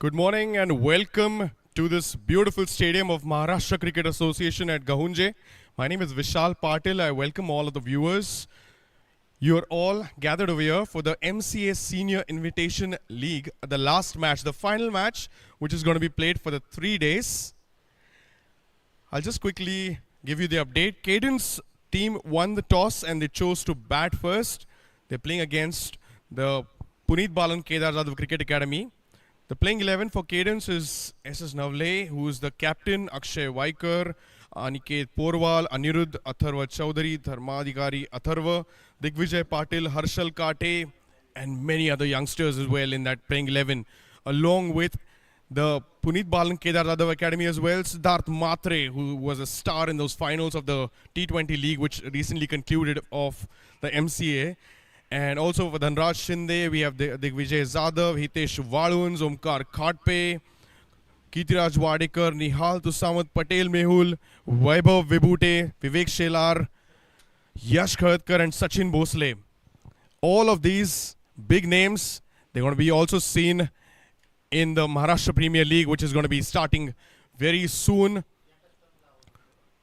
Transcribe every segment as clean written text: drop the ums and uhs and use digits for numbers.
Good morning and welcome to this beautiful stadium of Maharashtra Cricket Association at Gahunje. My name is Vishal Patil. I welcome all of the viewers. You are all gathered over here for the MCA Senior Invitation League, the last match, the final match, which is going to be played for the 3 days. I'll just quickly give you the update. Cadence team won the toss and they chose to bat first. They're playing against the Puneet Balan Kedar Jadhav Cricket Academy. The playing 11 for Cadence is SS Navle, who is the captain, Akshay Vaikar, Aniket Porwal, Anirudh, Atharva Chaudhary, Dharmadhikari Atharva, Digvijay Patil, Harshal Kate, and many other youngsters as well in that playing 11, along with the Puneet Balan Kedar Jadhav Academy as well, Siddharth Matre, who was a star in those finals of the T20 League, which recently concluded of the MCA. And also for Dhanraj Shinde, we have Digvijay Zadav, Hitesh Valuns, Omkar Khatpe, Kitiraj Wadekar, Nihal Tusamat, Patel Mehul, Vaibhav Vibhute, Vivek Shelar, Yash Khadkar and Sachin Bhosle. All of these big names, they're going to be also seen in the Maharashtra Premier League, which is going to be starting very soon.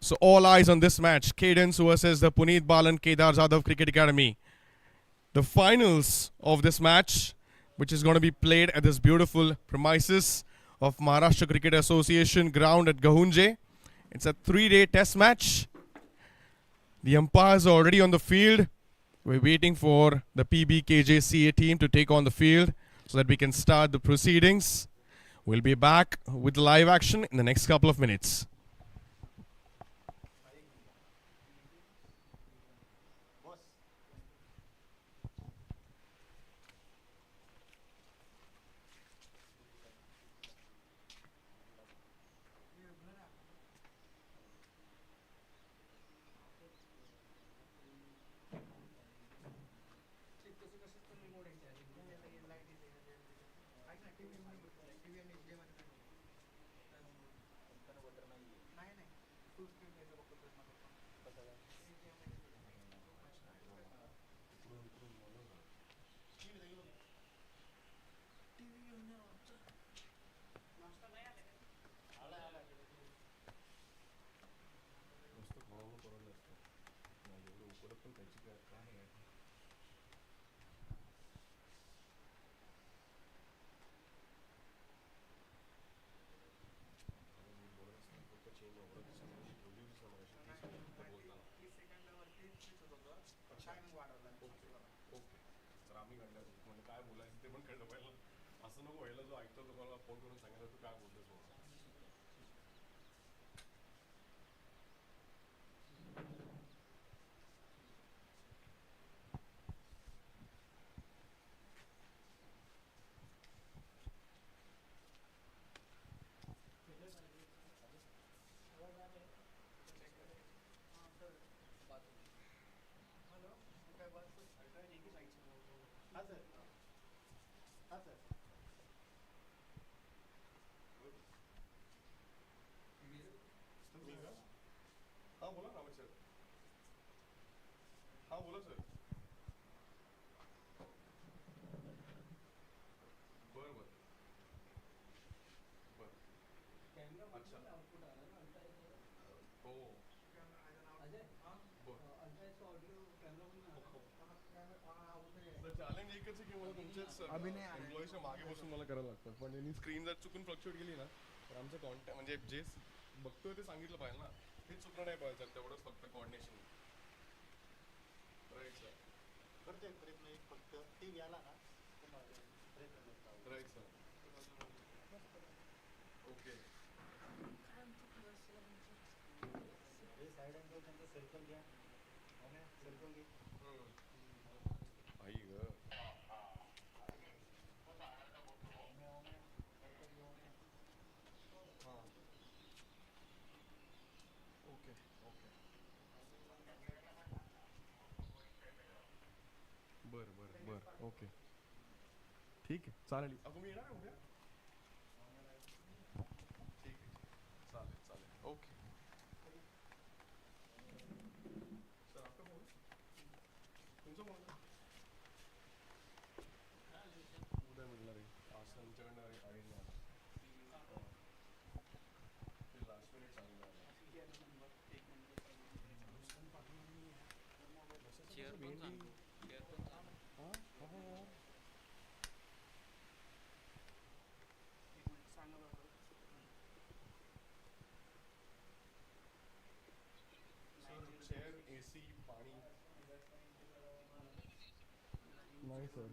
So all eyes on this match, Cadence versus the Puneet Balan Kedar Jadhav Cricket Academy. The finals of this match, which is going to be played at this beautiful premises of Maharashtra Cricket Association ground at Gahunje. It's a 3-day test match. The umpires are already on the field. We're waiting for the PBKJCA team to take on the field so that we can start the proceedings. We'll be back with live action in the next couple of minutes. एम्प्लॉईजच्या मागे बसून मला करायला लागतं पण यांनी screen जर चुकून fluctuate केली ना तर आमचं कॉन्टॅक्ट म्हणजे जे बघतोय ते सांगितलं पाहिजे ना ते चुकलं नाही पाहिजे तेवढंच फक्त कोऑर्डिनेशन राईट सर करते प्रयत्न एक फक्त टीव्ही आला ना right sir okay side angle त्यांचा सर्कल घ्या सर्कल घे आई ग बर ओके ठीक आहे चालेल तुम्ही येणार उद्या ठीक आहे चालेल ओके सर आपका फोन तुमचा फोन उद्या मिळणार आहे आज आमच्याकडनं idea chair, AC, pani. Nice, sir.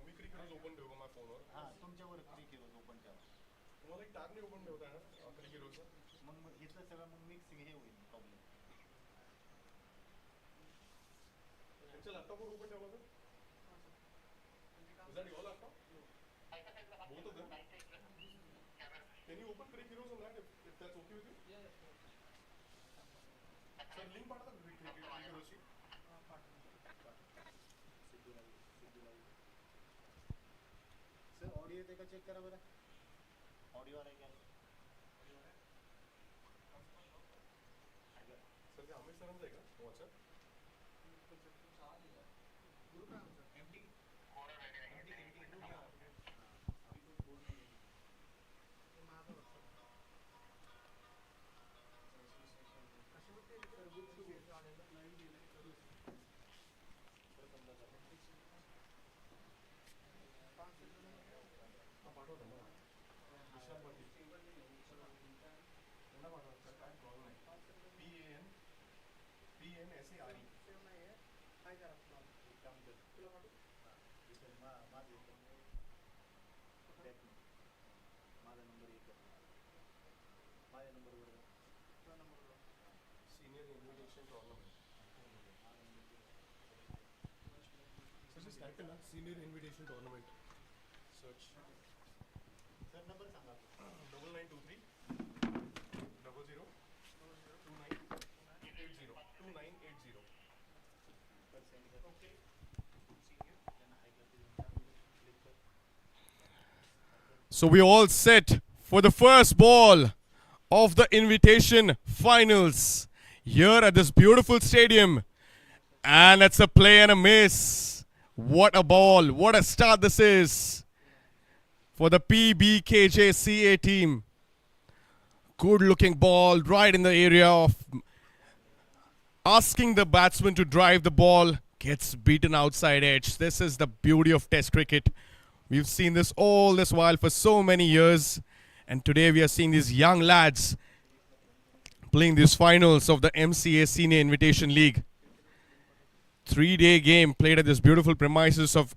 मी क्रिकेट ओपन ठेवू माझ्या फोनवर तुम्हाला एक टॅब नाही ओपन ठेवता येणार क्रिकेटचा तुमच्या लॅपटॉपवर ओपन ठेवला तर Is that your laptop? Both of them? Can you open Crick Heroes on that if that's okay with you? Sir, link पाठवा Crick Heroes ची. सर ऑडियो येते का चेक करा बरं ऑडिओ आहे का सर ते अमित सरांचं आहे का WhatsApp Senior Invitation Tournament. Search. Sir number Sanga 9923 00 2980 okay So we all set for the first ball of the invitation finals here at this beautiful stadium. And it's a play and a miss. What a ball. What a start this is for the PBKJCA team. Good looking ball right in the area of asking the batsman to drive the ball. Gets beaten outside edge. This is the beauty of Test cricket. We've seen this all this while for so many years. And today we are seeing these young lads playing these finals of the MCA Senior Invitation League. 3-day game played at this beautiful premises of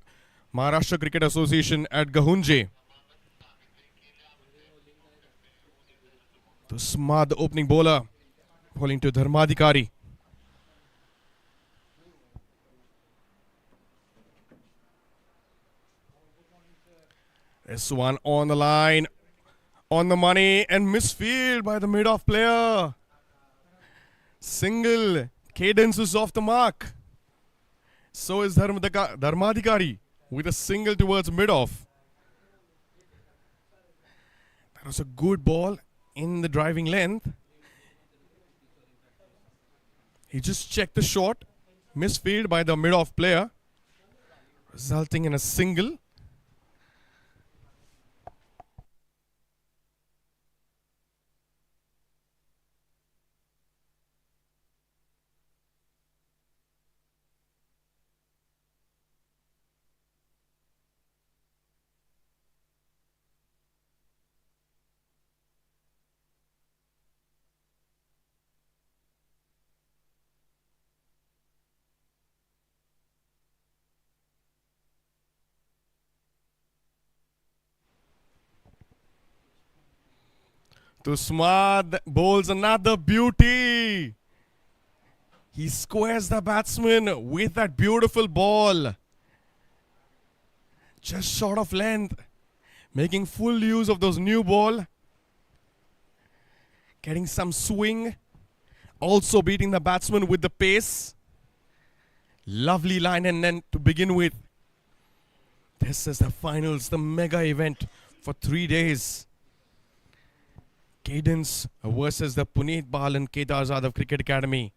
Maharashtra Cricket Association at Gahunje. The smart, the opening bowler, bowling to Dharmadikari. This one on the line, on the money, and misfield by the mid-off player. Single. Cadence is off the mark. So is Dharmadikari with a single towards mid-off. That was a good ball in the driving length. He just checked the shot Misfield by the mid-off player, resulting in a single. Tusmad bowls another beauty. He squares the batsman with that beautiful ball. Just short of length. Making full use of those new ball. Getting some swing. Also beating the batsman with the pace. Lovely line and then to begin with. This is the finals, the mega event for 3 days. Cadence versus the Pune Bal and Kedar Jadhav Cricket Academy.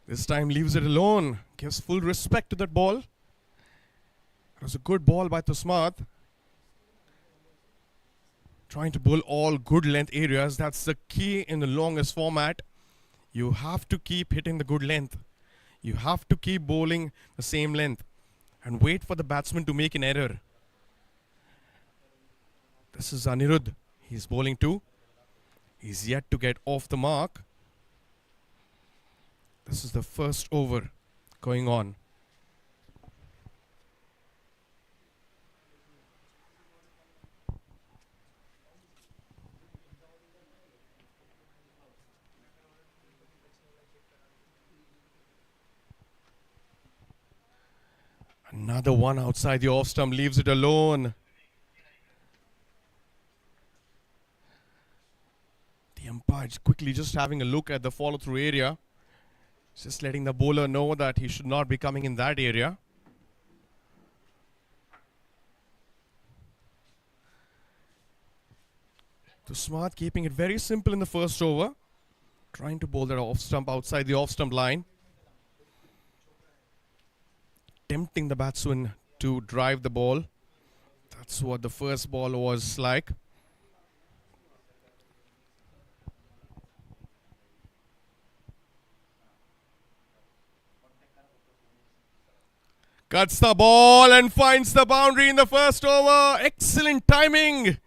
This time leaves it alone. Gives full respect to that ball. It was a good ball by Tusmad. Trying to bowl all good length areas. That's the key in the longest format. You have to keep hitting the good length. You have to keep bowling the same length. And wait for the batsman to make an error. This is Anirudh. He's bowling too. He's yet to get off the mark. This is the first over going on. Another one outside the off stump leaves it alone. The umpire quickly just having a look at the follow through area. Just letting the bowler know that he should not be coming in that area. Tusmad keeping it very simple in the first over. Trying to bowl that off stump outside the off stump line. Tempting the batsman to drive the ball. That's what the first ball was like. Cuts the ball and finds the boundary in the first over. Excellent timing.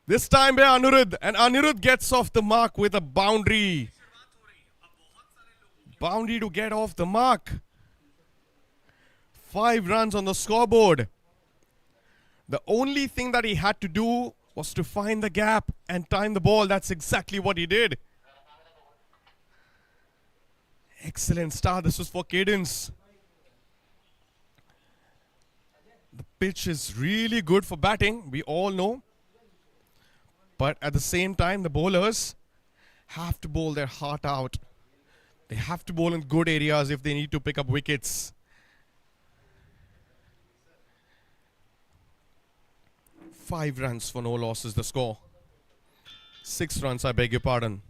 This time by Anirudh. And Anirudh gets off the mark with a boundary. Boundary to get off the mark. 5 runs on the scoreboard. The only thing that he had to do was to find the gap and time the ball. That's exactly what he did. Excellent start. This was for Cadence. The pitch is really good for batting, we all know. But at the same time, the bowlers have to bowl their heart out. They have to bowl in good areas if they need to pick up wickets. 5 runs for no losses, the score. 6 runs, I beg your pardon.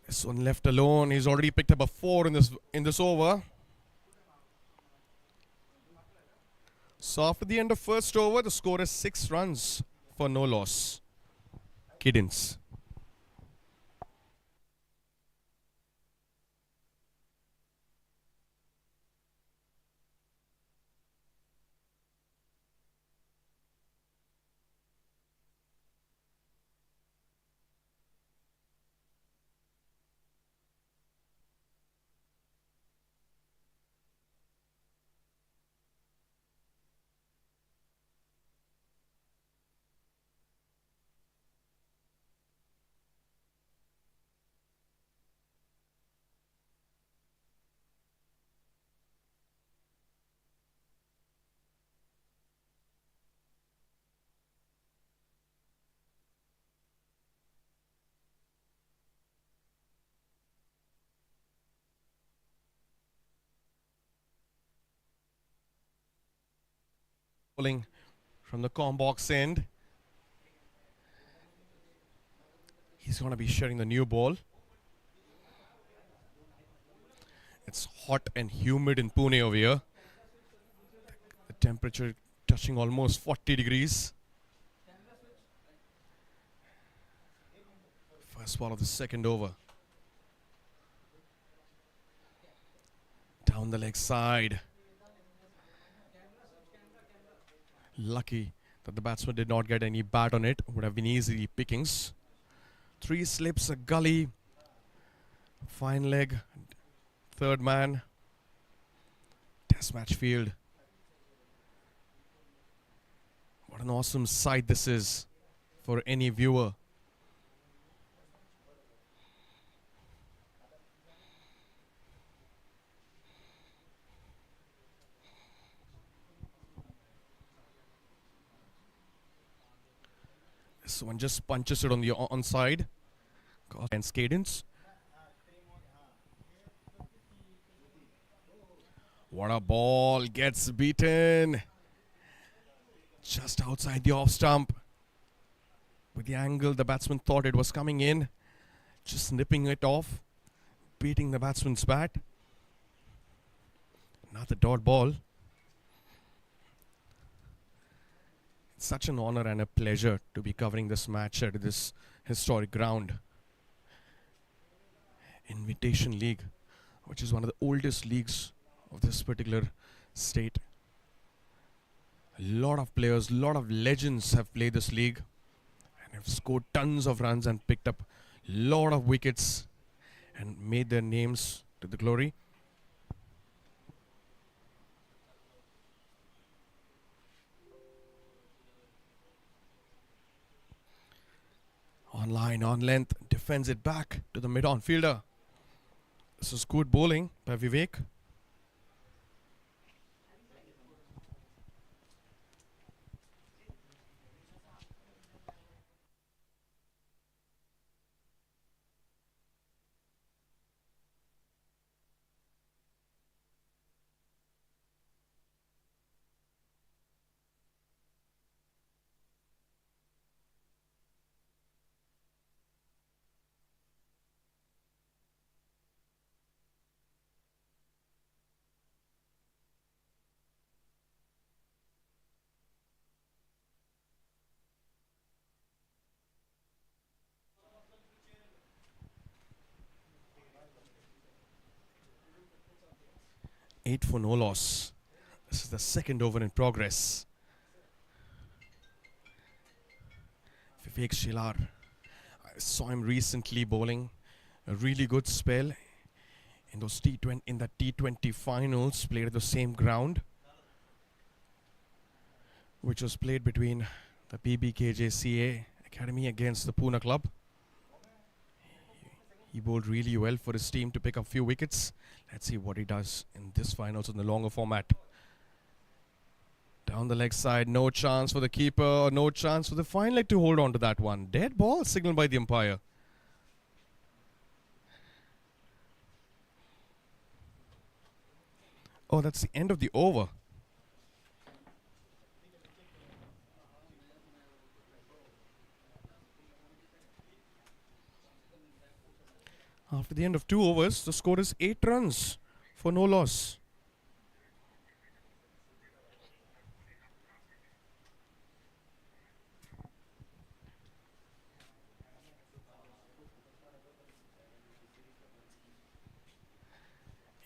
This one left alone. He's already picked up a 4 in this over. So after the end of first over, the score is 6 runs for no loss. Cadence. bowling from the com box end. He's going to be sharing the new ball. It's hot and humid in Pune over here. The temperature touching almost 40 degrees. First ball of the second over. Down the leg side. Lucky that the batsman did not get any bat on it. Would have been easy pickings. 3 slips, a gully. Fine leg. Third man. Test match field. What an awesome sight this is for any viewer. This one just punches it on the onside. Against Cadence. What a ball. Gets beaten. Just outside the off stump. With the angle the batsman thought it was coming in. Just nipping it off. Beating the batsman's bat. Another dot ball. Such an honor and a pleasure to be covering this match at this historic ground. Invitation League, which is one of the oldest leagues of this particular state. A lot of players, a lot of legends have played this league and have scored tons of runs and picked up a lot of wickets and made their names to the glory. On line, on length, defends it back to the mid-on fielder. This is good bowling by Vivek. Eight for no loss. This is the second over in progress. Vivek Shilar. I saw him recently bowling a really good spell in those the T20 finals played at the same ground, which was played between the PBKJCA Academy against the Pune club. He bowled really well for his team to pick up few wickets. Let's see what he does in this finals in the longer format. Down the leg side, no chance for the keeper, no chance for the fine leg to hold on to that one. Dead ball signaled by the umpire. Oh, that's the end of the over. After the end of 2 overs, the score is 8 runs for no loss.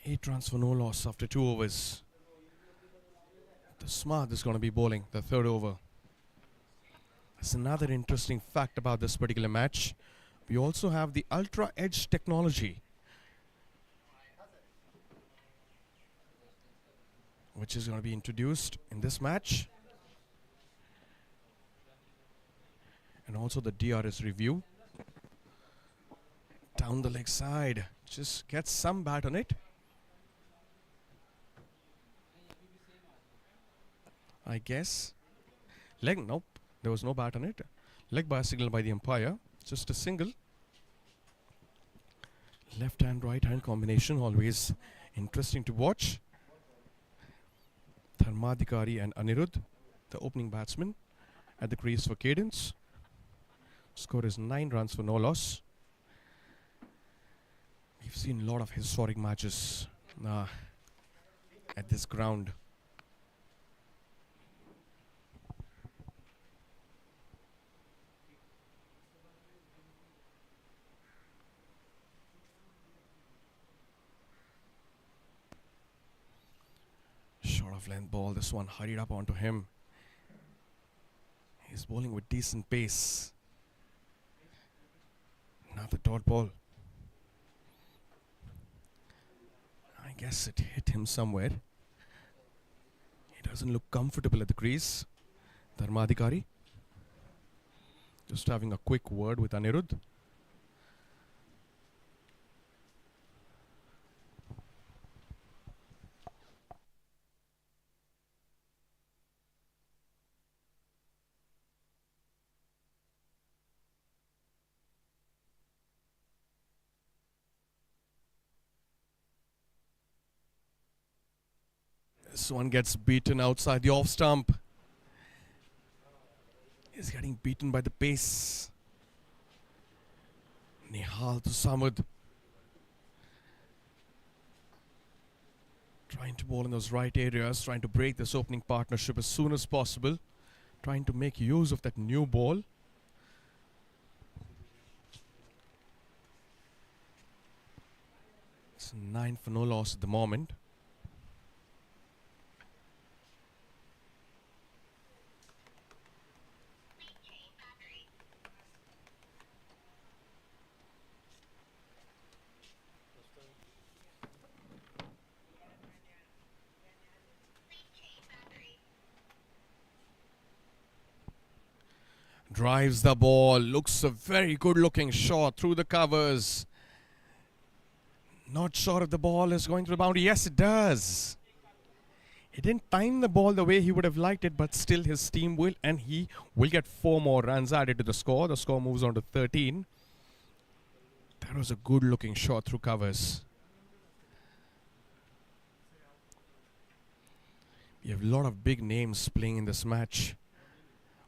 Eight runs for no loss after 2 overs. The Smart is going to be bowling the third over. That's another interesting fact about this particular match. We also have the Ultra Edge technology, which is going to be introduced in this match. And also the DRS review. Down the leg side. Just gets some bat on it. I guess. Leg, nope. There was no bat on it. Leg by a signal by the umpire. Just a single. Left hand, right hand combination, always interesting to watch. Dharmadhikari and Anirudh the opening batsman at the crease for Cadence. Score is 9 runs for no loss. We've seen a lot of historic matches at this ground. Short of length ball, this one hurried up onto him. He's bowling with decent pace. Now the dot ball. I guess it hit him somewhere. He doesn't look comfortable at the crease. Dharmadhikari just having a quick word with Anirudh. This one gets beaten outside the off stump. He's getting beaten by the pace. Nihal to Samud. Trying to bowl in those right areas, trying to break this opening partnership as soon as possible. Trying to make use of that new ball. It's 9 for no loss at the moment. Drives the ball, looks a very good looking shot through the covers. Not sure if the ball is going through the boundary. Yes, it does. He didn't time the ball the way he would have liked it, but still his team will, and he will get 4 more runs added to the score. The score moves on to 13. That was a good looking shot through covers. We have a lot of big names playing in this match.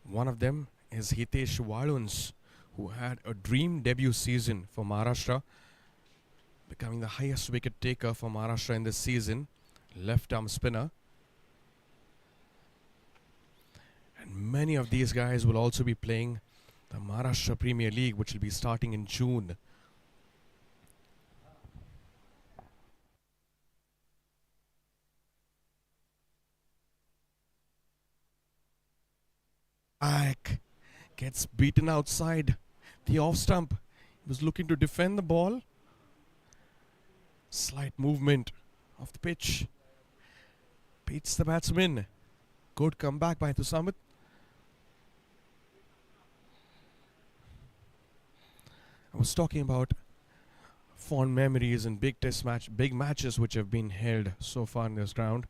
One of them is Hitesh Waluns, who had a dream debut season for Maharashtra, becoming the highest wicket taker for Maharashtra in this season, left arm spinner. And many of these guys will also be playing the Maharashtra Premier League, which will be starting in June. Back. Gets beaten outside the off stump. He was looking to defend the ball. Slight movement of the pitch. Beats the batsman. Good comeback by Thusamit. I was talking about fond memories and big matches which have been held so far in this ground.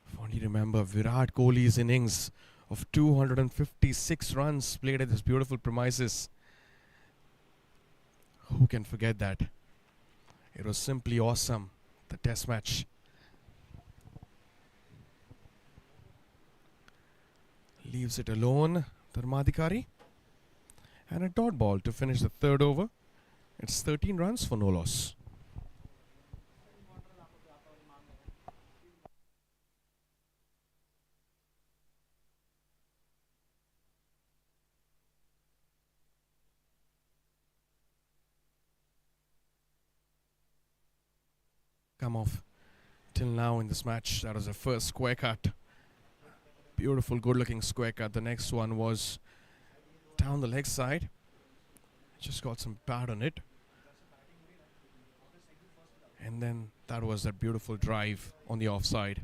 Fondly remember Virat Kohli's innings of 256 runs played at this beautiful premises. Who can forget that? It was simply awesome, the test match. Leaves it alone, Dharmadhikari. And a dot ball to finish the third over. It's 13 runs for no loss. Come off till now in this match. That was the first square cut. Beautiful, good looking square cut. The next one was down the leg side. Just got some pad on it. And then that was that beautiful drive on the offside.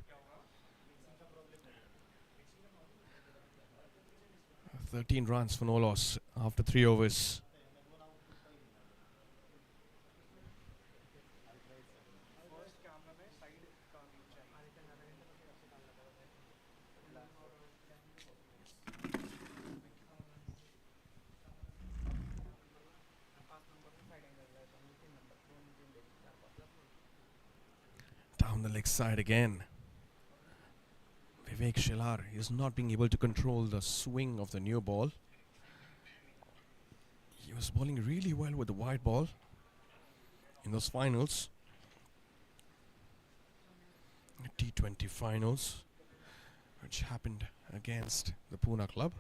13 runs for no loss after 3 overs. Down the leg side again. We've Vivek Shelar is not being able to control the swing of the new ball. He was bowling really well with the wide ball in those finals, T20 finals, which happened against the Pune club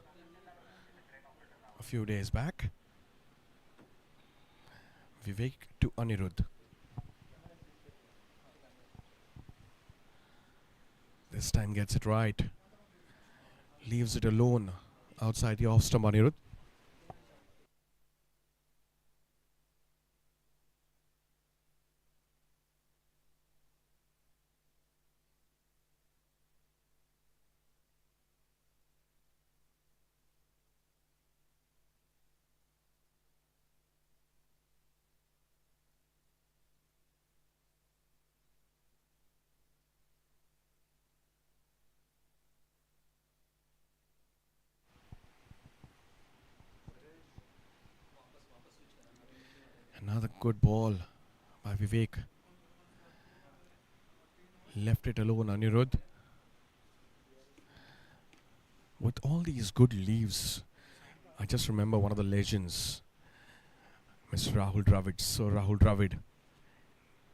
a few days back. Vivek to Anirudh. This time gets it right. Leaves it alone outside the off stump, Anirudh. Another good ball by Vivek. Left it alone, Anirudh. With all these good leaves, I just remember one of the legends, Mr. Rahul Dravid, Sir Rahul Dravid.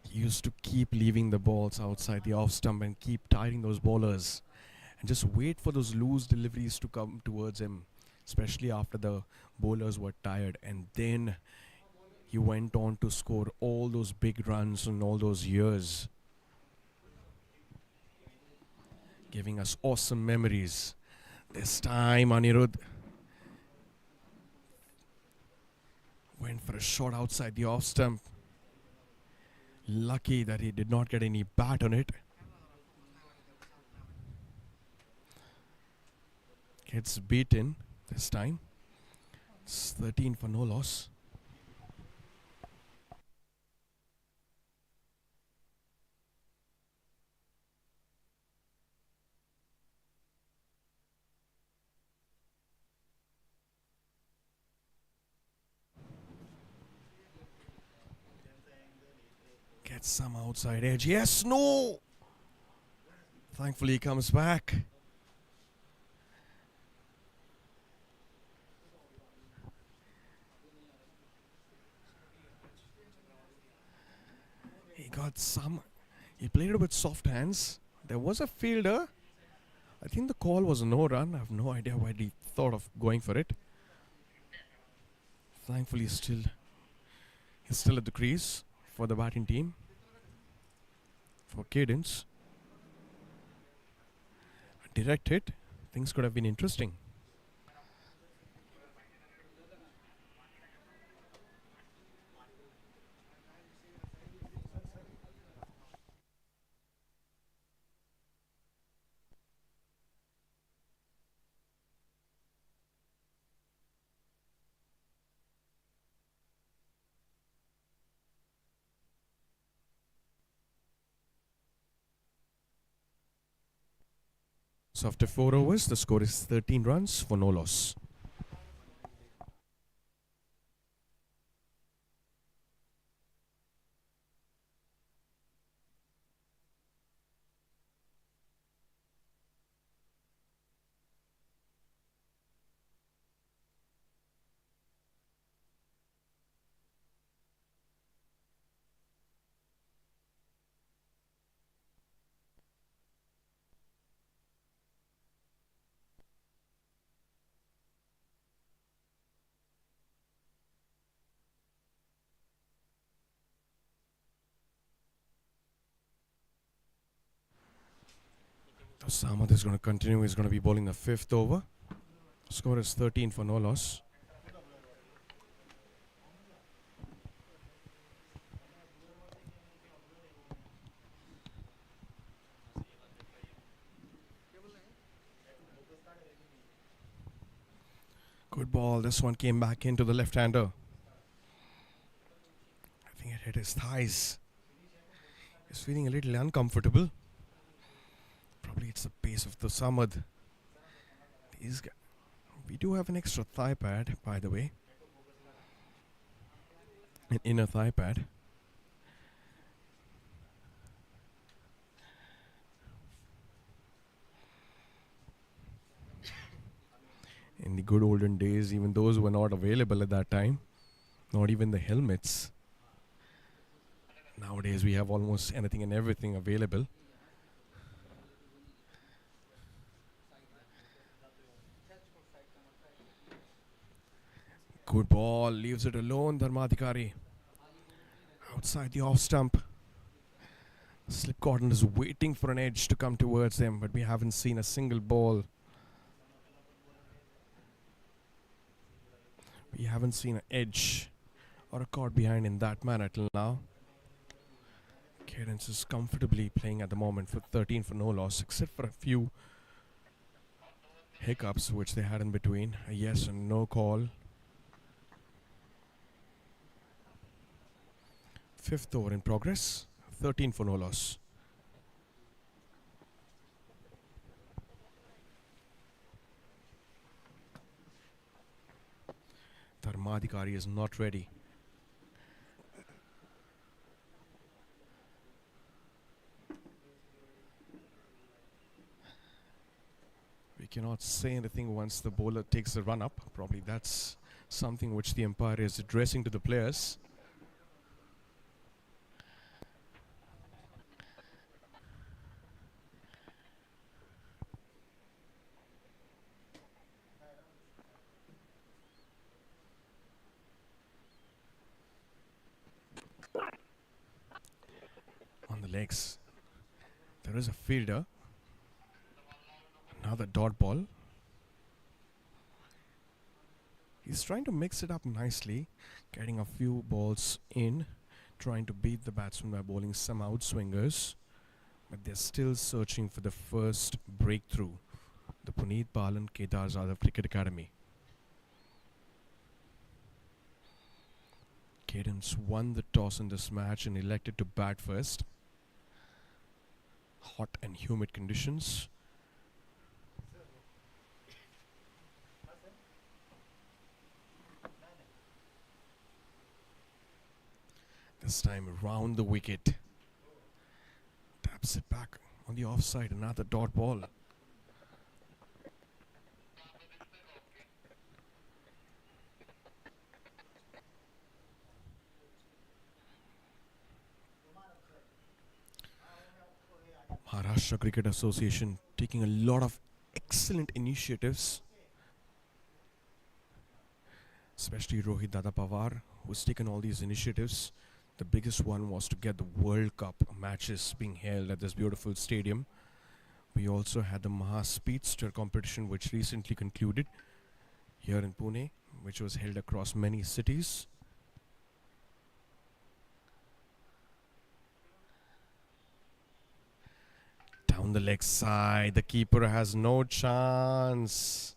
He used to keep leaving the balls outside the off stump and keep tiring those bowlers and just wait for those loose deliveries to come towards him, especially after the bowlers were tired. And then he went on to score all those big runs in all those years, giving us awesome memories. This time Anirudh went for a shot outside the off stump. Lucky that he did not get any bat on it. Gets beaten this time. It's 13 for no loss. Gets some outside edge. Yes, no! Thankfully he comes back. He played it with soft hands. There was a fielder. I think the call was a no run. I have no idea why he thought of going for it. Thankfully he's still at the crease for the batting team, for Cadence. A direct hit. Things could have been interesting. So after 4 overs, the score is 13 runs for no loss. Samad is going to continue. He's going to be bowling the 5th over. Score is 13 for no loss. Good ball. This one came back into the left-hander. I think it hit his thighs. He's feeling a little uncomfortable. Probably it's the pace of the Samad. We do have an extra thigh pad, by the way. An inner thigh pad. In the good olden days, even those were not available at that time, not even the helmets. Nowadays, we have almost anything and everything available. Good ball, leaves it alone, Dharmadhikari. Outside the off stump. Slip Cotton is waiting for an edge to come towards him, but we haven't seen a single ball. We haven't seen an edge or a caught behind in that manner till now. Cadence is comfortably playing at the moment for 13 for no loss, except for a few hiccups which they had in between. A yes and no call. Fifth over in progress, 13 for no loss. Dharmadhikari is not ready. We cannot say anything once the bowler takes the run up. Probably that's something which the umpire is addressing to the players. On the legs, there is a fielder. Now the dot ball. He's trying to mix it up nicely, getting a few balls in, trying to beat the batsman by bowling some outswingers. But they're still searching for the first breakthrough. The Puneet Balan Kedar Jadhav Cricket Academy. Cadence won the toss in this match and elected to bat first. Hot and humid conditions. This time around the wicket. Taps it back on the offside. Another dot ball. Maharashtra Cricket Association taking a lot of excellent initiatives, especially Rohit Dada Pawar, who's taken all these initiatives. The biggest one was to get the World Cup matches being held at this beautiful stadium. We also had the Maha Speedster competition, which recently concluded here in Pune, which was held across many cities. Down the leg side, the keeper has no chance.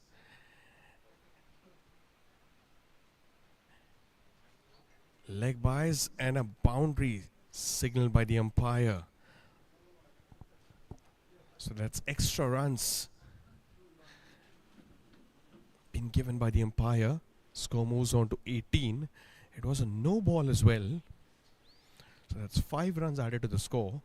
Leg byes and a boundary signaled by the umpire. So that's extra runs been given by the umpire. Score moves on to 18. It was a no ball as well. So that's 5 runs added to the score.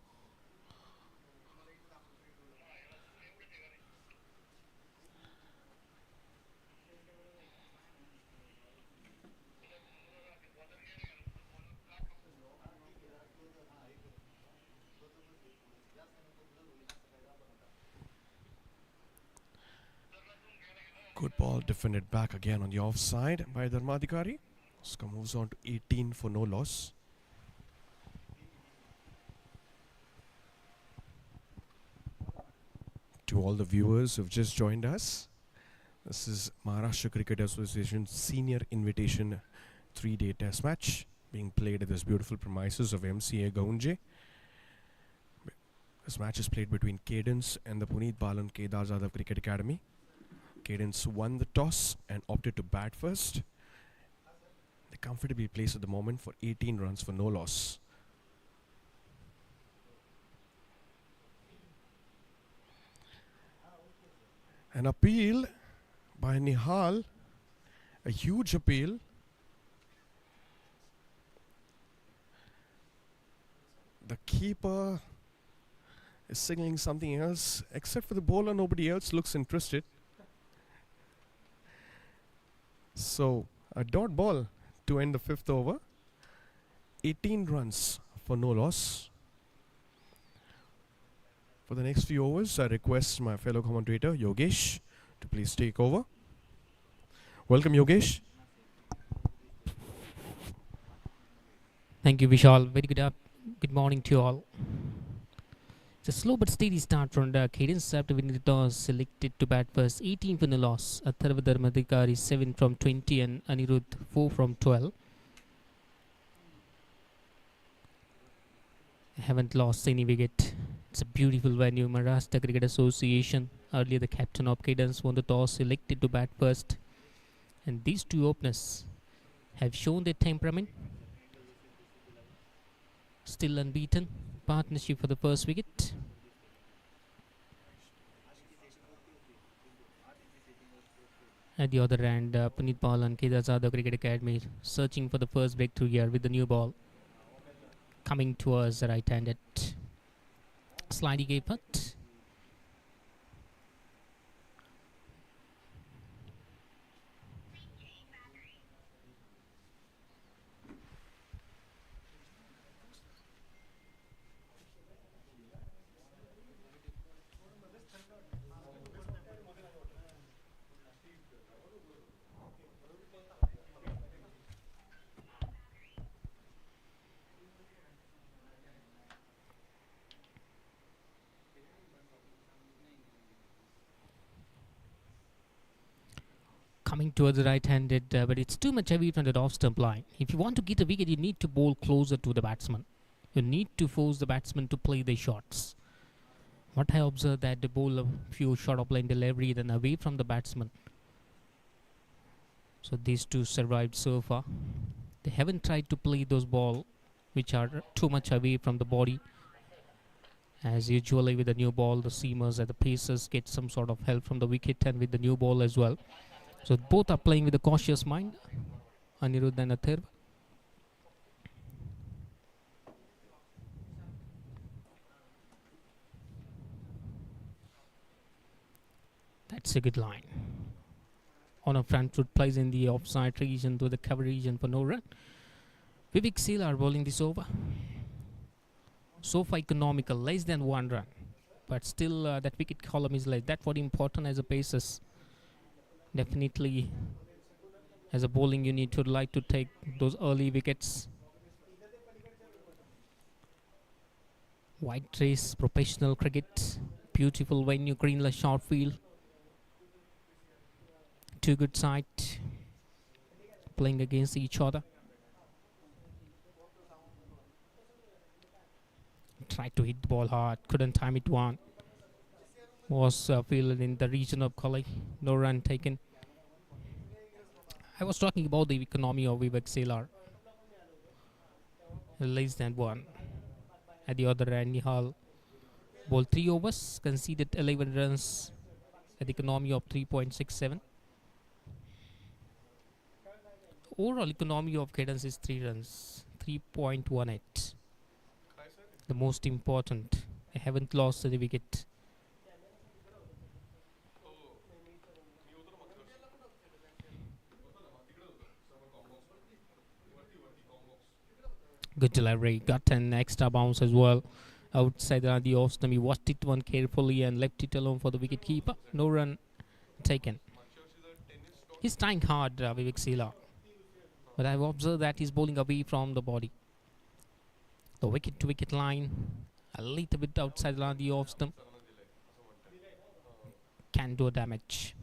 Good ball defended back again on the offside by Dharmadhikari. Score moves on to 18 for no loss. To all the viewers who've just joined us, this is Maharashtra Cricket Association Senior Invitation 3-day test match being played at this beautiful premises of MCA Gahunje. This match is played between Cadence and the Puneet Balan Kedar Jadhav Cricket Academy. Cadence won the toss and opted to bat first. They comfortably placed at the moment for 18 runs for no loss. An appeal by Nihal, a huge appeal. The keeper is signaling something else. Except for the bowler, nobody else looks interested. So a dot ball to end the fifth over. 18 runs for no loss. For the next few overs, I request my fellow commentator Yogesh to please take over. Welcome, Yogesh. Thank you, Vishal. Very good morning to you all. It's a slow but steady start from the Cadence after winning the toss, selected to bat first. 18 for no loss. Atharva Dharmadhikari 7 from 20 and Anirudh 4 from 12. Haven't lost any wicket. It's a beautiful venue, Maharashtra Cricket Association. Earlier, the captain of Cadence won the toss, selected to bat first. And these two openers have shown their temperament. Still unbeaten. Partnership for the first wicket. At the other end, Puneet Paul and Kedar Jadhav Cricket Academy searching for the first breakthrough here with the new ball. Coming towards the right-handed sliding gate putt. Coming towards the right-handed, but it's too much away from the off-stump line. If you want to get a wicket, you need to bowl closer to the batsman. You need to force the batsman to play the shots. What I observed that they bowl a few short of line delivery, then away from the batsman. So these two survived so far. They haven't tried to play those balls which are too much away from the body. As usually with the new ball, the seamers and the pacers get some sort of help from the wicket, and with the new ball as well. So both are playing with a cautious mind, Anirudh and Atharva. That's a good line. On a front foot, plays in the offside region to the cover region for no run. PBKJCA are bowling this over. So far economical, less than 1 run. But still that wicket column is like that. What important as a pacers. Definitely, as a bowling, you need to like to take those early wickets. White trace, professional cricket, beautiful venue, greenless short field. Two good sides playing against each other. Tried to hit the ball hard, couldn't time it one. Was fielded in the region of Kolai. No run taken. I was talking about the economy of PBKJCA. Less than 1. At the other end, Nihal bowled 3 overs, conceded 11 runs at the economy of 3.67. Overall economy of Cadence is 3 runs, 3.18. The most important. I haven't lost any wicket. Good delivery, got an extra bounce as well. Outside the off-stump, he watched it one carefully and left it alone for the wicket keeper. No run taken. He's trying hard, PBKJCA. But I've observed that he's bowling away from the body. The wicket-to-wicket line, a little bit outside the off-stump. Can do damage.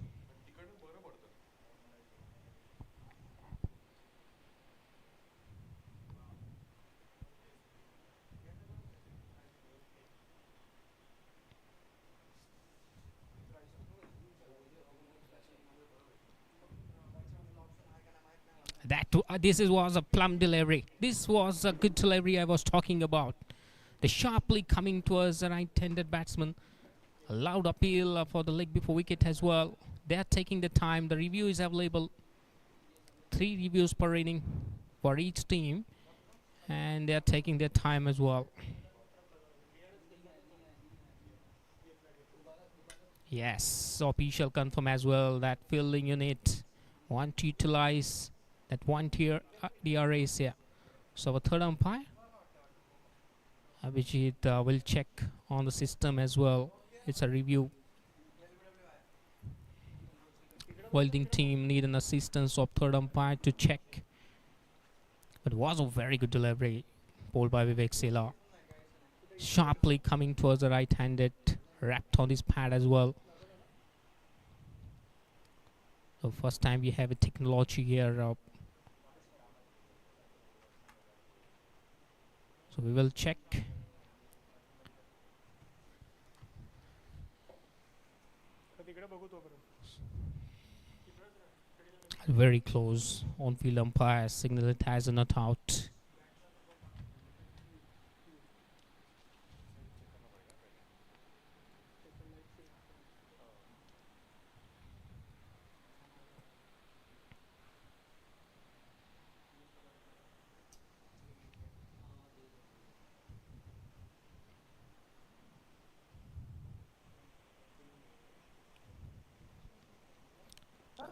This was a plum delivery. This was a good delivery I was talking about. The sharply coming towards the right-handed batsman. A loud appeal for the leg before wicket as well. They are taking the time. The review is available. 3 reviews per inning for each team. And they are taking their time as well. Yes, official confirm as well that fielding unit Want to utilize that one tier DRAs here. So our third umpire, Abhijit, will check on the system as well. It's a review. Welding team need an assistance of third umpire to check. It was a very good delivery, bowled by PBKJCA. Sharply coming towards the right-handed, wrapped on his pad as well. So first time we have a technology here. So we will check. Very close. On-field umpire signal it as a not out.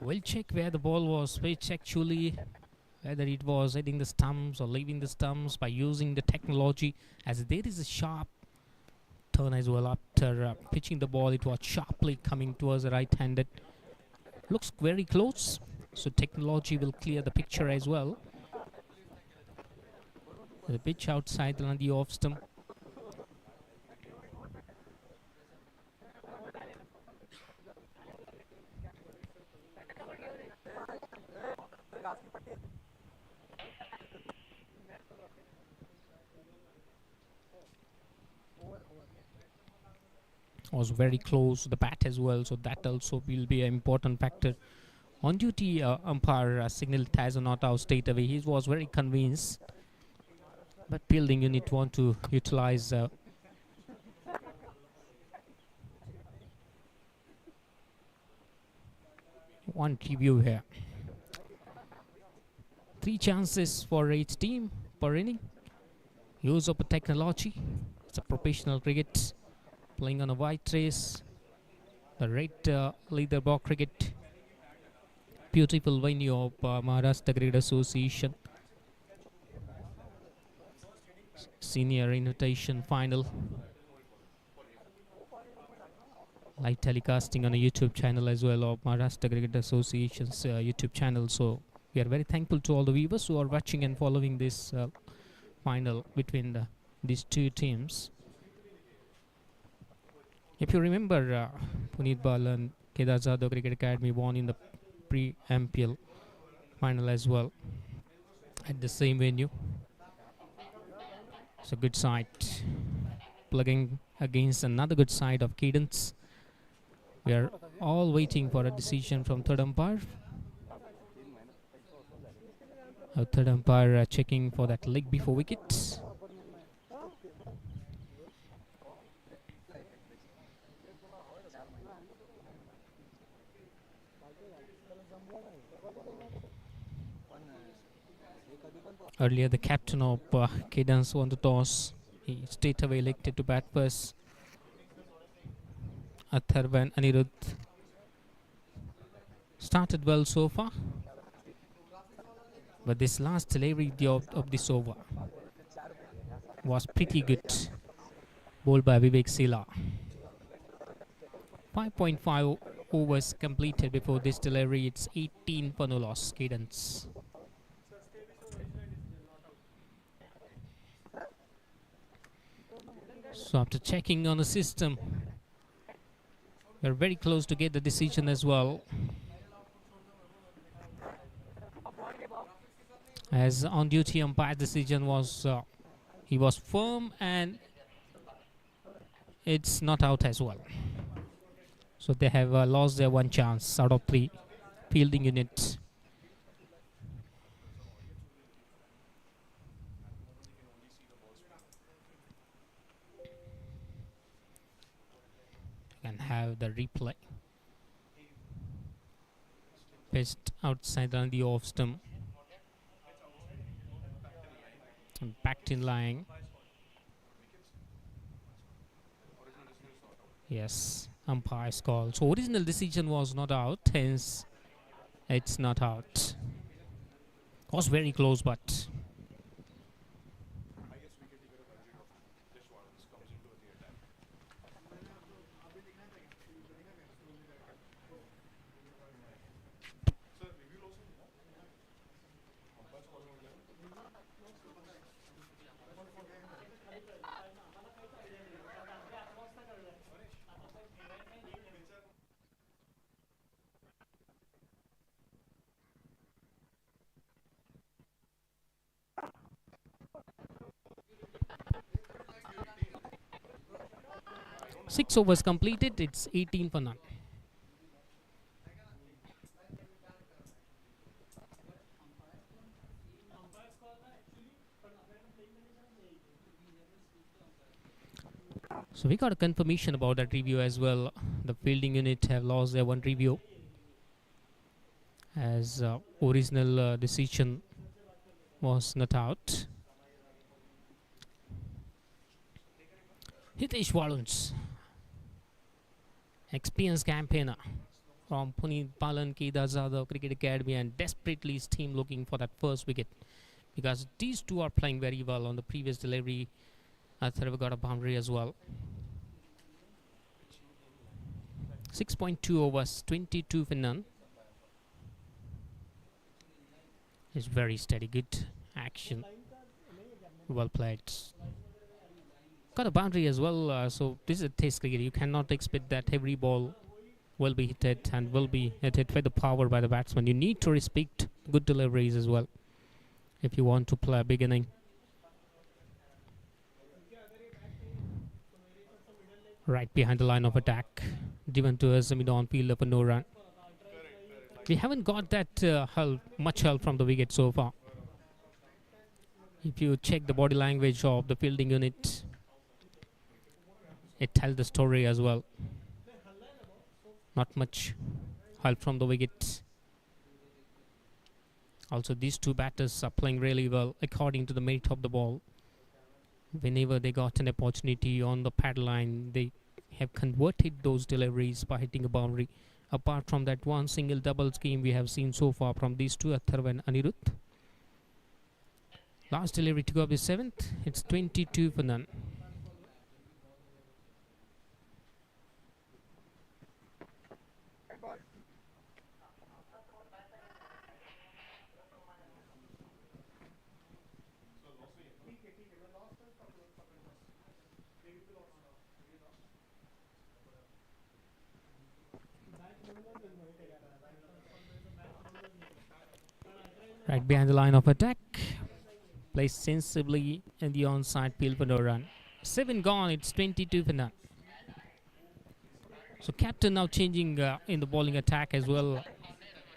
We'll check where the ball was pitched actually, whether it was hitting the stumps or leaving the stumps by using the technology, as there is a sharp turn as well after pitching the ball. It was sharply coming towards the right-handed. Looks very close, so technology will clear the picture as well. The pitch outside the off stump. Was very close to the bat as well, so that also will be an important factor. On duty umpire signaled as a not out straight away. He was very convinced, but fielding unit want to utilize one review here. 3 chances for each team per inning. Use of technology. It's a professional cricket. Playing on a white trace, the red leather ball cricket. Beautiful venue of Maharashtra Cricket Association. Senior invitation final. Live telecasting on a YouTube channel as well of Maharashtra Cricket Association's YouTube channel. So we are very thankful to all the viewers who are watching and following this final between these two teams. If you remember, Puneet Bal and Kedar Jadhav Cricket Academy won in the pre-MPL final as well at the same venue. It's a good side. Plugging against another good side of Cadence. We are all waiting for a decision from third umpire. Our third umpire checking for that leg before wicket. Earlier, the captain of Cadence won the toss. He straight away elected to bat first. Atharva and Anirudh started well so far, but this last delivery of this over was pretty good. Bowled by PBKJCA. 5.5 overs completed before this delivery. It's 18 for no loss. Cadence. So after checking on the system, we're very close to get the decision as well. As on duty umpire's decision was, he was firm and it's not out as well. So they have lost their 1 chance out of 3 fielding units. And have the replay. Pitched outside on the off stump. And backed in line. Yes, umpire's call. So original decision was not out, hence It's not out. Was very close, but six overs completed. It's 18 for none. So we got a confirmation about that review as well. The fielding unit have lost their one review as original decision was not out. Hitesh Waluns, experienced campaigner from Pune Palan Kedazada Cricket Academy, and desperately his team looking for that first wicket because these two are playing very well. On the previous delivery, Atharva got a boundary as well. 6.2 overs, 22 for none. It's very steady, good action, well played. Got a boundary as well, so this is a test cricket. You cannot expect that every ball will be hit and will be hit with the power by the batsman. You need to respect good deliveries as well if you want to play a big inning. Right behind the line of attack, given to us on field for no run. We haven't got that much help from the wicket so far. If you check the body language of the fielding unit, it tells the story as well. Not much help from the wicket. Also, these two batters are playing really well according to the merit of the ball. Whenever they got an opportunity on the pad line, they have converted those deliveries by hitting a boundary. Apart from that one single double scheme we have seen so far from these two, Atharva and Anirudh. Last delivery to go up the 7th. It's 22 for none. Right behind the line of attack, placed sensibly in the onside field for no run. 7 gone, it's 22 for none. So captain now changing in the bowling attack as well.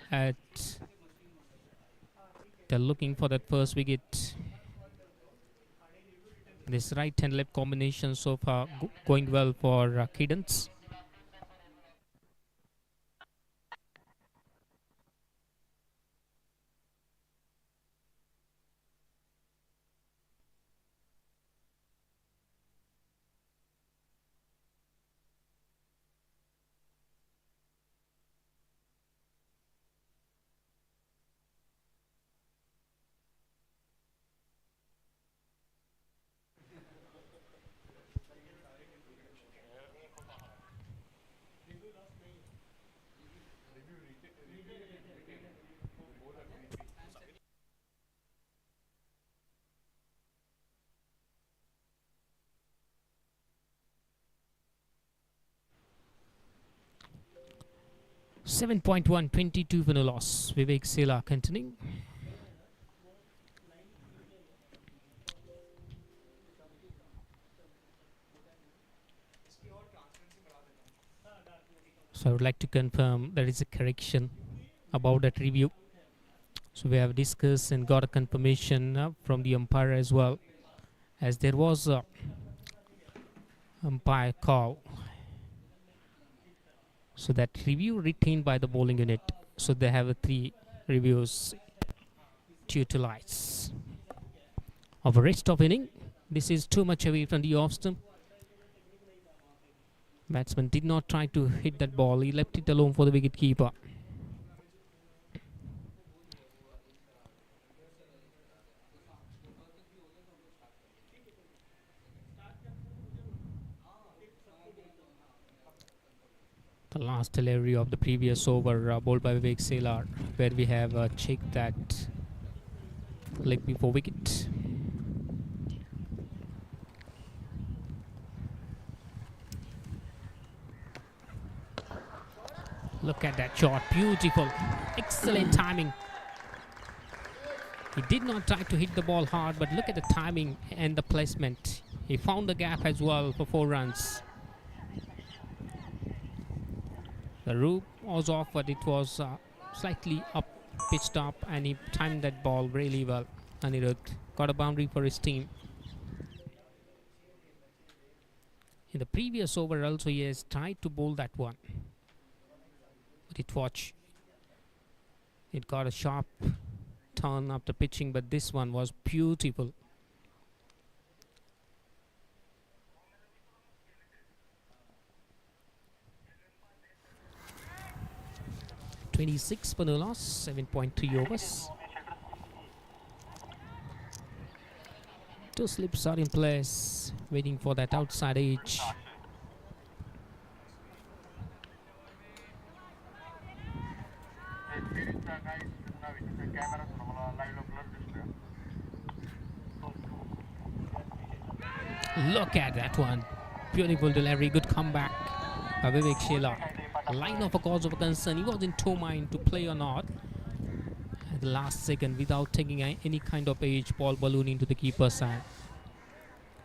They're looking for that first wicket. This right and left combination so far going well for Cadence. .1, 22 for no loss. PBKJCA continuing. So I would like to confirm there is a correction about that review. So we have discussed and got a confirmation from the umpire as well, as there was a umpire call. So that review retained by the bowling unit. So they have 3 reviews to utilize. Of a rest of inning, this is too much away from the off stump. Batsman did not try to hit that ball. He left it alone for the wicket keeper. The last delivery of the previous over bowled by Vivek Selar, where we have checked that leg before wicket. Look at that shot, beautiful, excellent timing. He did not try to hit the ball hard, but look at the timing and the placement. He found the gap as well for 4 runs. The rope was off, but it was slightly up, pitched up, and he timed that ball really well. Anirudh got a boundary for his team. In the previous over also, he has tried to bowl that one. But it got a sharp turn after pitching, but this one was beautiful. For no loss, 7.3 overs. 2 slips are in place, waiting for that outside edge. Look at that one. Beautiful delivery, good comeback by Vivek Selar. A line of a cause of a concern. He was in two mind to play or not. At the last second, without taking any kind of edge, ball balloon into the keeper's side.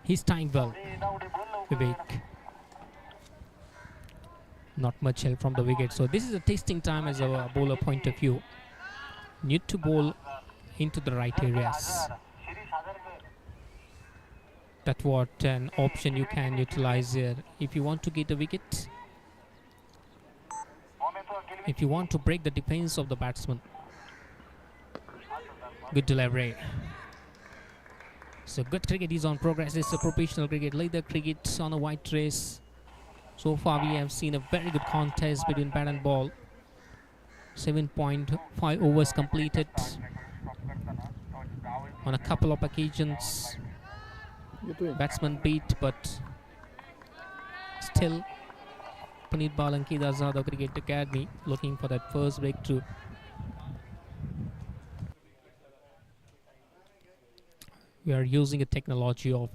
He's tying well, Vivek. Not much help from the wicket. So this is a testing time as a bowler point of view. Need to bowl into the right areas. That's what an option you can utilize here. If you want to get a wicket, if you want to break the defense of the batsman. Good delivery. So good cricket is on progress. It's a professional cricket, leather cricket on a white race. So far we have seen a very good contest between bat and ball. 7.5 overs completed on a couple of occasions. Batsman beat, but still Puneet Balanki Azad of Cricket Academy looking for that first breakthrough. We are using a technology of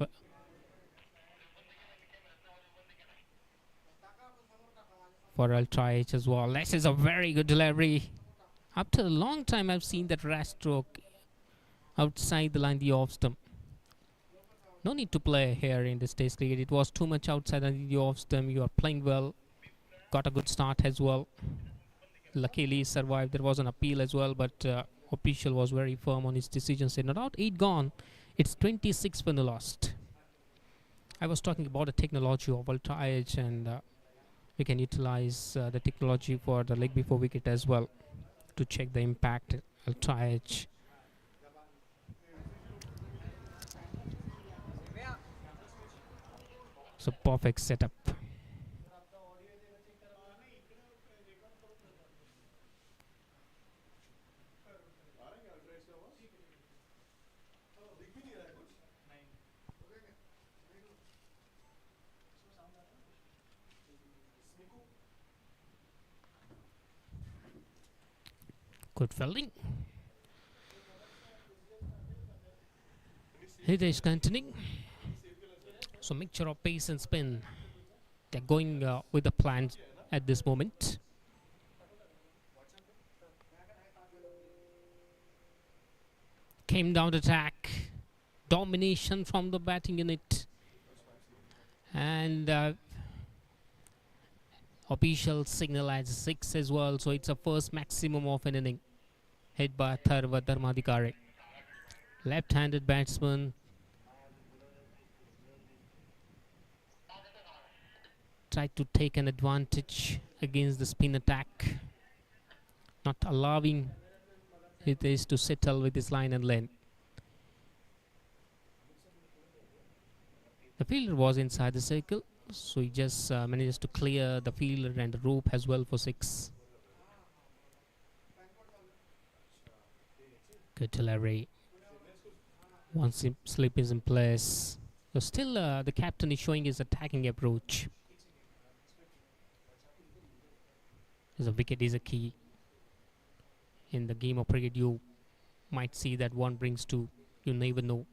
for Ultra H as well. This is a very good delivery. After a long time I've seen that rash stroke outside the line, the off stump. No need to play here in this test cricket. It was too much outside the off stump. You are playing well. Got a good start as well. Luckily survived. There was an appeal as well, but official was very firm on his decision. Said not out, 8 gone. It's 26 for the lost. I was talking about the technology of Ultra Edge, and we can utilize the technology for the leg before wicket as well to check the impact. Ultra Edge. So perfect setup. Good fielding. Hitesh continuing. So mixture of pace and spin. They're going with the plan at this moment. Came down to attack. Domination from the batting unit. And official signal as 6 as well. So it's a first maximum of an inning. Hit by Tharva Dharmadikare. Left-handed batsman. Tried to take an advantage against the spin attack, not allowing Hitesh to settle with his line and length. The fielder was inside the circle, so he just managed to clear the fielder and the rope as well for 6. Good delivery. One slip is in place. So still the captain is showing his attacking approach. As a wicket is a key. In the game of cricket, you might see that one brings two. You never know.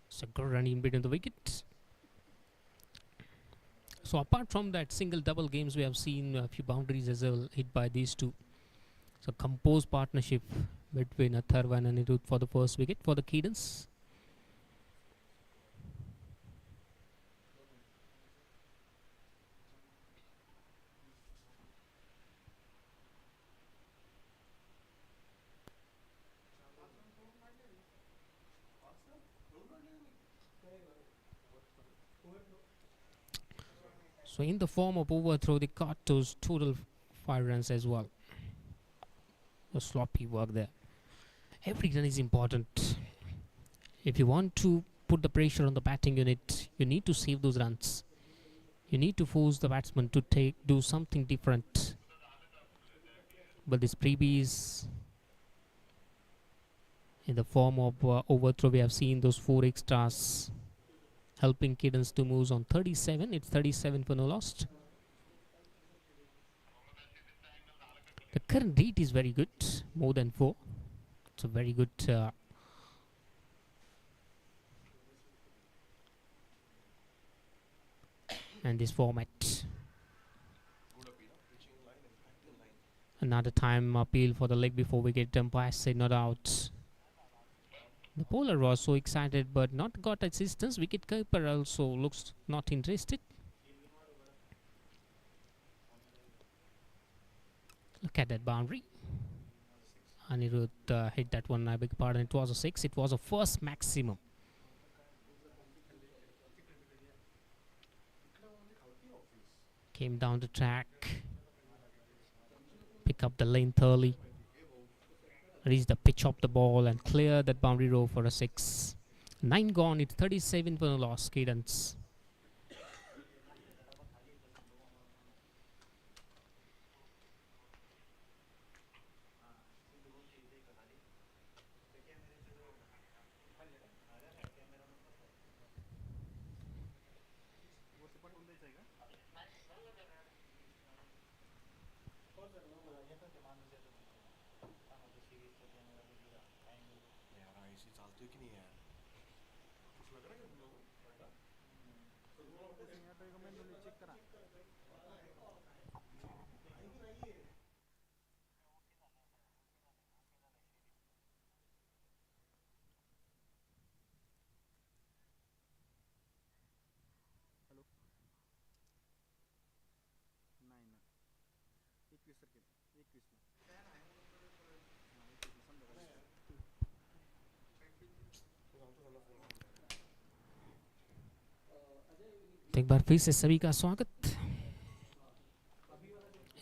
It's a good run in between the wickets. So apart from that single double games, we have seen a few boundaries as well hit by these two. So composed partnership between Atharva and Anirudh for the first wicket for the Cadence. So in the form of overthrow, they got those total 5 runs as well. A sloppy work there. Every run is important. If you want to put the pressure on the batting unit, you need to save those runs. You need to force the batsman to do something different. But this freebies in the form of overthrow, we have seen those 4 extras helping Cadence to move on 37. It's 37 for no lost. The current rate is very good, more than 4. It's a very good and this format. Another time appeal for the leg before wicket. Umpire said not out. The bowler was so excited but not got assistance. Wicket keeper also looks not interested. Look at that boundary. Anirudh hit that one, I beg your pardon. It was a 6. It was a first maximum. Came down the track. Pick up the length early. Reach the pitch of the ball and clear that boundary row for a 6. 9 gone. It's 37 for no loss. Cadence. तो एक बार फिर से सभी का स्वागत.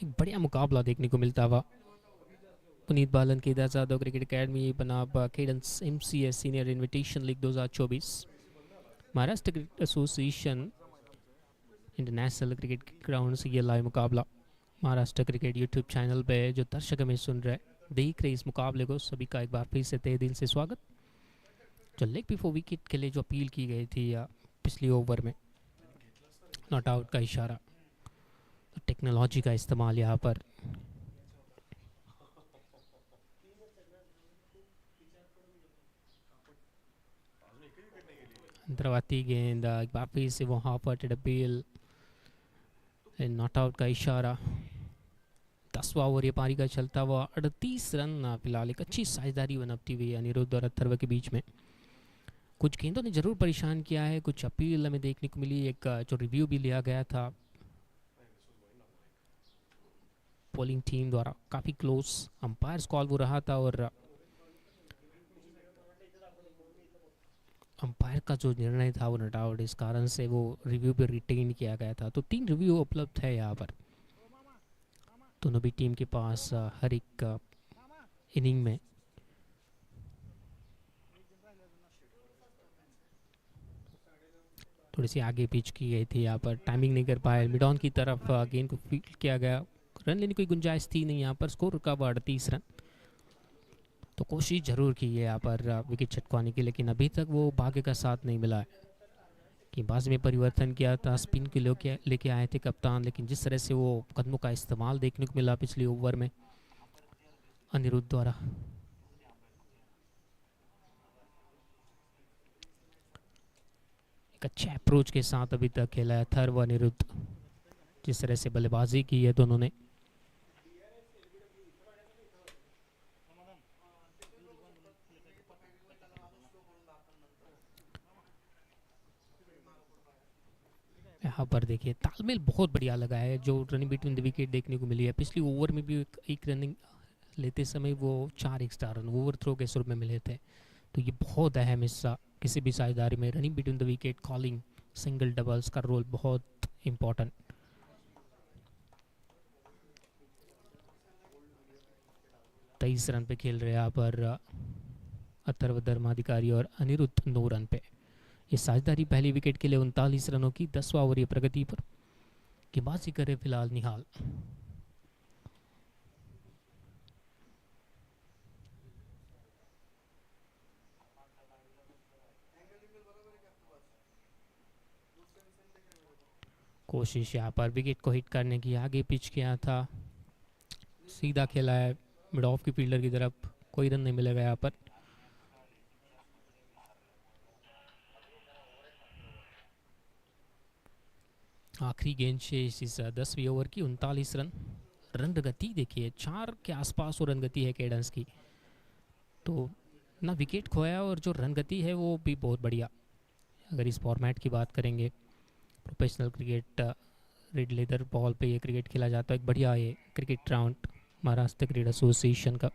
एक बढ़िया मुकाबला देखने को मिलता हुआ. पुनीत बालन केदार जाधव क्रिकेट एकेडमी बनाब cadence MCA senior invitation league 2024. Maharashtra cricket association international cricket ground से ये लाइव मुकाबला महाराष्ट्र क्रिकेट यूट्यूब चैनल पे जो दर्शक हमें सुन रहे देख रहे इस मुकाबले को सभी का एक बार फिर से तहे दिल से स्वागत. जो लेग बिफोर विकेट के लिए जो अपील की गई थी पिछली ओवर में नॉट आउट का इशारा, तो टेक्नोलॉजी का इस्तेमाल यहाँ पर. अंतर्वाती गेंद एक बार फिर से वहाँ पर अपील नॉट आउट का इशारा. 10वां ओवर ये पारी का चलता हुआ 38 रन फिलहाल एक अच्छी साझेदारी बनती हुई अनिरुद्ध और अथर्व के बीच में. कुछ गेंदों ने ज़रूर परेशान किया है, कुछ अपील हमें देखने को मिली. एक जो रिव्यू भी लिया गया था बॉलिंग टीम द्वारा काफ़ी क्लोज अंपायर कॉल वो रहा था और अंपायर का जो निर्णय था वो नॉट आउट, इस कारण से वो रिव्यू पे रिटेन किया गया था. तो 3 रिव्यू उपलब्ध है यहाँ पर दोनों भी टीम के पास हर एक इनिंग में. थोड़ी सी आगे पिच की गई थी यहाँ पर, टाइमिंग नहीं कर पाए. मिड ऑन की तरफ गेंद को फील्ड किया गया, रन लेने की कोई गुंजाइश थी नहीं यहाँ पर. स्कोर रुका हुआ 38 रन. तो कोशिश जरूर की है यहाँ पर विकेट छटकवाने की, लेकिन अभी तक वो भाग्य का साथ नहीं मिला है गेंदबाजी में परिवर्तन किया था, स्पिन के लेके आए थे कप्तान, लेकिन जिस तरह से वो कदमों का इस्तेमाल देखने को मिला पिछले ओवर में अनिरुद्ध द्वारा, एक अच्छे अप्रोच के साथ अभी तक खेला है थर व अनिरुद्ध। जिस तरह से बल्लेबाजी की है दोनों ने, यहाँ पर देखिए तालमेल बहुत बढ़िया लगा है। जो रनिंग बिटवीन द विकेट देखने को मिली है, पिछली ओवर में भी एक रनिंग लेते समय वो 4 एक्स्ट्रा रन ओवर थ्रो के स्वरूप में मिले थे। तो ये बहुत अहम हिस्सा किसी भी साझेदारी में, running between the wicket, calling, single doubles का रोल बहुत इंपॉर्टेंट। तेईस रन पे खेल रहे यहाँ पर अथर्व धर्माधिकारी और अनिरुद्ध 9 रन पे। ये साझेदारी पहली विकेट के लिए 39 रनों की 10वां ओवर प्रगति पर गेंदबाजी करे फिलहाल निहाल। कोशिश यहाँ पर विकेट को हिट करने की, आगे पिच किया था, सीधा खेला है मिड ऑफ की फील्डर की तरफ, कोई रन नहीं मिलेगा यहाँ पर। आखिरी गेंद शेष इस 10वीं ओवर की, 39 रन। रन गति देखिए 4 के आसपास वो रन गति है केडेंस की, तो ना विकेट खोया और जो रन गति है वो भी बहुत बढ़िया। अगर इस फॉर्मेट की बात करेंगे, professional cricket red leather ball पे ये क्रिकेट खेला जाता है, एक बढ़िया ये cricket ground Maharashtra cricket association का।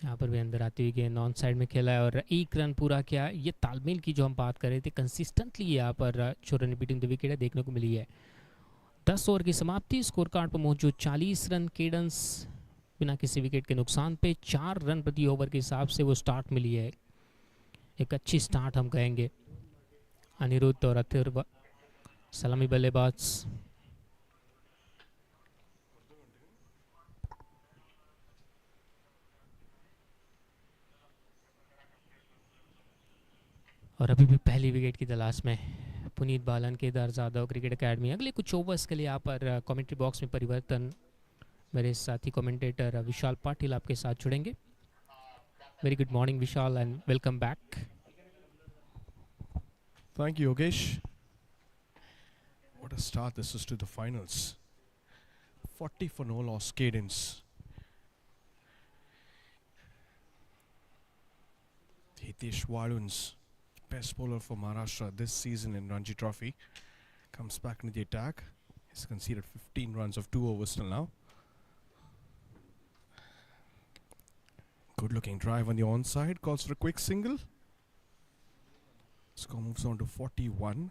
यहाँ पर भी अंदर आती हुई गेंद ऑन साइड में खेला है और 1 रन पूरा किया। ये तालमेल की जो हम बात कर रहे थे, कंसिस्टेंटली यहाँ पर जो रन बीटिंग द विकेट है देखने को मिली है। 10 ओवर की समाप्ति, स्कोर कार्ड पर मौजूद 40 रन। केडेंस बिना किसी विकेट के नुकसान पे 4 रन प्रति ओवर के हिसाब से वो स्टार्ट मिली है। एक अच्छी स्टार्ट हम कहेंगे। अनिरुद्ध और अथर्व सलामी बल्लेबाज। और अभी भी पहली विकेट की तलाश में पुनीत बालन, केदार जाधव, क्रिकेट एकेडमी। अगले कुछ ओवर्स के लिए यहाँ पर कमेंट्री बॉक्स में परिवर्तन, मेरे साथी कमेंटेटर विशाल पाटिल आपके साथ जुड़ेंगे। Very good morning Vishal and welcome back. Thank you, Yogesh. What a start this is to the finals. 40 for no loss, Cadence. Hitesh Waluns, best bowler for Maharashtra this season in Ranji Trophy, comes back into the attack. He's conceded 15 runs of 2 overs till now. Good looking drive on the onside, calls for a quick single. Score moves on to 41.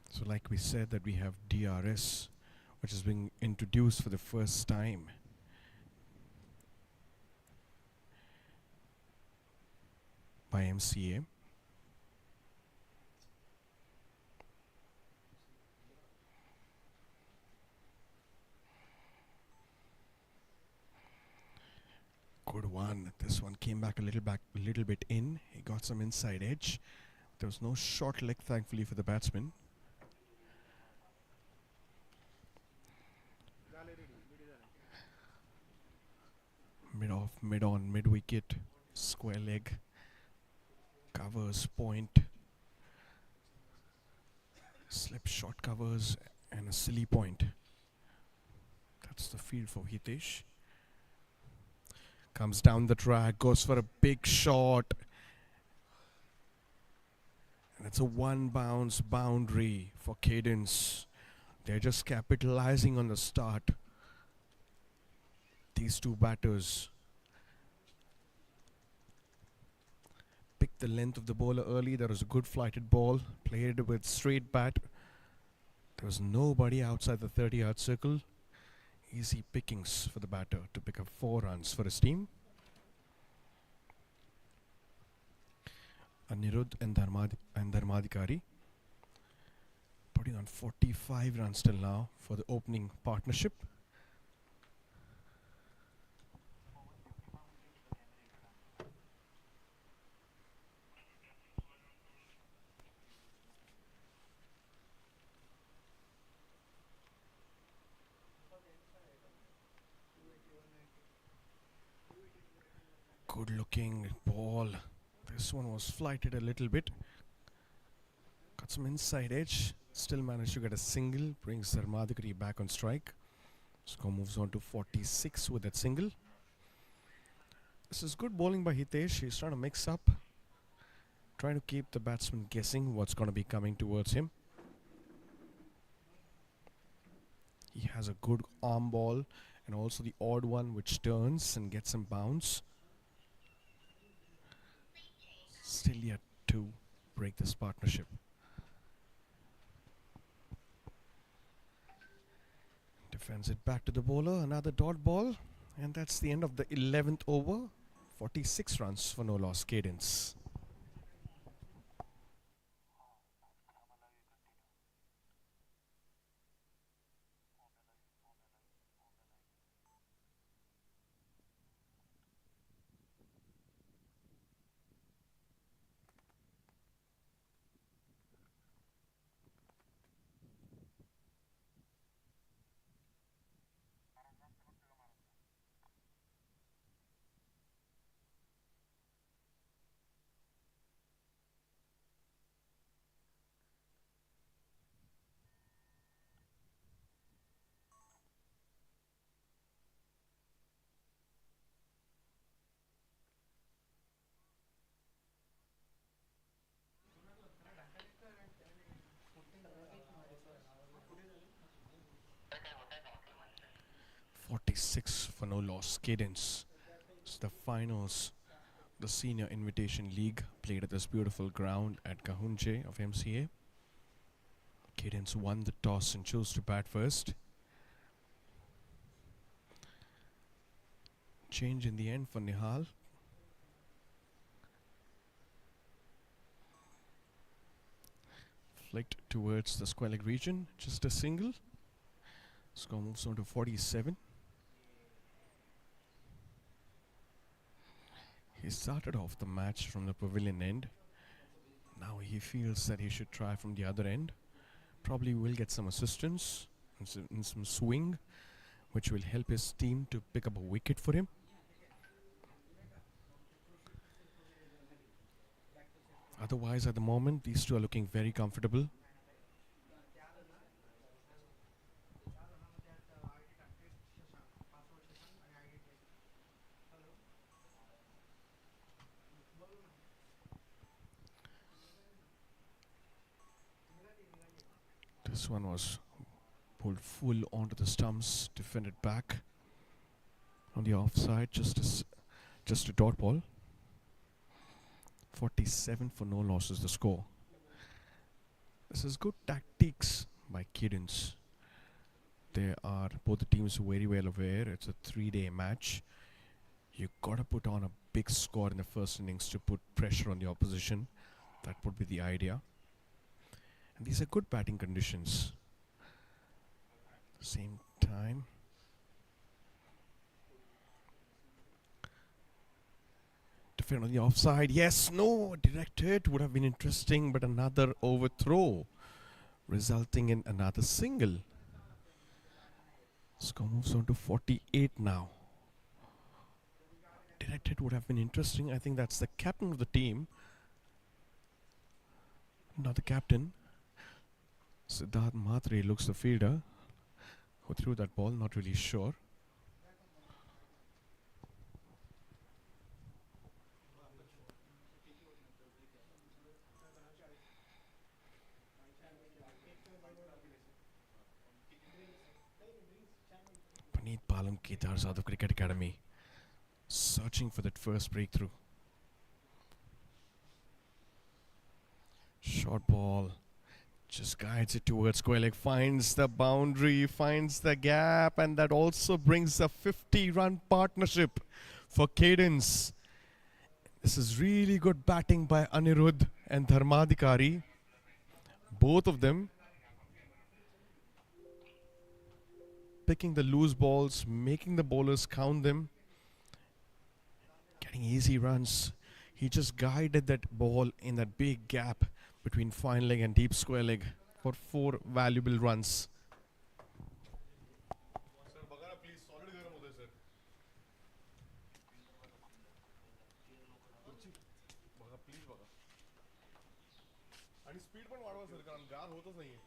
So like we said that we have DRS, which is being introduced for the first time. By MCA. Good one. This one came back a little bit in. He got some inside edge. There was no short leg, thankfully, for the batsman. Mid off, mid on, mid wicket, square leg, covers, point, slip short covers, and a silly point. That's the field for Hitesh. Comes down the track, goes for a big shot. And it's a one bounce boundary for Cadence. They're just capitalizing on the start. These two batters picked the length of the bowler early. There was a good flighted ball, played with straight bat. There was nobody outside the 30-yard circle. Easy pickings for the batter to pick up 4 runs for his team. Anirudh and Dharmadikari putting on 45 runs till now for the opening partnership. Good looking ball. This one was flighted a little bit. Got some inside edge. Still managed to get a single. Brings Dharmadikari back on strike. Score moves on to 46 with that single. This is good bowling by Hitesh. He's trying to mix up. Trying to keep the batsman guessing what's going to be coming towards him. He has a good arm ball and also the odd one which turns and gets some bounce. Still yet to break this partnership. Defends it back to the bowler. Another dot ball. And that's the end of the 11th over. 46 runs for no loss. Cadence. .46 for no loss. Cadence. It's the finals, the Senior Invitation League, played at this beautiful ground at Gahunje of MCA. Cadence won the toss and chose to bat first. Change in the end for Nihal. Flicked towards the square leg region, just a single. Score moves on to 47. He started off the match from the pavilion end. Now he feels that he should try from the other end. Probably will get some assistance and some swing, which will help his team to pick up a wicket for him. Otherwise, at the moment, these two are looking very comfortable. This one was pulled full onto the stumps, defended back on the offside, just a dot ball. 47 for no losses the score. This is good tactics by Cadence. They are both the teams very well aware it's a 3-day match. You gotta put on a big score in the first innings to put pressure on the opposition. That would be the idea. And these are good batting conditions. Same time. Defend on the offside. Yes, no, directed. Would have been interesting, but another overthrow, resulting in another single. Score moves on to 48 now. Directed would have been interesting. I think that's the captain of the team. Not the captain. Siddharth Mhatre looks the fielder who threw that ball, not really sure. Paneet Palam Kedar, South of Cricket Academy, searching for that first breakthrough. Short ball. Just guides it towards square leg, finds the boundary, finds the gap, and that also brings a 50-run partnership for Cadence. This is really good batting by Anirudh and Dharmadikari. Both of them picking the loose balls, making the bowlers count them, getting easy runs. He just guided that ball in that big gap between fine leg and deep square leg for 4 valuable runs. आणि speed पण वाढवा sir कारण गार होतच नाहीये.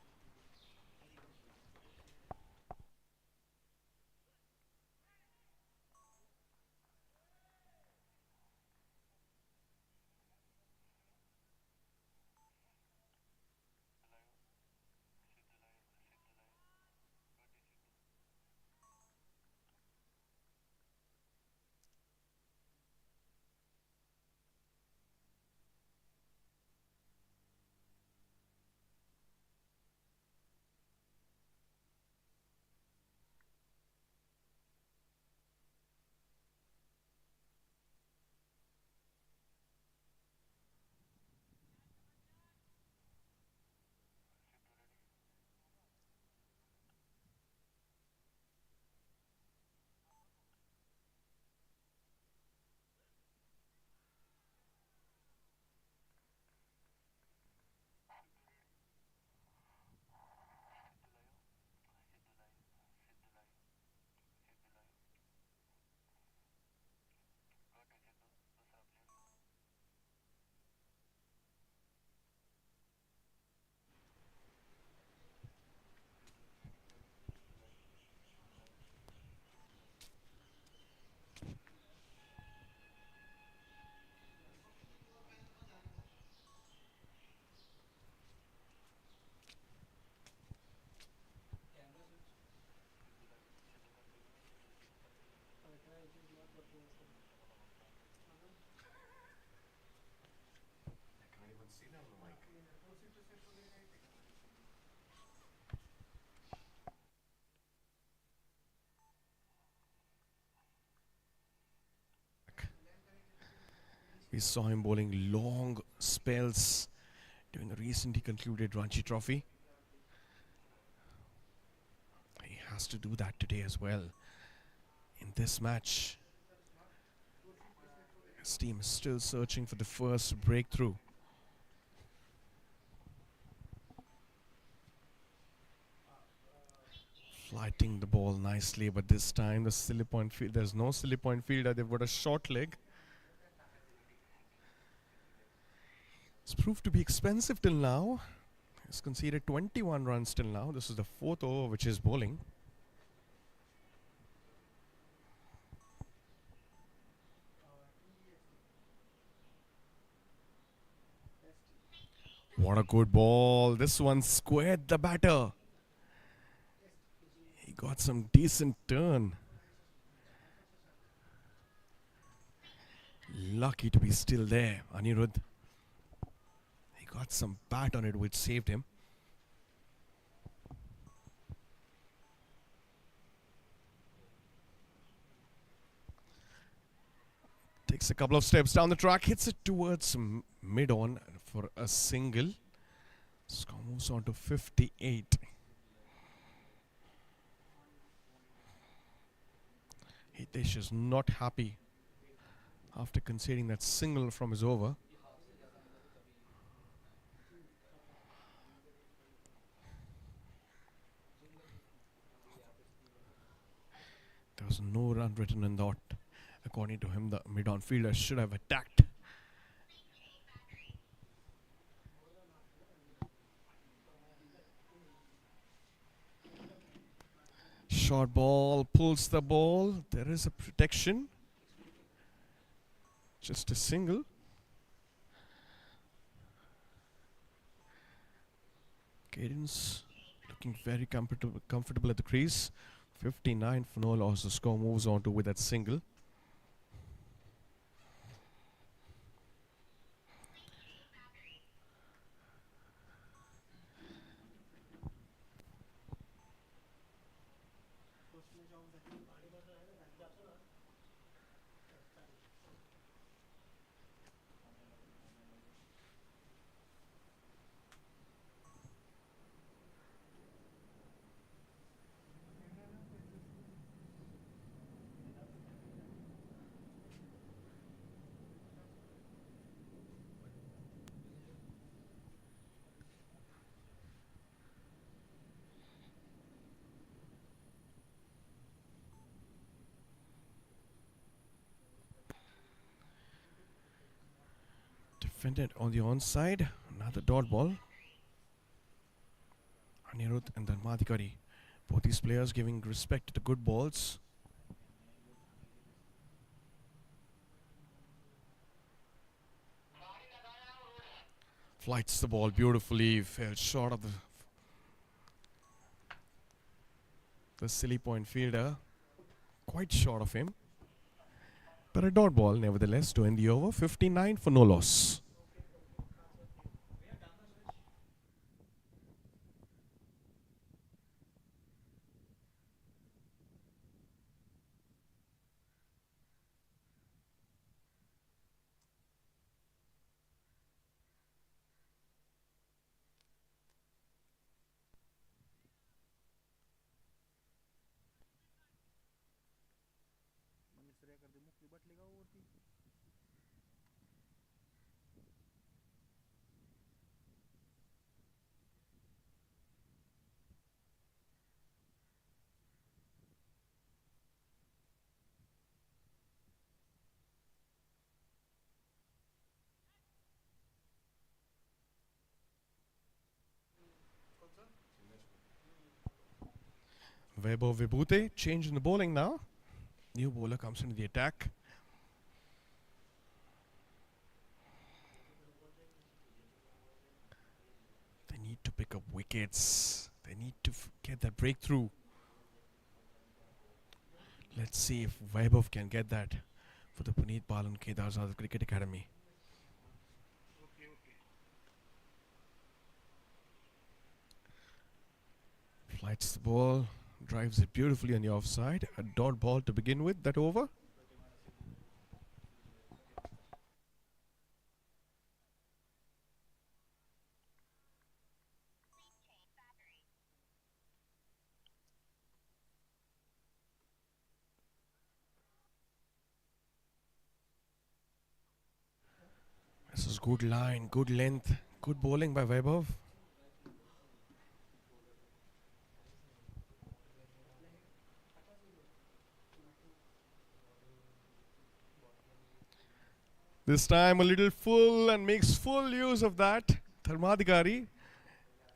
We saw him bowling long spells during the recently concluded Ranji Trophy. He has to do that today as well. In this match, his team is still searching for the first breakthrough. Flighting the ball nicely, but this time the silly point field. There's no silly point fielder. They've got a short leg. It's proved to be expensive till now. He's conceded 21 runs till now. This is the 4th over which is bowling. What a good ball. This one squared the batter. He got some decent turn. Lucky to be still there, Anirudh. He got some bat on it which saved him. Takes a couple of steps down the track, hits it towards mid-on for a single. Score moves on to 58. Hitesh is not happy after conceding that single from his over. There was no run written in that. According to him, the mid-on fielder should have attacked. Short ball, pulls the ball. There is a protection. Just a single. Cadence looking very comfortable at the crease. 59 for no loss. The score moves on to with that single. Defended on the onside. Another dot ball. Anirudh and then Madhikari. Both these players giving respect to the good balls. Flights the ball beautifully. Fell short of the silly point fielder. Quite short of him. But a dot ball nevertheless to end the over. 59 for no loss. Mishra कर दे मुक्की but लेगा और थी Vaibhav Vibhute change in the bowling now. New bowler comes into the attack. They need to pick up wickets. They need to get that breakthrough. Let's see if Vaibhav can get that for the Puneet Balan Kedar Azad Cricket Academy. Flights the ball, drives it beautifully on the offside. A dot ball to begin with, that over. This is good line, good length, good bowling by Vaibhav. This time a little full and makes full use of that. Dharmadhikari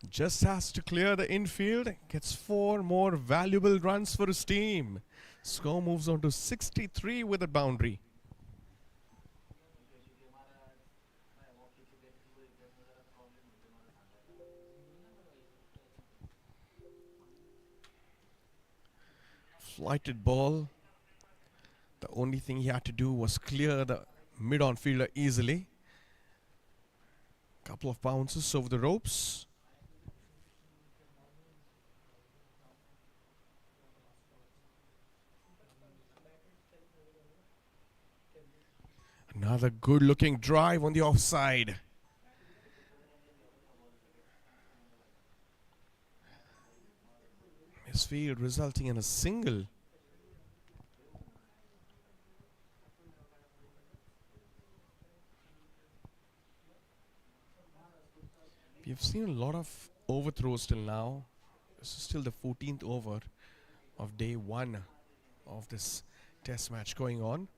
just has to clear the infield, gets 4 more valuable runs for his team. Score moves on to 63 with a boundary. Flighted ball. The only thing he had to do was clear the mid-on fielder easily. Couple of bounces over the ropes. Another good-looking drive on the offside. Misfield resulting in a single. We've seen a lot of overthrows till now. This is still the 14th over of day 1 of this test match going on.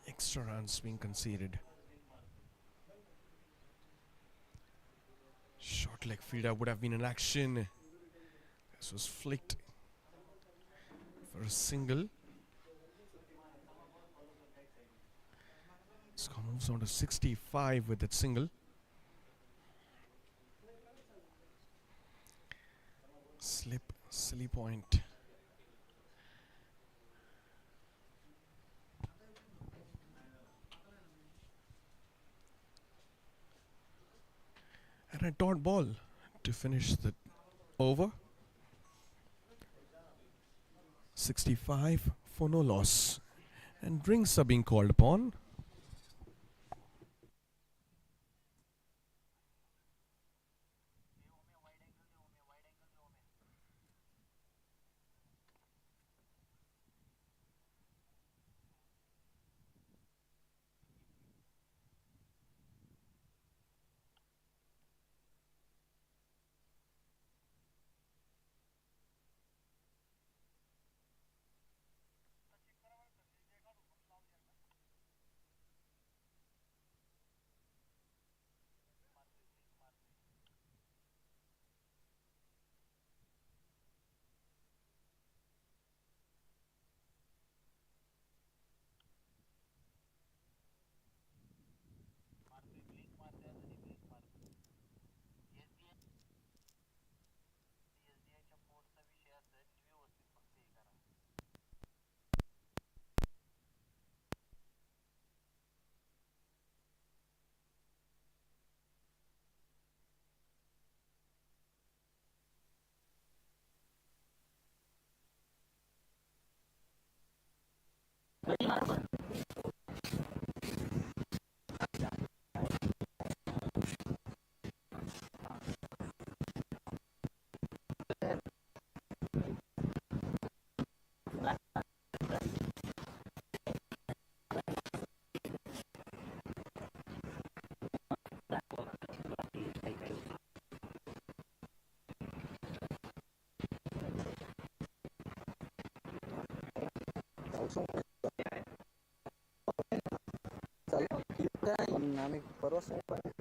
Extra runs being conceded. Short leg fielder would have been in action. This was flicked for a single. Score moves on to 65 with that single. Slip, silly point. And a dot ball to finish the over. 65 for no loss. And drinks are being called upon. आम्ही परवा संध्याकाळचं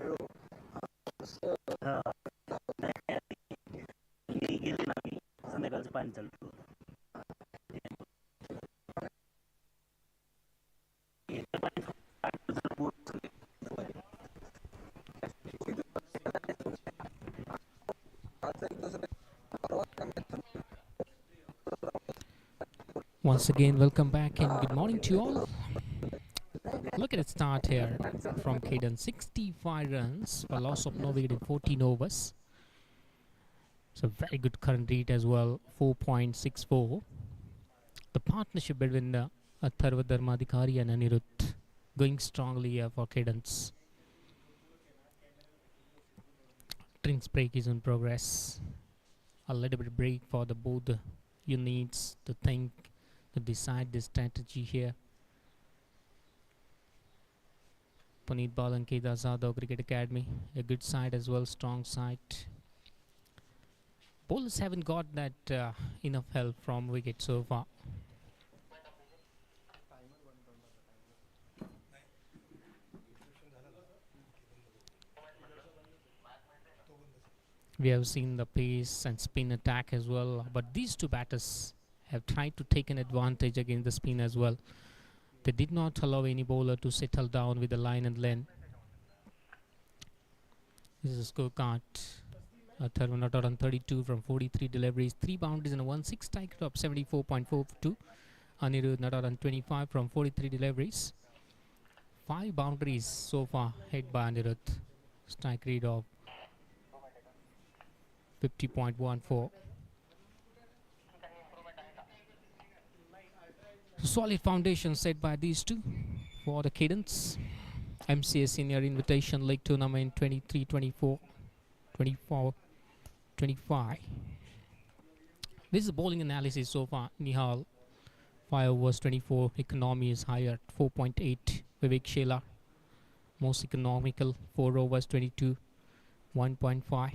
पाणी चालतं. Once again, welcome back and good morning to you all. Look at it start here from Cadence. 65 runs for loss of no wicket in 14 overs. So very good current rate as well, 4.64. The partnership between Atharva Dharmadhikari and Anirudh going strongly here for Cadence. Drinks break is in progress. A little bit of break for the both units to think, to decide the strategy here. Puneet Bal and Kedar Zadhav Cricket Academy, a good side as well, strong side. Bowlers haven't got that enough help from wicket so far. We have seen the pace and spin attack as well, but these two batters have tried to take an advantage against the spin as well. They did not allow any bowler to settle down with the line and length. This is a scorecard. Atharva not out on 32 from 43 deliveries, 3 boundaries and a 1-6 strike rate of 74.42. Anirudh not out on 25 from 43 deliveries, 5 boundaries so far hit by Anirudh. Strike rate of 50.14. Solid foundation set by these two for the Cadence MCA Senior Invitation League Tournament 23, 24, 24, 25. This is bowling analysis so far. Nihal 5 overs 24, economy is higher 4.8. Vivek Shela most economical 4 overs 22, 1.5.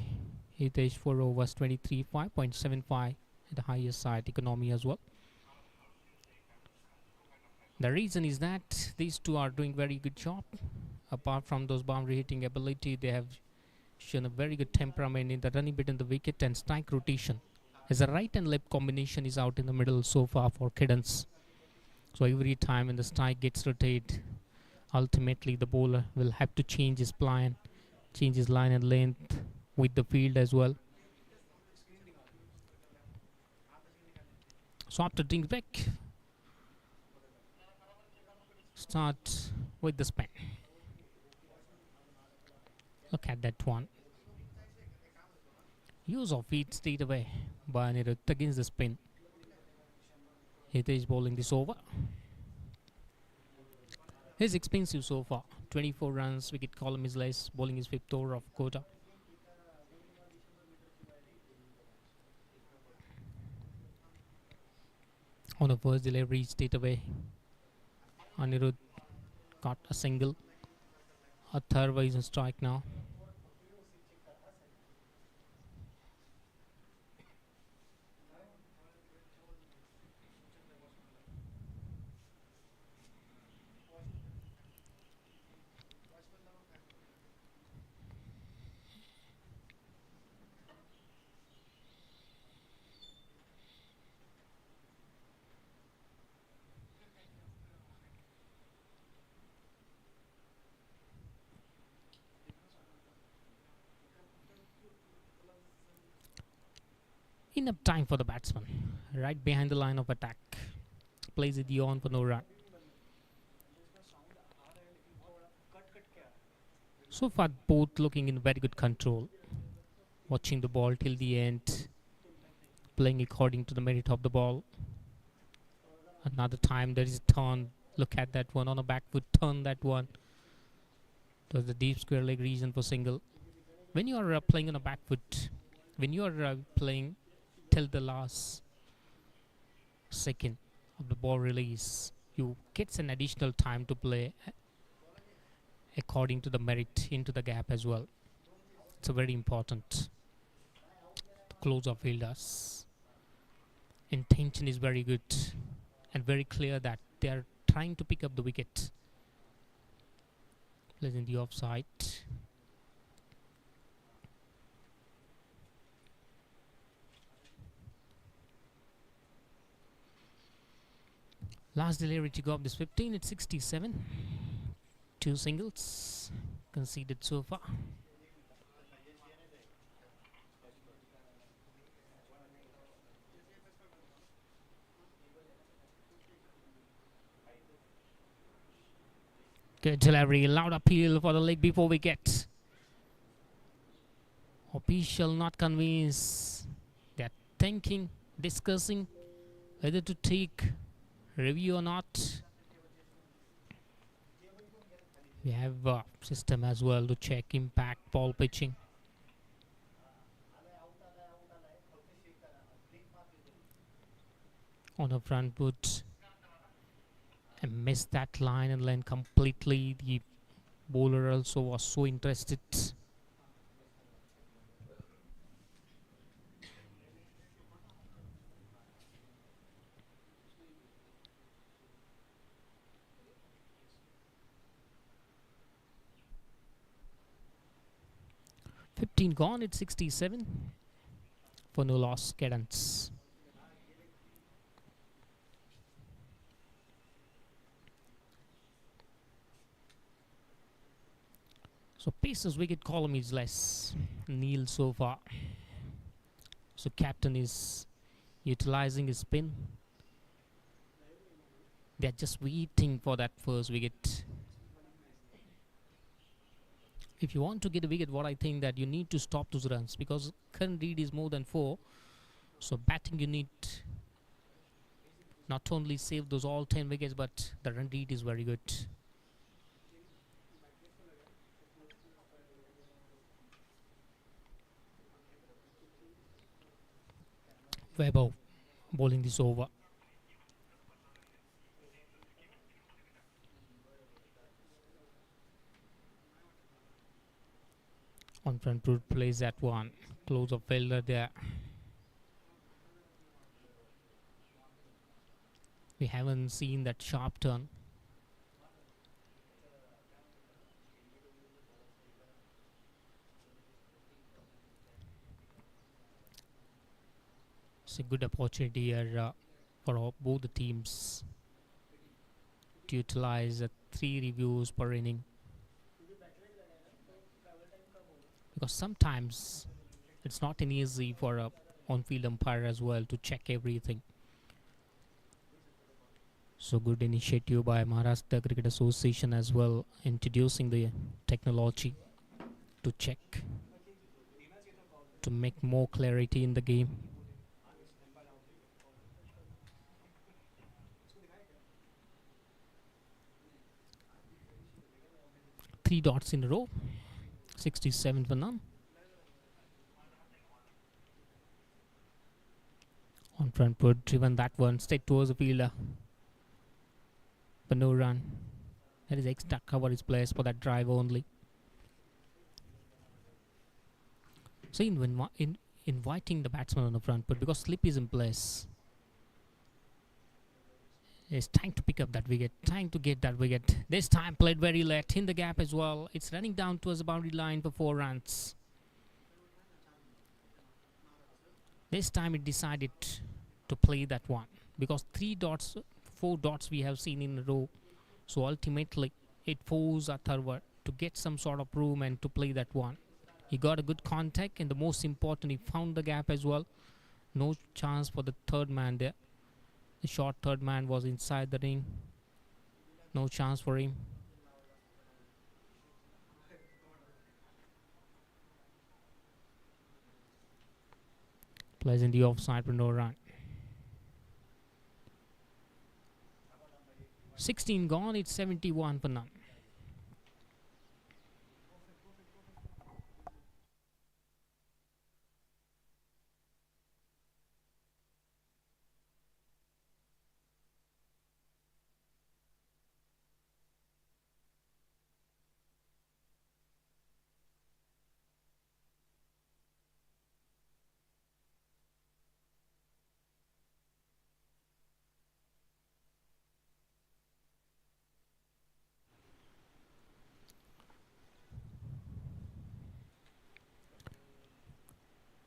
Hitesh 4 overs 23, 5.75 at the highest side, economy as well. The reason is that these two are doing very good job. Apart from those boundary hitting ability, they have shown a very good temperament in the running between the wicket and strike rotation, as a right and left combination is out in the middle so far for Cadence. So every time when the strike gets rotated, ultimately the bowler will have to change his plan, change his line and length with the field as well. So after drinks back, start with the spin. Look at that one. Use of feet straight away by Anirudh against the spin. Hitesh bowling this over. He's expensive so far. 24 runs, wicket column is less. Bowling his 5th over of quota. On the first delivery straight away, Anirudh got a single. Atharva is on strike now. Enough time for the batsman. Right behind the line of attack. Plays it on for no run. So far both looking in very good control. Watching the ball till the end. Playing according to the merit of the ball. Another time there is a turn Look at that one on a back foot turn. That one to the deep square leg region for single. When you are playing on a back foot, when you are playing till the last second of the ball release, you get an additional time to play according to the merit into the gap as well. It's a very important. The close-up fielders' intention is very good and very clear that they are trying to pick up the wicket. Plays in the offside. Last delivery to go up this 15 at 67. 2 singles conceded so far. Good delivery, loud appeal for the leg before wicket. Official not convinced. They're thinking, discussing whether to take review or not. We have a system as well to check impact ball pitching. On the front foot and missed that line and then completely. The bowler also was so interested. $15 gone at 67 for no loss. Cadence. So Pacers wicket column is less. Nil so far. So captain is utilizing his spin. They're just waiting for that first wicket. If you want to get a wicket, what I think that you need to stop those runs, because current lead is more than 4. So batting, you need not only save those all 10 wickets, but the run lead is very good. Weber bowling this over. On front foot plays that one. Close up fielder there. We haven't seen that sharp turn. It's a good opportunity here for both the teams to utilize 3 reviews per inning. Because sometimes it's not an easy for a on-field umpire as well to check everything. So good initiative by Maharashtra Cricket Association as well, introducing the technology to check, to make more clarity in the game. Three dots in a row. 67 for none. On front foot, driven that one straight towards the fielder. But no run. That is extra cover is placed for that drive only. So in inviting the batsman on the front foot, because slip is in place, it's trying to pick up that wicket, trying to get that wicket. This time played very late in the gap as well. It's running down towards the boundary line for 4 runs. This time it decided to play that one, because 3 dots, 4 dots we have seen in a row. So ultimately it forced Atharva to get some sort of room and to play that one. He got a good contact, and the most important, he found the gap as well. No chance for the third man there. The short third man was inside the ring. No chance for him. Plays in the offside for no run. 16 gone, it's 71 for none.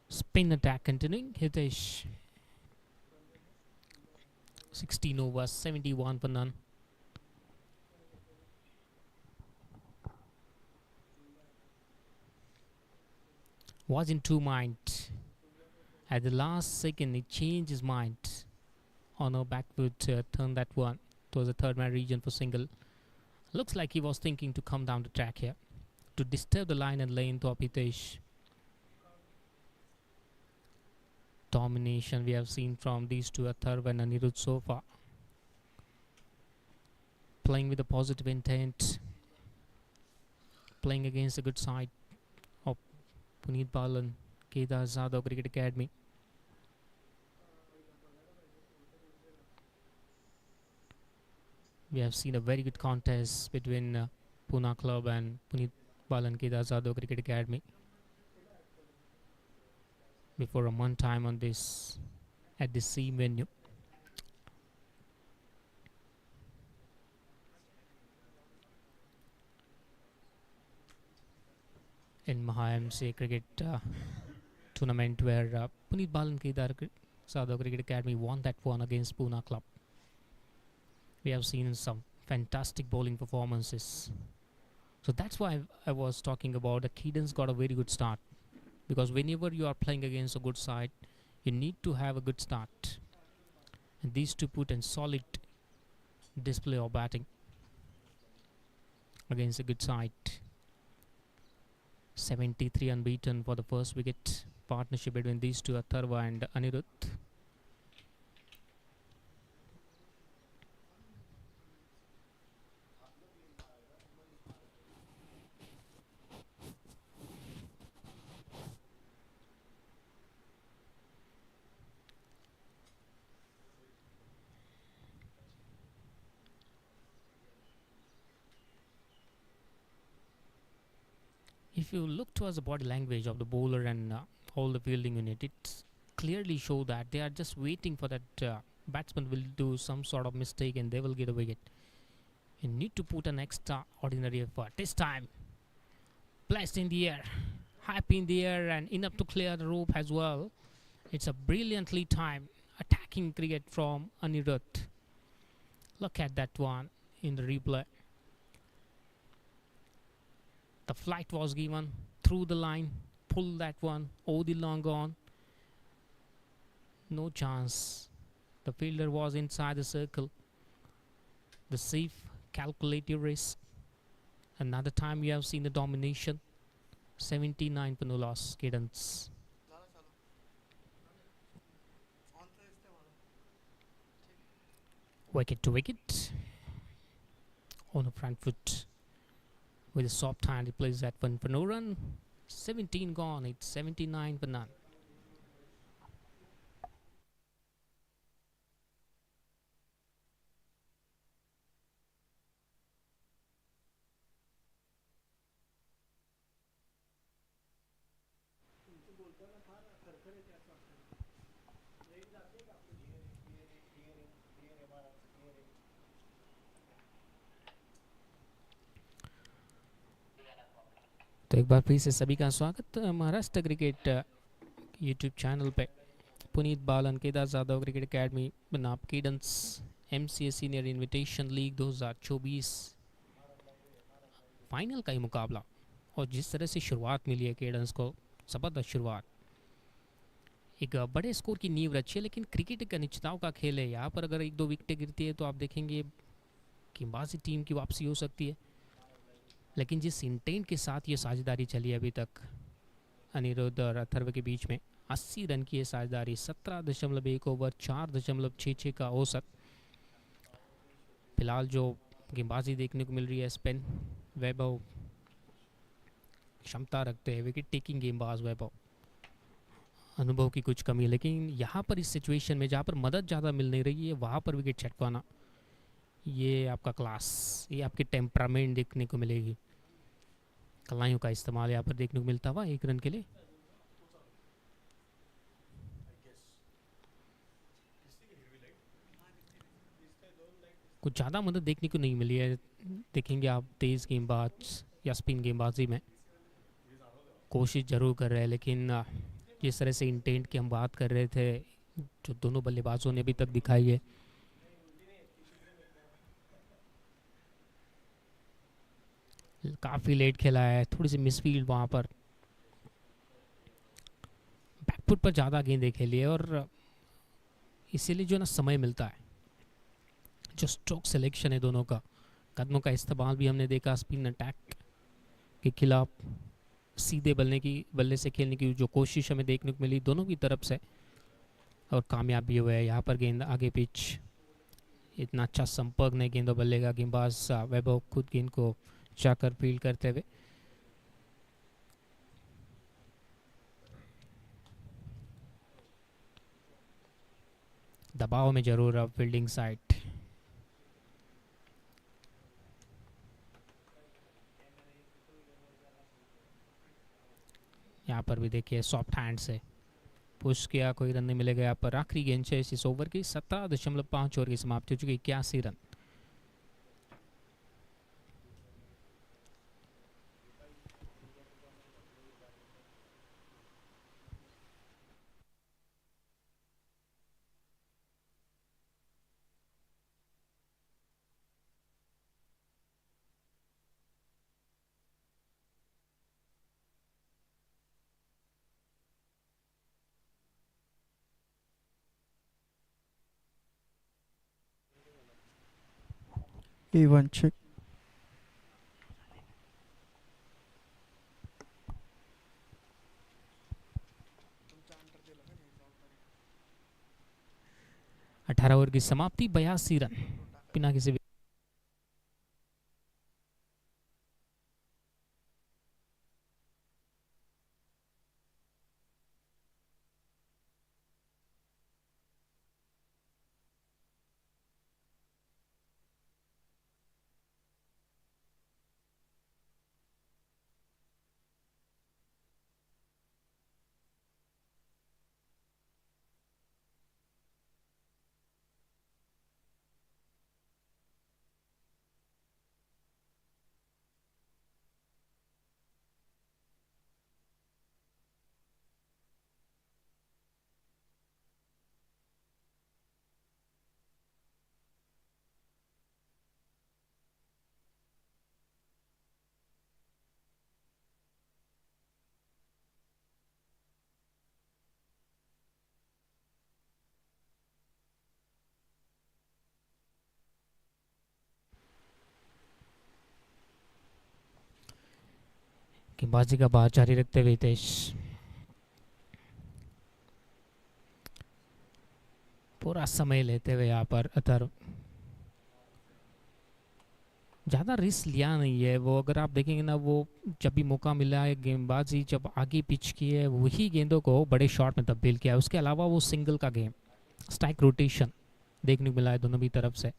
Spin attack continuing. Hitesh. 16 overs, 71 for none. Was in two minds. At the last second, he changed his mind on a backward turn that one towards the third man region for single. Looks like he was thinking to come down the track here to disturb the line and lane to Hitesh. Domination we have seen from these two, Atharv and Anirudh so far. Playing with a positive intent. Playing against a good side of Puneet Balan, Kedar Zadov Cricket Academy. We have seen a very good contest between Pune Club and Puneet Balan Kedar Zadov Cricket Academy. Before a month time on this at the same venue. In MCA cricket tournament where Puneet Balan Kedar Zadov Cricket Academy won that one against Pune Club. We have seen some fantastic bowling performances. So that's why I was talking about the Cadence got a very good start. Because whenever you are playing against a good side, you need to have a good start. And these two put in solid display of batting against a good side. 73 unbeaten for the first wicket. Partnership between these two, Atharva and Anirudh. If you look towards the body language of the bowler and all the fielding unit, it clearly show that they are just waiting for that batsman will do some sort of mistake and they will get a wicket. You need to put an extraordinary effort. This time, blast in the air, happy in the air and enough to clear the rope as well. It's a brilliantly timed attacking cricket from Anirudh. Look at that one in the replay. The flight was given through the line, pull that one, the long on. No chance. The fielder was inside the circle. The safe, calculated risk. Another time we have seen the domination. 79 for no loss, Cadence. Wicket to wicket. On the front foot. With a soft hand, he plays that one for no run. 17 gone, it's 79 for none. तो एक बार फिर से सभी का स्वागत Maharashtra cricket YouTube channel पे पुनीत बालन Kedar Jadhav cricket academy बनाम cadence MCA senior invitation league 2024 final का ही मुकाबला और जिस तरह से शुरुआत मिली है केडेंस को ज़बरदस्त शुरुआत एक बड़े स्कोर की नींव रची है लेकिन क्रिकेट एक अनिश्चितताओं का खेल है यहाँ पर अगर एक दो विकेटें गिरती है तो आप देखेंगे कि बाजी टीम की वापसी हो सकती है लेकिन जिस इंटेंट के साथ ये साझेदारी चली है अभी तक अनिरुद्ध और अथर्व के बीच में 80 रन की ये साझेदारी 17.1 ओवर 4.66 का औसत फिलहाल जो गेंदबाजी देखने को मिल रही है, स्पिन वैभव क्षमता रखते हैं, विकेट टेकिंग गेंदबाज वैभव, अनुभव की कुछ कमी है, लेकिन यहाँ पर इस सिचुएशन में जहाँ पर मदद ज़्यादा मिल नहीं रही है वहाँ पर विकेट छटकाना, ये आपका क्लास, ये आपकी टेम्परामेंट देखने को मिलेगी। कलाइयों का इस्तेमाल यहाँ पर देखने को मिलता हुआ 1 रन के लिए। कुछ ज़्यादा मदद देखने को नहीं मिली है, देखेंगे आप तेज़ गेंदबाज या स्पिन गेंदबाजी में कोशिश जरूर कर रहे हैं, लेकिन जिस तरह से इंटेंट की हम बात कर रहे थे जो दोनों बल्लेबाजों ने अभी तक दिखाई है, काफ़ी लेट खेला है, थोड़ी सी मिसफील्ड वहाँ पर, बैकफुट पर ज़्यादा गेंदें खेली है और इसीलिए जो ना समय मिलता है, जो स्ट्रोक सिलेक्शन है दोनों का, कदमों का इस्तेमाल भी हमने देखा स्पिन अटैक के खिलाफ, सीधे बल्ले से खेलने की जो कोशिश हमें देखने को मिली दोनों की तरफ से, और कामयाब भी हुए। यहाँ पर गेंद आगे पिच, इतना अच्छा संपर्क नहीं गेंद और बल्ले का, गेंदबाज वैभव खुद गेंद को जाकर फील्ड करते हुए। दबाव में जरूर अब फील्डिंग साइड, यहाँ पर भी देखिए सॉफ्ट हैंड से पुश किया, कोई रन नहीं मिलेगा यहाँ पर। आखिरी गेंद है इस ओवर की, 17.5 ओवर की समाप्ति हो चुकी, 81 रन। A1 check. अठारह ओवर की समाप्ति, 82 रन बिना किसी गेंदबाजी का बात जारी रखते हुए हितेश, पूरा समय लेते हुए यहाँ पर अतर, ज़्यादा रिस्क लिया नहीं है वो। अगर आप देखेंगे ना, वो जब भी मौका मिला है गेंदबाजी जब आगे पिच की है वही गेंदों को बड़े शॉट में तब्दील किया है, उसके अलावा वो सिंगल का गेम, स्ट्राइक रोटेशन देखने को मिला है दोनों भी तरफ से।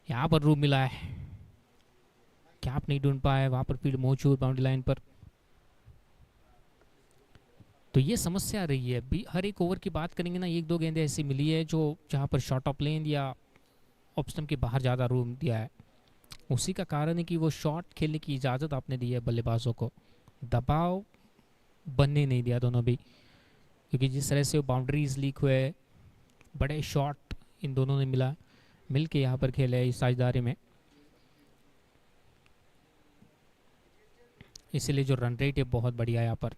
यहाँ पर रूम मिला है, कैप नहीं ढूंढ पाया, वहाँ पर फील्ड मौजूद बाउंड्री लाइन पर, तो ये समस्या रही है। अभी हर एक ओवर की बात करेंगे ना, 1-2 गेंदें ऐसी मिली है जो जहाँ पर शॉर्ट ऑफ लेन या ऑफ स्टंप के बाहर ज़्यादा रूम दिया है, उसी का कारण है कि वो शॉट खेलने की इजाज़त आपने दी है बल्लेबाजों को, दबाव बनने नहीं दिया दोनों भी, क्योंकि जिस तरह से वो बाउंड्रीज लीक हुए, बड़े शॉट इन दोनों ने मिल के यहाँ पर खेले इस साझेदारी में, इसीलिए जो रन रेट है बहुत बढ़िया है यहाँ पर,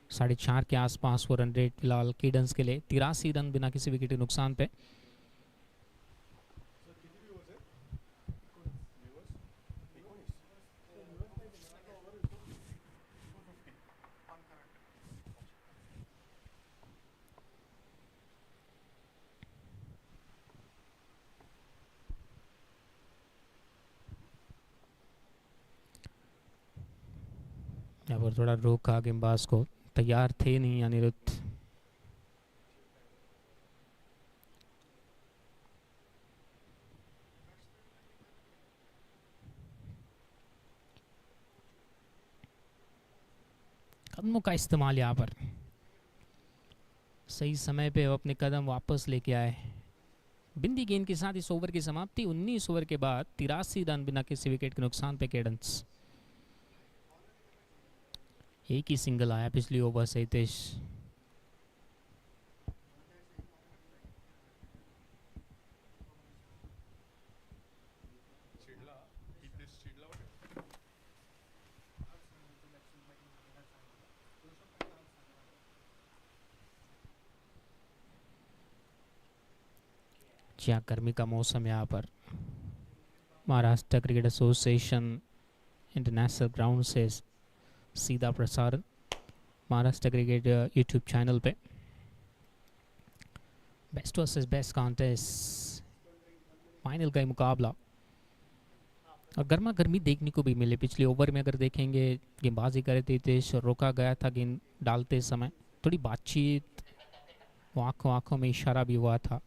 4.5 के आसपास वो रन रेट फिलहाल केडेंस के लिए, 83 रन बिना किसी विकेट के नुकसान पे। यहाँ पर थोड़ा रोका गेंदबाज को, तैयार थे नहीं अनिरुद्ध। कदमों का इस्तेमाल यहाँ पर सही समय पे वो अपने कदम वापस लेके आए। बिंदी गेंद के साथ इस ओवर की समाप्ति। 19 ओवर के बाद 83 रन बिना किसी विकेट के नुकसान पे कैडेंस। एक ही सिंगल आया पिछली ओवर से हितेश। क्या गर्मी का मौसम यहाँ पर। Maharashtra cricket association international ground से सीधा प्रसारण महाराष्ट्र क्रिकेट यूट्यूब चैनल पे। Best versus best contest, final का ही मुकाबला और गर्मा गर्मी देखने को भी मिले। पिछले ओवर में अगर देखेंगे गेंदबाजी करे थे हितेश, रोका गया था गेंद डालते समय। थोड़ी बातचीत, आंखों आंखों में इशारा भी हुआ था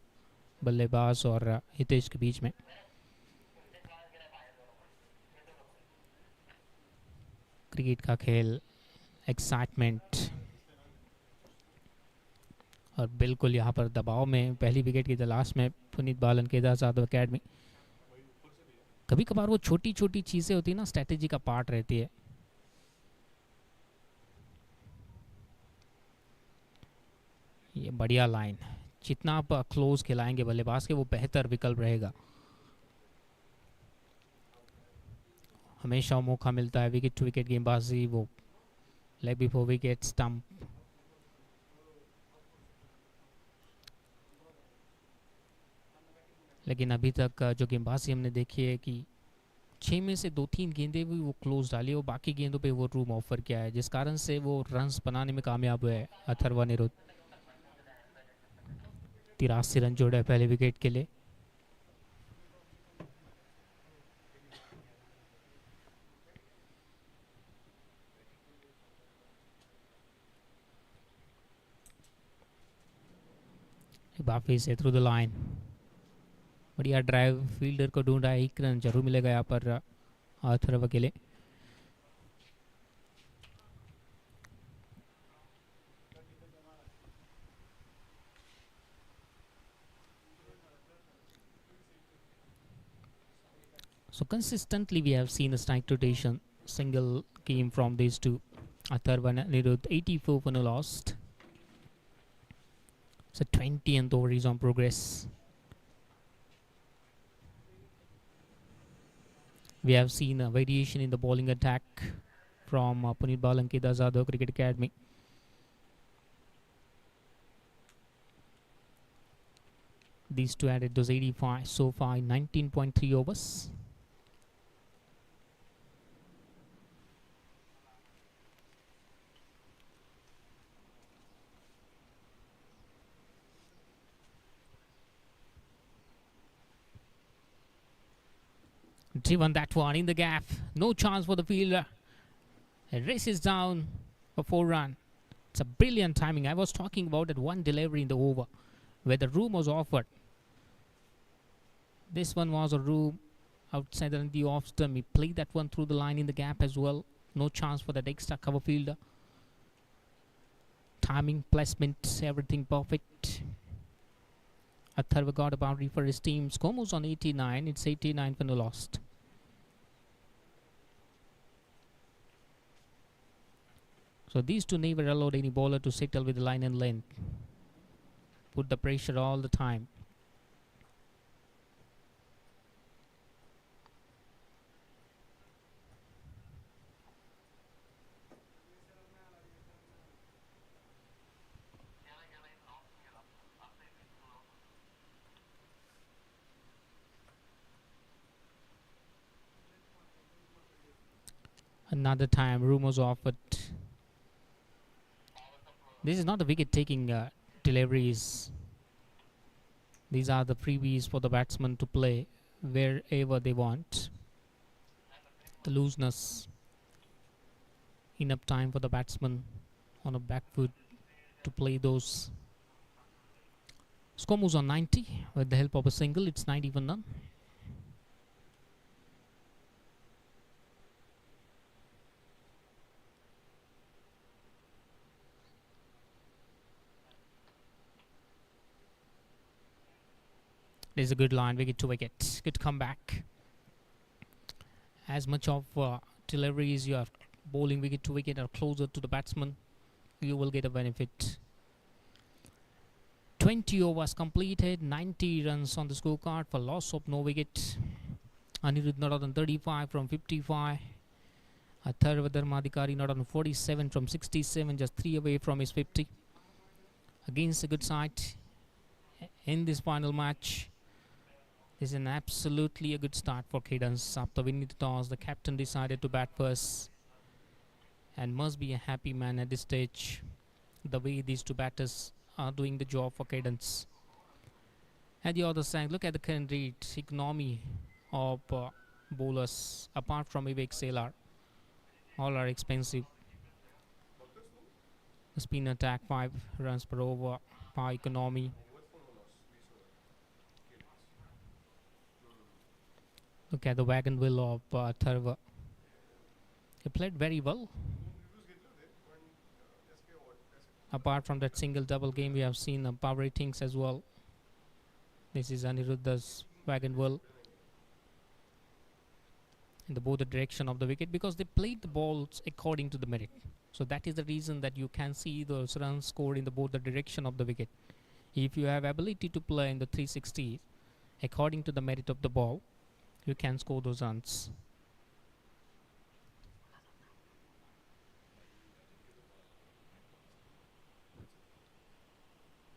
बल्लेबाज और हितेश के बीच में। क्रिकेट का खेल, एक्साइटमेंट और बिल्कुल यहाँ पर दबाव में पहली विकेट की तलाश में पुनीत बालन केदार यादव अकेडमी। कभी कभार वो छोटी छोटी चीजें होती है ना, स्ट्रेटेजी का पार्ट रहती है। ये बढ़िया लाइन, जितना आप क्लोज खिलाएंगे बल्लेबाज के वो बेहतर विकल्प रहेगा। हमेशा मौका मिलता है विकेट टू विकेट गेंदबाजी, वो लेग बिफोर विकेट, स्टंप। लेकिन अभी तक जो गेंदबाजी हमने देखी है कि 6 में से 2-3 गेंदें भी वो क्लोज डाली और बाकी गेंदों पे वो रूम ऑफर किया है, जिस कारण से वो रन्स बनाने में कामयाब हुए अथर्व अनिरुद्ध। 83 रन जोड़े पहले विकेट के लिए। बाफी से थ्रू द लाइन, बढ़िया ड्राइव, फील्डर को ढूंढा है। 1 रन जरूर मिलेगा यहाँ पर अथर्व के लिए। So consistently we have seen a strike rotation, single came from these two. Atharva and Anirudh, 84 for no lost. So 20th over is on progress. We have seen a variation in the bowling attack from Puneet Balan Kedar Jadhav Cricket Academy. These two added those 85 so far in 19.3 overs. Driven that one in the gap, no chance for the fielder. It races down for 4 run. It's a brilliant timing. I was talking about that one delivery in the over where the room was offered. This one was a room outside the off stump. He played that one through the line in the gap as well. No chance for that extra cover fielder. Timing, placement, everything perfect. Atharva got a boundary for his team. Score moves on 89. It's 89 for no lost. So these two never allowed any bowler to settle with the line and length. Put the pressure all the time. Another time, rumors offered. This is not the wicket-taking deliveries. These are the freebies for the batsman to play wherever they want. The looseness enough time for the batsman on a back foot to play those. Score moves on 90 with the help of a single. It's 90 for none. There's a good line, wicket to wicket. Good comeback. As much of delivery as you are bowling wicket to wicket or closer to the batsman, you will get a benefit. 20 overs completed, 90 runs on the scorecard for loss of no wicket. Anirudh not on 35 from 55. Atharva Dharmadhikari not on 47 from 67, just 3 away from his 50. Against a good side in this final match. This is an absolutely a good start for Cadence. After winning the toss, the captain decided to bat first. And must be a happy man at this stage. The way these two batters are doing the job for Cadence. At the other side, look at the current rate, economy of bowlers. Apart from PBKJCA, all are expensive. The spin attack 5 runs per over, power economy. Look at the wagon wheel of Atharva. He played very well. Apart from that single double game, we have seen power ratings as well. This is Aniruddha's wagon wheel in the both the direction of the wicket, because they played the balls according to the merit. So that is the reason that you can see those runs scored in the both the direction of the wicket. If you have ability to play in the 360 according to the merit of the ball, you can score those runs.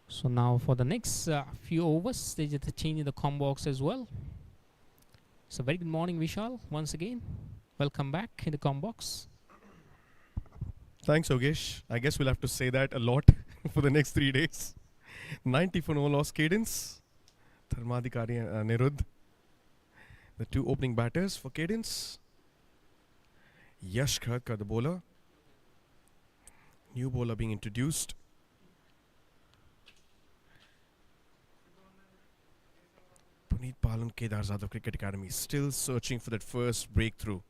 So now for the next few overs, there is a change in the com box as well. So very good morning, Vishal, once again. Welcome back in the com box. Thanks, Yogesh. I guess we'll have to say that a lot for the next 3 days. 90 for no loss, Cadence. Dharmadhikari and Anirudh. The two opening batters for Cadence. Yash Khadka, the bowler. New bowler being introduced. Puneet Palan, Kedar Zadov Cricket Academy, still searching for that first breakthrough.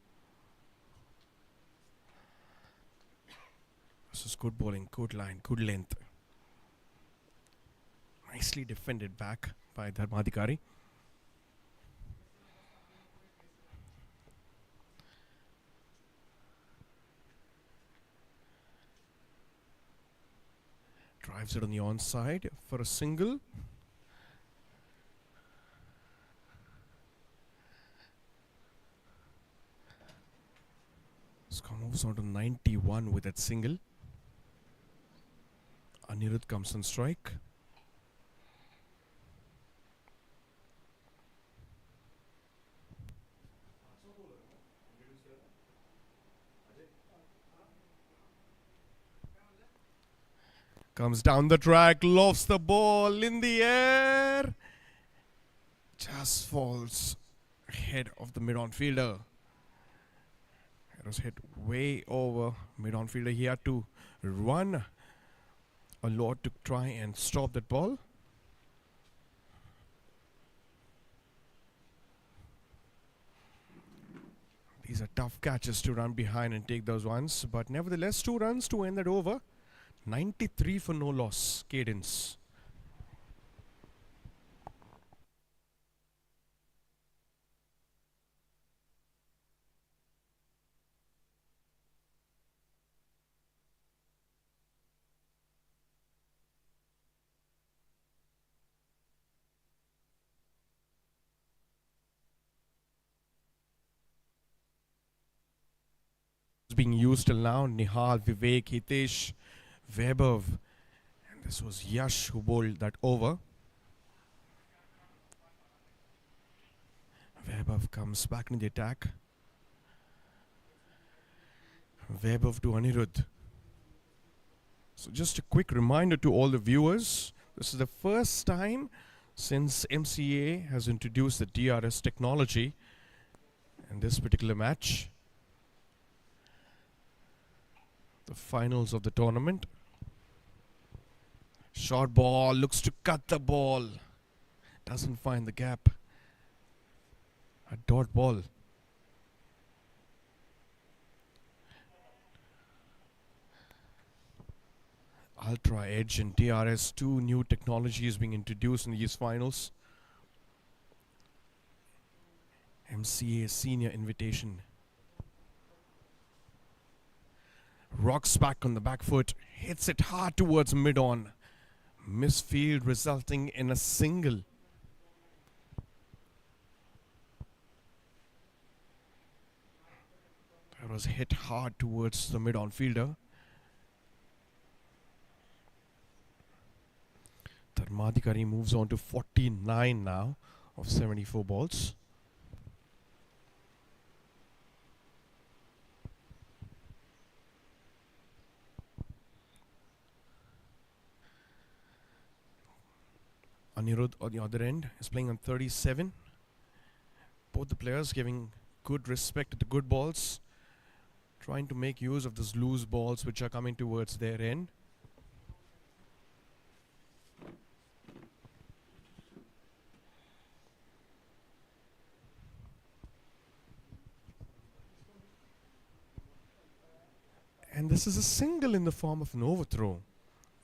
This is good bowling, good line, good length. Nicely defended back by Dharmadhikari. Drives it on the onside for a single. Score moves on to 91 with that single. Anirudh comes on strike. Comes down the track, lofts the ball in the air. Just falls ahead of the mid-on fielder. It was hit way over mid-on fielder. He had to run a lot to try and stop that ball. These are tough catches to run behind and take those ones. But nevertheless, 2 runs to end that over. 93 for no loss, Cadence. Being used till now, Nihal, Vivek, Hitesh, Vaibhav, and this was Yash who bowled that over. Vaibhav comes back in the attack. Vaibhav to Anirudh. So just a quick reminder to all the viewers, this is the first time since MCA has introduced the DRS technology in this particular match. The finals of the tournament. Short ball, looks to cut the ball. Doesn't find the gap. A dot ball. Ultra Edge and DRS, two new technologies being introduced in these finals. MCA Senior Invitation. Rocks back on the back foot, hits it hard towards mid-on. Misfield resulting in a single. That was hit hard towards the mid-on fielder. Dharmadhikari moves on to 49 now of 74 balls. Anirudh on the other end is playing on 37. Both the players giving good respect to the good balls, trying to make use of those loose balls which are coming towards their end. And this is a single in the form of an overthrow.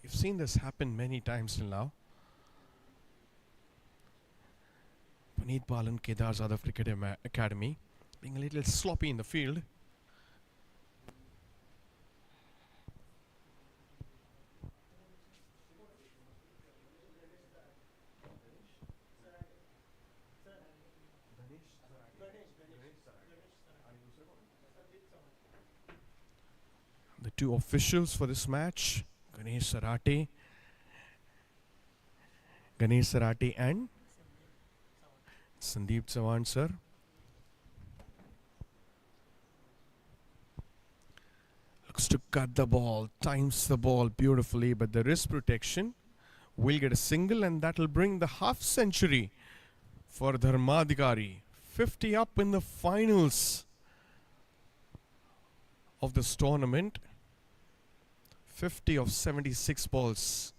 You've seen this happen many times till now. Puneet Balan, Kedar Jadhav Cricket Academy, being a little sloppy in the field. The two officials for this match, Ganesh Sarate and Sandeep Chavan, sir. Looks to cut the ball, times the ball beautifully, but the wrist protection will get a single, and that will bring the half century for Dharmadhikari. 50 up in the finals of this tournament. 50 of 76 balls.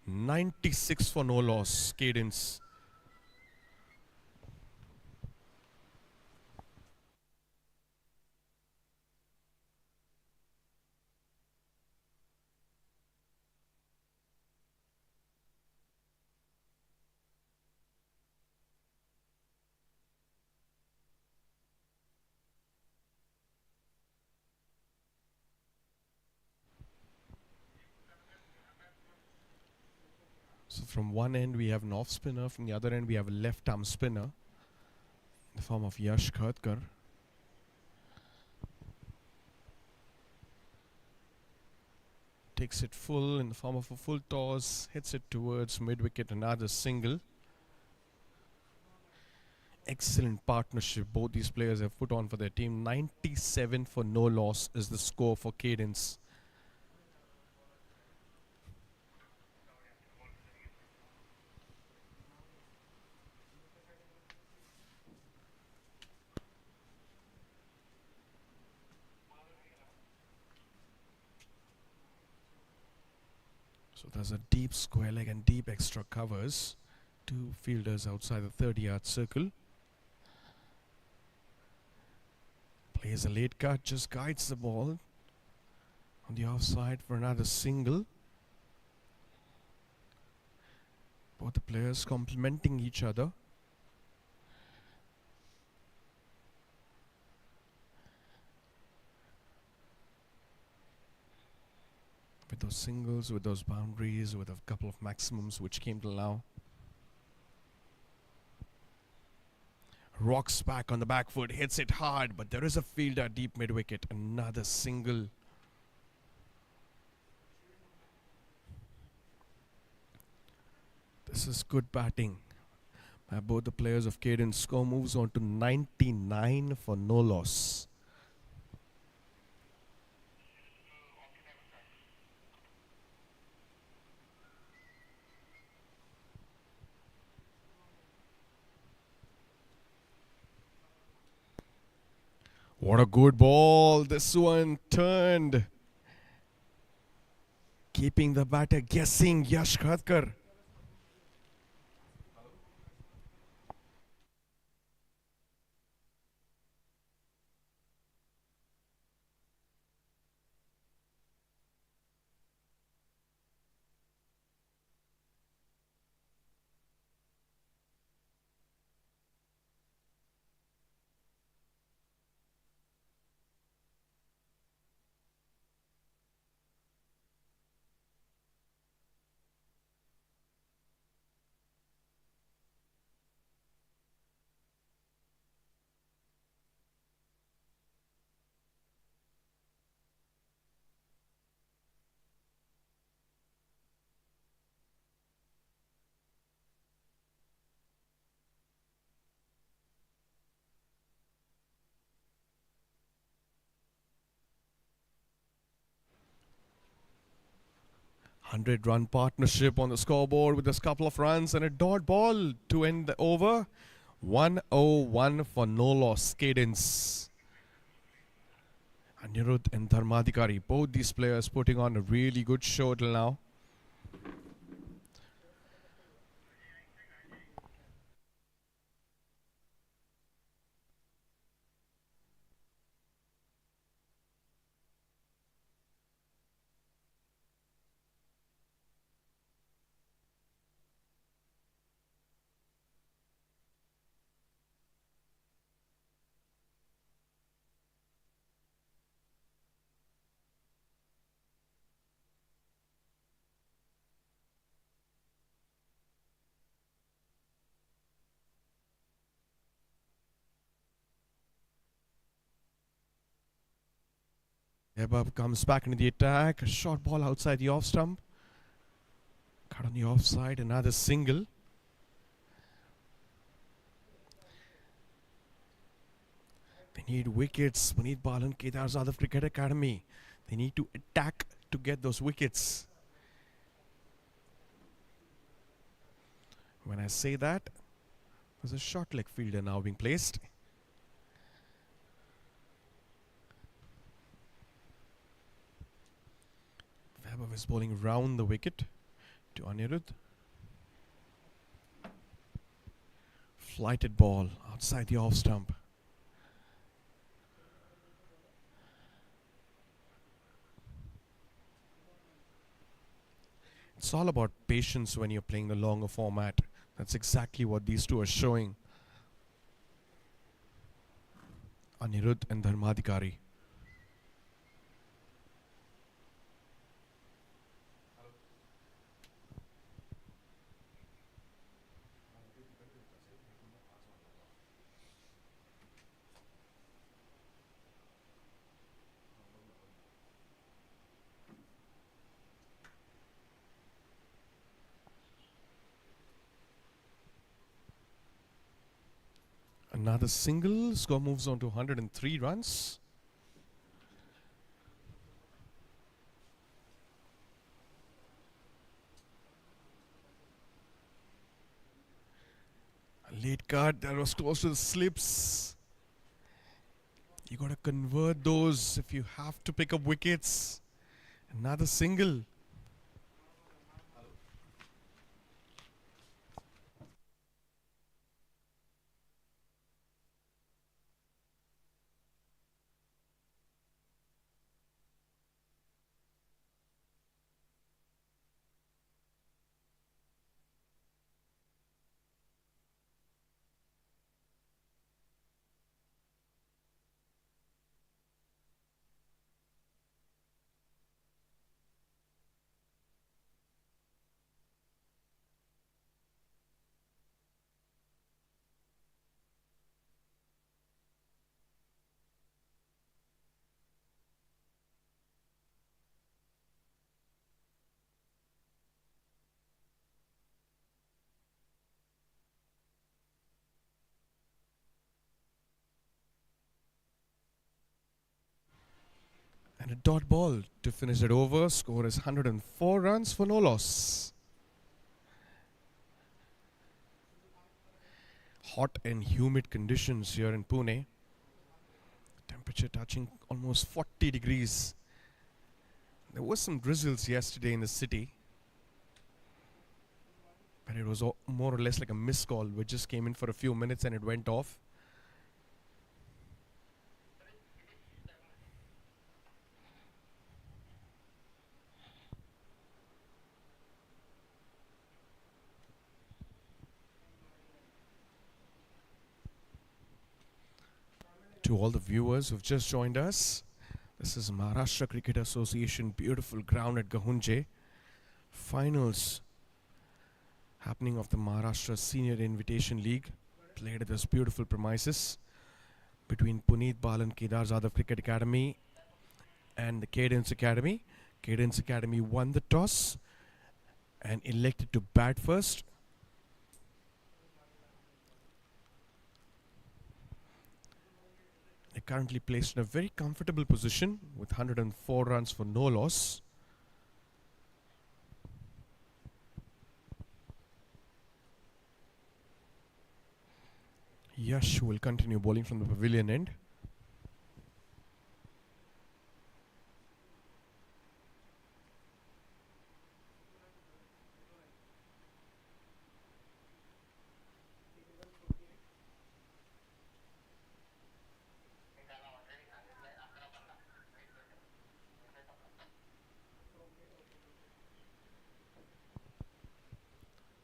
96 for no loss. Cadence. So from one end we have an off spinner, from the other end we have a left arm spinner in the form of Yash Khatkar. Takes it full in the form of a full toss, hits it towards mid wicket, another single. Excellent partnership both these players have put on for their team. 97 for no loss is the score for Cadence. So there's a deep square leg and deep extra covers. Two fielders outside the 30-yard circle. Plays a late cut, just guides the ball on the offside for another single. Both the players complementing each other. With those singles, with those boundaries, with a couple of maximums which came to allow. Rocks back on the back foot, hits it hard, but there is a fielder deep mid wicket. Another single. This is good batting by both the players of Cadence. Score moves on to 99 for no loss. What a good ball. This one turned Keeping the batter guessing, Yash Khatkar. Hundred-run partnership on the scoreboard with just a couple of runs and a dot ball to end the over. 101 for no loss. Cadence. Anirudh and Dharmadikari, both these players putting on a really good show till now. Ebab comes back into the attack. A short ball outside the off stump. Cut on the offside. Another single. They need wickets. Puneet Balan, Kedar Jadhav Cricket Academy. They need to attack to get those wickets. When I say that, there's a short leg fielder now being placed. Vaibhav is bowling round the wicket to Anirudh. Flighted ball outside the off stump. It's all about patience when you're playing the longer format. That's exactly what these two are showing. Anirudh and Dharmadikari. Another single. Score moves on to 103 runs. A late cut that was close to the slips. You got to convert those if you have to pick up wickets. Another single. And a dot ball to finish it over. Score is 104 runs for no loss. Hot and humid conditions here in Pune. Temperature touching almost 40 degrees. There was some drizzles yesterday in the city, but it was more or less like a missed call. We just came in for a few minutes and it went off. To all the viewers who've just joined us, this is Maharashtra Cricket Association beautiful ground at Gahunje. Finals happening of the Maharashtra Senior Invitation League, played at this beautiful premises between Puneet Balan Kedar Jadhav Cricket Academy and the Cadence Academy. Cadence Academy won the toss and elected to bat first. They're currently placed in a very comfortable position with 104 runs for no loss. Yash will continue bowling from the pavilion end.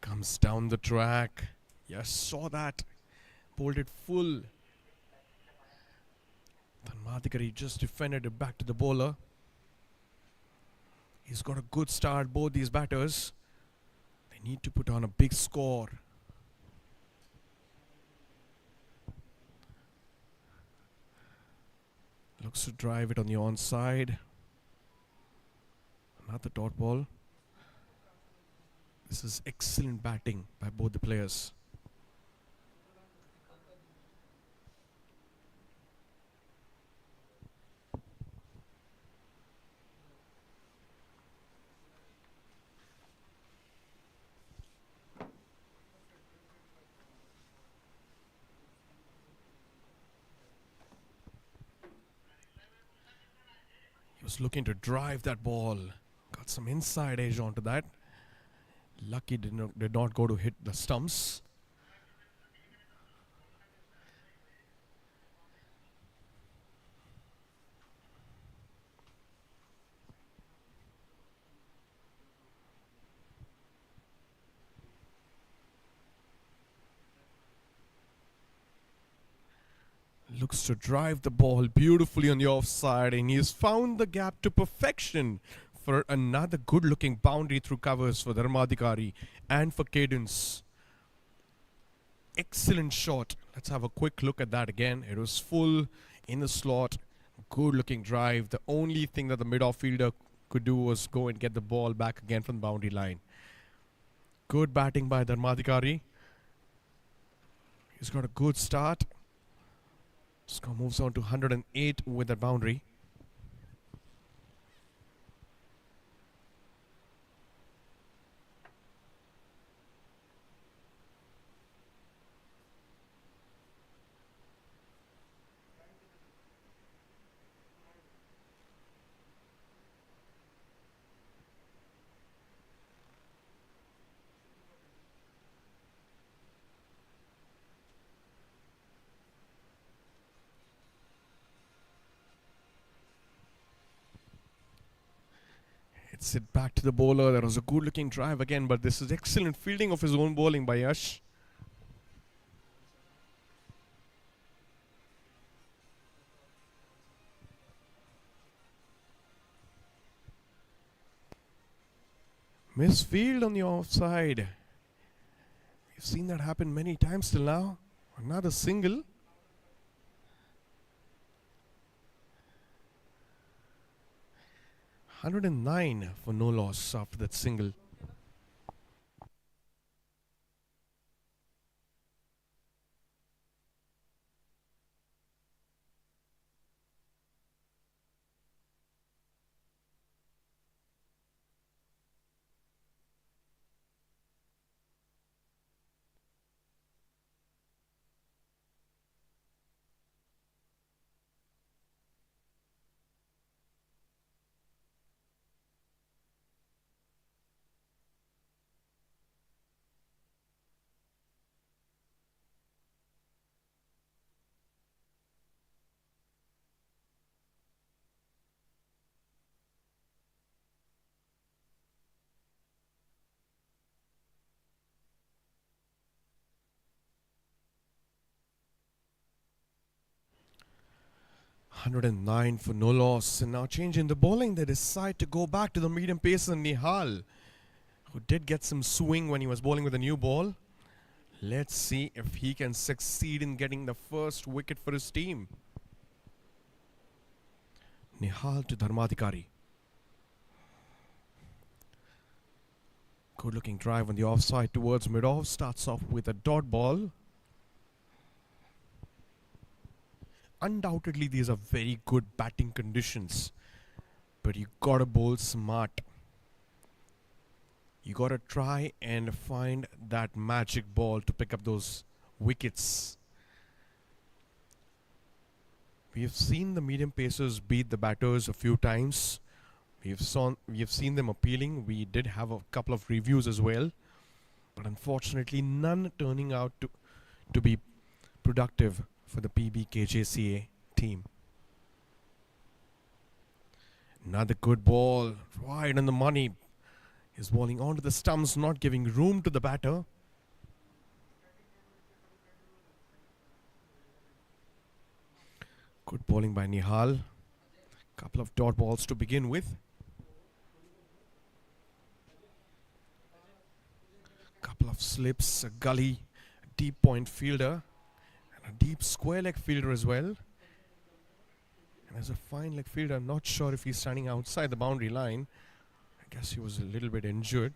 Comes down the track. Yes, saw that. Bowled it full. Dhanmadikari just defended it back to the bowler. He's got a good start, both these batters. They need to put on a big score. Looks to drive it on the onside. Another dot ball. This is excellent batting by both the players. He was looking to drive that ball. Got some inside edge onto that. Lucky did not go to hit the stumps. Looks to drive the ball beautifully on the offside, and he has found the gap to perfection for another good looking boundary through covers for Dharmadikari and for Cadence. Excellent shot. Let's have a quick look at that again. It was full in the slot. Good looking drive. The only thing that the mid-off fielder could do was go and get the ball back again from the boundary line. Good batting by Dharmadikari. He's got a good start. Score moves on to 108 with that boundary. Hits it back to the bowler. There was a good looking drive again, but this is excellent fielding of his own bowling by Yash. Misfield on the offside. We've seen that happen many times till now. Another single. (109) for no loss after that single. 109 for no loss. And now changing the bowling, they decide to go back to the medium pacer Nihal, who did get some swing when he was bowling with a new ball. Let's see if he can succeed in getting the first wicket for his team. Nihal to Dharmadhikari. Good looking drive on the offside towards mid-off. Starts off with a dot ball. Undoubtedly, these are very good batting conditions. But you gotta bowl smart. You gotta try and find that magic ball to pick up those wickets. We have seen the medium pacers beat the batters a few times. We have seen them appealing. We did have a couple of reviews as well. But unfortunately, none turning out to be productive for the PBKJCA team. Another good ball, right on the money. He's bowling onto the stumps, not giving room to the batter. Good bowling by Nihal. Couple of dot balls to begin with. Couple of slips, a gully, a deep point fielder, and a deep square leg fielder as well. And as a fine leg fielder, I'm not sure if he's standing outside the boundary line. I guess he was a little bit injured.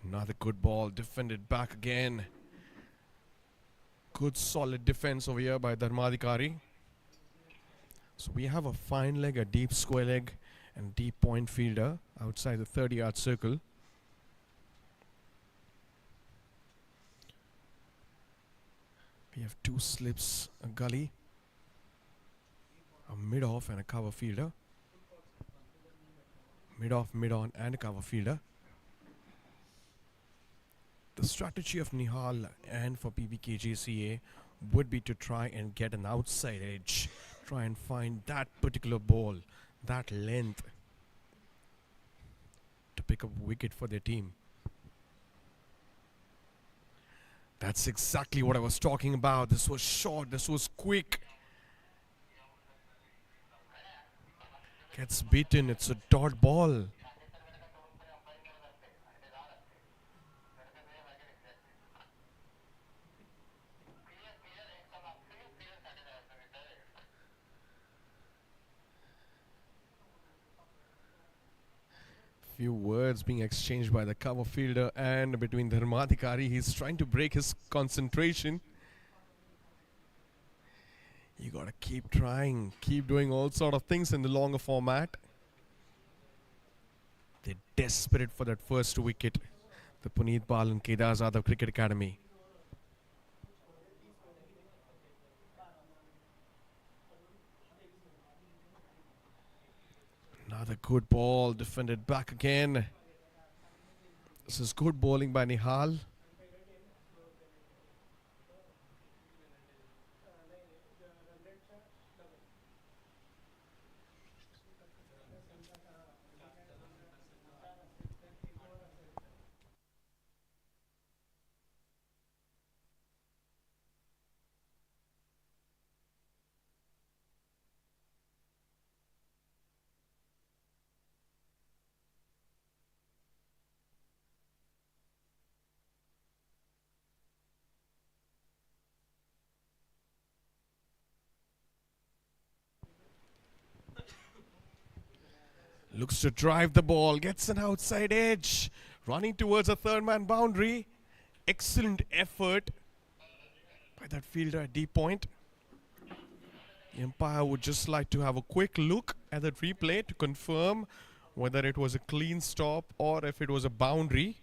Another good ball, defended back again. Good solid defense over here by Dharmadhikari. So we have a fine leg, a deep square leg, and deep point fielder outside the 30-yard circle. We have two slips, a gully, a mid-off and a cover fielder. Mid-off, mid-on and a cover fielder. The strategy of Nihal and for PBKJCA would be to try and get an outside edge. Try and find that particular ball, that length, to pick up a wicket for their team. That's exactly what I was talking about. This was short, this was quick. Gets beaten, it's a dot ball. Few words being exchanged by the cover fielder and between Dharmadhikari. He's trying to break his concentration. You gotta keep trying, keep doing all sort of things in the longer format. They're desperate for that first wicket. The Puneet Bal and Kedar Zadav Cricket Academy. Another good ball, defended back again. This is good bowling by Nihal. Looks to drive the ball, gets an outside edge, running towards a third man boundary. Excellent effort by that fielder at deep point. The umpire would just like to have a quick look at the replay to confirm whether it was a clean stop or if it was a boundary.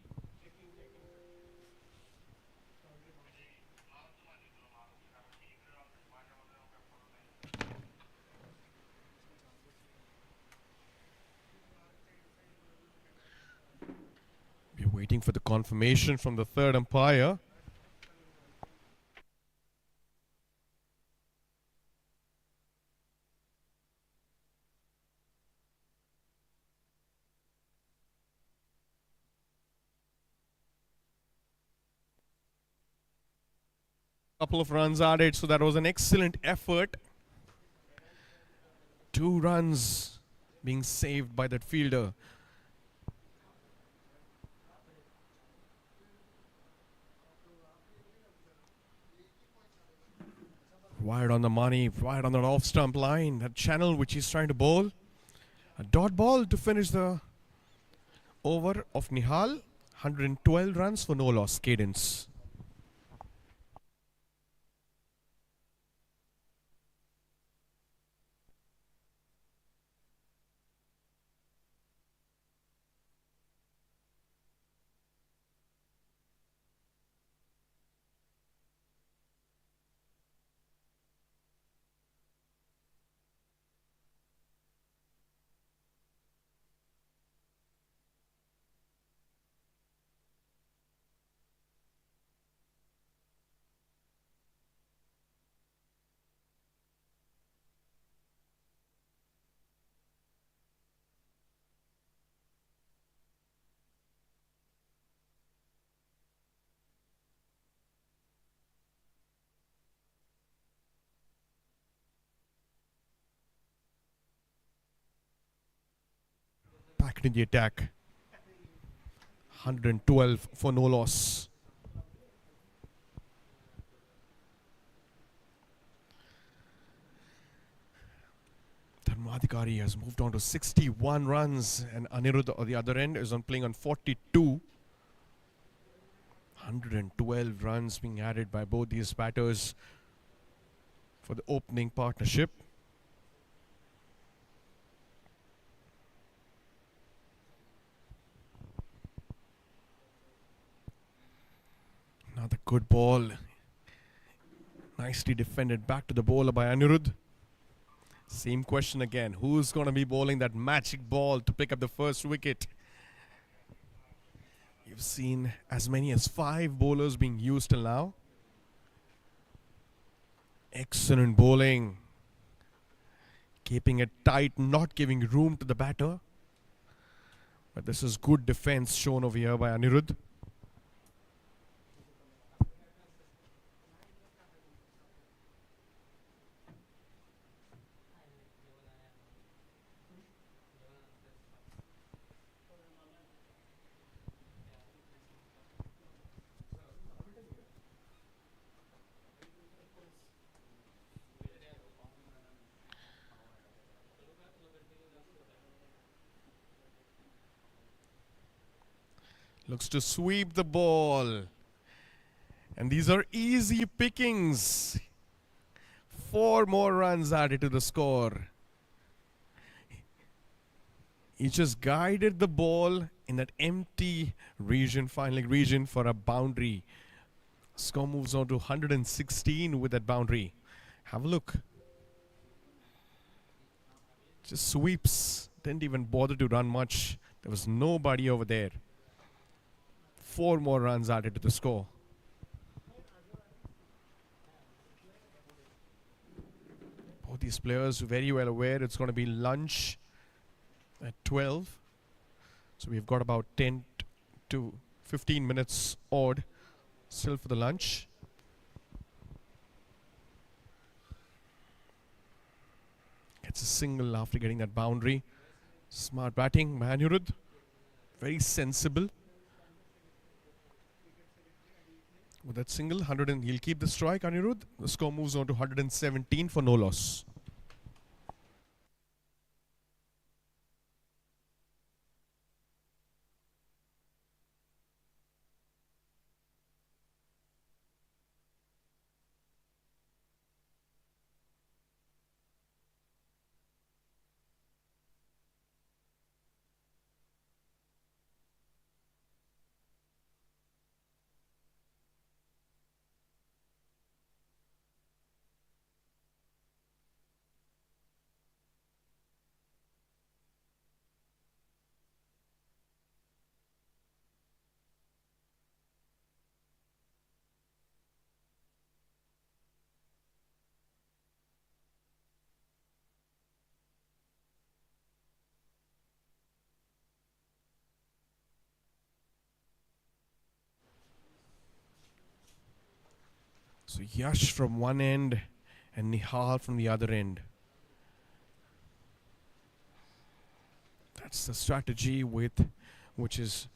We're waiting for the confirmation from the third umpire. Couple of runs added, so that was an excellent effort. 2 runs being saved by that fielder. Wide on the money, wide on the off stump line. That channel which he's trying to bowl. A dot ball to finish the over of Nihal. 112 runs for no loss. Cadence. Back into the attack. 112 for no loss. Dharmadhikari has moved on to 61 runs, and Anirudh on the other end is playing on 42. 112 runs being added by both these batters for the opening partnership. Another good ball. Nicely defended back to the bowler by Anirudh. Same question again. Who's going to be bowling that magic ball to pick up the first wicket? You've seen as many as 5 bowlers being used till now. Excellent bowling. Keeping it tight, not giving room to the batter. But this is good defense shown over here by Anirudh. Looks to sweep the ball. And these are easy pickings. 4 more runs added to the score. He just guided the ball in that empty region, final region, for a boundary. Score moves on to 116 with that boundary. Have a look. Just sweeps. Didn't even bother to run much. There was nobody over there. 4 more runs added to the score. Both these players very well aware it's going to be lunch at 12. So we've got about 10 to 15 minutes odd still for the lunch. Gets a single after getting that boundary. Smart batting, Anirudh. Very sensible. With that single, 100 and he'll keep the strike, Anirudh. The score moves on to 117 for no loss. So Yash from one end and Nihal from the other end. That's the strategy which is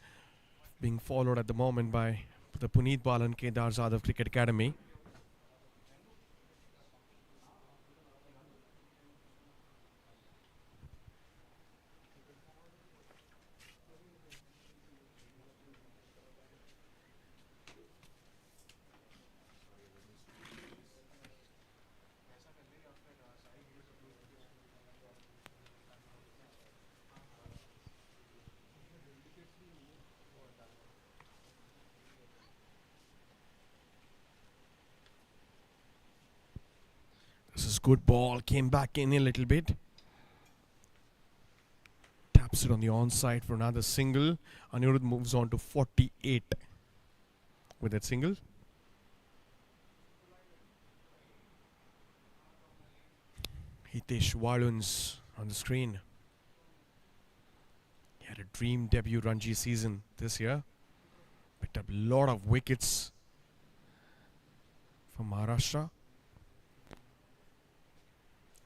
being followed at the moment by the Puneet Balan Kedar Zadav Cricket Academy. This is good ball. Came back in a little bit. Taps it on the onside for another single. Anirudh moves on to 48 with that single. Hitesh Waluns on the screen. He had a dream debut Ranji season this year. Picked up a lot of wickets for Maharashtra.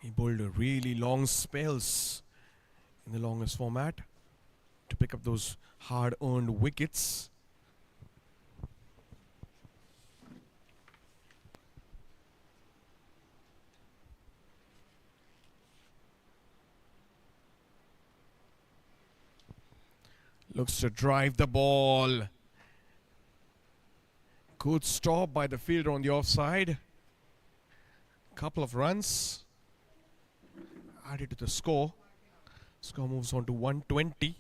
He bowled a really long spells in the longest format to pick up those hard-earned wickets. Looks to drive the ball. Good stop by the fielder on the offside. Couple of runs added to the score. Score moves on to 120.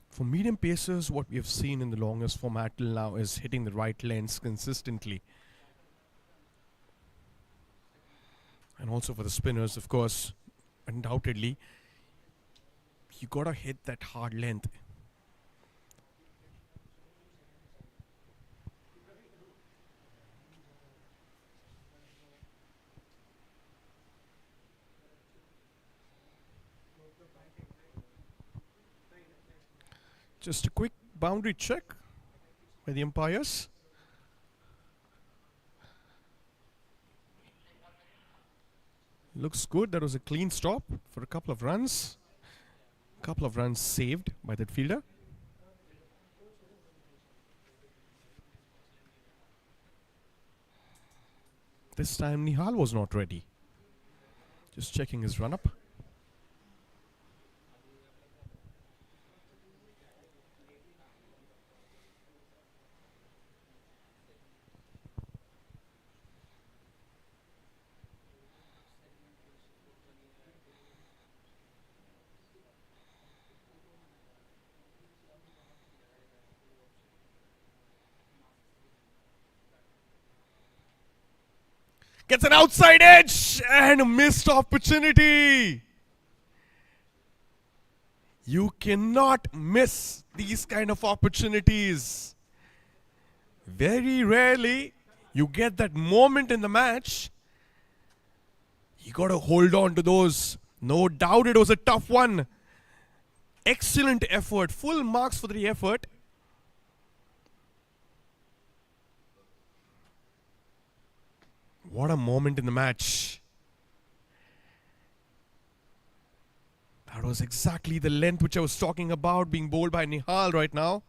For medium pacers, what we have seen in the longest format till now is hitting the right lengths consistently. And also for the spinners, of course, undoubtedly, you gotta hit that hard length. Just a quick boundary check by the umpires. Looks good. That was a clean stop for a couple of runs. Couple of runs saved by that fielder. This time Nihal was not ready. Just checking his run up. Gets an outside edge and a missed opportunity. You cannot miss these kind of opportunities. Very rarely you get that moment in the match. You got to hold on to those. No doubt it was a tough one. Excellent effort. Full marks for the effort. What a moment in the match. That was exactly the length which I was talking about, being bowled by Nihal right now.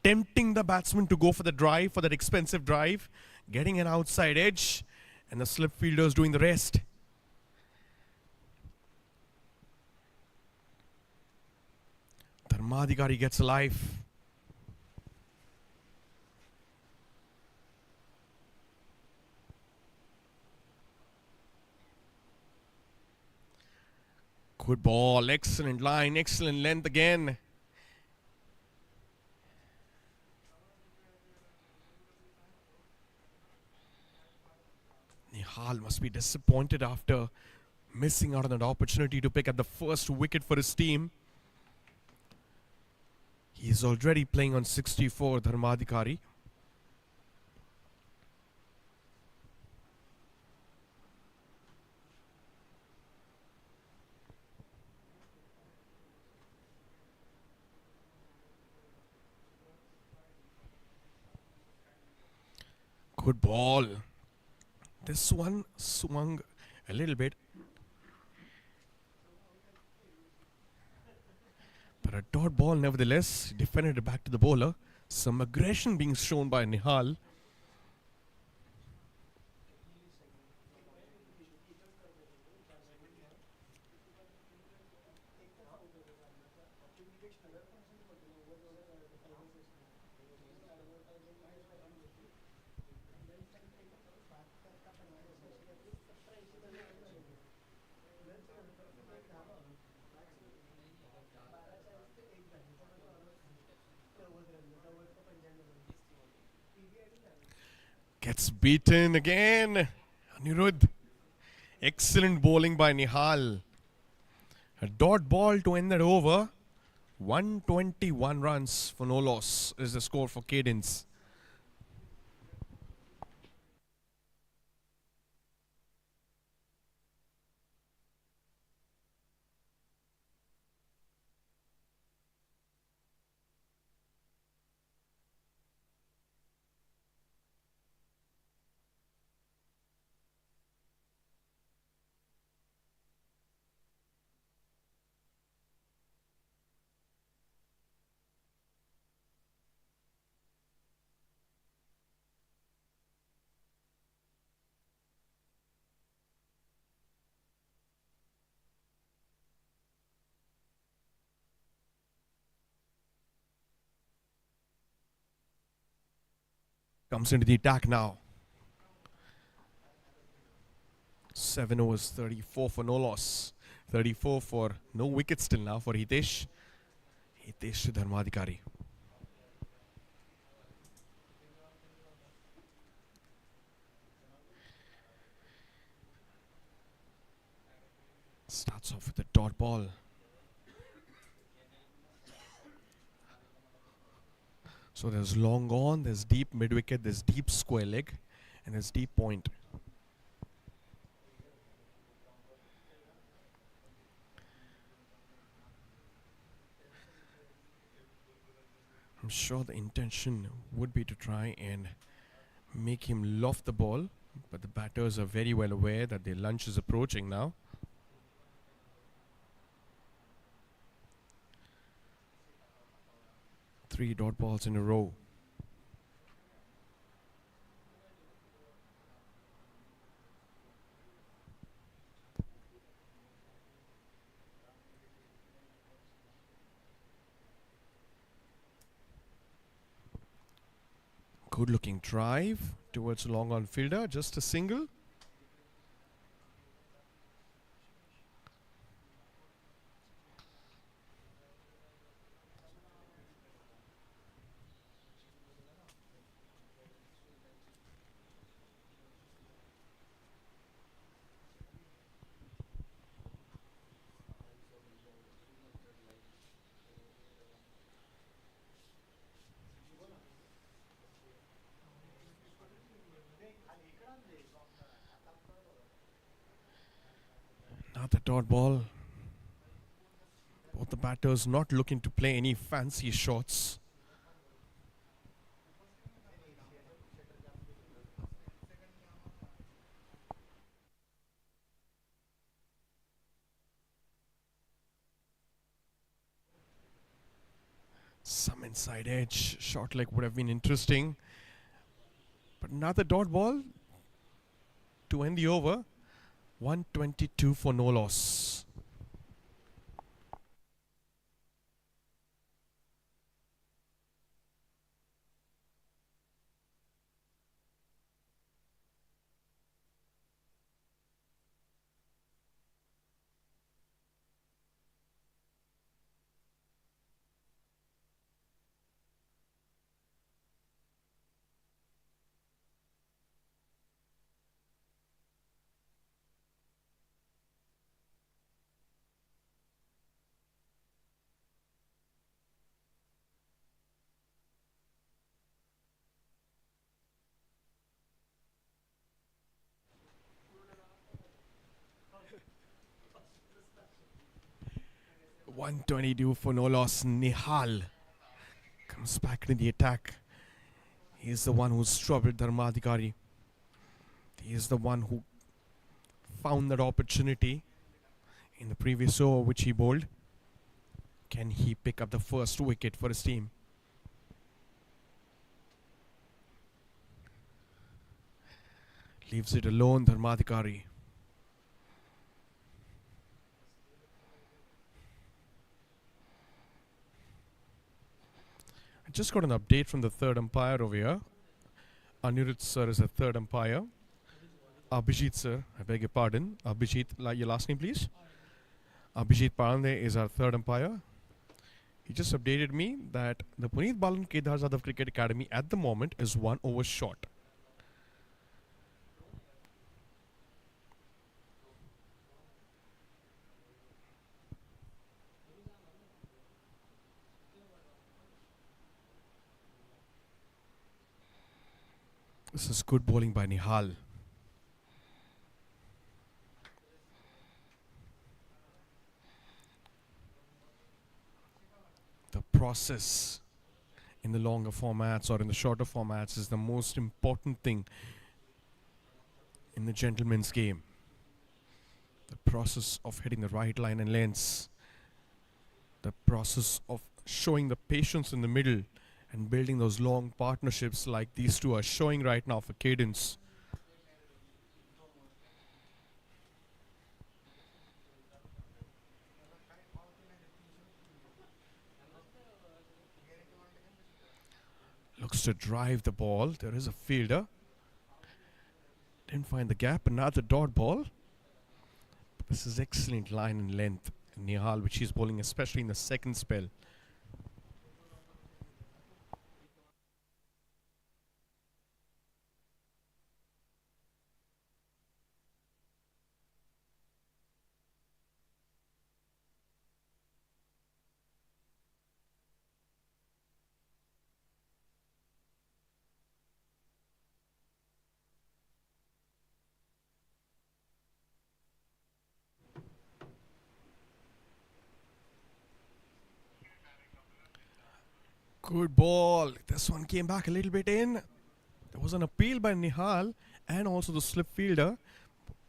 Tempting the batsman to go for the drive, for that expensive drive. Getting an outside edge. And the slip fielders doing the rest. Dharmadhikari gets a life. Good ball, excellent line, excellent length again. Nihal must be disappointed after missing out on that opportunity to pick up the first wicket for his team. He is already playing on 64, Dharmadhikari. Good ball. This one swung a little bit. But a dot ball nevertheless. Defended it back to the bowler. Some aggression being shown by Nihal. Gets beaten again. Anirudh. Excellent bowling by Nihal. A dot ball to end that over. 121 runs for no loss is the score for Cadence. Comes into the attack now. 7 overs, 34 for no loss. 34 for no wicket still now for Hitesh. Hitesh Dharmadhikari. Starts off with a dot ball. So there's long on, there's deep mid wicket, there's deep square leg, and there's deep point. I'm sure the intention would be to try and make him loft the ball, but the batters are very well aware that their lunch is approaching now. Three dot balls in a row. Good looking drive towards long on fielder, just a single. Another dot ball. Both the batters not looking to play any fancy shots. Some inside edge shot leg would have been interesting. But another dot ball to end the over. 122 for no loss. $122 for no loss. Nihal comes back into the attack. He is the one who troubled Dharmadhikari. He is the one who found that opportunity in the previous over which he bowled. Can he pick up the first wicket for his team? Leaves it alone, Dharmadhikari. I just got an update from the third umpire over here. Anirudh sir is the third umpire. Abhijit sir, I beg your pardon. Abhijit, your last name please? Abhijit Pandey is our third umpire. He just updated me that the Puneet Balan Kedar Jadhav Cricket Academy at the moment is 1 over short. This is good bowling by Nihal. The process in the longer formats or in the shorter formats is the most important thing in the gentleman's game. The process of hitting the right line and lengths. The process of showing the patience in the middle and building those long partnerships like these two are showing right now for Cadence. Looks to drive the ball. There is a fielder. Didn't find the gap. Another dot ball. This is excellent line and length. Nihal, which he's bowling, especially in the second spell. Good ball. This one came back a little bit in. There was an appeal by Nihal and also the slip fielder,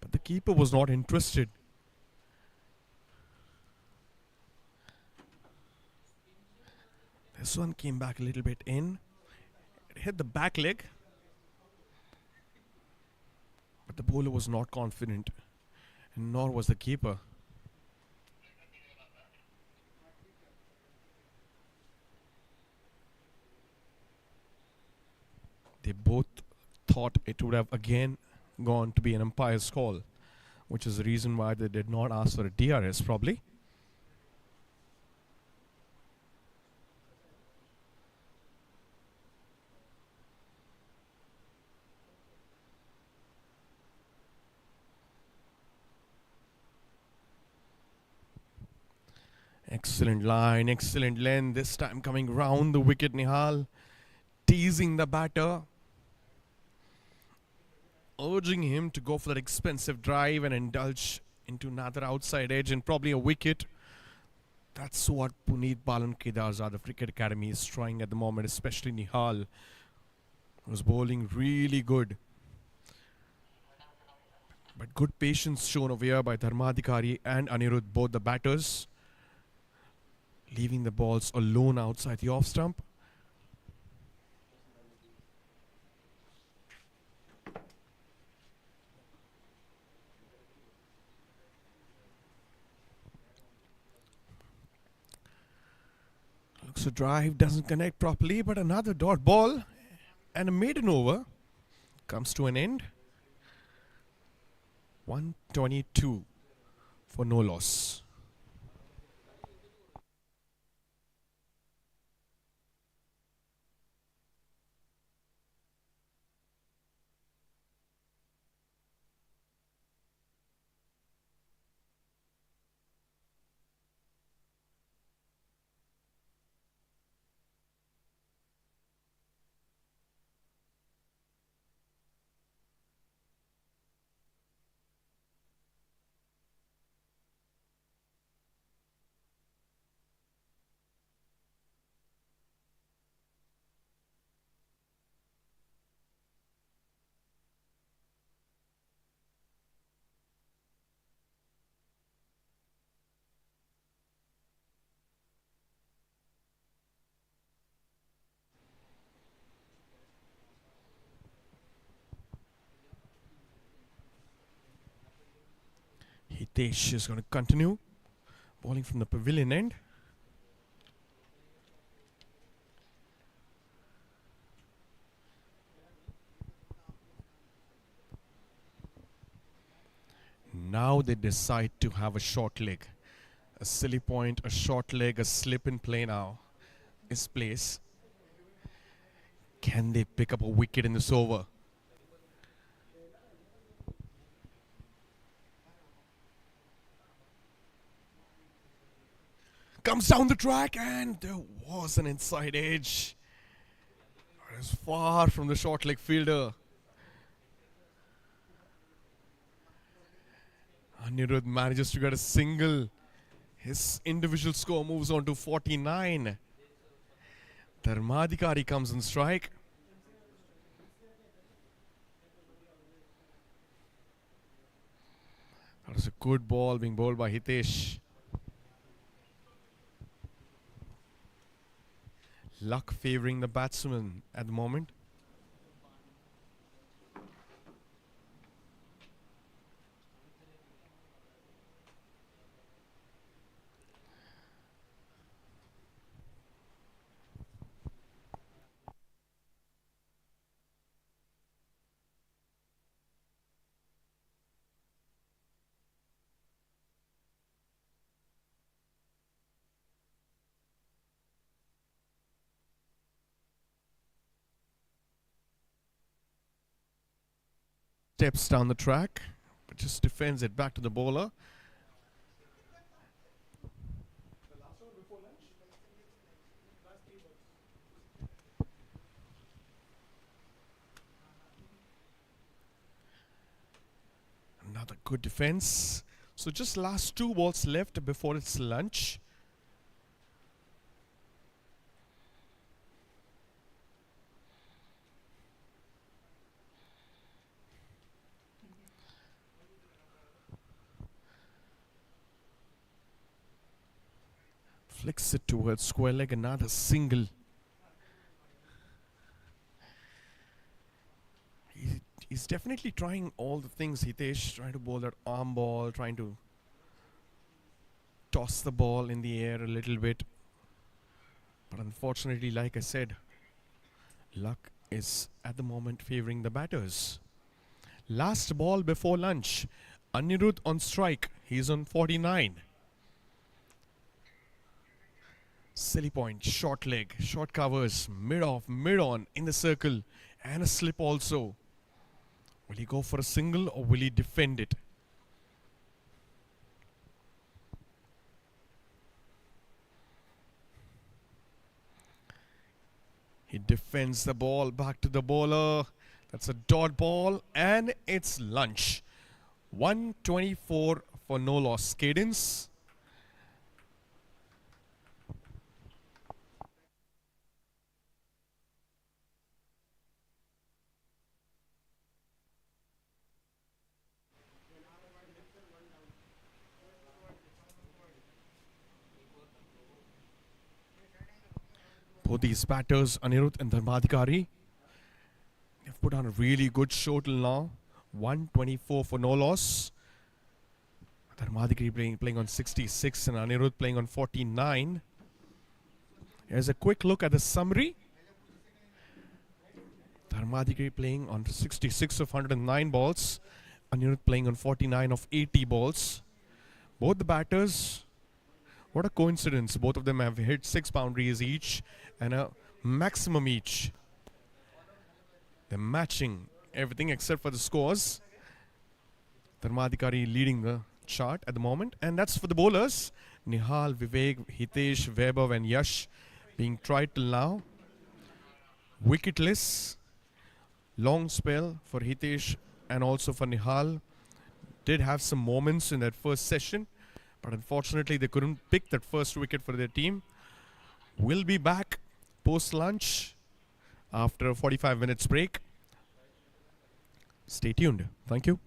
but the keeper was not interested. This one came back a little bit in. It hit the back leg, but the bowler was not confident, and nor was the keeper. They both thought it would have again gone to be an umpire's call, which is the reason why they did not ask for a DRS probably. Excellent line, excellent length. This time coming round the wicket, Nihal. Teasing the batter. Urging him to go for that expensive drive and indulge into another outside edge and probably a wicket. That's what Puneet Balan Kedar Jadhav Cricket Academy is trying at the moment, especially Nihal, who's bowling really good. But good patience shown over here by Dharmadhikari and Anirudh, both the batters, leaving the balls alone outside the off stump. Looks to drive, doesn't connect properly, but another dot ball and a maiden over comes to an end. 122 for no loss. Hitesh is going to continue bowling from the pavilion end. Now they decide to have a short leg. A silly point, a short leg, a slip in play now is placed. Can they pick up a wicket in this over? Comes down the track and there was an inside edge. It was far from the short leg fielder. Anirudh manages to get a single. His individual score moves on to 49. Dharmadhikari comes on strike. That was a good ball being bowled by Hitesh. Luck favouring the batsman at the moment. Steps down the track, but just defends it back to the bowler. Another good defense. So just last 2 balls left before its lunch. Flicks it towards square leg, another single. He's definitely trying all the things, Hitesh, trying to bowl that arm ball, trying to toss the ball in the air a little bit. But unfortunately, like I said, luck is at the moment favouring the batters. Last ball before lunch. Anirudh on strike. He's on 49. Silly point, short leg, short covers, mid off, mid on in the circle, and a slip also. Will he go for a single or will he defend it? He defends the ball back to the bowler. That's a dot ball and it's lunch. 124 for no loss. Cadence. Both these batters, Anirudh and Dharmadhikari, have put on a really good show till now. 124 for no loss. Dharmadhikari playing on 66 and Anirudh playing on 49. Here's a quick look at the summary. Dharmadhikari playing on 66 of 109 balls. Anirudh playing on 49 of 80 balls. Both the batters, what a coincidence. Both of them have hit 6 boundaries each and a maximum each. They're matching everything except for the scores. Dharmadhikari leading the chart at the moment. And that's for the bowlers. Nihal, Vivek, Hitesh, Vaibhav and Yash being tried till now. Wicketless. Long spell for Hitesh and also for Nihal. Did have some moments in that first session, but unfortunately they couldn't pick that first wicket for their team. We'll be back post-lunch after a 45 minutes break. Stay tuned. Thank you.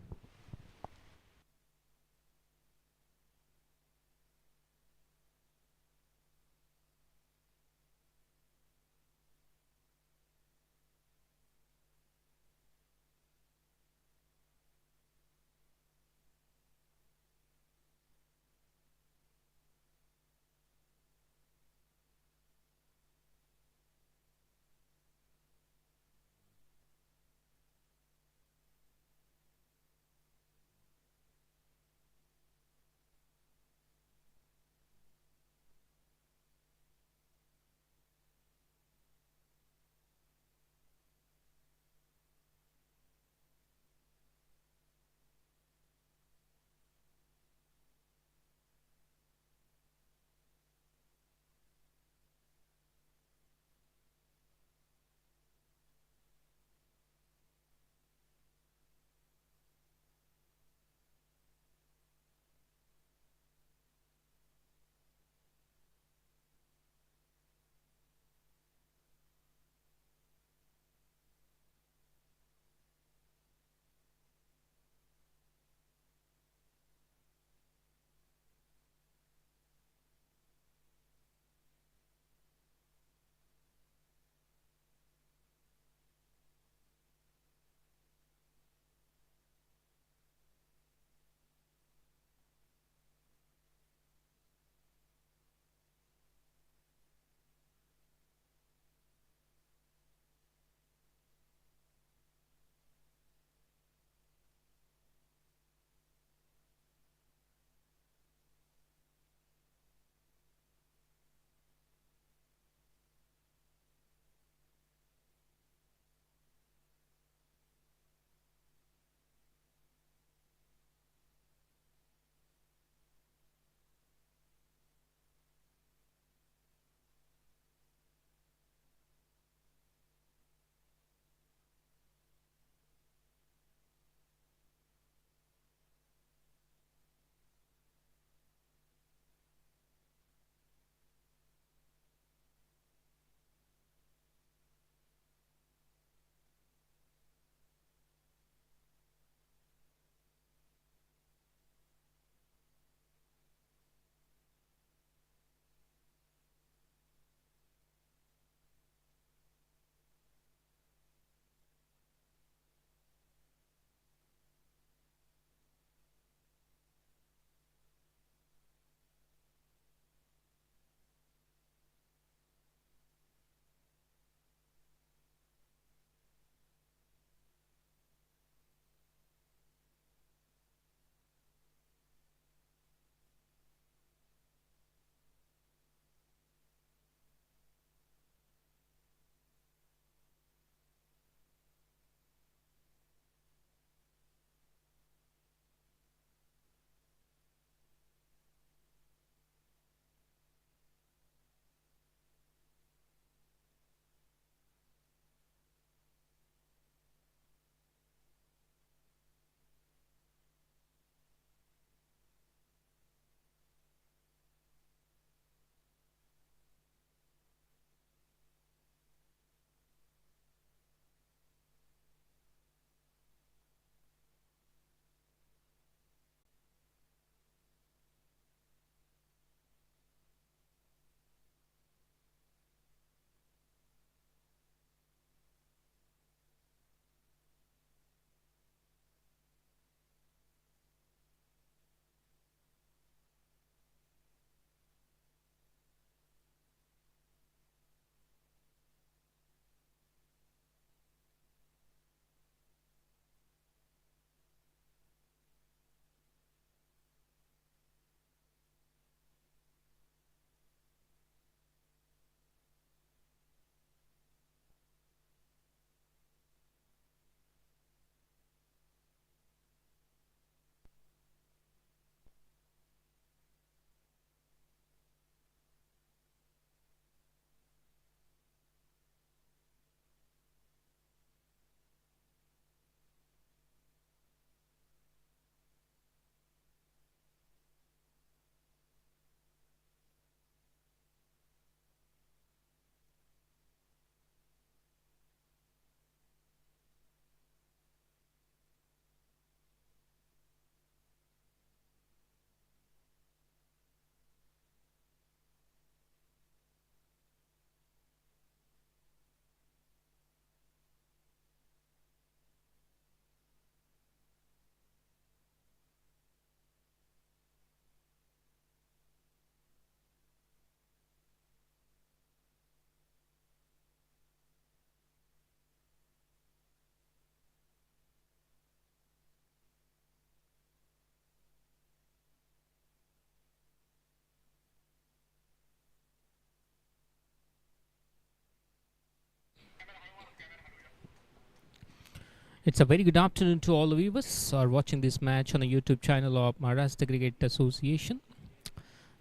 It's a very good afternoon to all the viewers who are watching this match on the YouTube channel of Maharashtra Cricket Association.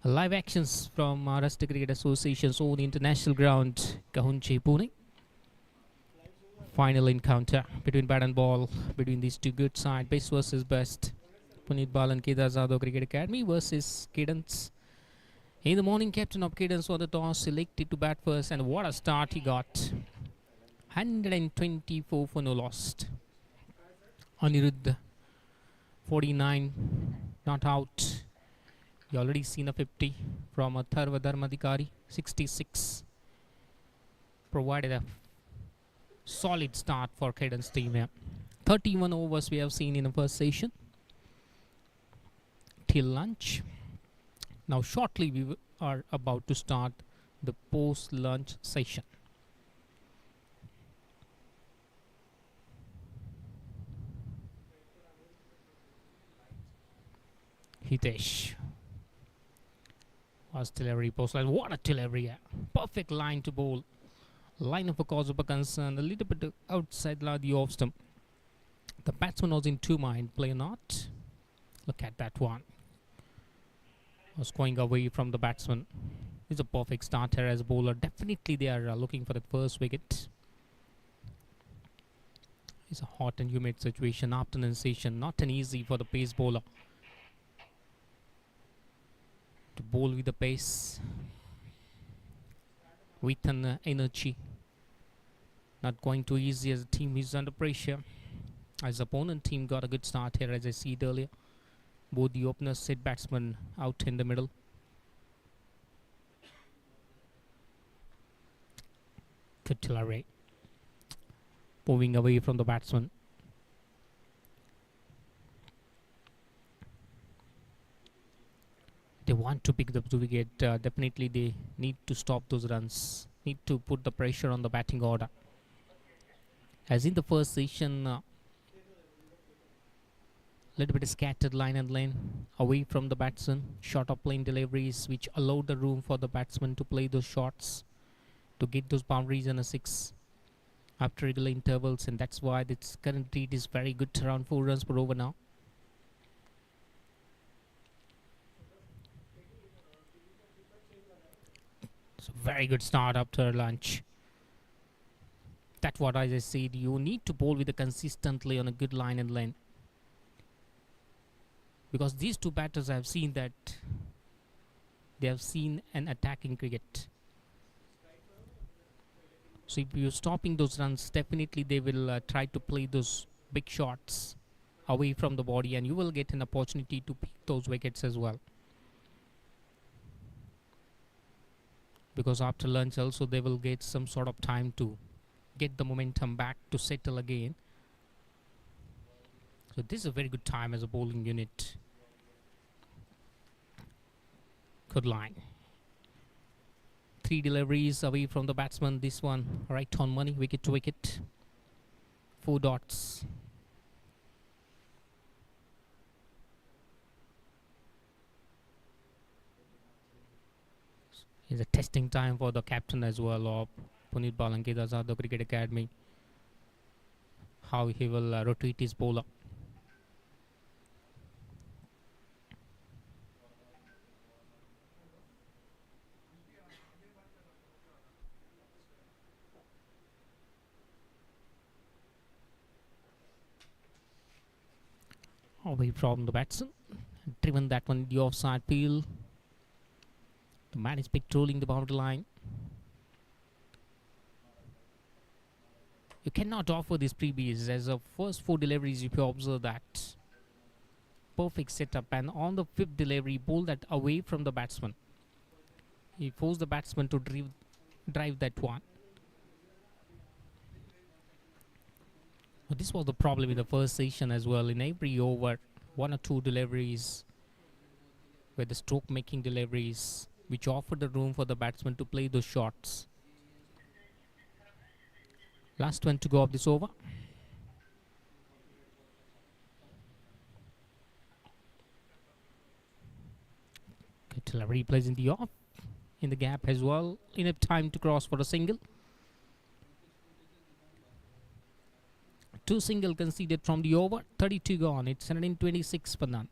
Live actions from Maharashtra Cricket Association's own international ground, Gahunje, Pune. Final encounter between bat and ball between these two good sides, best versus best. Puneet Bal and Kedar Jadhav Cricket Academy versus Cadence. In the morning, captain of Cadence for the toss, selected to bat first, and what a start he got. 124 for no lost. Anirudh 49 not out. You already seen a 50 from Atharva Dharmadhikari. 66 provided a solid start for Cadence team here. 31 overs we have seen in the first session till lunch. Now shortly we are about to start the post-lunch session. Hitesh was delivery post line. What a delivery! Perfect line to bowl. Line of a cause of a concern. A little bit outside the off stump. The batsman was in two mind. Play or not? Look at that one. Was going away from the batsman. It's a perfect start here as a bowler. Definitely they are looking for the first wicket. It's a hot and humid situation. Afternoon session. Not an easy for the pace bowler to bowl with the pace, with an energy. Not going too easy as the team is under pressure. As opponent team got a good start here, as I said earlier. Both the openers set batsmen out in the middle. Good delivery. Moving away from the batsman. They want to pick up the wicket. Definitely they need to stop those runs. Need to put the pressure on the batting order. As in the first session, little bit of scattered line and lane away from the batsman. Short of plane deliveries which allowed the room for the batsman to play those shots to get those boundaries and a six after regular intervals, and that's why its current lead is very good, around 4 runs per over now. So very good start after lunch. That's what I just said. You need to bowl with a consistently on a good line and length. Because these two batters I have seen that they have seen an attack in cricket. So if you're stopping those runs, definitely they will try to play those big shots away from the body, and you will get an opportunity to pick those wickets as well. Because after lunch also they will get some sort of time to get the momentum back to settle again. So this is a very good time as a bowling unit. Good line. 3 deliveries away from the batsman. This one right on money, wicket to wicket. 4 dots. It's a testing time for the captain as well of Puneet Bal and Kedar Jadhav Cricket Academy. How he will rotate his bowler. Away from the batsman. Driven that one in the offside field. The man is patrolling the boundary line. You cannot offer these freebies as the first 4 deliveries, if you observe that. Perfect setup, and on the 5th delivery, bowl that away from the batsman. He forced the batsman to drive that one. But this was the problem in the first session as well. In every over, 1 or 2 deliveries were the stroke making deliveries, which offered the room for the batsman to play those shots. Last one to go of this over. Good delivery, plays in the off, in the gap as well. Enough time to cross for a single. Two single conceded from the over. 32 gone. It's 126 for none.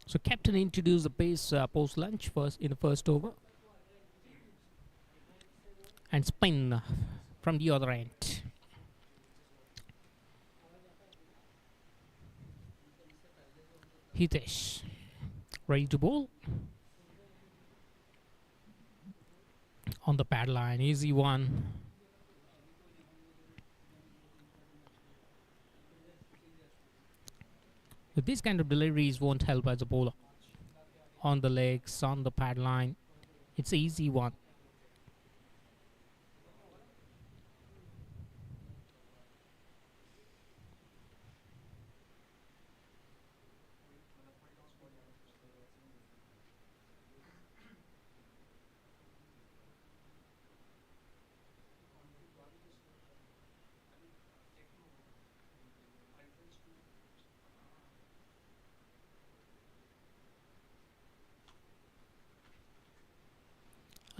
So captain introduced the pace post lunch first in the first over, and spin from the other end. Hitesh ready to bowl on the pad line. Easy one. But these kind of deliveries won't help as a bowler. On the legs, on the pad line, it's an easy one.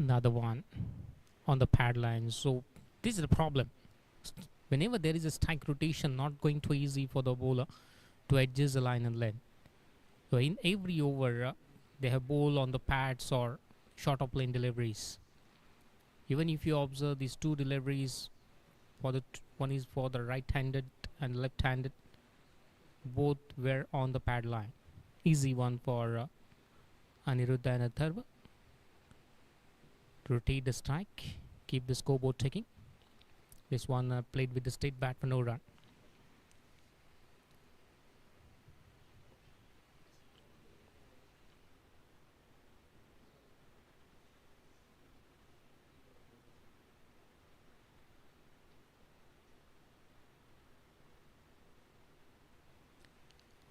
Another one on the pad line. So this is the problem. Whenever there is a strike rotation, not going too easy for the bowler to adjust the line and length. So in every over, they have bowl on the pads or short of plane deliveries. Even if you observe these two deliveries, for the one is for the right-handed and left-handed, both were on the pad line. Easy one for Aniruddha and Atharva. Rotate the strike, keep the scoreboard ticking. This one played with the straight bat for no run.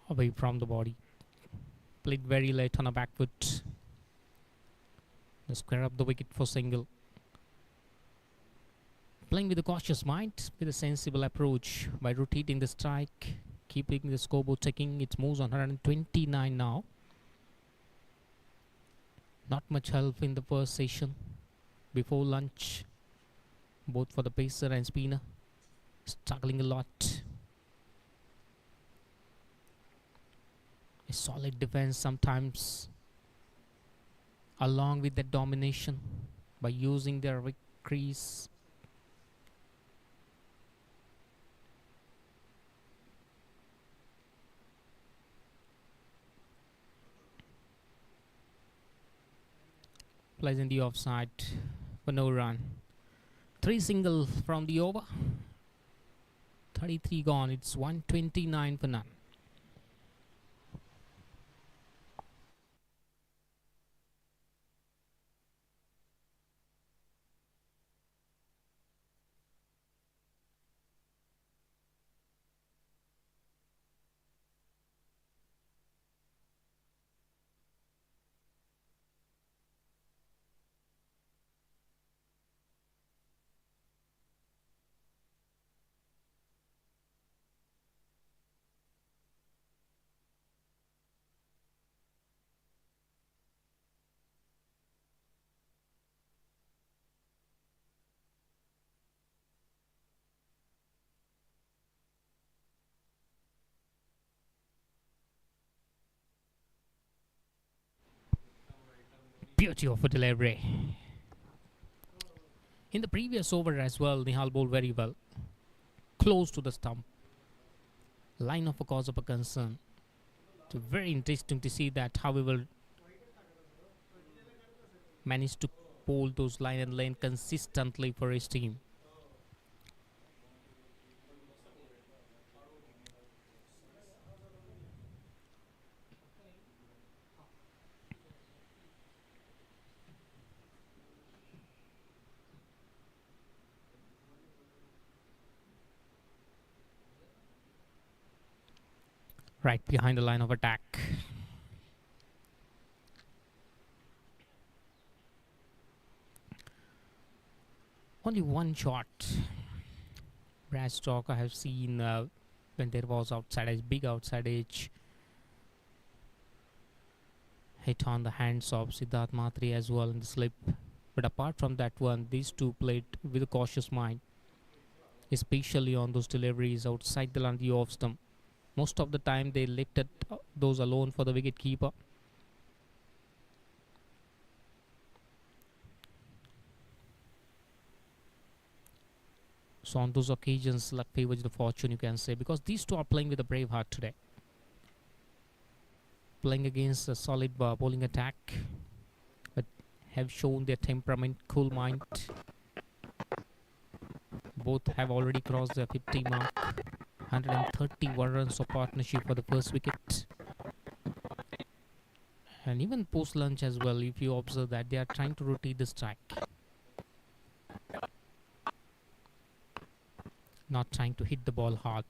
Away from the body. Played very late on a back foot. The square up the wicket for single. Playing with a cautious mind, with a sensible approach by rotating the strike, keeping the scoreboard ticking. It moves on 129 now. Not much help in the first session. Before lunch, both for the pacer and spinner, struggling a lot. A solid defense sometimes, along with that domination by using their weak crease. Plays in the offside for no run. 3 singles from the over. 33 gone. It's 129 for none. Beauty of a delivery. In the previous over as well, Nihal bowled very well. Close to the stump. Line of a cause of a concern. So very interesting to see that how we will manage to bowl those line and lane consistently for his team. Right behind the line of attack. Only one shot. Brad Stock I have seen when there was outside edge, big outside edge hit on the hands of Siddharth Mhatre as well in the slip. But apart from that one, these two played with a cautious mind, especially on those deliveries outside the line of the off stump. Most of the time they lifted those alone for the wicket keeper. So on those occasions, luck favors the fortune, you can say, because these two are playing with a brave heart today. Playing against a solid bowling attack, but have shown their temperament, cool mind. Both have already crossed the 50 mark. 131 runs of partnership for the first wicket. And even post lunch as well, if you observe that they are trying to rotate the strike. Not trying to hit the ball hard.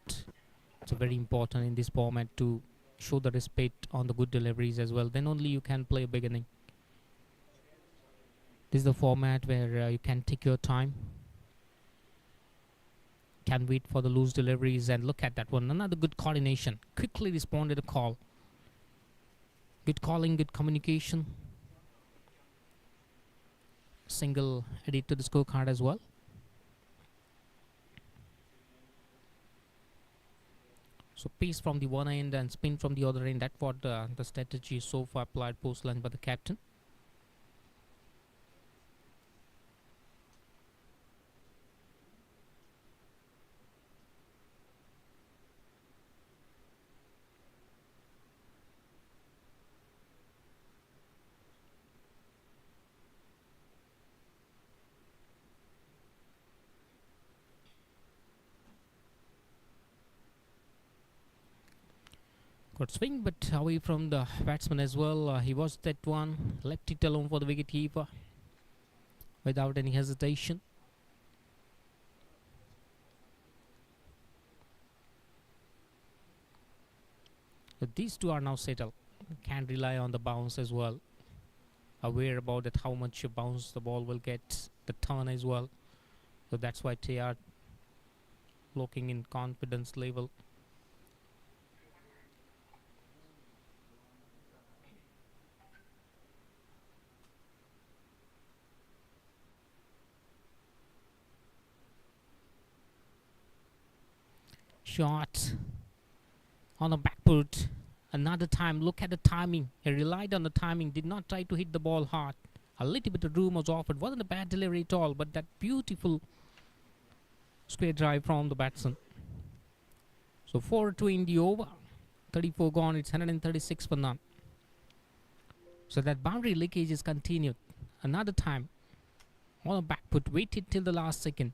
It's very important in this format to show the respect on the good deliveries as well. Then only you can play a beginning. This is the format where you can take your time. Can wait for the loose deliveries, and look at that one. Another good coordination. Quickly responded to the call. Good calling, good communication. Single added to the scorecard as well. So pace from the one end and spin from the other end. That's what the strategy so far applied post lunch by the captain. Good swing, but away from the batsman as well. He was that one. Left it alone for the wicket keeper without any hesitation. But these two are now settled. Can rely on the bounce as well. Aware about that how much bounce the ball will get, the turn as well. So that's why they are looking in confidence level. Shot on the back foot. Another time, look at the timing. He relied on the timing, did not try to hit the ball hard. A little bit of room was offered. Wasn't a bad delivery at all, but that beautiful square drive from the batsman. So 4-2 in the over. 34 gone. It's 136 for none. So that boundary leakage is continued. Another time on the back foot, waited till the last second.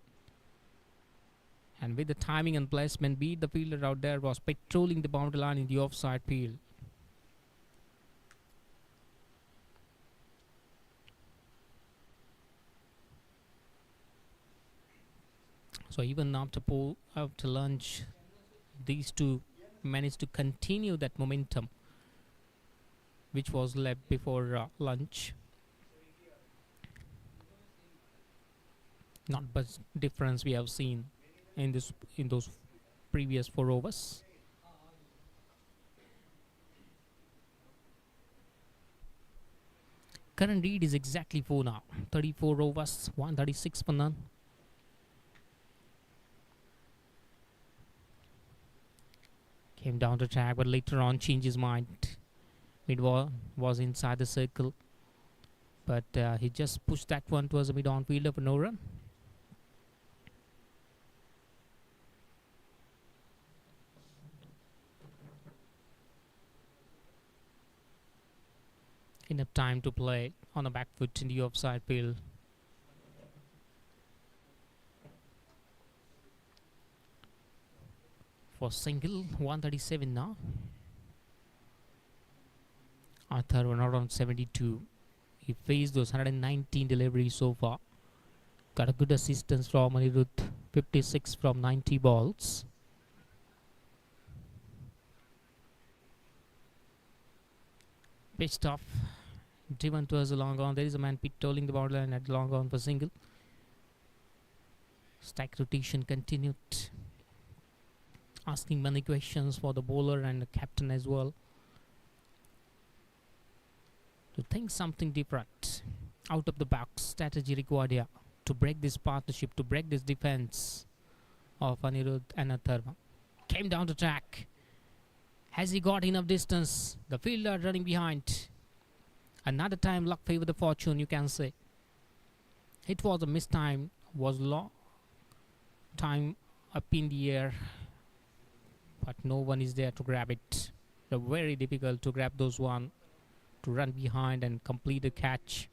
And with the timing and placement, beat the fielder out there was patrolling the boundary line in the offside field. So even after lunch, these two managed to continue that momentum which was left before lunch. Not much difference we have seen in those previous 4 overs. Current lead is exactly 4 now. 34 overs, 136 for none. Came down to track, but later on changed his mind. Mid was inside the circle, but he just pushed that one towards the mid-on fielder for no run. Enough time to play on a back foot in the offside field. For single, 137 now. Arthur were not on 72. He faced those 119 deliveries so far. Got a good assistance from Anirudh, 56 from 90 balls. Pitched off, driven towards the long on. There is a man tolling the boundary line at the long on for single. Strike rotation continued. Asking many questions for the bowler and the captain as well, to think something different, out of the box strategy required here to break this partnership, to break this defense of Anirudh and Atharva. Came down the track. Has he got enough distance? The fielder running behind. Another time luck favored the fortune, you can say. It was a missed time, was long time up in the air, but no one is there to grab it. They're very difficult to grab those one, to run behind and complete the catch.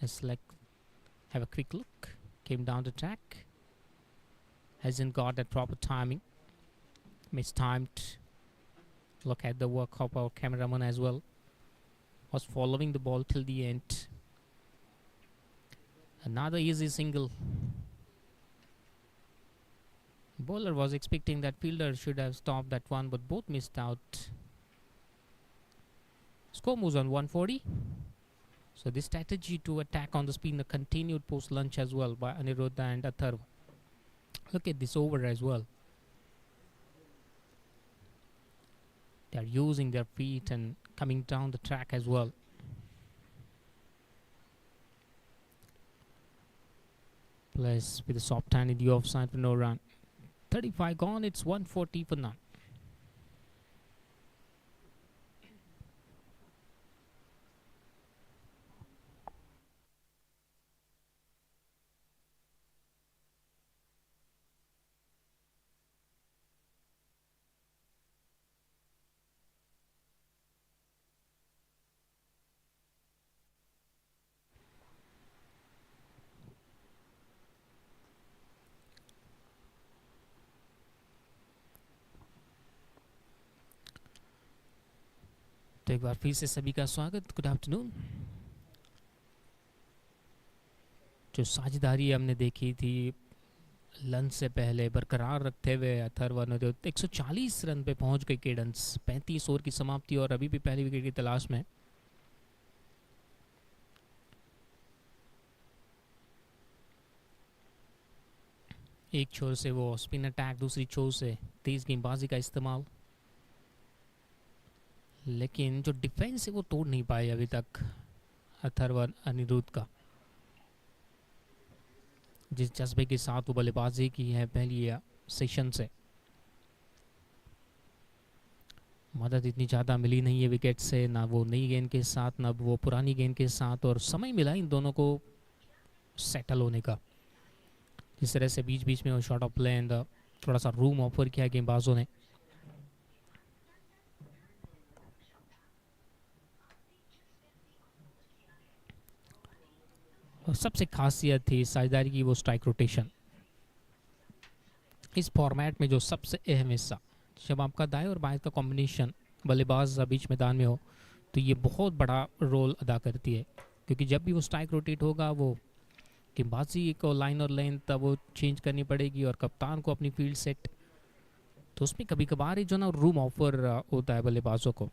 Let's have a quick look. Came down the track. Hasn't got that proper timing. Mistimed. Look at the work of our cameraman as well. Was following the ball till the end. Another easy single. Bowler was expecting that fielder should have stopped that one, but both missed out. Score moves on 140. So this strategy to attack on the spin continued post lunch as well by Anirudh and Atharva. Look at this over as well. They are using their feet and coming down the track as well. Plus with a soft hand in the offside for no run. 35 gone, it's 140 for none. तो एक बार फिर से सभी का स्वागत. Good afternoon. जो साझेदारी हमने देखी थी लंच से पहले बरकरार रखते हुए अथर्वा ने 140 रन पे पहुंच गई केडेंस. 35 ओवर की समाप्ति और अभी भी पहली विकेट की तलाश में. एक छोर से वो स्पिन अटैक, दूसरी छोर से तेज गेंदबाजी का इस्तेमाल, लेकिन जो डिफेंस है वो तोड़ नहीं पाए अभी तक अथर्वा अनिरुद्ध का. जिस जज्बे के साथ वो बल्लेबाजी की है पहली सेशन से, मदद इतनी ज़्यादा मिली नहीं है विकेट से, ना वो नई गेंद के साथ ना वो पुरानी गेंद के साथ, और समय मिला इन दोनों को सेटल होने का. जिस तरह से बीच बीच में वो शॉट ऑफ प्ले एंड थोड़ा सा रूम ऑफर किया गेंदबाजों ने. और सबसे खासियत थी साझेदारी की वो स्ट्राइक रोटेशन. इस फॉर्मेट में जो सबसे अहम हिस्सा, जब आपका दाएं और बाएं का कॉम्बिनेशन बल्लेबाज बीच मैदान में हो तो ये बहुत बड़ा रोल अदा करती है, क्योंकि जब भी वो स्ट्राइक रोटेट होगा वो गेंदबाजी को लाइन और लेंथ वो चेंज करनी पड़ेगी और कप्तान को अपनी फील्ड सेट, तो उसमें कभी कभार जो ना रूम ऑफर होता है बल्लेबाजों को.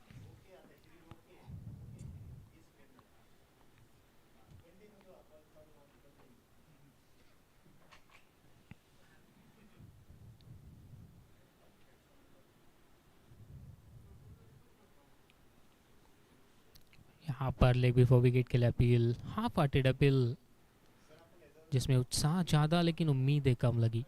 यहाँ पर लेग बिफोर विकेट के लिए अपील, हाफ हार्टेड अपील जिसमें उत्साह ज़्यादा लेकिन उम्मीदें कम लगी.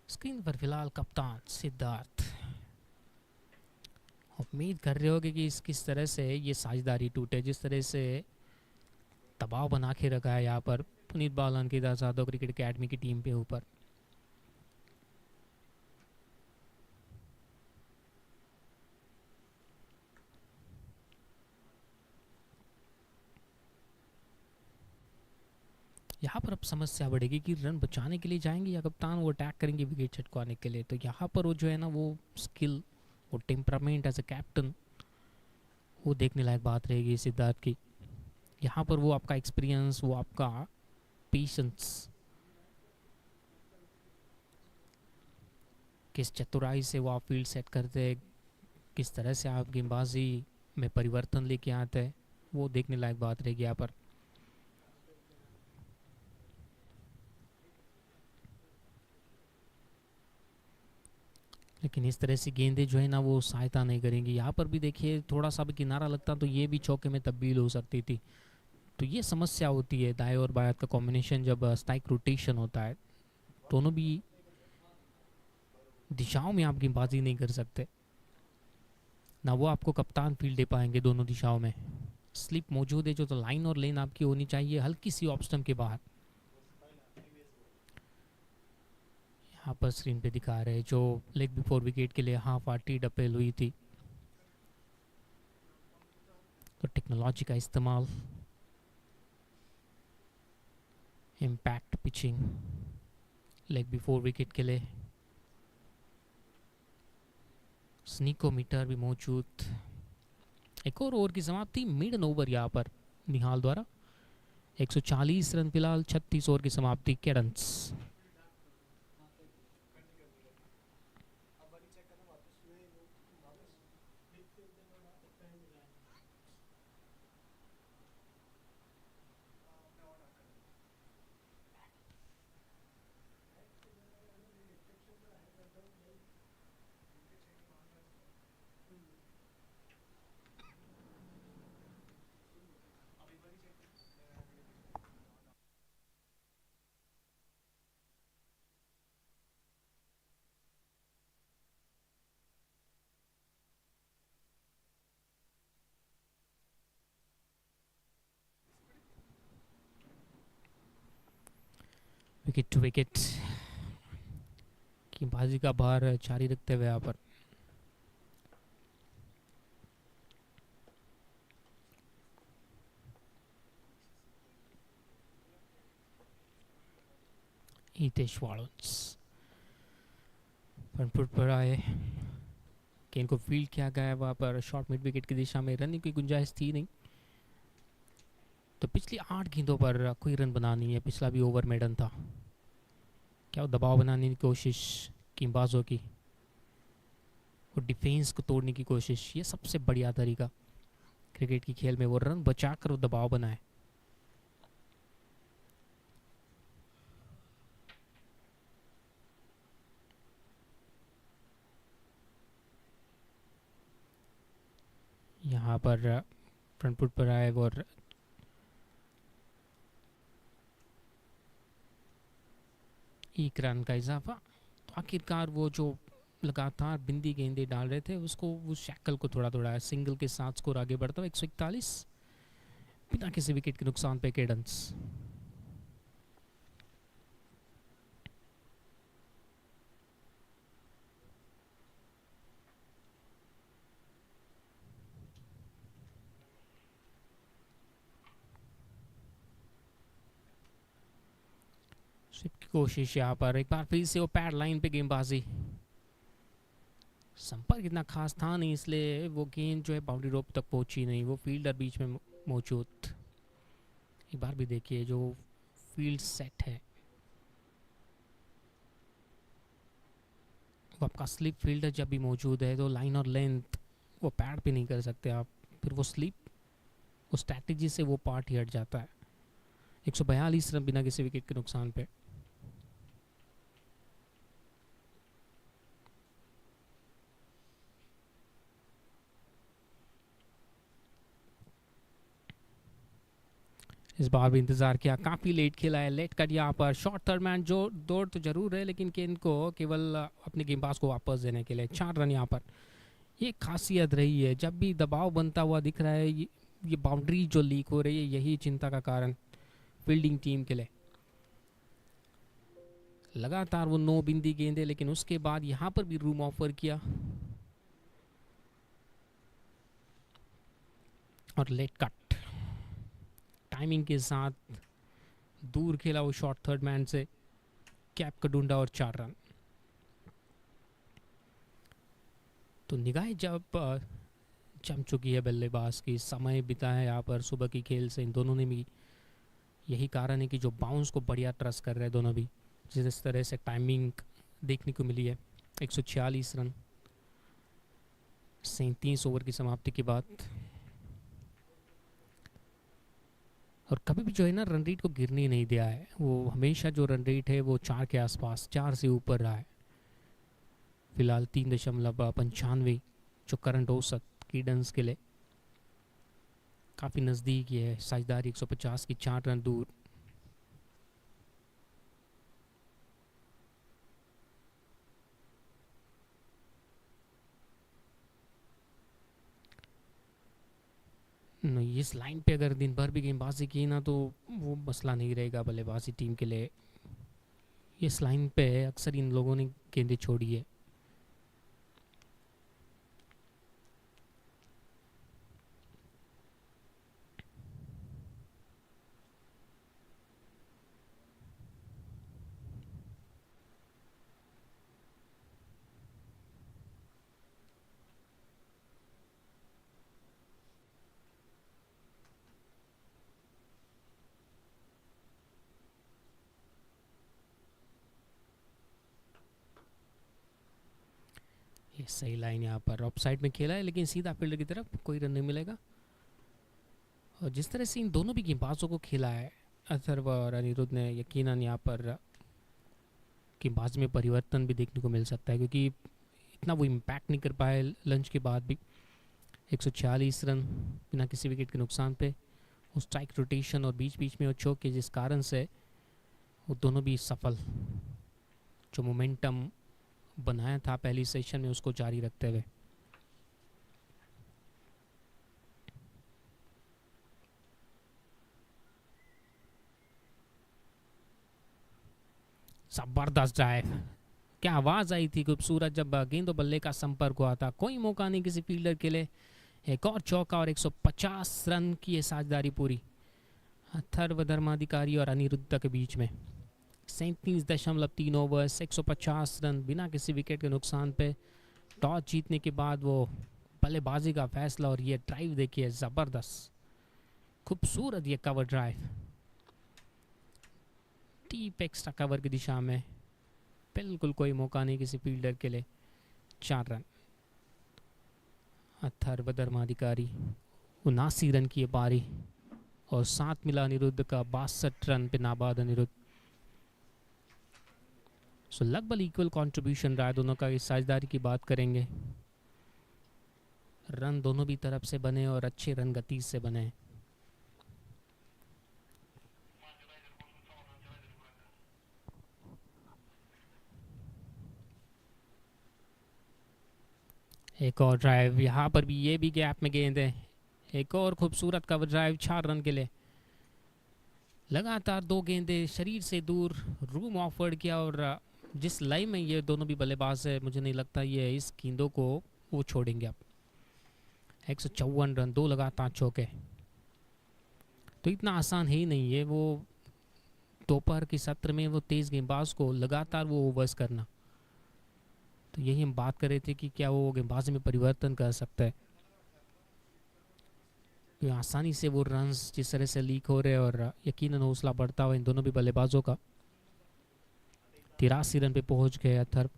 स्क्रीन पर फिलहाल कप्तान सिद्धार्थ। उम्मीद कर रहे होगे कि किस तरह से ये साझेदारी टूटे, जिस तरह से दबाव बना के रखा है यहाँ पर पुनीत बालन की दासादो क्रिकेट एकेडमी की टीम पे ऊपर। यहाँ पर अब समस्या बढ़ेगी कि रन बचाने के लिए जाएंगे या कप्तान वो अटैक करेंगे विकेट छटकाने के लिए। तो यहाँ पर वो जो है ना वो स्किल, वो टेम्परामेंट एज अ कैप्टन, वो देखने लायक बात रहेगी सिद्धार्थ की। यहाँ पर वो आपका एक्सपीरियंस, वो आपका पेशेंस, किस चतुराई से वो आप फील्ड सेट करते हैं, किस तरह से आप गेंदबाजी में परिवर्तन लेके आते हैं, वो देखने लायक बात रहेगी यहाँ पर। लेकिन इस तरह से गेंदें जो है ना वो सहायता नहीं करेंगी। यहाँ पर भी देखिए थोड़ा सा भी किनारा लगता तो ये भी चौके में तब्दील हो सकती थी। तो ये समस्या होती है दाएं और बाएं का कॉम्बिनेशन जब स्ट्राइक रोटेशन होता है, दोनों भी दिशाओं में आप गेंदबाजी नहीं कर सकते ना, वो आपको कप्तान फील्ड दे पाएंगे दोनों दिशाओं में। स्लिप मौजूद है जो, तो लाइन और लेन आपकी होनी चाहिए हल्की सी ऑफ स्टंप के बाहर। यहाँ पर स्क्रीन पे दिखा रहे हैं जो लेग बिफोर विकेट के लिए हाफ आर्टी डपेल हुई थी। तो टेक्नोलॉजी का इस्तेमाल, impact pitching leg before wicket के लिए, स्नीकोमीटर भी मौजूद। एक और ओवर की समाप्ति, मिडन ओवर यहाँ पर निहाल द्वारा 140 रन फिलहाल, 36 ओवर की समाप्ति कैडेंस। विकेट टू विकेट की बाजी का भार जारी रखते हुए यहाँ पर हितेश वालोन्स फ्रंट फुट पर आए, गेंद को फील्ड किया गया वहाँ पर शॉर्ट मिड विकेट की दिशा में। रनिंग की गुंजाइश थी नहीं, तो पिछली 8 गेंदों पर कोई रन बनानी है। पिछला भी ओवर मेडन था, क्या वो दबाव बनाने की कोशिश गेंदबाजों की, वो डिफेंस को तोड़ने की कोशिश, ये सबसे बढ़िया तरीका क्रिकेट की खेल में, वो रन बचाकर वो दबाव बनाए। यहाँ पर फ्रंट फुट पर आए और एक रन का इजाफा। तो आखिरकार वो जो लगातार बिंदी गेंदें डाल रहे थे उसको, वो शैकल को थोड़ा थोड़ा सिंगल के साथ स्कोर आगे बढ़ता हुआ 141 बिना किसी विकेट के नुकसान पे कैडेंस। स्विप की कोशिश यहाँ पर, एक बार फिर से वो पैड लाइन पे गेंदबाजी, संपर्क इतना खास था नहीं इसलिए वो गेंद जो है बाउंड्री रोप तक पहुंची नहीं, वो फील्डर बीच में मौजूद। एक बार भी देखिए जो फील्ड सेट है वो आपका स्लिप फील्डर जब भी मौजूद है तो लाइन और लेंथ वो पैड पे नहीं कर सकते आप, फिर वो स्लिप, वो स्ट्रैटेजी से वो पार्ट ही हट जाता है। 142 रन बिना किसी विकेट के नुकसान पे। इस बार भी इंतज़ार किया, काफ़ी लेट खेला है, लेट कट यहाँ पर शॉर्ट थर्ड मैन जो दौड़ तो जरूर है लेकिन केन को केवल अपने गेंदबाज को वापस देने के लिए 4 रन यहाँ पर। ये खासियत रही है, जब भी दबाव बनता हुआ दिख रहा है ये बाउंड्री जो लीक हो रही है यही चिंता का कारण फील्डिंग टीम के लिए। लगातार वो 9 बिंदी गेंदे, लेकिन उसके बाद यहाँ पर भी रूम ऑफर किया और लेट कट टाइमिंग के साथ दूर खेला वो शॉर्ट थर्ड मैन से, कैप का ढूंढा और 4 रन। तो निगाहें जब जम चुकी है बल्लेबाज की, समय बिता है यहाँ पर सुबह की खेल से इन दोनों ने भी। यही कारण है कि जो बाउंस को बढ़िया ट्रस्ट कर रहे हैं दोनों भी, जिस तरह से टाइमिंग देखने को मिली है। 146 रन 37 ओवर की समाप्ति के बाद। और कभी भी जो है ना रन रेट को गिरने नहीं दिया है, वो हमेशा जो रन रेट है वो 4 के आसपास, 4 से ऊपर रहा है। फिलहाल 3.95 जो करंट औसत कीडेंस के लिए काफ़ी नज़दीक ही है। साझेदारी 150 की 4 रन दूर। नहीं, इस लाइन पे अगर दिन भर भी गेंदबाजी की ना तो वो मसला नहीं रहेगा बल्लेबाजी टीम के लिए। इस लाइन पे अक्सर इन लोगों ने गेंदें छोड़ी है। ये सही लाइन यहाँ पर ऑफ साइड में खेला है, लेकिन सीधा फील्डर की तरफ कोई रन नहीं मिलेगा। और जिस तरह से इन दोनों भी गेंदबाजों को खेला है अथर्व और अनिरुद्ध ने, यकीनन यहाँ पर गेंदबाज में परिवर्तन भी देखने को मिल सकता है, क्योंकि इतना वो इम्पैक्ट नहीं कर पाए लंच के बाद भी। 146 रन बिना किसी विकेट के नुकसान पे, उस स्ट्राइक रोटेशन और बीच बीच में वो चौके, जिस कारण से वो दोनों भी सफल। जो मोमेंटम बनाया था पहली सेशन में उसको जारी रखते हुए। जबरदस्त ड्राइव, क्या आवाज आई थी खूबसूरत जब गेंदों बल्ले का संपर्क हुआ था। कोई मौका नहीं किसी फील्डर के लिए। एक और चौका और 150 रन की ये साझेदारी पूरी अथर्व धर्माधिकारी और अनिरुद्ध के बीच में। 37.3 ओवर्स, 150 रन बिना किसी विकेट के नुकसान पे। टॉस जीतने के बाद वो बल्लेबाजी का फैसला और ये ड्राइव देखिए, ज़बरदस्त खूबसूरत ये cover drive, deep extra cover की दिशा में। बिल्कुल कोई मौका नहीं किसी फील्डर के लिए। 4 रन। अथर्व धर्माधिकारी 79 रन की ये पारी और साथ मिला अनिरुद्ध का 62 रन पे नाबाद अनिरुद्ध। सो लगभग इक्वल कंट्रीब्यूशन रहा है दोनों का। इस साझेदारी की बात करेंगे, रन दोनों भी तरफ से बने और अच्छे रन गति से बने। एक और ड्राइव यहाँ पर भी, ये भी गैप में गेंद है। एक और खूबसूरत कवर ड्राइव 4 रन के लिए। लगातार 2 गेंदें शरीर से दूर, रूम ऑफर्ड किया और जिस लाइन में ये दोनों भी बल्लेबाज है, मुझे नहीं लगता ये इस गेंदों को वो छोड़ेंगे अब। 154 रन, 2 लगातार चौके। तो इतना आसान है ही नहीं है वो दोपहर के सत्र में वो तेज गेंदबाज को लगातार वो ओवर्स करना। तो यही हम बात कर रहे थे कि क्या वो गेंदबाजी में परिवर्तन कर सकता है। तो आसानी से वो रन्स जिस तरह से लीक हो रहे हैं और यकीनन हौसला बढ़ता हुआ इन दोनों भी बल्लेबाजों का। 83 रन पे पहुंच गए अथर्व।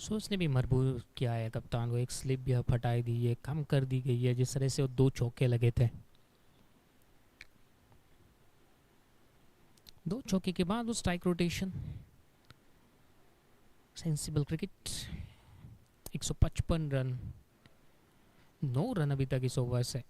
सोचने भी मजबूर किया है कप्तान को, एक स्लिप भी अब हटाई दी है, कम कर दी गई है जिस तरह से वो 2 चौके लगे थे। 2 चौके के बाद वो strike rotation. Sensible cricket. 155 run, 9 run अभी तक इस ओवर से।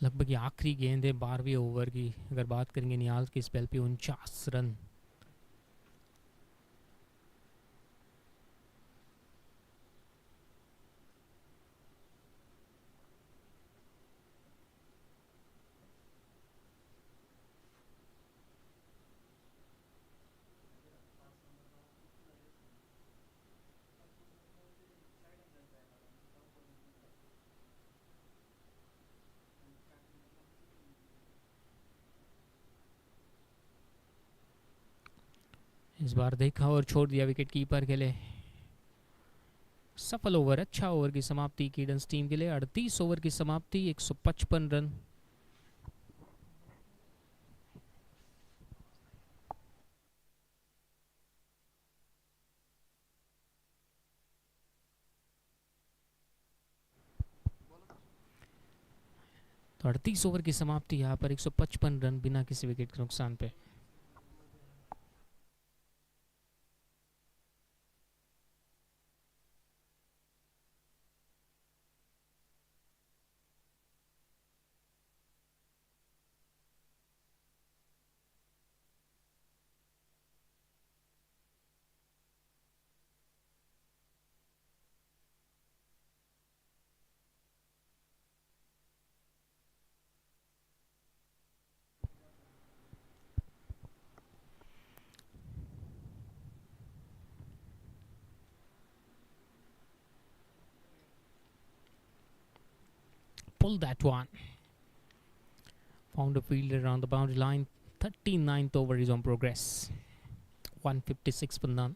लगभग ये आखिरी गेंद है 12वें ओवर की। अगर बात करेंगे निहाल की स्पेल पे 49 रन। इस बार देखा और छोड़ दिया विकेट कीपर के लिए। सफल ओवर, अच्छा ओवर की समाप्ति केडेंस टीम के लिए। 38 ओवर की समाप्ति, 155 रन। तो 38 ओवर की समाप्ति यहाँ पर 155 रन बिना किसी विकेट के नुकसान पे। Pull that one. Found a fielder around the boundary line. 39th over is on progress. 156 for none.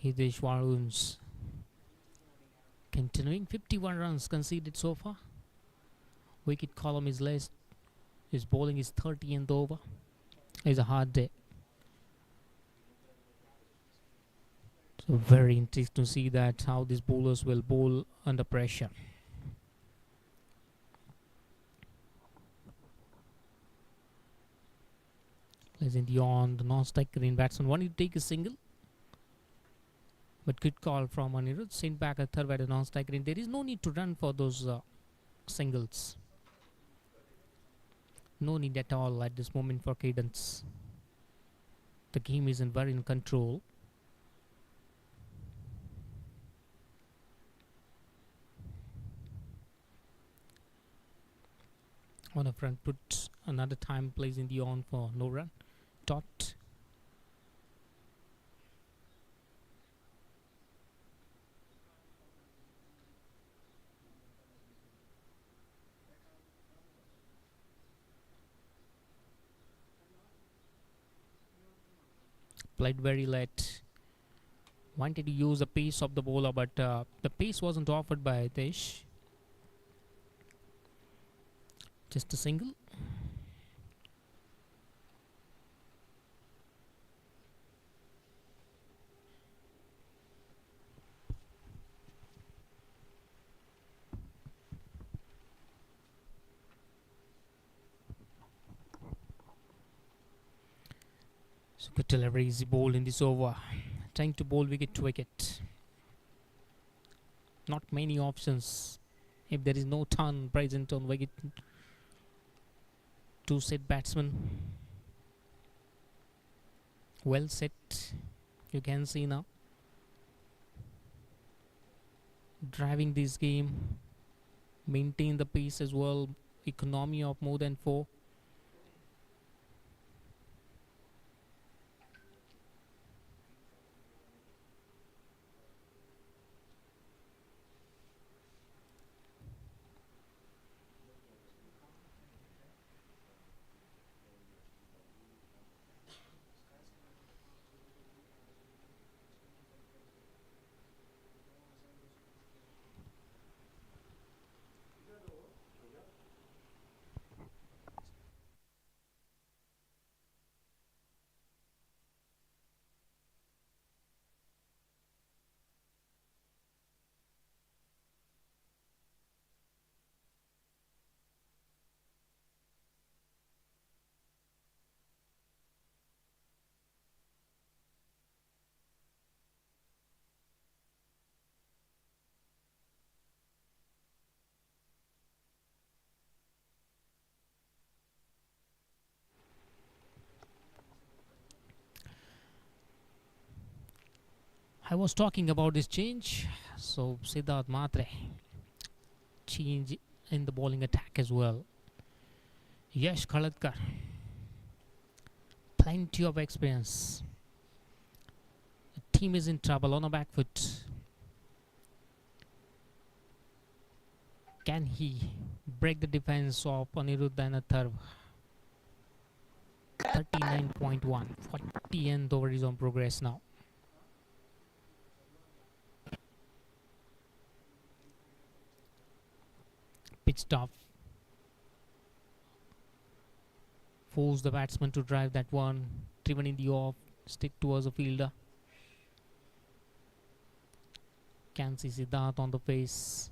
Hitesh Waruns continuing. 51 runs conceded so far. Wicket column is less. His bowling is 30th over. It's a hard day. So very interesting to see that how these bowlers will bowl under pressure. Pleasant yawn, the non-strike green batsman wanted to take a single. But good call from Anirudh. Sent back a third by the non-strike green. There is no need to run for those singles. No need at all at this moment for Cadence. The game isn't very in control. On a front foot, another time plays in the on for no run. Dot. Played very late. Wanted to use the pace of the bowler, but the pace wasn't offered by Hitesh. Just a single. So good delivery, easy bowl in this over. Trying to bowl wicket to wicket. Not many options. If there is no turn present on wicket, to set batsman. Well set. You can see now. Driving this game. Maintain the pace as well. Economy of more than 4. I was talking about this change. So Siddharth Matre, change in the bowling attack as well. Yash Khalatkar, plenty of experience. The team is in trouble on a back foot. Can he break the defense of Anirudh and Atharva? 39.1, 40th over is on progress now. Pitched off. Force the batsman to drive that one. Driven in the off. Stick towards the fielder. Can see Siddharth on the face.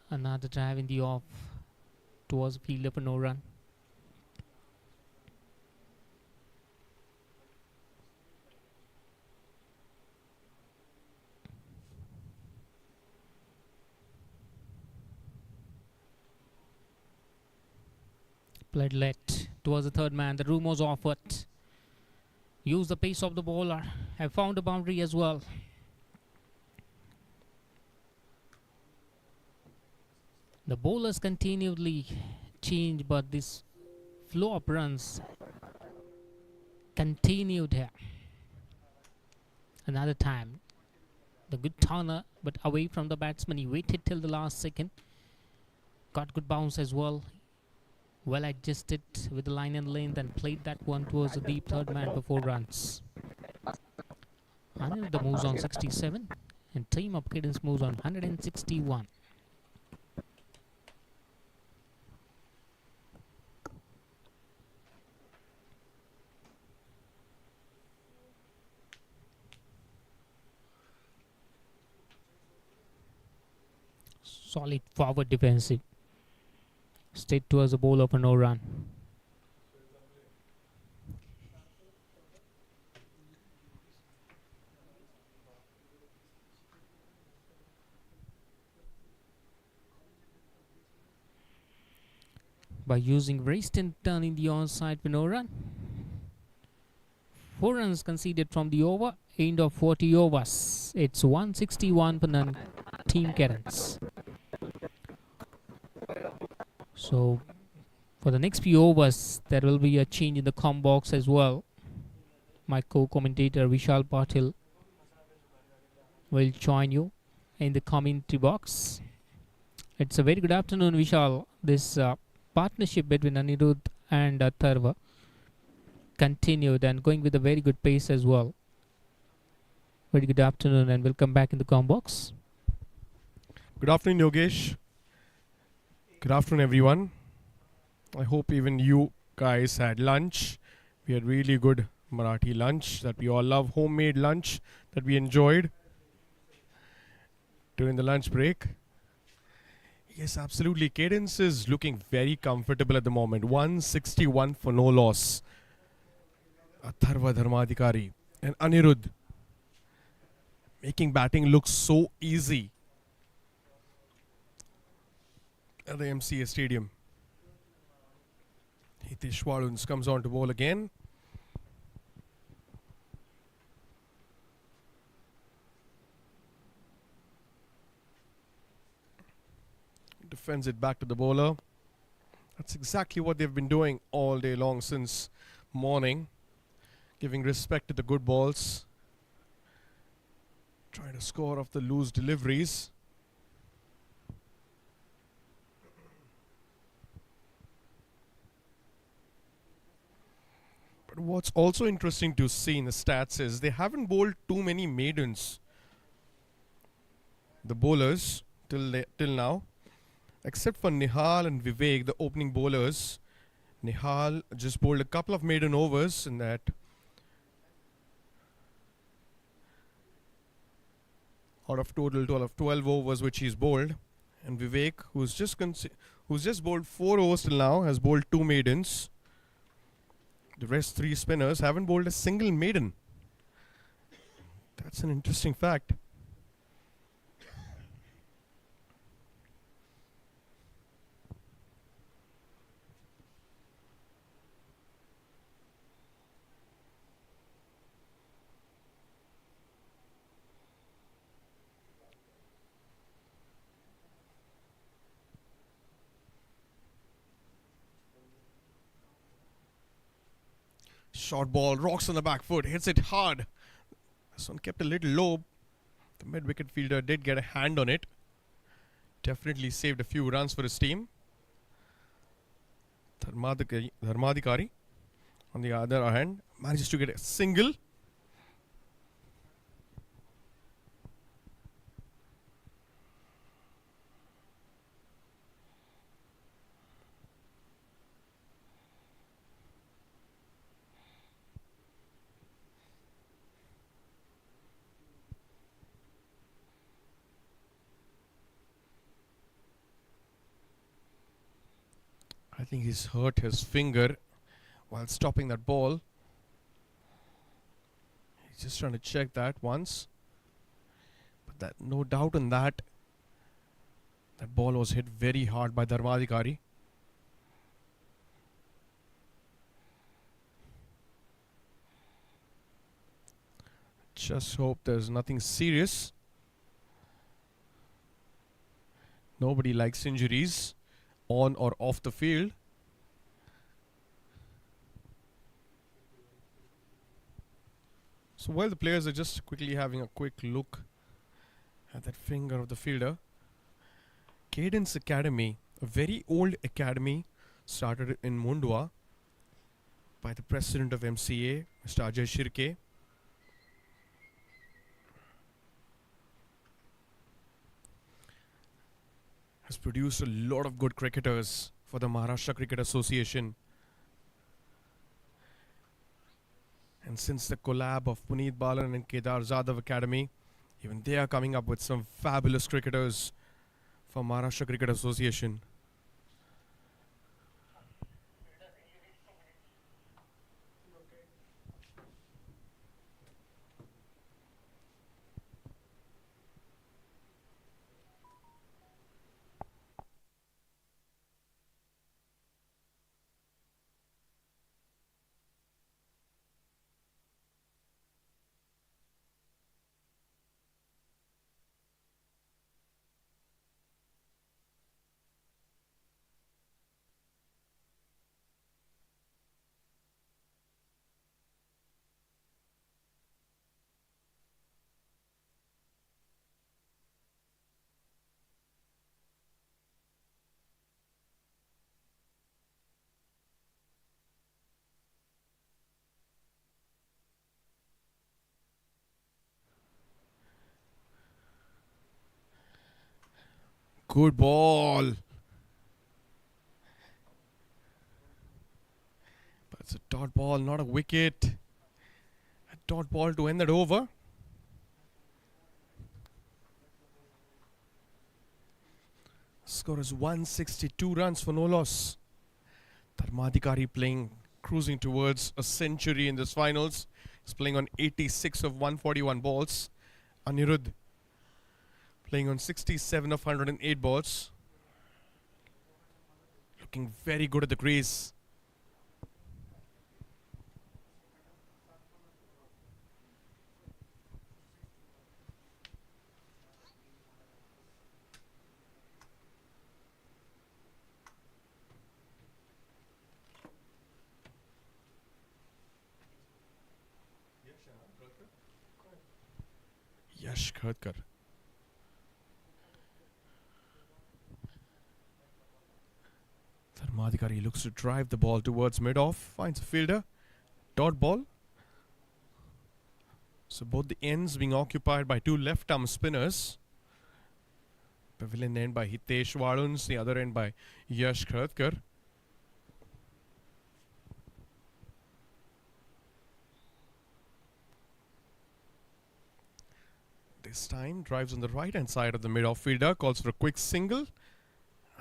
Another drive in the off towards the fielder for no run. Played left towards the third man. The room was offered. Use the pace of the bowler. Have found a boundary as well. The bowlers continually change, but this flow of runs continued here. Another time. The good turner, but away from the batsman. He waited till the last second. Got good bounce as well. Well adjusted with the line and length and played that one towards the deep third man for 4 runs. Aniruddha moves on 67 and team of Cadence moves on 161. Solid forward defensive. Straight towards the bowler for no run. By using wrist and turn in the onside for no run. 4 runs conceded from the over. End of 40 overs. It's 161 for none. Team Cadence. So, for the next few overs, there will be a change in the com box as well. My co-commentator Vishal Patil will join you in the commentary box. It's a very good afternoon, Vishal. This partnership between Anirudh and Atharva continued and going with a very good pace as well. Very good afternoon and welcome back in the com box. Good afternoon, Yogesh. Good afternoon, everyone. I hope even you guys had lunch. We had really good Marathi lunch that we all love, homemade lunch that we enjoyed during the lunch break. Yes, absolutely. Cadence is looking very comfortable at the moment. 161 for no loss. Atharva Dharmadhikari and Anirudh making batting look so easy at the MCA stadium. Hitesh Waluns comes on to bowl again. Defends it back to the bowler. That's exactly what they've been doing all day long since morning. Giving respect to the good balls. Trying to score off the loose deliveries. But what's also interesting to see in the stats is they haven't bowled too many maidens. The bowlers till now. Except for Nihal and Vivek, the opening bowlers. Nihal just bowled a couple of maiden overs in that. Out of total 12 overs which he's bowled. And Vivek, who's just bowled 4 overs till now, has bowled 2 maidens. The rest 3 spinners haven't bowled a single maiden. That's an interesting fact. Short ball, rocks on the back foot, hits it hard. This one kept a little low. The mid-wicket fielder did get a hand on it. Definitely saved a few runs for his team. Dharmadikari, on the other hand, manages to get a single. I think he's hurt his finger while stopping that ball. He's just trying to check that once. But that, no doubt on that. That ball was hit very hard by Dharmadikari. Just hope there's nothing serious. Nobody likes injuries on or off the field. So while the players are just quickly having a quick look at that finger of the fielder, Cadence Academy, a very old academy, started in Mundwa by the president of MCA, Mr. Ajay Shirke. Has produced a lot of good cricketers for the Maharashtra Cricket Association. And since the collab of Puneet Balan and Kedar Jadhav Academy, even they are coming up with some fabulous cricketers for Maharashtra Cricket Association. Good ball. But it's a dot ball, not a wicket. A dot ball to end that over. Score is 162 runs for no loss. Dharmadikari playing, cruising towards a century in this finals. He's playing on 86 of 141 balls. Anirudh playing on 67 of 108 balls. Looking very good at the crease. Yash Khadkar. Dharmadikari looks to drive the ball towards mid-off, finds a fielder, dot ball. So both the ends being occupied by two left-arm spinners. Pavilion end by Hitesh Waluns, the other end by Yash Khadkar. This time drives on the right hand side of the mid-off fielder, calls for a quick single.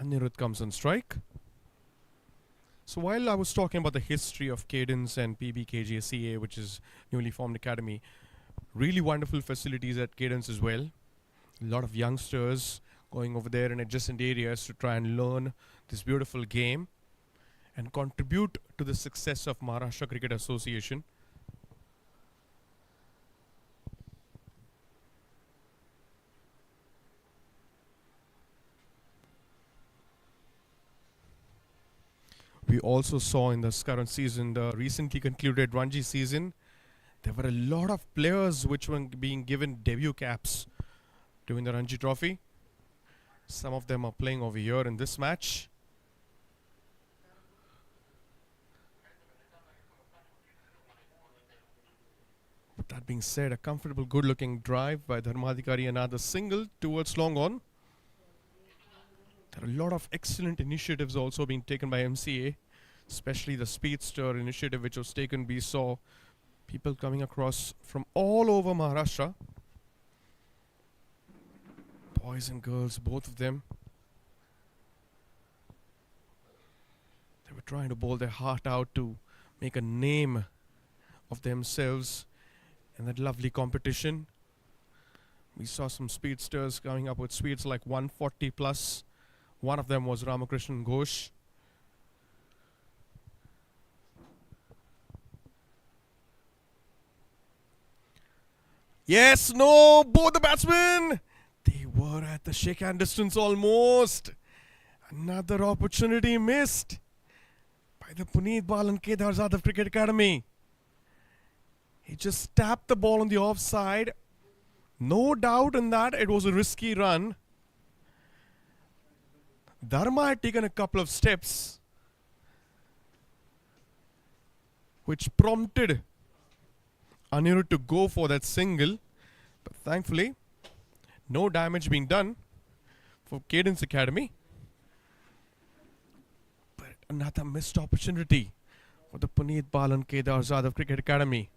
Anirudh comes on strike. So while I was talking about the history of Cadence and PBKJCA, which is newly formed academy, really wonderful facilities at Cadence as well. A lot of youngsters going over there in adjacent areas to try and learn this beautiful game and contribute to the success of Maharashtra Cricket Association. we also saw in this current season, the recently concluded Ranji season, there were a lot of players which were being given debut caps during the Ranji Trophy. Some of them are playing over here in this match. With that being said, a comfortable, good-looking drive by Dharmadhikari, another single towards long on. There are a lot of excellent initiatives also being taken by MCA, especially the Speedster initiative which was taken. We saw people coming across from all over Maharashtra. Boys and girls, both of them. They were trying to bowl their heart out to make a name of themselves in that lovely competition. We saw some speedsters coming up with speeds like 140 plus. One of them was Ramakrishnan Ghosh. Yes, no, both the batsmen. They were at the shake hand distance almost. Another opportunity missed by the Puneet Bal and Kedar Jadhav Cricket Academy. He just tapped the ball on the offside. No doubt in that it was a risky run. Dharma had taken a couple of steps which prompted Anirudh to go for that single. But thankfully, no damage being done for Cadence Academy. But another missed opportunity for the Puneet Bal and Kedar Jadhav Cricket Academy.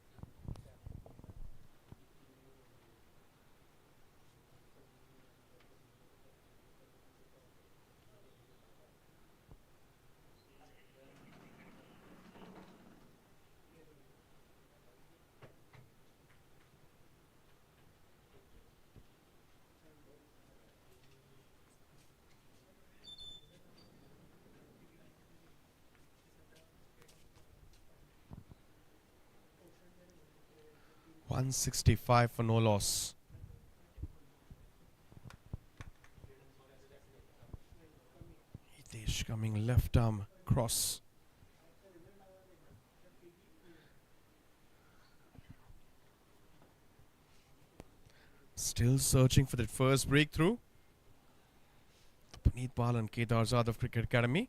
.165 for no loss. Hitesh coming left arm cross. Still searching for that first breakthrough. Puneet Bal and Kedar Jadhav Cricket Academy.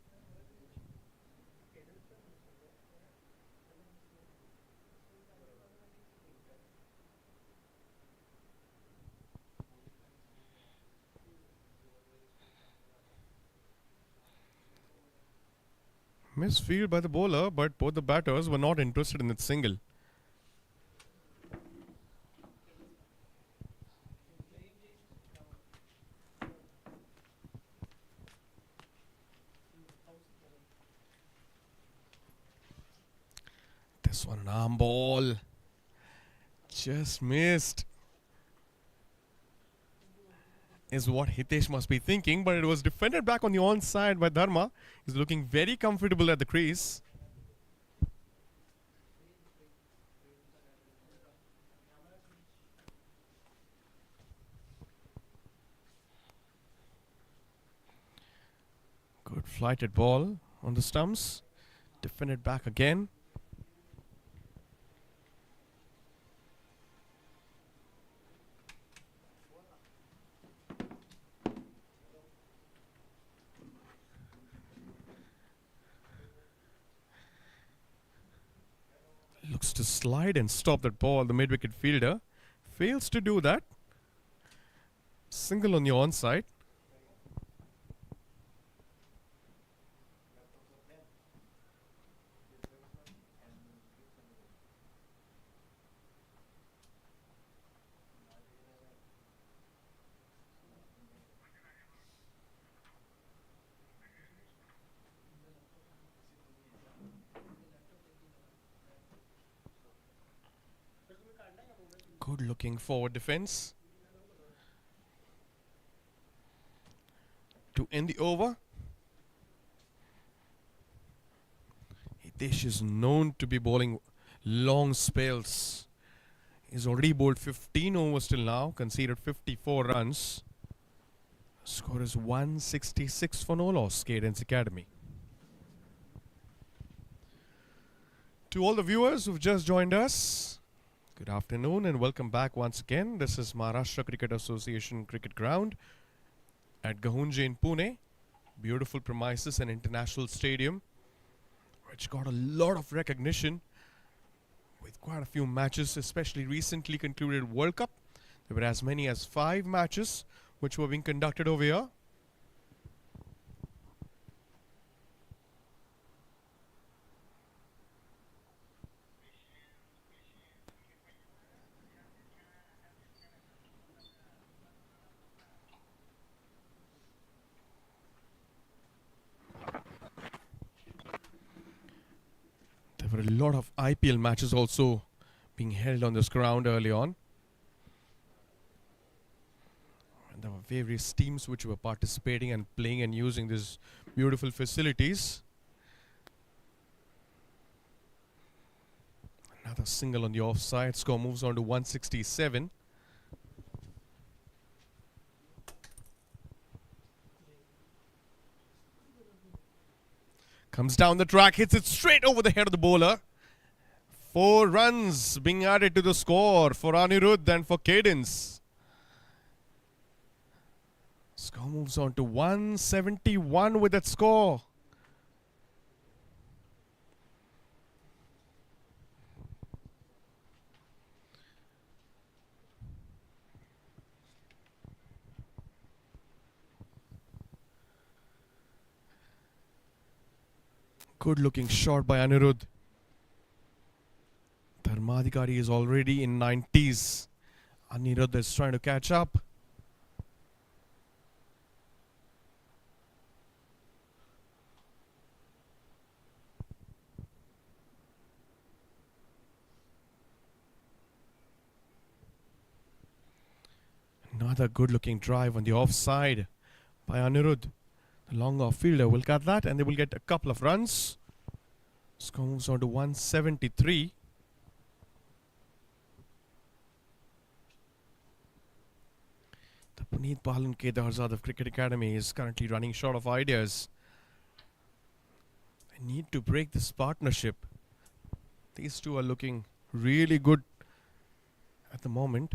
Misfield by the bowler, but both the batters were not interested in that single. This one an arm ball. Just missed. Is what Hitesh must be thinking, but it was defended back on the onside by Dharma. He's looking very comfortable at the crease. Good flighted ball on the stumps. Defended back again. Looks to slide and stop that ball. The mid-wicket fielder fails to do that. Single on the onside. Good looking forward defense. To end the over. Hitesh is known to be bowling long spells. He's already bowled 15 overs till now, conceded 54 runs. Score is 166 for no loss, Cadence Academy. To all the viewers who've just joined us, good afternoon and welcome back once again. This is Maharashtra Cricket Association Cricket Ground at Gahunje in Pune. Beautiful premises and international stadium, which got a lot of recognition with quite a few matches, especially recently concluded World Cup. There were as many as 5 matches which were being conducted over here. There were a lot of IPL matches also being held on this ground early on. And there were various teams which were participating and playing and using these beautiful facilities. Another single on the offside. Score moves on to 167. Comes down the track, hits it straight over the head of the bowler. 4 runs being added to the score for Anirudh and for Cadence. Score moves on to 171 with that score. Good looking shot by Anirudh. Dharmadhikari is already in 90s. Anirudh is trying to catch up. Another good looking drive on the offside by Anirudh. The long off fielder will cut that and they will get a couple of runs. Score moves on to 173. The Puneet Balan Kedarzad of Cricket Academy is currently running short of ideas. They need to break this partnership. These two are looking really good at the moment.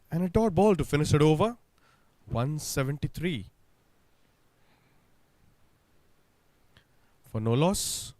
And a dot ball to finish it over. 173. For no loss.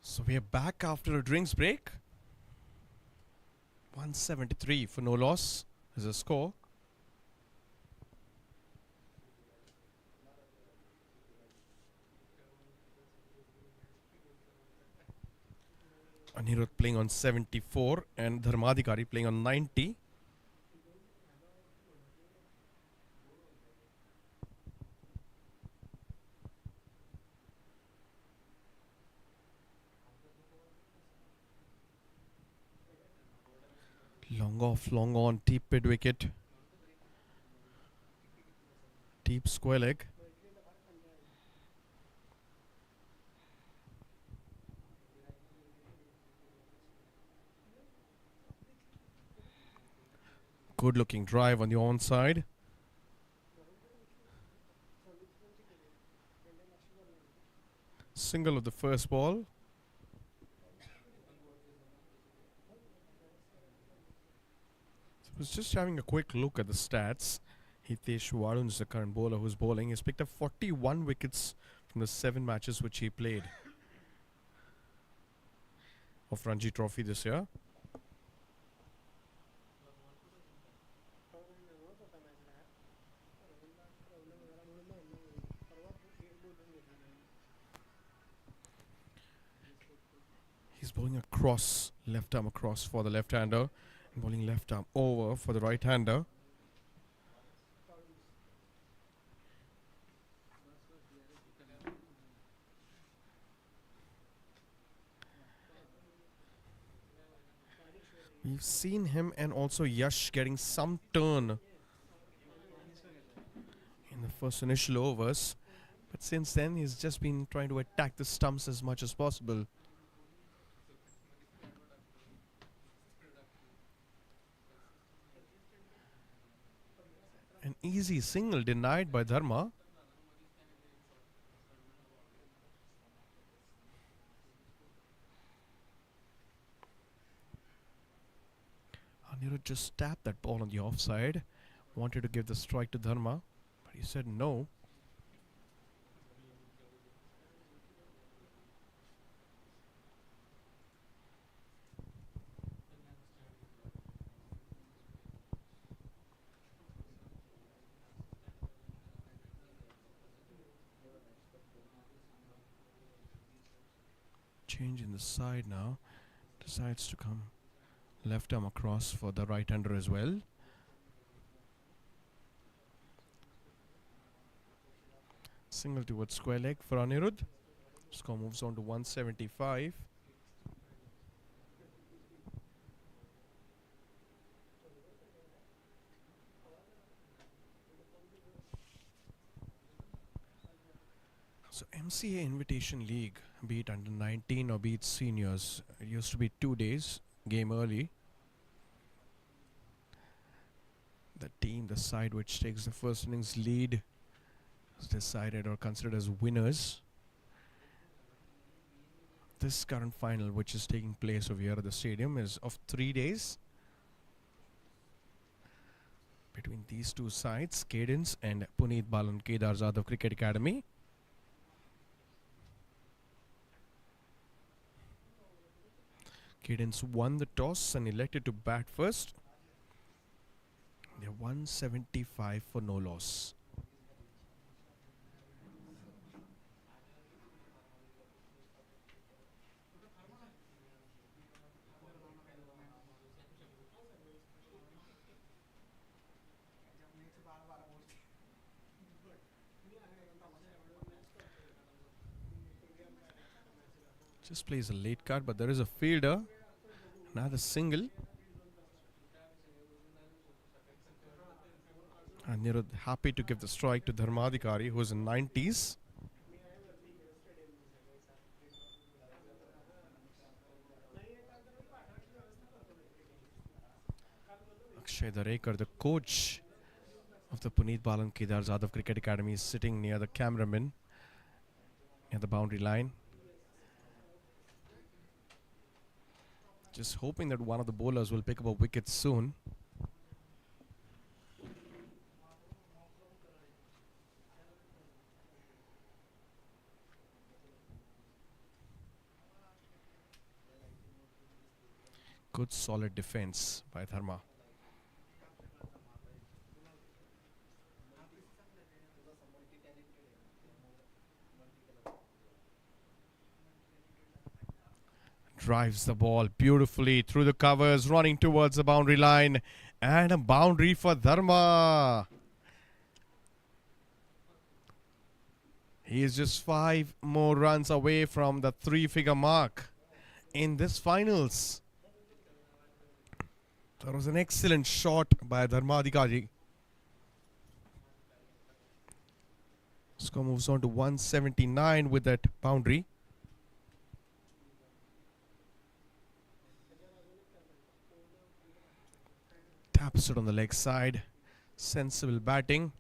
So we are back after a drinks break. 173 for no loss is a score. Anirudh playing on 74 and Dharmadhikari playing on 90. Long off, long on, deep mid wicket. Deep square leg. Good looking drive on the onside. Single of the first ball. I was just having a quick look at the stats. Hitesh Varun is the current bowler who's bowling. He's picked up 41 wickets from the 7 matches which he played of Ranji Trophy this year. He's bowling across, left arm across for the left-hander, and bowling left arm over for the right-hander. We've seen him and also Yash getting some turn in the first initial overs, but since then he's just been trying to attack the stumps as much as possible. An easy single denied by Dharma. Anirudh just tapped that ball on the offside. Wanted to give the strike to Dharma, but he said no. Change in the side now. Decides to come left arm across for the right hander as well. Single towards square leg for Anirudh. Score moves on to 175. So MCA Invitation League, be it under 19 or be it seniors, it used to be 2 days, game early. The team, the side which takes the first innings lead is decided or considered as winners. This current final which is taking place over here at the stadium is of 3 days. Between these two sides, Cadence and Puneet Balan Kedar Jadhav Cricket Academy. Cadence won the toss and elected to bat first. They're 175 for no loss. Just plays a late card, but there is a fielder. Another single. Anirudh happy to give the strike to Dharmadikari, who is in 90s. Akshay Darekar, the coach of the Puneet Balan Kedar Jadhav Cricket Academy, is sitting near the cameraman, near the boundary line. Just hoping that one of the bowlers will pick up a wicket soon. Good solid defense by Dharma. Drives the ball beautifully through the covers, running towards the boundary line, and a boundary for Dharma. He is just 5 more runs away from the 3-figure mark in this finals. That was an excellent shot by Dharmadikari. Score moves on to 179 with that boundary. Taps it on the leg side. Sensible batting.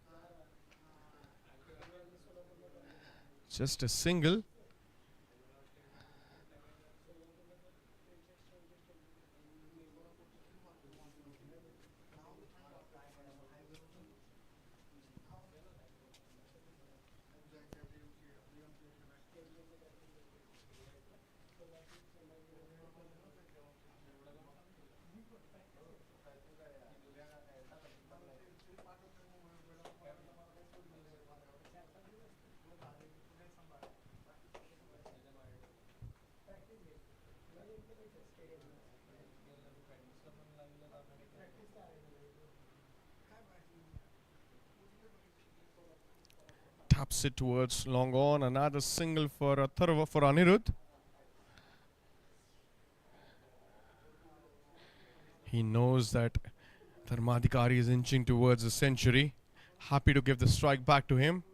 Just a single. Taps it towards long on. Another single for Atharva for Anirudh. He knows that Dharmadikari is inching towards a century. Happy to give the strike back to him.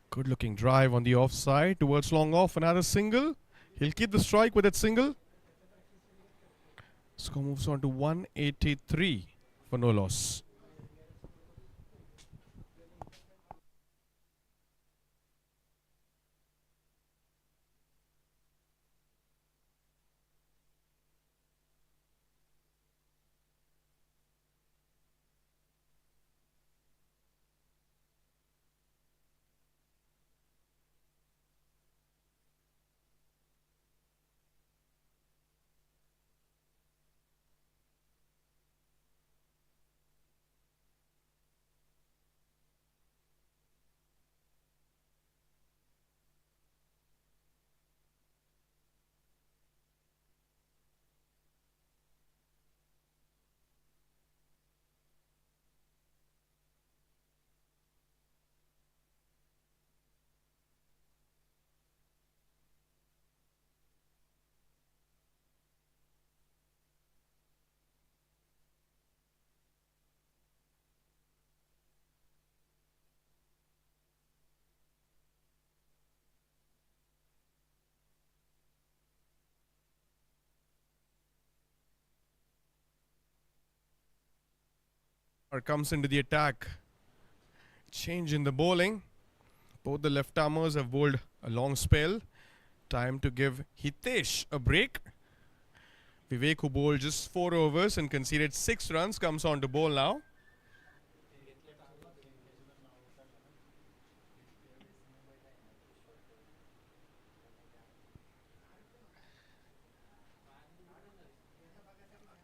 Good looking drive on the offside towards long off. Another single. He'll keep the strike with that single. Score moves on to 183 for no loss. Comes into the attack. Change in the bowling. Both the left armers have bowled a long spell. Time to give Hitesh a break. Vivek, who bowled just 4 overs and conceded 6 runs, comes on to bowl now.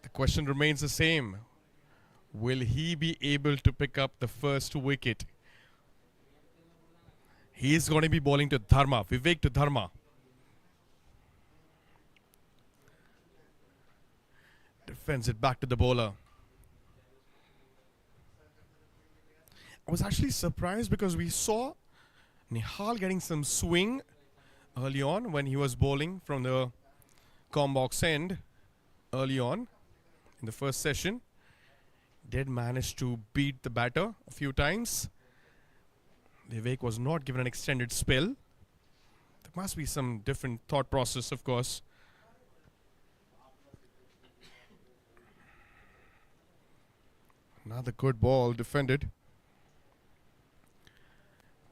The question remains the same. Will he be able to pick up the first wicket? He is going to be bowling to Dharma. Vivek to Dharma. Defends it back to the bowler. I was actually surprised because we saw Nihal getting some swing early on when he was bowling from the Combox end early on in the first session. Did manage to beat the batter a few times. Vivek was not given an extended spell. There must be some different thought process, of course. Another good ball defended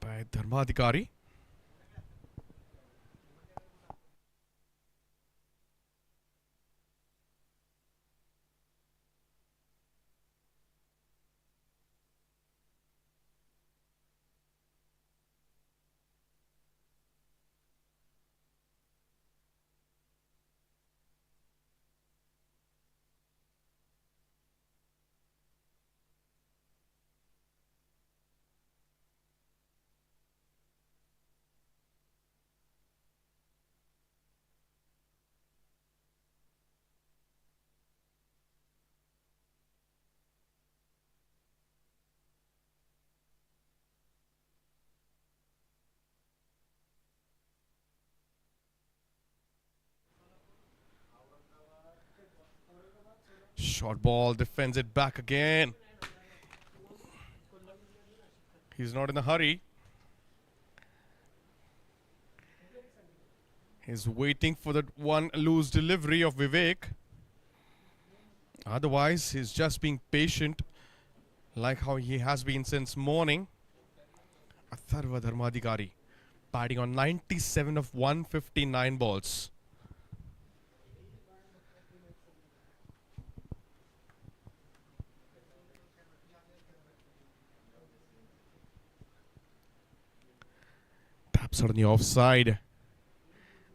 by Dharmadhikari. Short ball, defends it back again. He's not in a hurry. He's waiting for that one loose delivery of Vivek. Otherwise, he's just being patient, like how he has been since morning. Atharva Dharmadhikari batting on 97 of 159 balls. Taps are on the offside.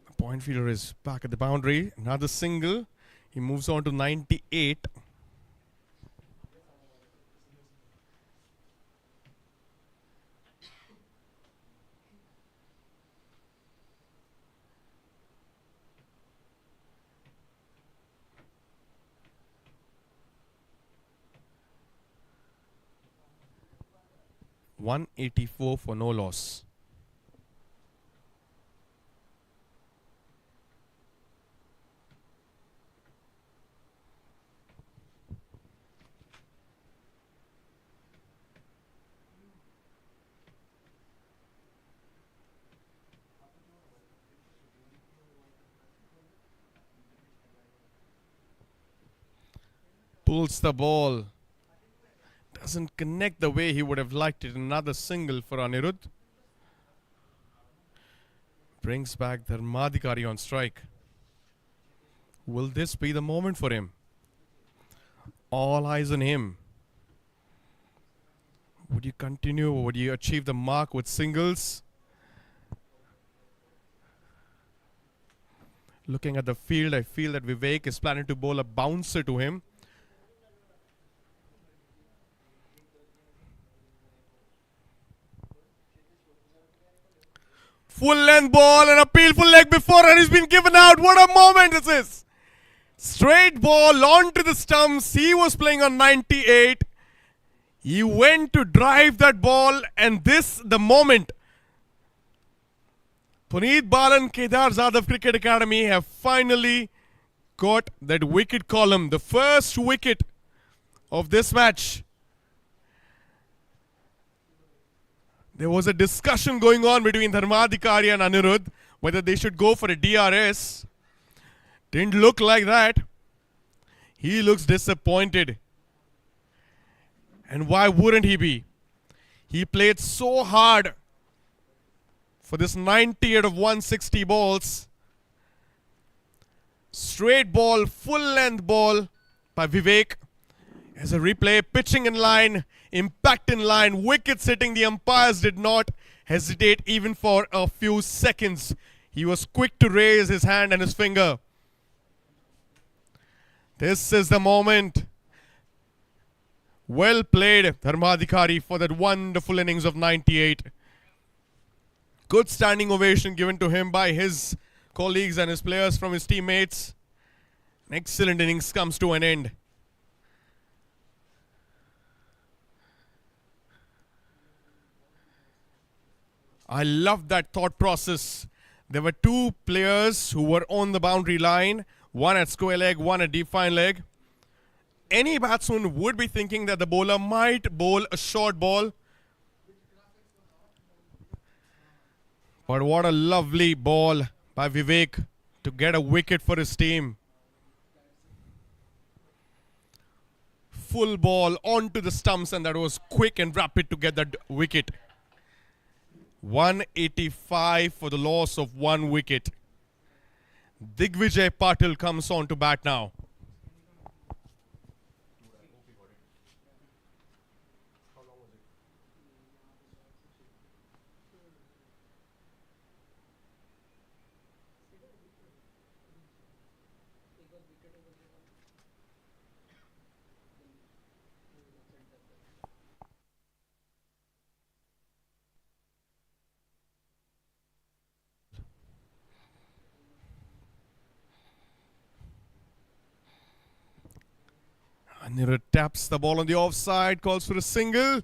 The point fielder is back at the boundary. Another single. He moves on to 98. $184 for no loss. Pulls the ball. Doesn't connect the way he would have liked it. Another single for Anirudh. Brings back Dharmadhikari on strike. Will this be the moment for him? All eyes on him. Would you continue? Would you achieve the mark with singles? Looking at the field, I feel that Vivek is planning to bowl a bouncer to him. Full length ball, an appeal full leg before, and he's been given out. What a moment this is! Straight ball onto the stumps. He was playing on 98. He went to drive that ball, and this the moment. Puneet Balan, Kedar Jadhav Cricket Academy have finally got that wicket column, the first wicket of this match. There was a discussion going on between Dharmadhikari and Anirudh whether they should go for a DRS. Didn't look like that. He looks disappointed. And why wouldn't he be? He played so hard for this 90 out of 160 balls. Straight ball, full length ball by Vivek. As a replay, pitching in line, impact in line, wickets hitting. The umpires did not hesitate even for a few seconds. He was quick to raise his hand and his finger. This is the moment. Well played, Dharmadhikari, for that wonderful innings of 98. Good standing ovation given to him by his colleagues and his players from his teammates. An excellent innings comes to an end. I love that thought process There were two players who were on the boundary line, one at square leg, one at deep fine leg. Any batsman would be thinking that the bowler might bowl a short ball. But what a lovely ball by Vivek to get a wicket for his team. Full ball onto the stumps, and that was quick and rapid to get that wicket. 185 for the loss of one wicket. Digvijay Patil comes on to bat now. Anirudh taps the ball on the offside, calls for a single.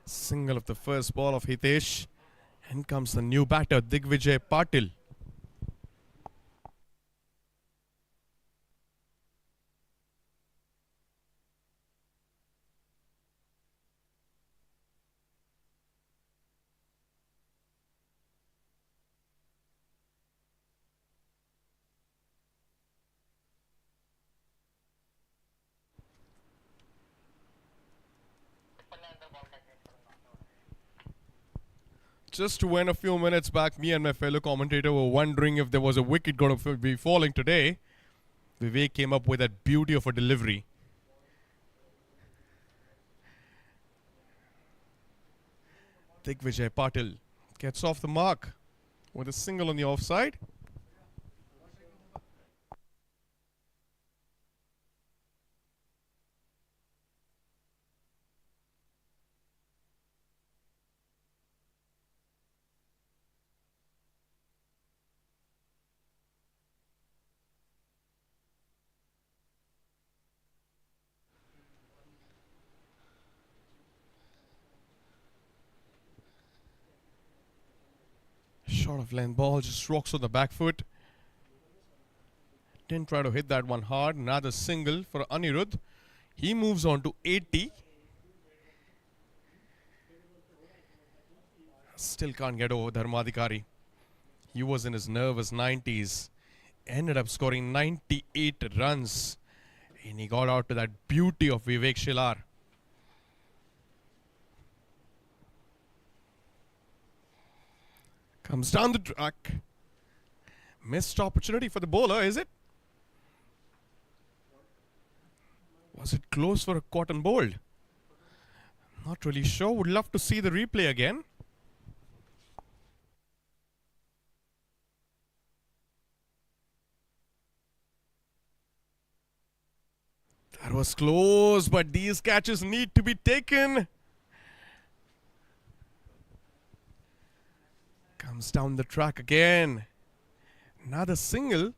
Single of the first ball of Hitesh. In comes the new batter, Digvijay Patil. Just when a few minutes back, me and my fellow commentator were wondering if there was a wicket going to be falling today, Vivek came up with that beauty of a delivery. Digvijay Patil gets off the mark with a single on the offside. Short of length ball, just rocks on the back foot. Didn't try to hit that one hard. Another single for Anirudh. He moves on to 80. Still can't get over Dharmadhikari. He was in his nervous 90s. Ended up scoring 98 runs. And he got out to that beauty of Vivek Shilar. Comes down the track. Missed opportunity for the bowler, is it? Was it close for a cotton bowled? Not really sure. Would love to see the replay again. That was close, but these catches need to be taken. Comes down the track again. Another single.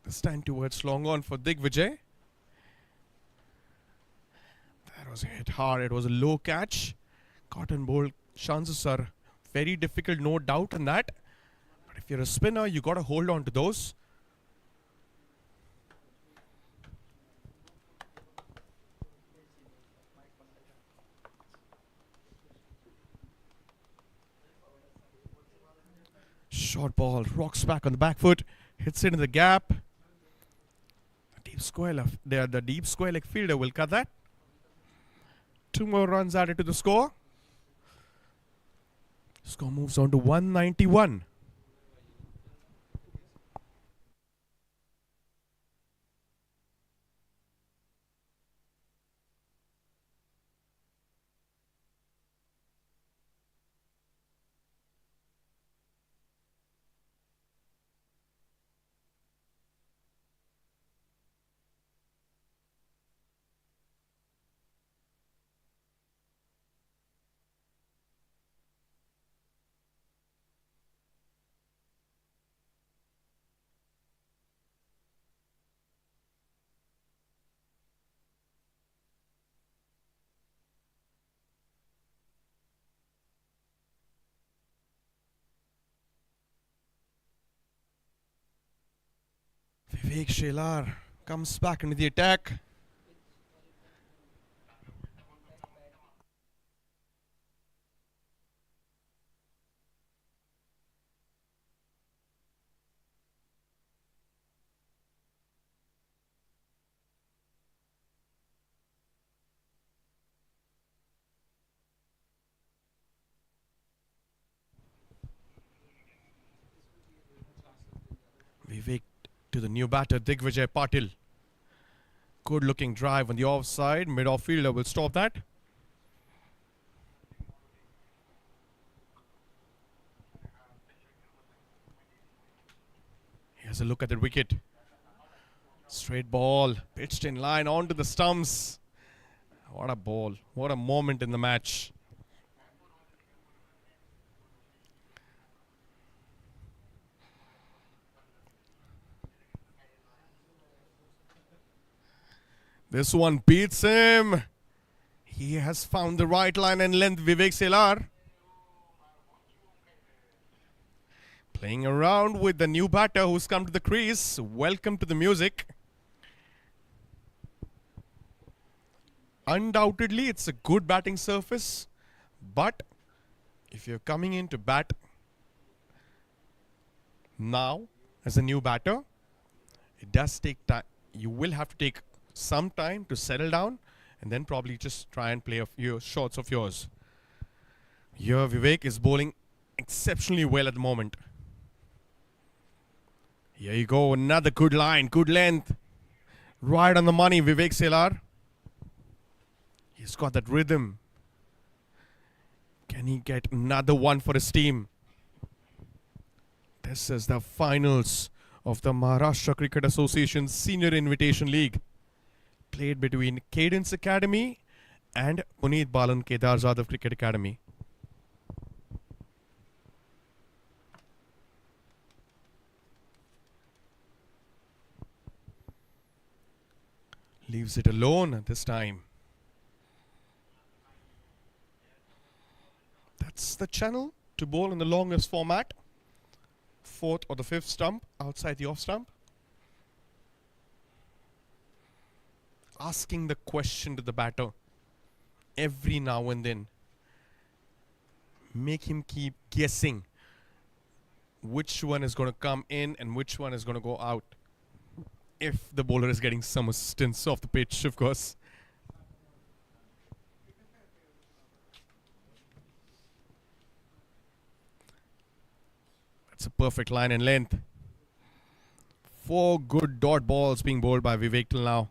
This time towards long on for Digvijay. That was hit hard. It was a low catch. Cotton ball chances are very difficult, no doubt in that. But if you're a spinner, you got to hold on to those. Short ball, rocks back on the back foot, hits it in the gap. Deep square left. There, the deep square leg fielder will cut that. 2 more runs added to the score. Score moves on to 191. Vivek Shelar comes back into the attack. Vivek to the new batter, Digvijay Patil. Good looking drive on the offside. Mid-off fielder will stop that. Here's a look at the wicket. Straight ball, pitched in line onto the stumps. What a ball. What a moment in the match. This one beats him. He has found the right line and length, Vivek Shelar. Playing around with the new batter who's come to the crease. Welcome to the music. Undoubtedly, it's a good batting surface. But if you're coming in to bat now as a new batter, it does take time. You will have to take some time to settle down and then probably just try and play a few shots of yours. Here, Vivek is bowling exceptionally well at the moment. Here you go, another good line, good length. Right on the money, Vivek Shelar. He's got that rhythm. Can he get another one for his team? This is the finals of the Maharashtra Cricket Association Senior Invitation League. Played between Cadence Academy and Puneet Balan Kedar Jadhav Cricket Academy. Leaves it alone this time. That's the channel to bowl in the longest format. Fourth or the fifth stump outside the off stump. Asking the question to the batter every now and then. Make him keep guessing which one is going to come in and which one is going to go out. If the bowler is getting some assistance off the pitch, of course. That's a perfect line and length. 4 good dot balls being bowled by Vivek till now.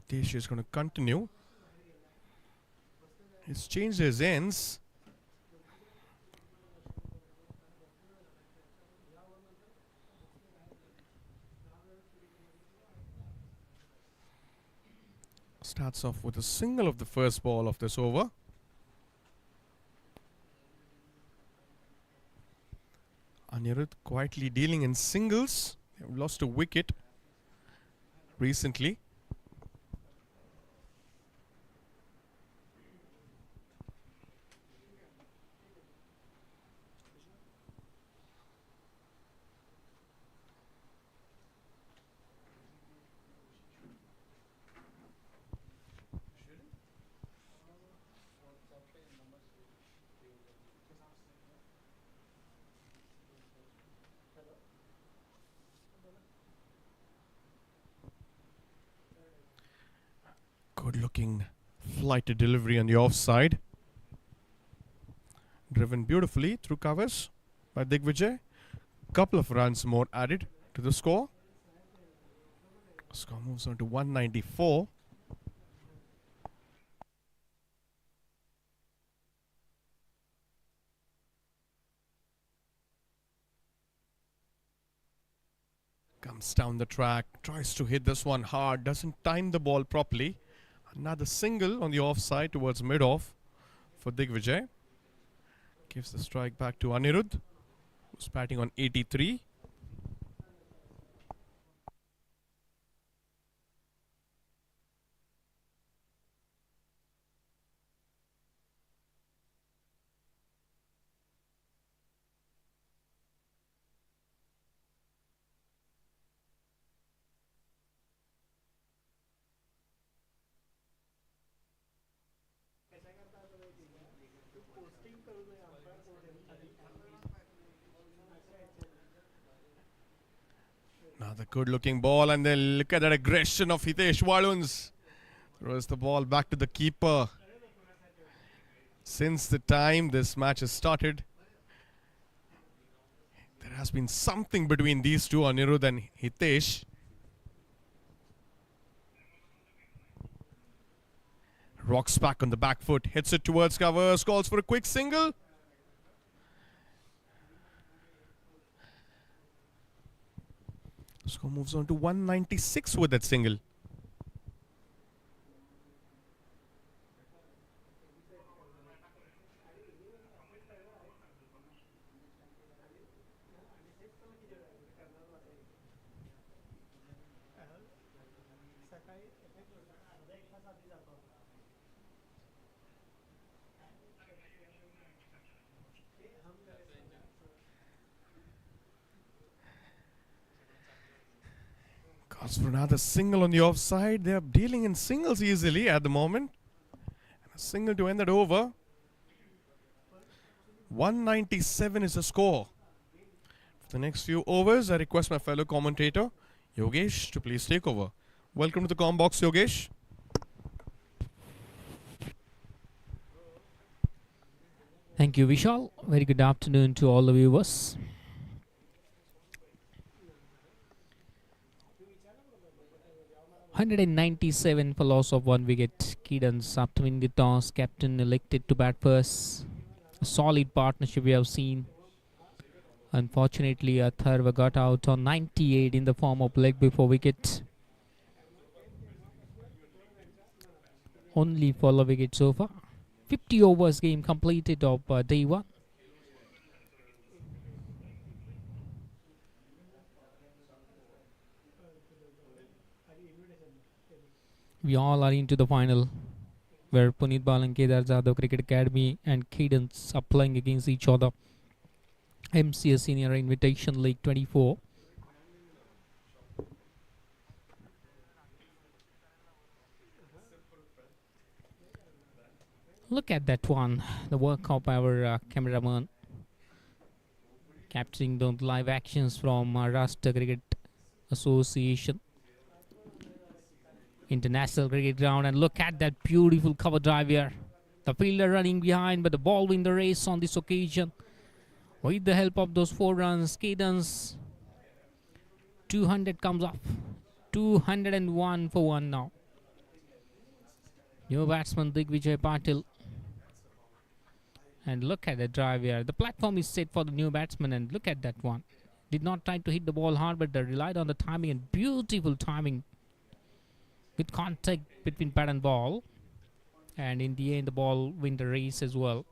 Hitesh is going to continue. He's changed his ends. Starts off with a single of the first ball of this over. Anirudh quietly dealing in singles. They have lost a wicket recently. Good looking flighted delivery on the offside. Driven beautifully through covers by Digvijay. Couple of runs more added to the score. Score moves on to 194. Comes down the track, tries to hit this one hard, doesn't time the ball properly. Another single on the offside towards mid-off for Digvijay. Gives the strike back to Anirudh, who's batting on 83. Another good looking ball, and then look at that aggression of Hitesh Waluns. Throws the ball back to the keeper. Since the time this match has started, there has been something between these two, Anirudh and Hitesh. Rocks back on the back foot, hits it towards covers, calls for a quick single. Score moves on to 196 with that single. Calls for another single on the offside. They are dealing in singles easily at the moment. And a single to end that over. 197 is the score. For the next few overs, I request my fellow commentator, Yogesh, to please take over. Welcome to the comm box, Yogesh. Thank you, Vishal. Very good afternoon to all the viewers. (197) for loss of 1 wicket. Cadence, after winning the toss, captain elected to bat first. A solid partnership we have seen. Unfortunately, Atharva got out on 98 in the form of leg before wicket. Only follow wicket so far. 50 overs game completed of day 1. We all are into the final, where Puneet Bal and Kedar Jadhav Cricket Academy and Cadence are playing against each other. MCA Senior Invitation League 24. Look at that one, the work of our cameraman, capturing the live actions from Maharashtra Cricket Association International Cricket Ground. And look at that beautiful cover drive here. The fielder running behind, but the ball win the race on this occasion. With the help of those 4 runs, Cadence 200 comes off. 201 for 1 now. New batsman Digvijay Patil. And look at the drive here. The platform is set for the new batsman, and look at that one. Did not try to hit the ball hard, but they relied on the timing, and beautiful timing Good contact between bat and ball, and in the end the ball win the race as well.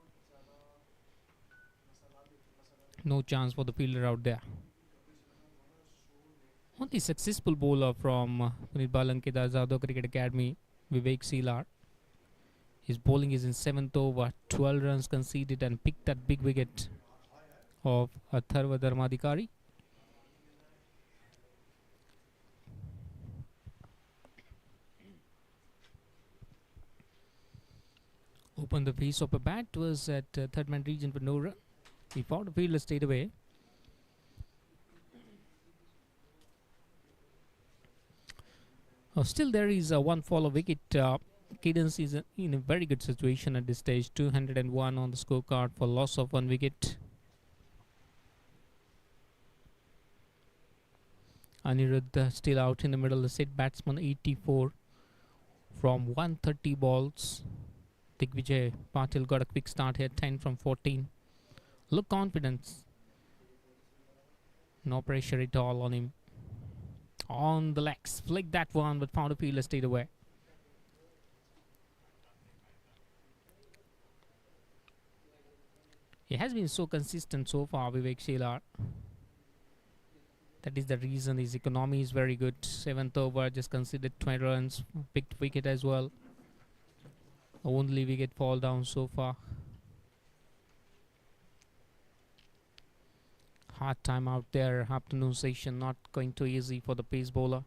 No chance for the fielder out there. Only successful bowler from Punit Balankeda Zadok Cricket Academy, Vivek Seelar. His bowling is in 7th over, 12 runs conceded and picked that big wicket of Atharva Dharmadikari. Opened the face of a bat, was at third man region for no run. He found the fielder stayed away. Still there is one follow wicket. Cadence is in a very good situation at this stage. 201 on the scorecard for loss of one wicket. Anirudh still out in the middle. The set batsman 84 from 130 balls. Digvijay Patil got a quick start here, 10 from 14. Look confidence. No pressure at all on him. On the legs, flicked that one, but found a fielder stayed away. He has been so consistent so far, Vivek Shelar. That is the reason his economy is very good. 7th over, just considered 20 runs, picked wicket as well. Only wicket fall down so far. Hard time out there. Afternoon session not going too easy for the pace bowler.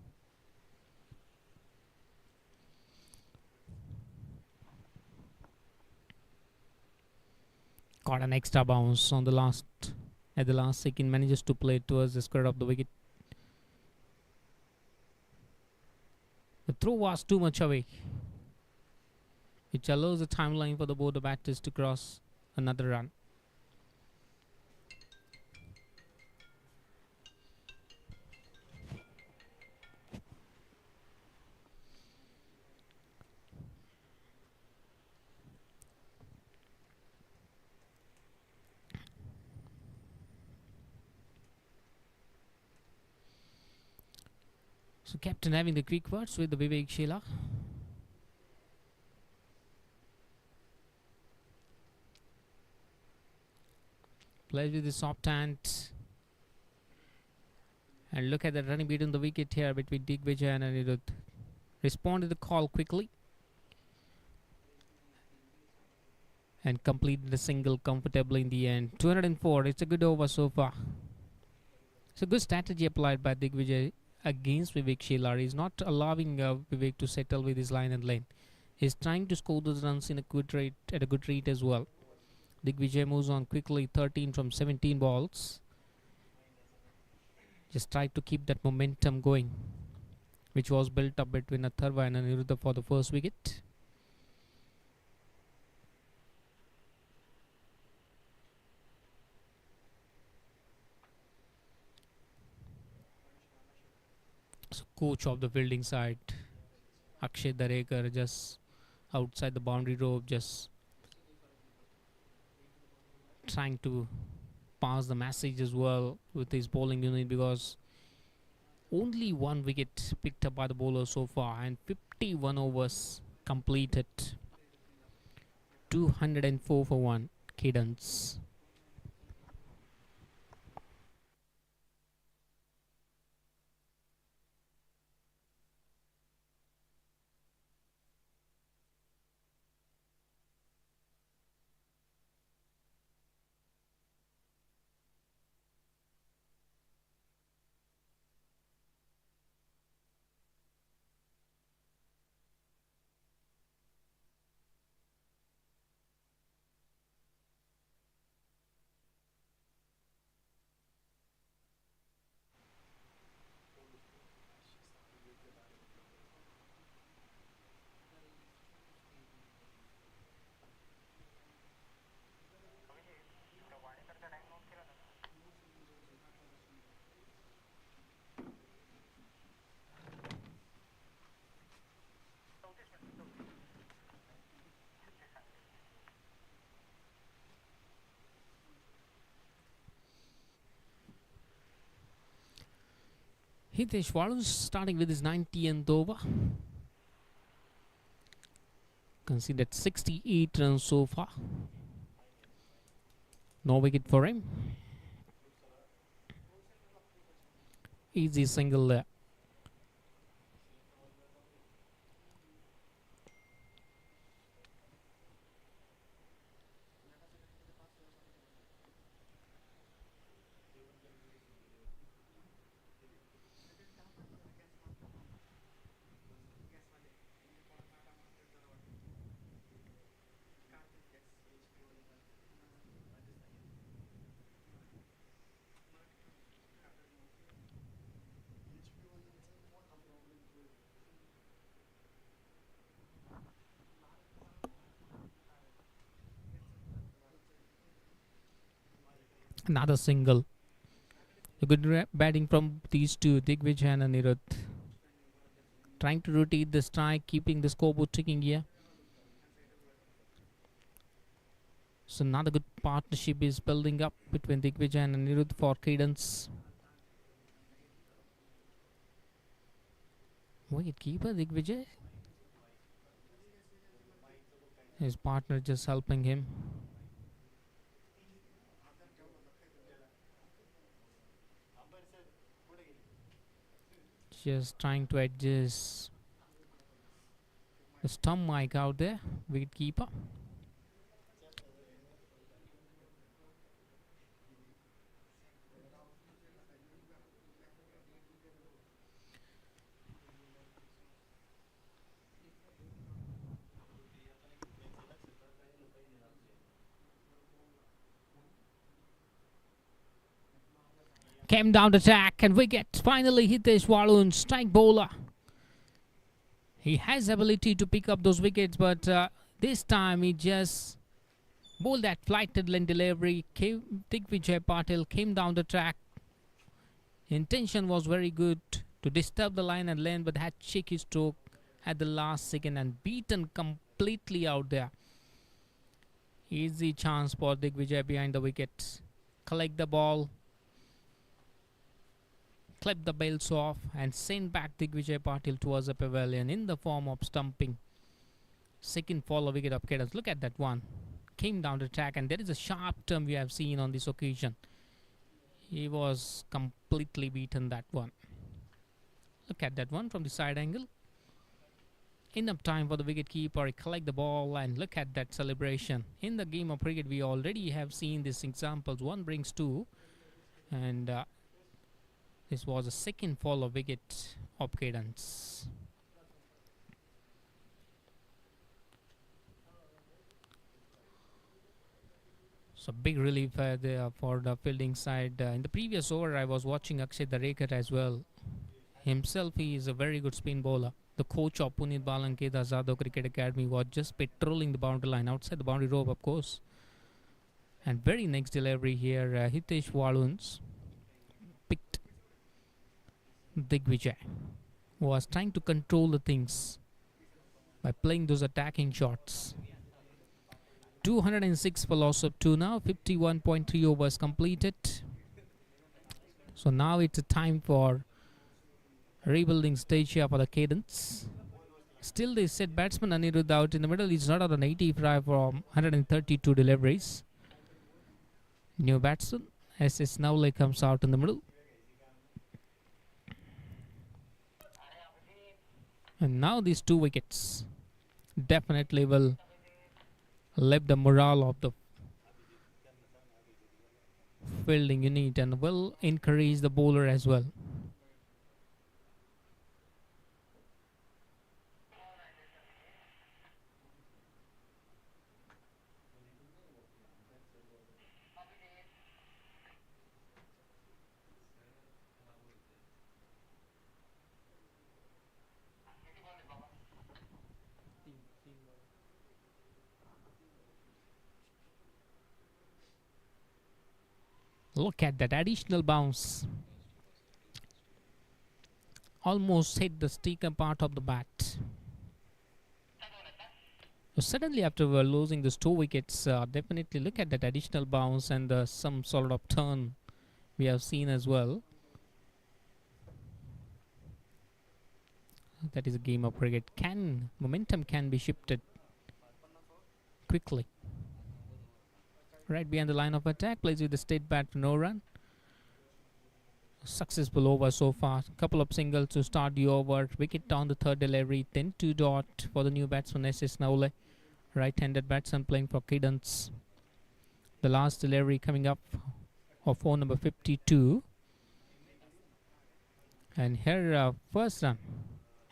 Got an extra bounce on the last at the last second. Manages to play towards the square of the wicket. The throw was too much away, which allows the timeline for the both the batters to cross another run. So captain having the quick words with the Vivek Sheila. Plays with the soft hand. And look at the running beat on the wicket here between Digvijay and Anirudh. Responded to the call quickly. And completed the single comfortably in the end. 204, it's a good over so far. It's a good strategy applied by Digvijay against Vivek Shelar. He's not allowing Vivek to settle with his line and lane. He's trying to score those runs in a good rate, at a good rate as well. Digvijay moves on quickly, 13 from 17 balls. Just tried to keep that momentum going, which was built up between Atharva and Aniruddha for the first wicket. So coach of the fielding side, Akshay Darekar, just outside the boundary rope, just trying to pass the message as well with his bowling unit, because only one wicket picked up by the bowler so far and 51 overs completed. 204 for 1, Cadence. Hitesh Varun starting with his 90th over. Conceded 68 runs so far. No wicket for him. Easy single there. Another single. A good batting from these two, Digvijay and Anirudh. Trying to rotate the strike, keeping the scoreboard ticking here. So another good partnership is building up between Digvijay and Anirudh for Cadence. Wicket keeper Digvijay. His partner just helping him. Just trying to adjust the stump mic out there, wicket keeper. Came down the track and wicket. Finally Hitesh Walun, strike bowler. He has ability to pick up those wickets, but this time he just bowled that flighted line delivery. Digvijay Patil came down the track. Intention was very good to disturb the line and lane, but had shaky stroke at the last second and beaten completely out there. Easy chance for Digvijay behind the wicket. Collect the ball, clip the bails off and send back Digvijay Patil towards the pavilion in the form of stumping. Second follow wicket of Cadence. Look at that one. Came down the track and there is a sharp turn we have seen on this occasion. He was completely beaten that one. Look at that one from the side angle. Enough time for the wicket keeper. He collect the ball and look at that celebration. In the game of cricket we already have seen these examples. One brings two and this was a second follow wicket of Cadence. So big relief there for the fielding side. In the previous over I was watching Akshay Darekar as well. Himself he is a very good spin bowler. The coach of Pune Balankeda Zado Cricket Academy was just patrolling the boundary line outside the boundary rope of course. And very next delivery here Hitesh Walun's picked Digvijay was trying to control the things by playing those attacking shots. 206 for loss of 2 now. 51.3 overs completed. So now it's a time for rebuilding stage here for the Cadence. Still they set batsman Anirudh out in the middle. He's not on an 85 from 132 deliveries. New batsman SS Nowley comes out in the middle. And now these 2 wickets definitely will lift the morale of the fielding unit and will encourage the bowler as well. Look at that additional bounce. Almost hit the sticker part of the bat. So suddenly after losing those 2 wickets, definitely look at that additional bounce and some sort of turn we have seen as well. That is a game of cricket. Momentum can be shifted quickly. Right behind the line of attack, plays with the straight bat for no run. Successful over so far. Couple of singles to start the over. Wicket on the third delivery. 10-2 dot for the new batsman S.S. Naule. Right-handed batsman playing for Cadence. The last delivery coming up of phone number 52. And here first run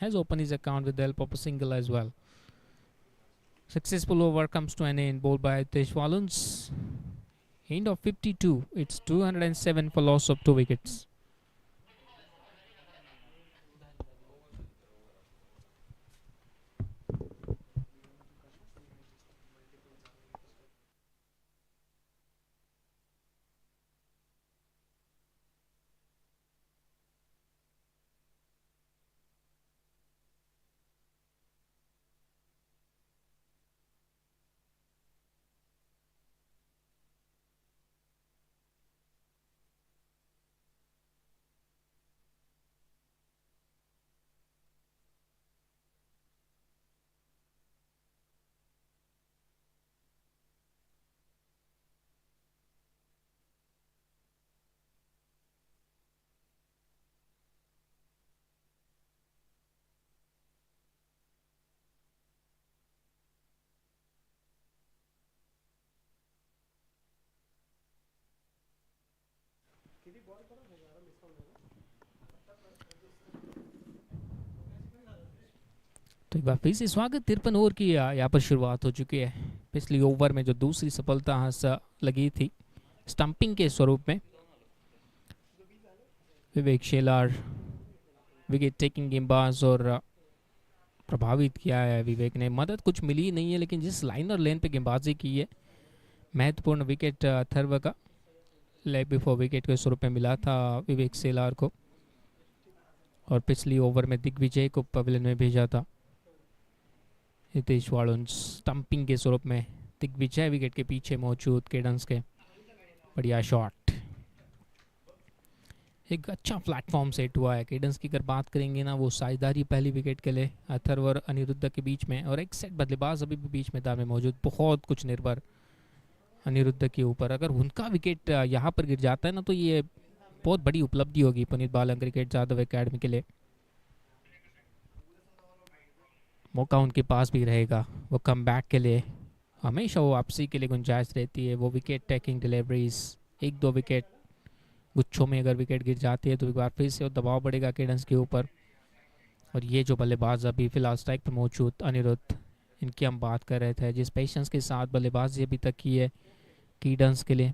has opened his account with the help of a single as well. Successful over comes to an end, bowled by Tesh Waluns. End of 52. It's 207 for loss of 2 wickets. तो एक बार फिर से स्वागत। 53 over की यहाँ पर शुरुआत हो चुकी है। पिछली ओवर में जो दूसरी सफलता हाथ लगी थी स्टंपिंग के स्वरूप में, विवेक शेलार विकेट टेकिंग गेंदबाज और प्रभावित किया है विवेक ने। मदद कुछ मिली नहीं है, लेकिन जिस लाइन और लेन पे गेंदबाजी की है, महत्वपूर्ण विकेट अथर्व का लेग बिफोर विकेट के स्वरूप में मिला था विवेक शेलार को, और पिछली ओवर में दिग्विजय को पवेलियन में भेजा था। हितेश वालुंस स्टंपिंग के स्वरूप में, दिग्विजय विकेट के पीछे मौजूद केडेंस के। बढ़िया शॉट, एक अच्छा प्लेटफॉर्म सेट हुआ है। केडेंस की अगर बात करेंगे ना, वो साझेदारी पहली विकेट के लिए अथर्व और अनिरुद्ध के बीच में, और एक सेट बल्लेबाज अभी भी बीच मैदान में मौजूद। बहुत कुछ निर्भर अनिरुद्ध के ऊपर। अगर उनका विकेट यहाँ पर गिर जाता है ना, तो ये बहुत बड़ी उपलब्धि होगी पुनीत बालन क्रिकेट जादव एकेडमी के लिए। मौका उनके पास भी रहेगा, वो कम बैक के लिए हमेशा वो वापसी के लिए गुंजाइश रहती है। वो विकेट टेकिंग डिलीवरीज, 1-2 विकेट गुच्छों में अगर विकेट गिर जाती है तो एक बार फिर से वो दबाव बढ़ेगा केडेंस के ऊपर। और ये जो बल्लेबाज अभी फिलहाल स्ट्राइक पर मौजूद अनिरुद्ध, इनकी हम बात कर रहे थे, जिस पेशेंस के साथ बल्लेबाजी अभी तक की है केडेंस के लिए।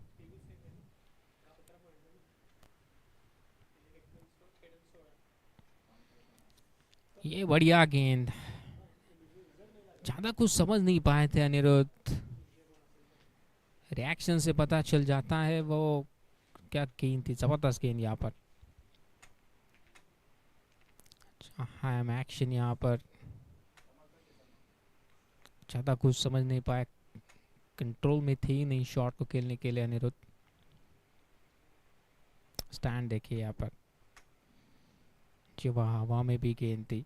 ये बढ़िया गेंद, ज्यादा कुछ समझ नहीं पाए थे अनिरुद्ध। रिएक्शन से पता चल जाता है वो क्या गेंद थी। जबरदस्त गेंद यहाँ पर, हैम एक्शन यहाँ पर। ज्यादा कुछ समझ नहीं पाए, कंट्रोल में थी नहीं शॉट को खेलने के लिए अनिरुद्ध। स्टैंड देखिए यहाँ पर, जी वहाँ हवा में भी गेंद थी,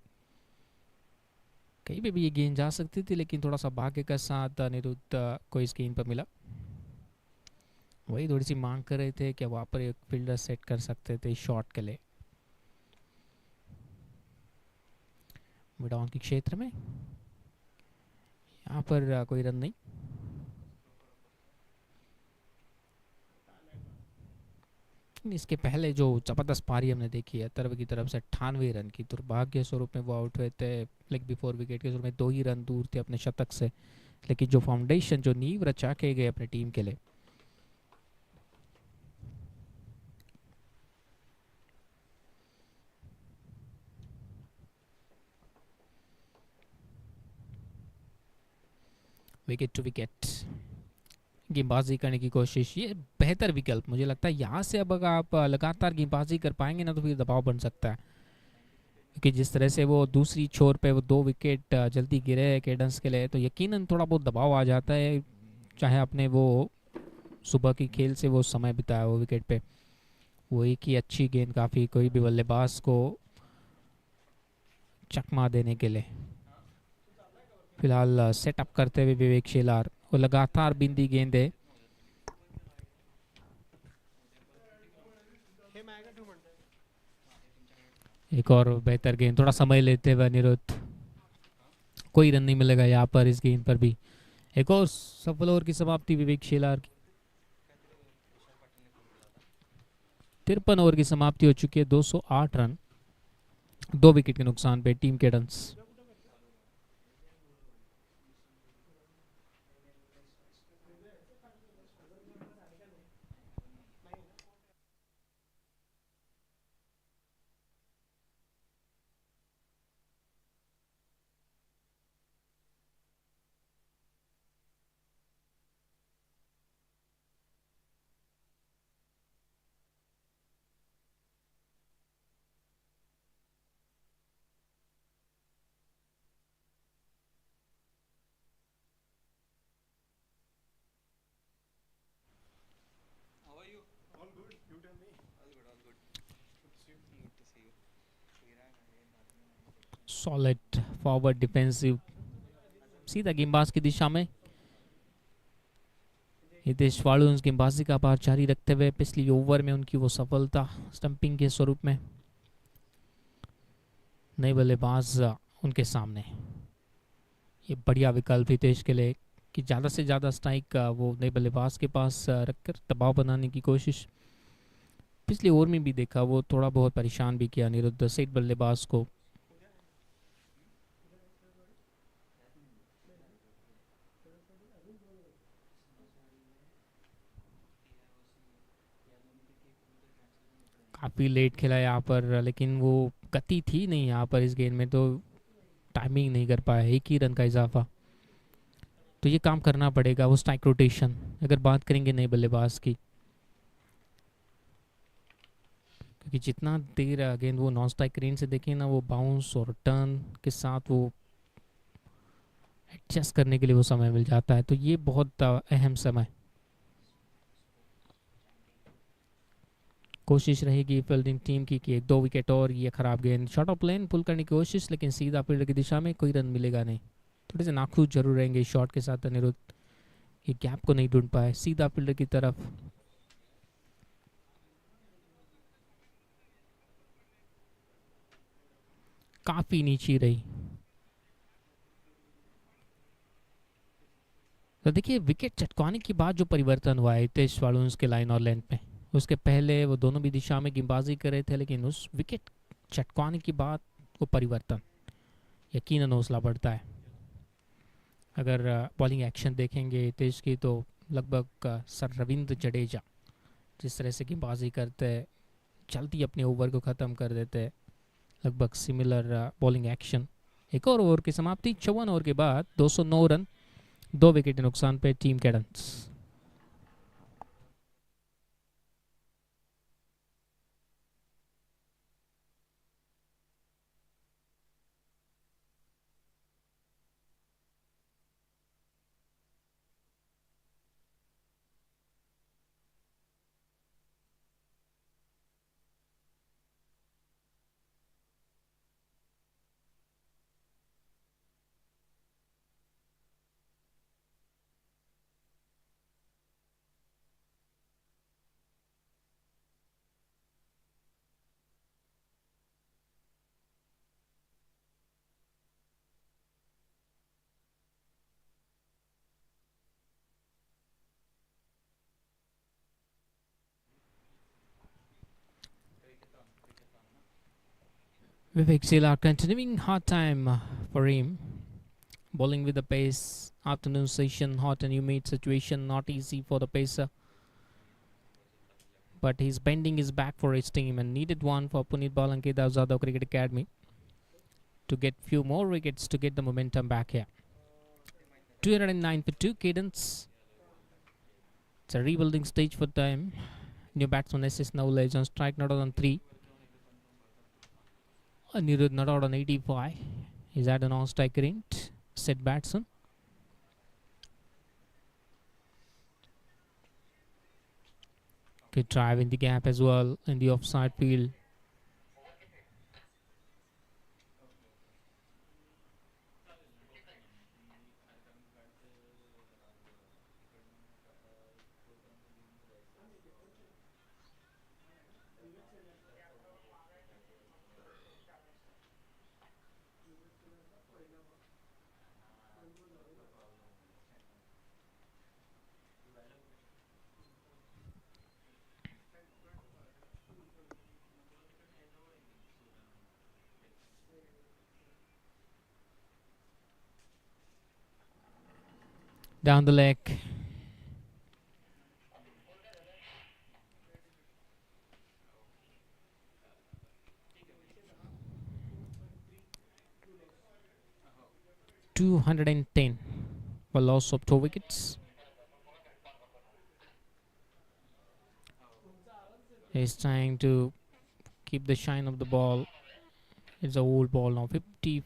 कहीं पे भी ये गेंद जा सकती थी, लेकिन थोड़ा सा भाग्य का साथ अनिरुद्ध को इस गेंद पर मिला। वही थोड़ी सी मांग कर रहे थे कि वहाँ पर एक फील्डर सेट कर सकते थे शॉट के लिए। मिड ऑन के क्षेत्र में यहाँ पर कोई रन नहीं। इसके पहले जो जबरदस्त पारी हमने देखी है अथर्व की तरफ से 98 रन की, दुर्भाग्य स्वरूप में वो आउट हुए थे लेग बिफोर विकेट के स्वरूप में। 2 ही रन दूर थे अपने शतक से, लेकिन जो फाउंडेशन, जो नींव रचा के गए अपने टीम के लिए, विकेट टू विकेट गेंदबाजी करने की कोशिश, ये बेहतर विकल्प मुझे लगता है। यहाँ से अब अगर आप लगातार गेंदबाजी कर पाएंगे ना, तो फिर दबाव बन सकता है, क्योंकि जिस तरह से वो दूसरी छोर पे वो 2 विकेट जल्दी गिरे हैं केडेंस के लिए, तो यकीनन थोड़ा बहुत दबाव आ जाता है। चाहे अपने वो सुबह की खेल से वो समय बिताया वो विकेट पे, वो एक ही अच्छी गेंद काफ़ी कोई भी बल्लेबाज को चकमा देने के लिए। फिलहाल सेटअप करते हुए विवेक शेलार, वो लगातार बिंदी गेंद है। एक और बेहतर गेंद, थोड़ा समय लेते हुए अनिरुद्ध। कोई रन नहीं मिलेगा यहाँ पर इस गेंद पर भी। एक और सफल ओवर की समाप्ति विवेक शेलार की। 53 ओवर की समाप्ति हो चुकी है। 208 रन, 2 विकेट के नुकसान पे team Cadence. Solid forward defensive, सीधा गेंदबाज की दिशा में। हितेश वालू उनकी गेंदबाजी का पार जारी रखते हुए पिछली ओवर में उनकी वो सफलता स्टंपिंग के स्वरूप में। नए बल्लेबाज उनके सामने। ये बढ़िया विकल्प हितेश के लिए कि ज़्यादा से ज़्यादा स्ट्राइक वो नए बल्लेबाज के पास रखकर दबाव बनाने की कोशिश। पिछले ओवर में भी देखा वो थोड़ा बहुत परेशान भी किया अनिरुद्ध सेट बल्लेबाज को। काफ़ी लेट खेला यहाँ पर, लेकिन वो गति थी नहीं यहाँ पर इस गेंद में, तो टाइमिंग नहीं कर पाया। 1 ही रन का इजाफा, तो ये काम करना पड़ेगा। वो स्ट्राइक रोटेशन अगर बात करेंगे नए बल्लेबाज की, क्योंकि जितना देर गेंद वो नॉन स्ट्राइक रेंज से देखें ना, वो बाउंस और टर्न के साथ वो एडजस्ट करने के लिए वो समय मिल जाता है, तो ये बहुत अहम समय। कोशिश रहेगी फील्डिंग टीम की कि 1-2 विकेट और। ये खराब गेंद, शॉर्ट ऑफ लेन पुल करने की कोशिश, लेकिन सीधा फील्डर की दिशा में, कोई रन मिलेगा नहीं। थोड़े से नाखुश जरूर रहेंगे इस शॉट के साथ अनिरुद्ध, ये गैप को नहीं ढूंढ पाए सीधा फील्डर की तरफ। काफी नीची रही। तो देखिए विकेट चटकाने के बाद जो परिवर्तन हुआ है हितेश वालुंस के लाइन और लेंथ में, उसके पहले वो दोनों भी दिशा में गेंदबाजी कर रहे थे, लेकिन उस विकेट चटकाने के बाद वो परिवर्तन यकीनन हौसला बढ़ता है। अगर बॉलिंग एक्शन देखेंगे हितेश की, तो लगभग सर रविंद्र जडेजा जिस तरह से गेंदबाजी करते हैं, जल्दी अपने ओवर को ख़त्म कर देते हैं, लगभग सिमिलर बॉलिंग एक्शन। एक और ओवर की समाप्ति 54 ओवर के बाद 209 रन, 2 विकेट के नुकसान पे team Cadence. Vivek Sela continuing hard time for him. Bowling with the pace, afternoon session, hot and humid situation, not easy for the pacer. But he's bending his back for his team and needed one for Punit Balankeda Azad Cricket Academy to get few more wickets to get the momentum back here. 209 for 2 Cadence. It's a rebuilding stage for them. New batsman SS Knowledge on strike, not out on 3. Anirudh not out on 85. He's at a non-strike range. Set batsman. Good drive in the gap as well in the offside field. Down the leg. $210 for loss of 2 wickets. He's trying to keep the shine of the ball. It's a old ball now. 55th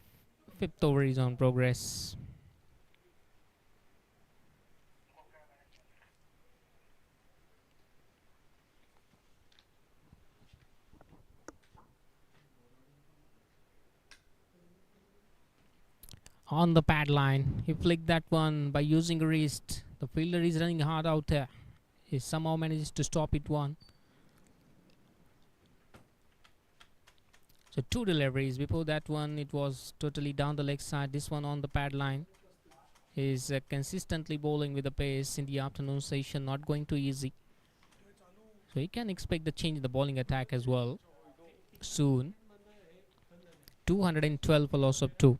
over is on progress. On the pad line, he flicked that one by using a wrist. The fielder is running hard out there. He somehow manages to stop it one. So 2 deliveries. Before that one, it was totally down the leg side. This one on the pad line. Is consistently bowling with the pace in the afternoon session. Not going too easy. So you can expect the change in the bowling attack as well soon. 212 for loss of 2.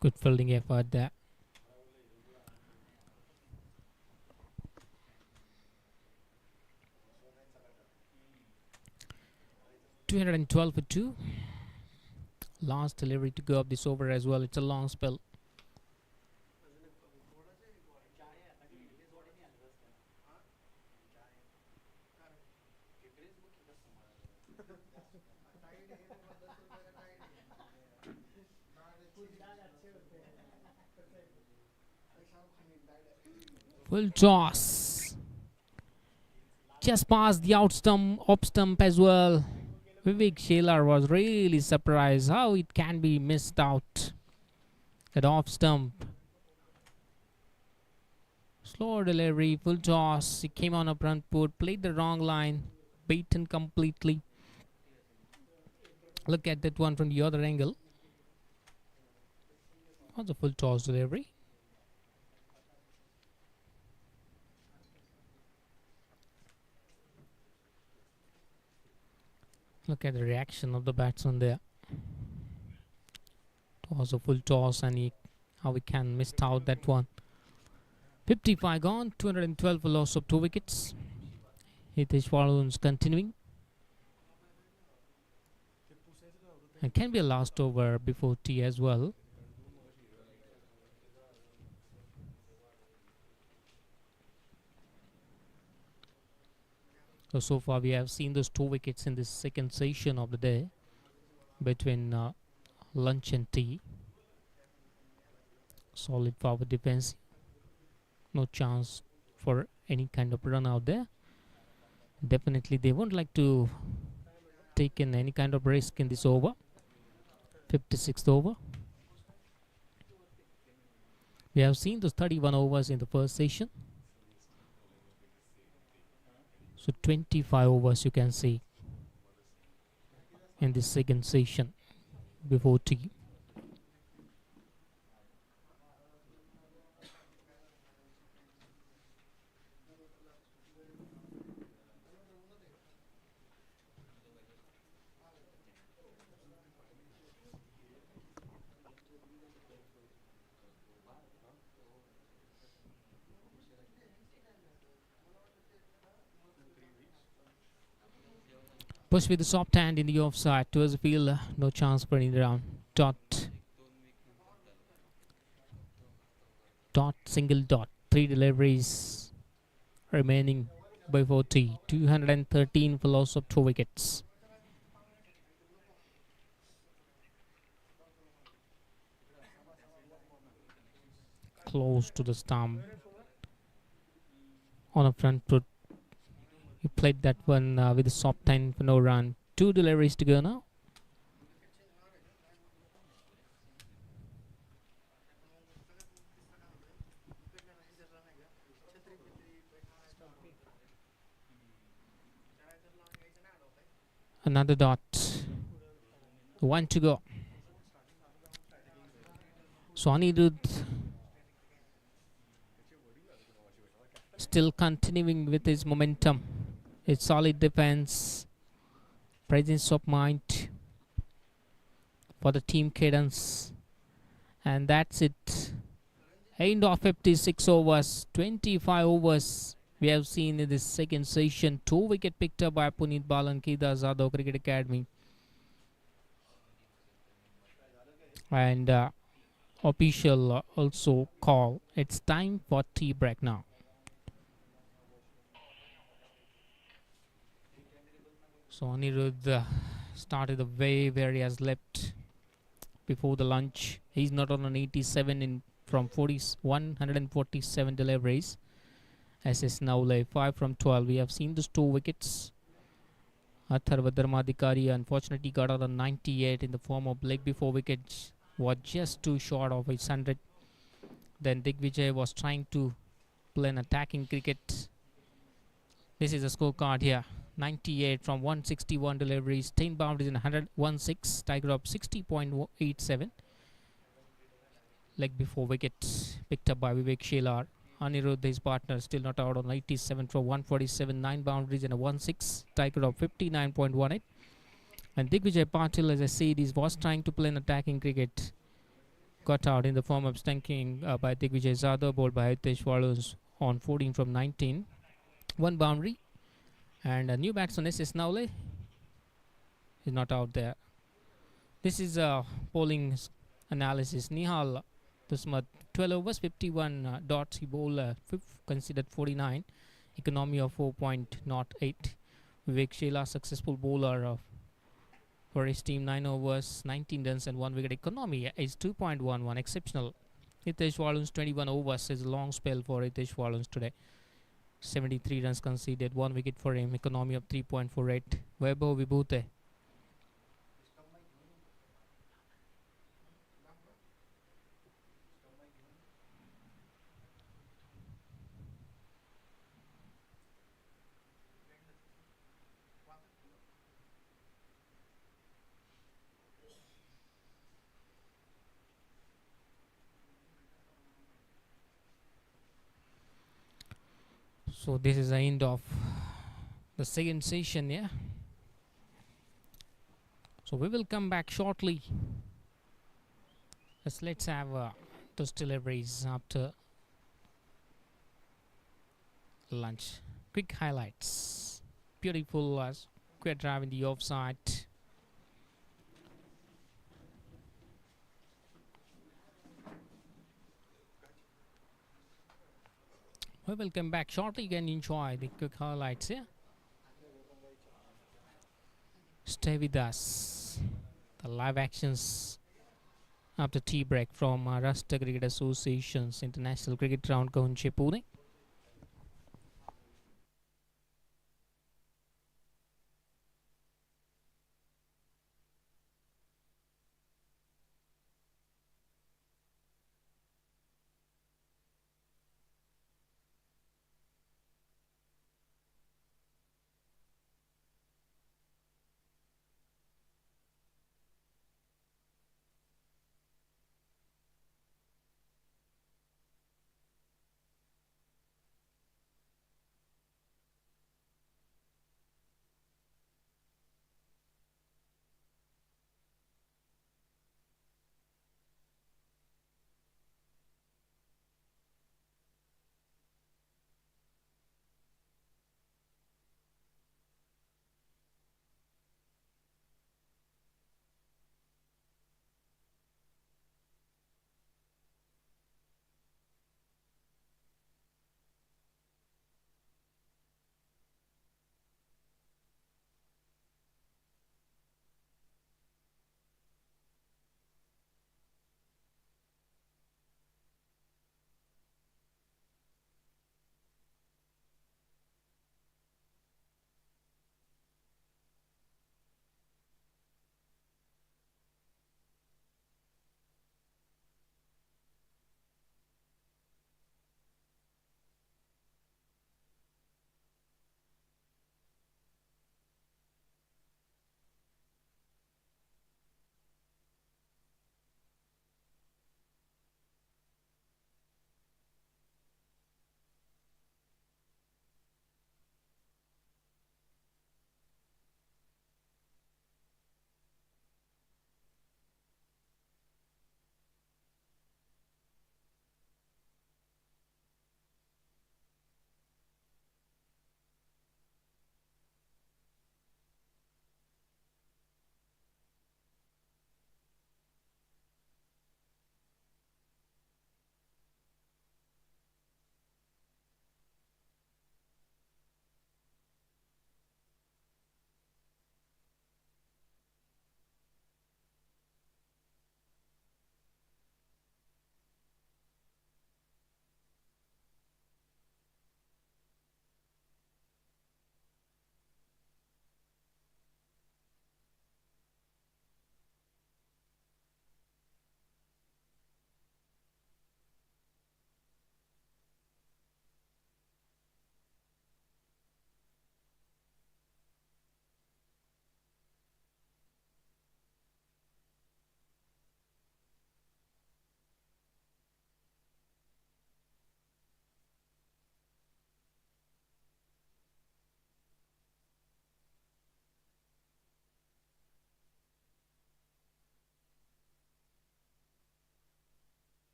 Good fielding effort there. $212 for 2. Last delivery to go up this over as well. It's a long spell. Full toss. Just past the off stump as well. Vivek Shalar was really surprised how it can be missed out. That off stump. Slow delivery, full toss. He came on a front foot, played the wrong line, beaten completely. Look at that one from the other angle. That's a full toss delivery. Look at the reaction of the batsman there. It was a full toss and how he can missed out that one. 55 gone, 212 for loss of 2 wickets. Hitesh Walun's continuing. And can be a last over before tea as well. So far we have seen those 2 wickets in this second session of the day between lunch and tea. Solid forward defense. No chance for any kind of run out there. Definitely they won't like to take in any kind of risk in this over. 56th over. We have seen those 31 overs in the first session. So 25 overs you can see in this second session before tea. Push with the soft hand in the offside towards the field. No chance for any round. Dot. Dot. Single dot. 3 deliveries remaining before tea. 213 for loss of 2 wickets. Close to the stump. On a front foot. He played that one with a soft hand for no run. 2 deliveries to go now. Another dot. 1 to go. So Anirudh still continuing with his momentum. It's solid defense, presence of mind for the team Cadence. And that's it. End of 56 overs, 25 overs. We have seen in this second session 2 wicket picked up by Puneet Bal and Kedar Zadov Cricket Academy. And official also call. It's time for tea break now. So Anirudh started the way where he has left before the lunch. He's not on an 87 in from 147 deliveries. SS Naule 5 from 12. We have seen those 2 wickets. Atharva Dharmadhikari unfortunately got out on 98 in the form of leg before wickets. Was just too short of his 100. Then Digvijay was trying to play an attacking cricket. This is a scorecard here. 98 from 161 deliveries, 10 boundaries in 116. Tiger up 60.87. Leg before wicket picked up by Vivek Shelar. Anirudh, his partner, still not out on 87 from 147. 9 boundaries in a 16. Tiger up 59.18. And Digvijay Patil, as I said, was trying to play an attacking cricket. Got out in the form of stunking by Digvijay Zadov, bowled by Hitesh Waluns on 14 from 19. 1 boundary. And a new batsman, SS Naule, is not out there. This is a bowling analysis. Nihal Dusmat, 12 overs, 51 dots. He bowled considered 49. Economy of 4.08. Vivek Sheila, successful bowler for his team. 9 overs, 19 runs and 1 wicket. Economy is 2.11. Exceptional. Hitesh Waluns, 21 overs is a long spell for Hitesh Waluns today. 73 runs conceded, 1 wicket for him. Economy of 3.48. Vaibhav Vibhute. So this is the end of the second session, yeah. So we will come back shortly. Let's have those deliveries after lunch. Quick highlights. Beautiful square drive in the offside. We will come back shortly. You can enjoy the quick highlights here. Stay with us. The live actions after tea break from Maharashtra Cricket Association's International Cricket Ground, Gahunje, Pune.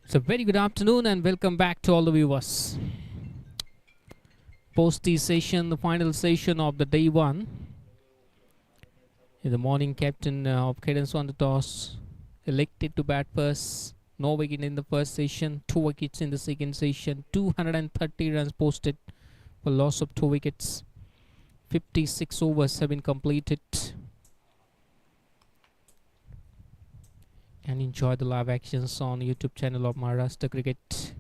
So, very good afternoon and welcome back to all the viewers. Post the session, the final session of the day one. In the morning, captain of Cadence won the toss, elected to bat first. No wicket in the first session, 2 wickets in the second session, 230 runs posted for loss of 2 wickets. 56 overs have been completed. And enjoy the live actions on YouTube channel of Maharashtra Cricket.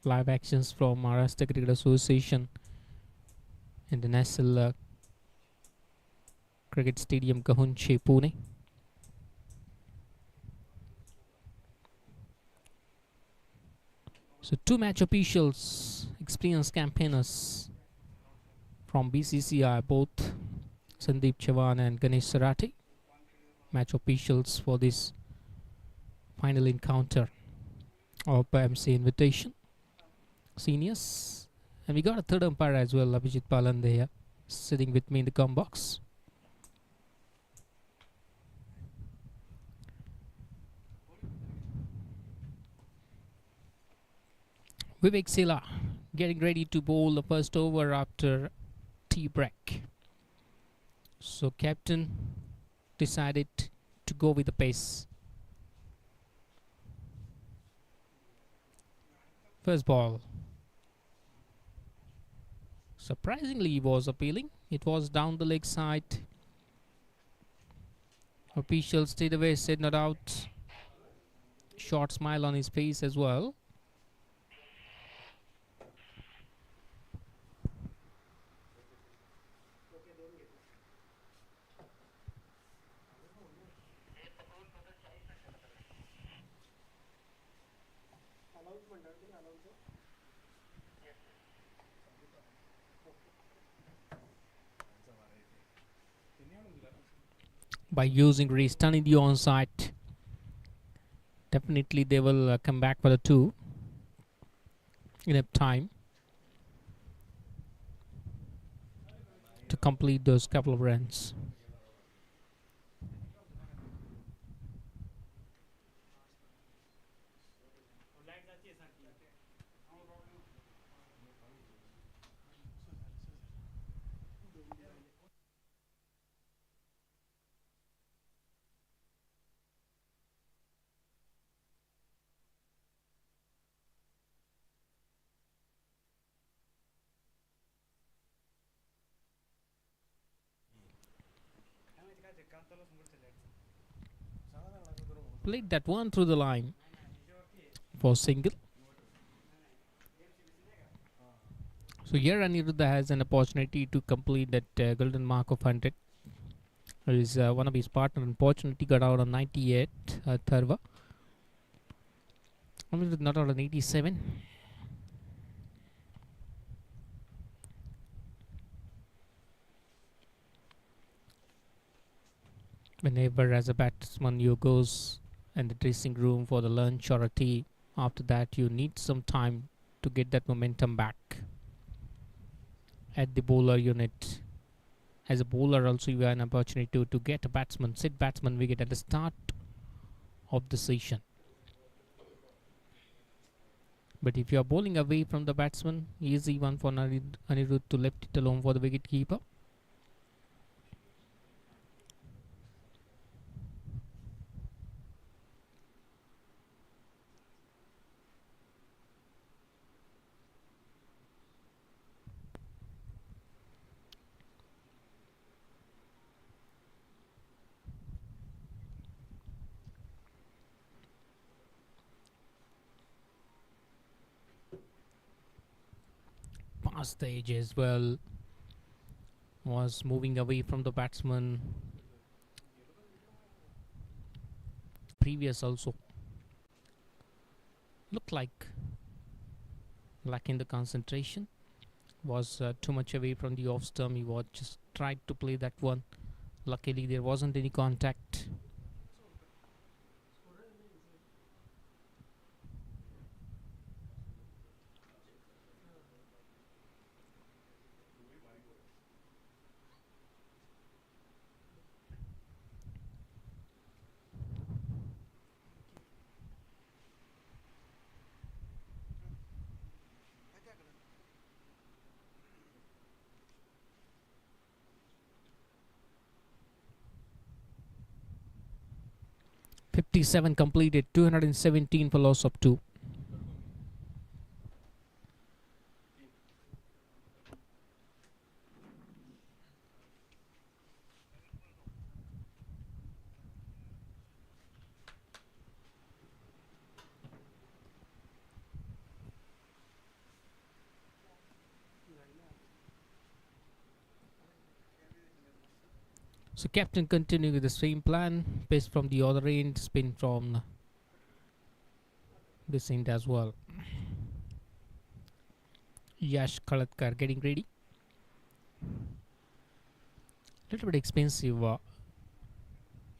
Live actions from Maharashtra Cricket Association in the National Cricket Stadium, Gahunje, Pune. So 2 match officials, experienced campaigners from BCCI, both Sandeep Chavan and Ganesh Sarati, match officials for this final encounter of MCA invitation. Seniors. And we got a third umpire as well, Abhijit Palande here, sitting with me in the com box. Viveksila getting ready to bowl the first over after tea break. So captain decided to go with the pace. First ball. Surprisingly, it was appealing. It was down the leg side. Official stayed away, said not out. Short smile on his face as well. By using restunning the onside, definitely they will come back for the 2 enough time to complete those couple of runs. Played that one through the line for single. So here Aniruddha has an opportunity to complete that golden mark of 100. His, one of his partner unfortunately got out on 98, Tharva. Aniruddha not out on 87. Whenever as a batsman you goes in the dressing room for the lunch or a tea, after that you need some time to get that momentum back at the bowler unit. As a bowler also you have an opportunity to get a batsman, sit batsman wicket at the start of the session. But if you are bowling away from the batsman, easy one for Anirudh to left it alone for the wicket keeper. Past the edge as well, was moving away from the batsman. Previous also looked like lacking the concentration, was too much away from the off stump. He was just tried to play that one. Luckily there wasn't any contact. 57 completed, 217 for loss of 2. So captain continuing with the same plan, pace from the other end, spin from this end as well. Yash Kalatkar getting ready. Little bit expensive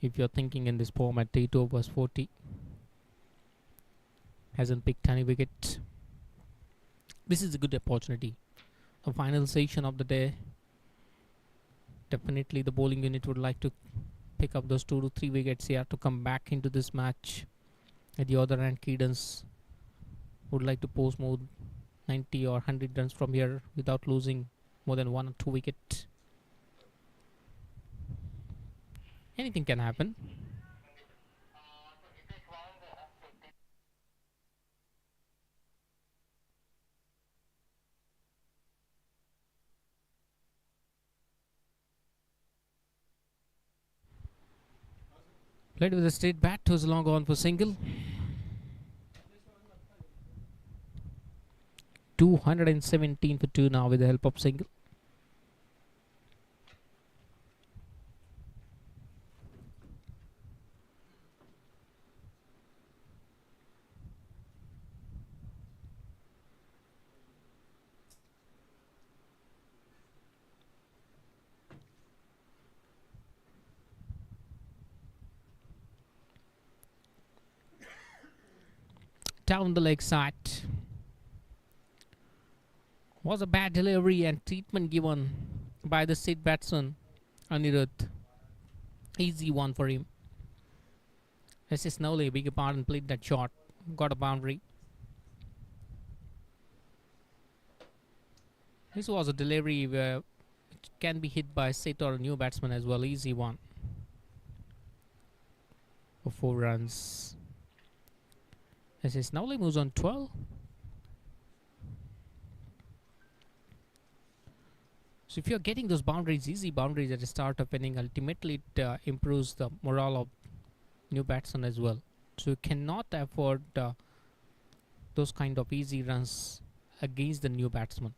if you're thinking in this format. 8 overs 40. Hasn't picked any wicket. This is a good opportunity. The final session of the day. Definitely the bowling unit would like to pick up those 2 to 3 wickets here to come back into this match. At the other hand, Cadence would like to post more 90 or 100 runs from here without losing more than 1 or 2 wickets. Anything can happen. Played with a straight bat, was long on for single. 217 for 2 now with the help of single. Down the leg side. Was a bad delivery and treatment given by the state batsman Anirudh. Easy one for him. S.S. Nole, beg your pardon, played that shot. Got a boundary. This was a delivery where it can be hit by a set or a new batsman as well. Easy one. For 4 runs. S.S. Nole moves on 12. So if you're getting those boundaries, easy boundaries at the start of inning, ultimately it improves the morale of new batsmen as well. So you cannot afford those kind of easy runs against the new batsman.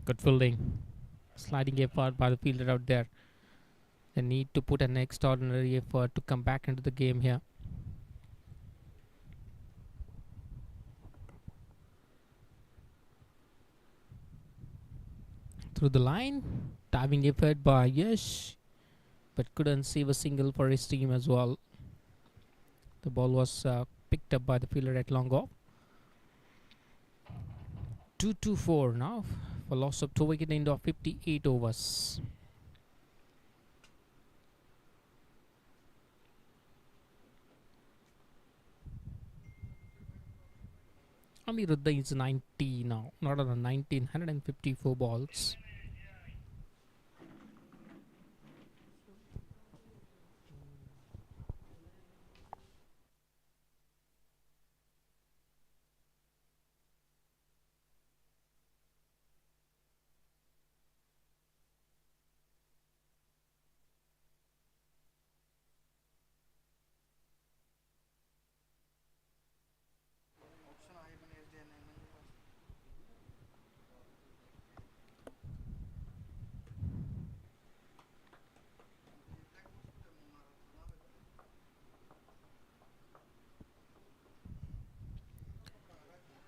Good fielding. Sliding effort by the fielder out there. They need to put an extraordinary effort to come back into the game here. Through the line, diving effort by Yash, but couldn't save a single for his team as well. The ball was picked up by the fielder at long off. 2-2-4 now for loss of 2 wicket end of 58 overs. Aniruddha is 90 now, not on a 154 balls.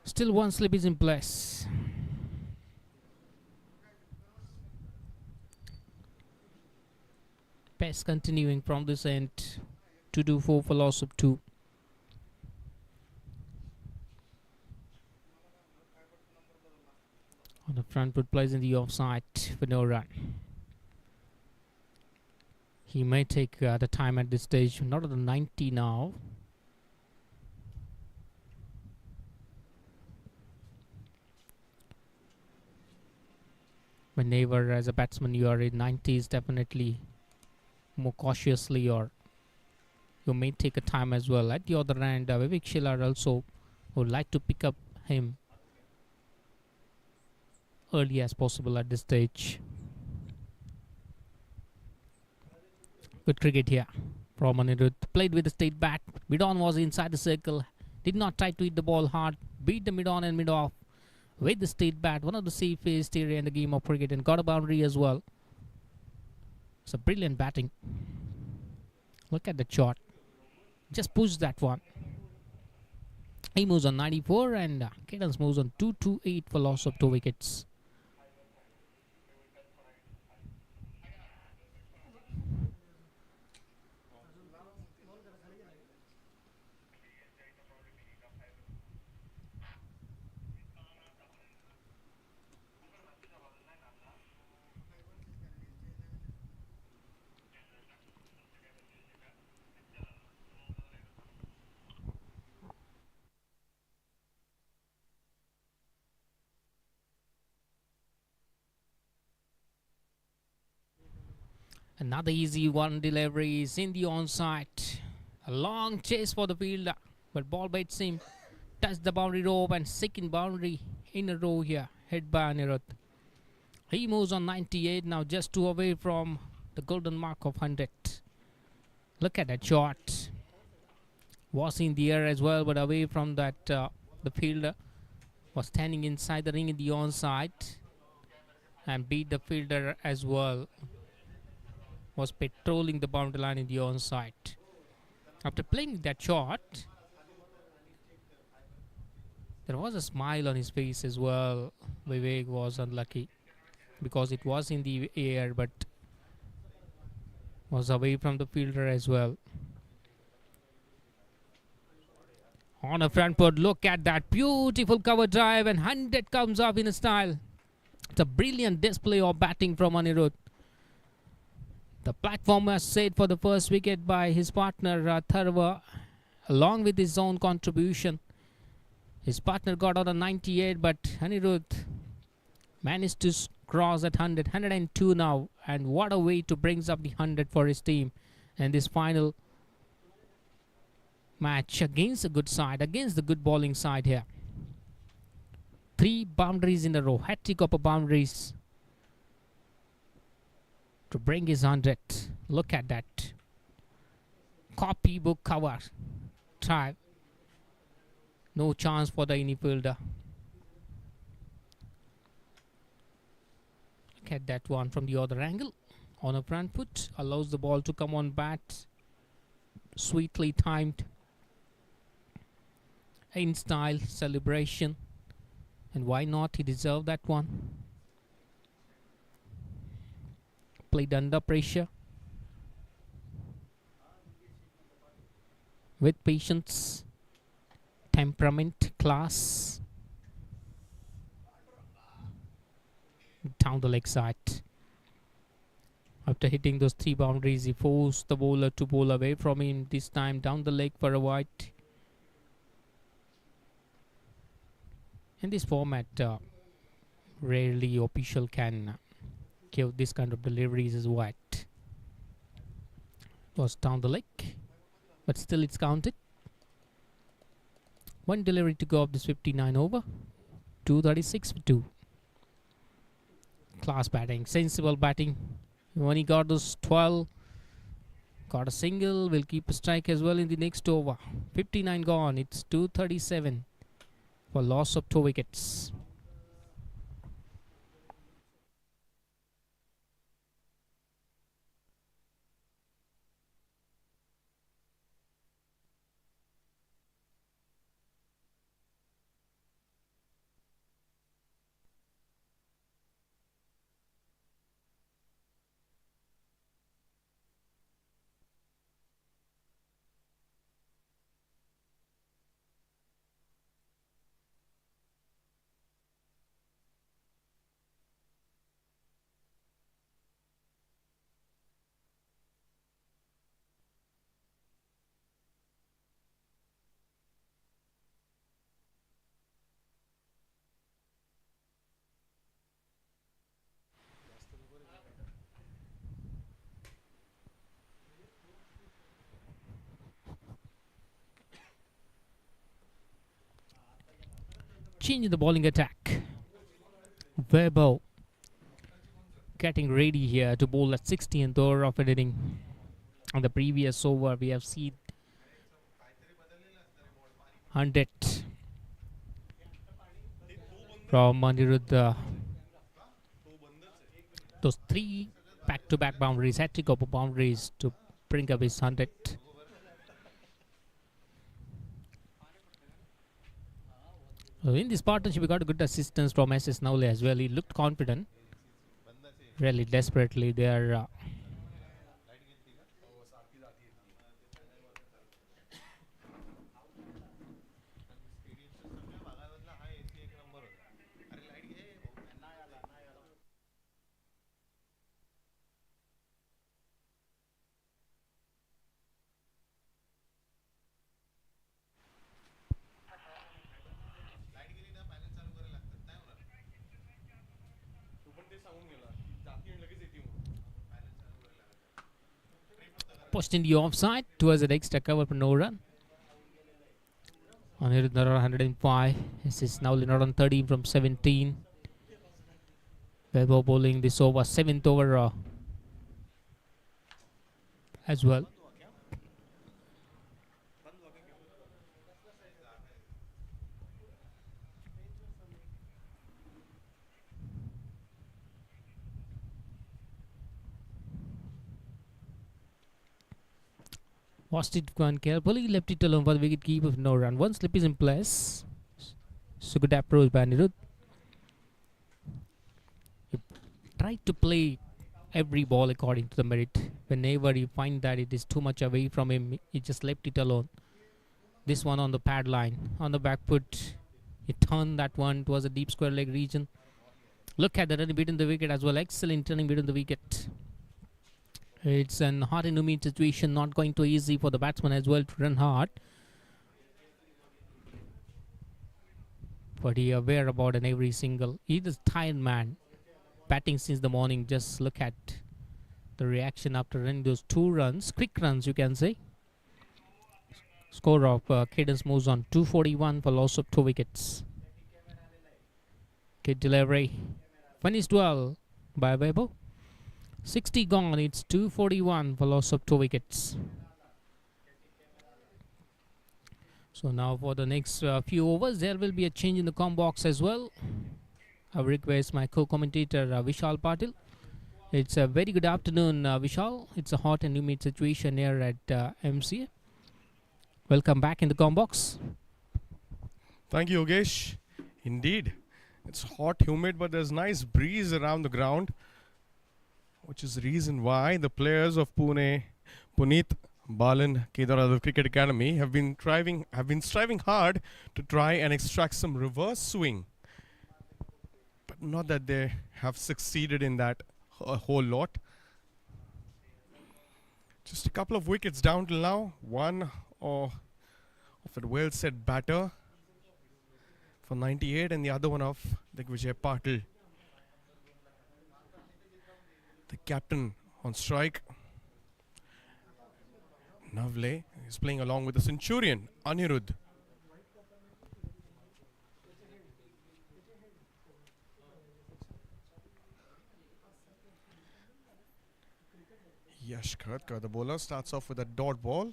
Still one slip is in place. Pace continuing from this end. 2-4 for loss of 2. On the front foot plays in the offside for no run. He may take the time at this stage. Not at the 90 now. Whenever as a batsman you are in 90s, definitely more cautiously, or you may take a time as well. At the other end, Vivek Shillar also would like to pick up him early as possible at this stage. Good cricket here from Anirudh. Played with the straight bat. Mid-on was inside the circle. Did not try to hit the ball hard. Beat the mid-on and mid-off with the straight bat. One of the safest area in the game of cricket, and got a boundary as well. It's a brilliant batting. Look at the shot. Just push that one. He moves on 94, and Cadence moves on 228 for loss of 2 wickets. Another easy one delivery is in the onside. A long chase for the fielder, but ball bites him. Touched the boundary rope, and second boundary in a row here, hit by Anirudh. He moves on 98 now, just 2 away from the golden mark of 100. Look at that shot. Was in the air as well, but away from that, the fielder was standing inside the ring in the onside and beat the fielder as well. Was patrolling the boundary line in the onside. After playing that shot, there was a smile on his face as well. Vivek was unlucky because it was in the air but was away from the fielder as well. On a front foot, look at that beautiful cover drive, and 100 comes off in a style. It's a brilliant display of batting from Anirudh. The platform was set for the first wicket by his partner Tharva, along with his own contribution. His partner got out a 98, but Anirudh managed to cross at 100, 102 now, and what a way to bring up the 100 for his team. And this final match against a good side, against the good bowling side here. 3 boundaries in a row, hat-trick of boundaries to bring his 100. Look at that. Copybook cover. Try. No chance for the infielder. Look at that one from the other angle. On a front foot. Allows the ball to come on bat. Sweetly timed. In style. Celebration. And why not? He deserved that one. Played under pressure. With patience. Temperament, class. Down the leg side. After hitting those 3 boundaries, he forced the bowler to bowl away from him. This time down the leg for a wide. In this format, rarely official can give this kind of deliveries as wide. Was down the leg, but still it's counted. 1 delivery to go of this 59 over. 236 for 2. Class batting, sensible batting. When he got those 12, got a single, will keep a strike as well in the next over. 59 gone, it's 237 for loss of 2 wickets. change in the bowling attack. Weber getting ready here to bowl at 16th over of an inning. On the previous over, we have seen 100 from Anirudh. Those three back-to-back boundaries, hat-trick of boundaries to bring up his 100. In this partnership, we got a good assistance from SS Naule as well. He looked confident. Really desperately, they are pushed in the offside towards the extra cover for no run. Anirudh not on 105. SS Naule not on 13 from 17. Weber bowling this over, 7th over as well. Watched it gone carefully, left it alone for the wicket keeper of no run. One slip is in place. So good approach by Anirudh. He tried to play every ball according to the merit. Whenever you find that it is too much away from him, he just left it alone. This one on the pad line, on the back foot. He turned that one towards the deep square leg region. Look at the running between the wicket as well. Excellent turning between the wicket. It's an hard and humid situation, not going too easy for the batsman as well to run hard. But he aware about an every single. He's a tired man. Batting since the morning. Just look at the reaction after running those 2 runs. Quick runs, you can say. Score of Cadence moves on 241 for loss of 2 wickets. Good delivery. Finished well by Weber. 60 gone, it's 241 for loss of 2 wickets. So now for the next few overs, there will be a change in the com box as well. I request my co-commentator Vishal Patil. It's a very good afternoon, Vishal. It's a hot and humid situation here at MCA. Welcome back in the com box. Thank you, Yogesh. Indeed, it's hot, humid, but there's nice breeze around the ground, which is the reason why the players of Pune, Puneet, Balan, Kedar Cricket Academy have been striving hard to try and extract some reverse swing. But not that they have succeeded in that a whole lot. Just a couple of wickets down till now. One of a well set batter for 98 and the other one of Gahunje Patil, the captain on strike. Navle is playing along with the Centurion, Anirudh. Yash Khadka, the bowler, starts off with a dot ball.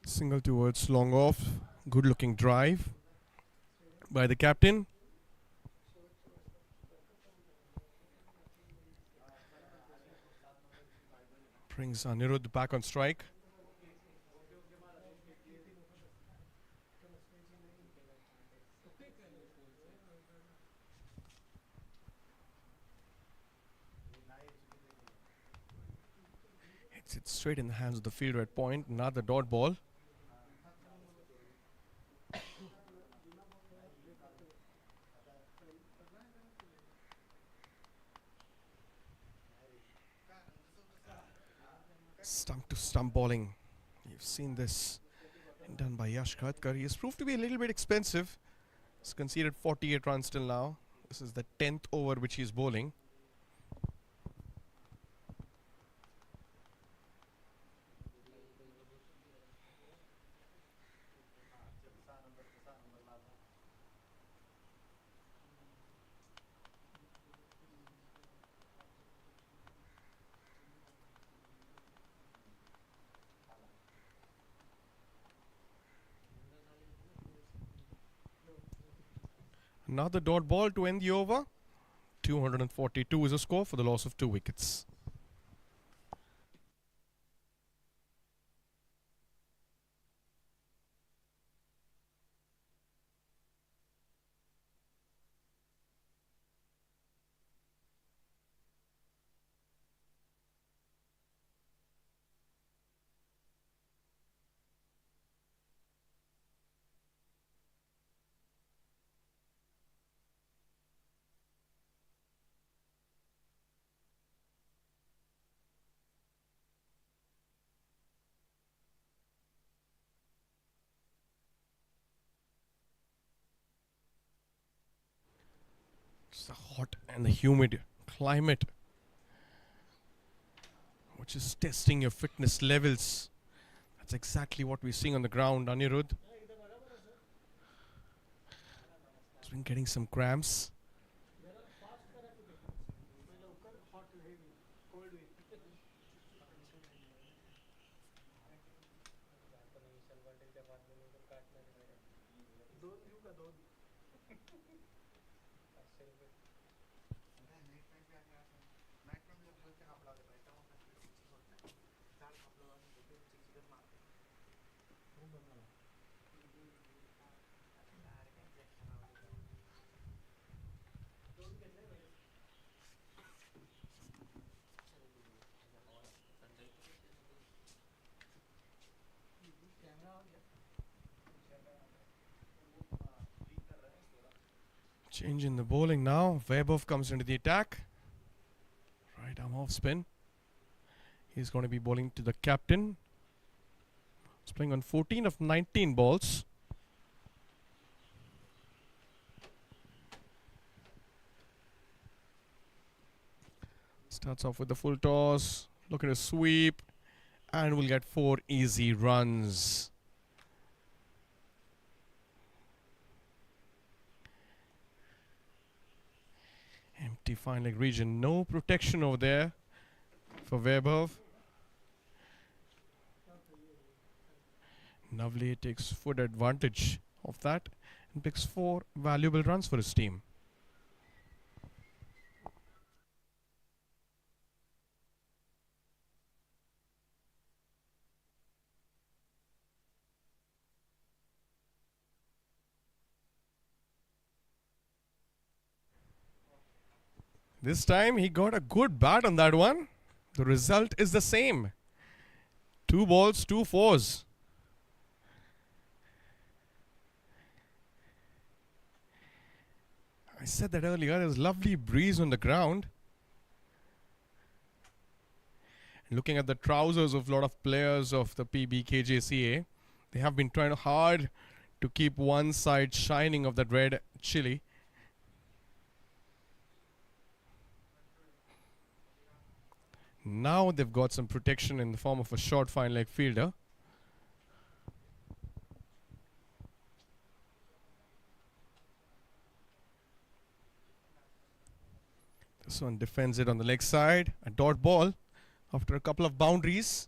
Single towards long off. Good looking drive by the captain. Brings Anirudh back on strike. Hits it straight in the hands of the fielder at point. Another dot ball. Stump to stump bowling. You've seen this done by Yash Khadkar. He has proved to be a little bit expensive, He's conceded 48 runs till now. This is the 10th over which he's bowling. Another dot ball to end the over. 242 is a score for the loss of 2 wickets. It's the hot and the humid climate which is testing your fitness levels. That's exactly what we're seeing on the ground, Anirudh. He's been getting some cramps. Change in the bowling now. Vaibhav comes into the attack. Right arm off spin. He's going to be bowling to the captain. He's playing on 14 of 19 balls. Starts off with the full toss. Looking to sweep. And we'll get 4 easy runs. Empty fine leg region. No protection over there for Vaibhav. Navli takes full advantage of that and picks 4 valuable runs for his team. This time he got a good bat on that one. The result is the same. 2 balls, 2 fours. I said that earlier, there's lovely breeze on the ground. And looking at the trousers of a lot of players of the PBKJCA, they have been trying hard to keep one side shining of that red chili. Now they've got some protection in the form of a short fine leg fielder. This one defends it on the leg side. A dot ball after a couple of boundaries.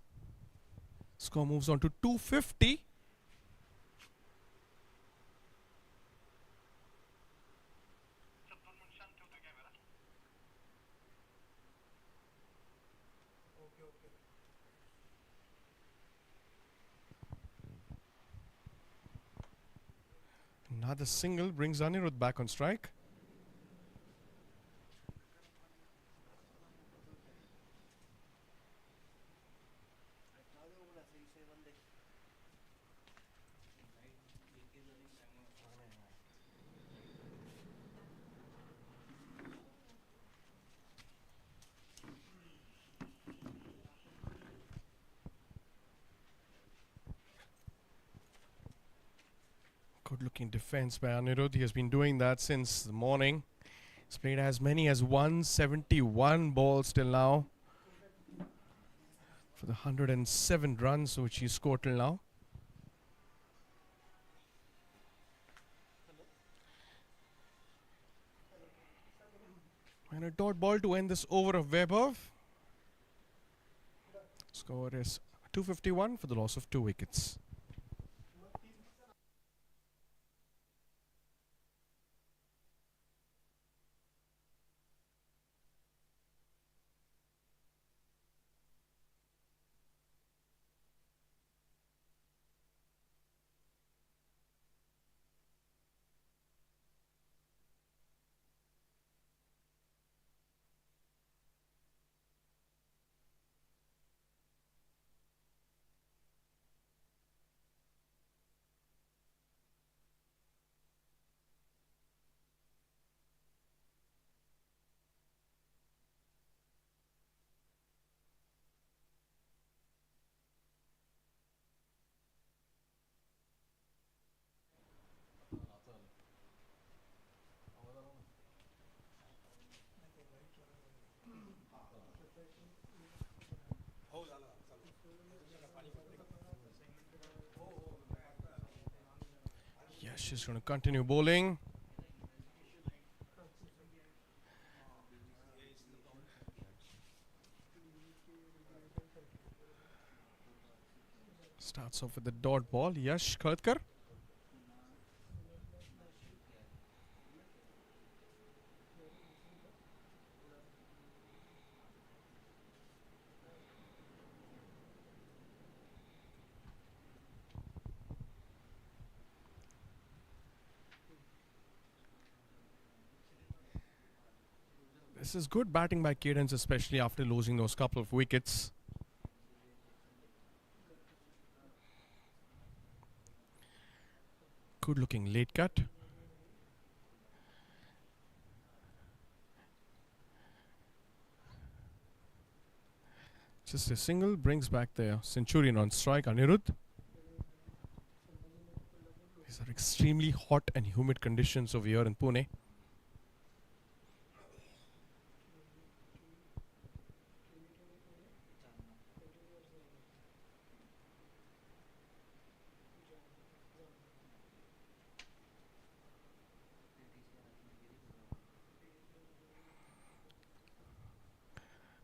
Score moves on to 250. Another single brings Anirudh back on strike. Good looking defense by Anirudh. He has been doing that since the morning. He's played as many as 171 balls till now for the 107 runs which he scored till now. And a dot ball to end this over of Weber. Score is 251 for the loss of 2 wickets. Yes, she's going to continue bowling. Starts off with the dot ball. Yash Khadkar. This is good batting by Cadence, especially after losing those couple of wickets. Good looking late cut. Just a single brings back the centurion on strike, Anirudh. These are extremely hot and humid conditions over here in Pune.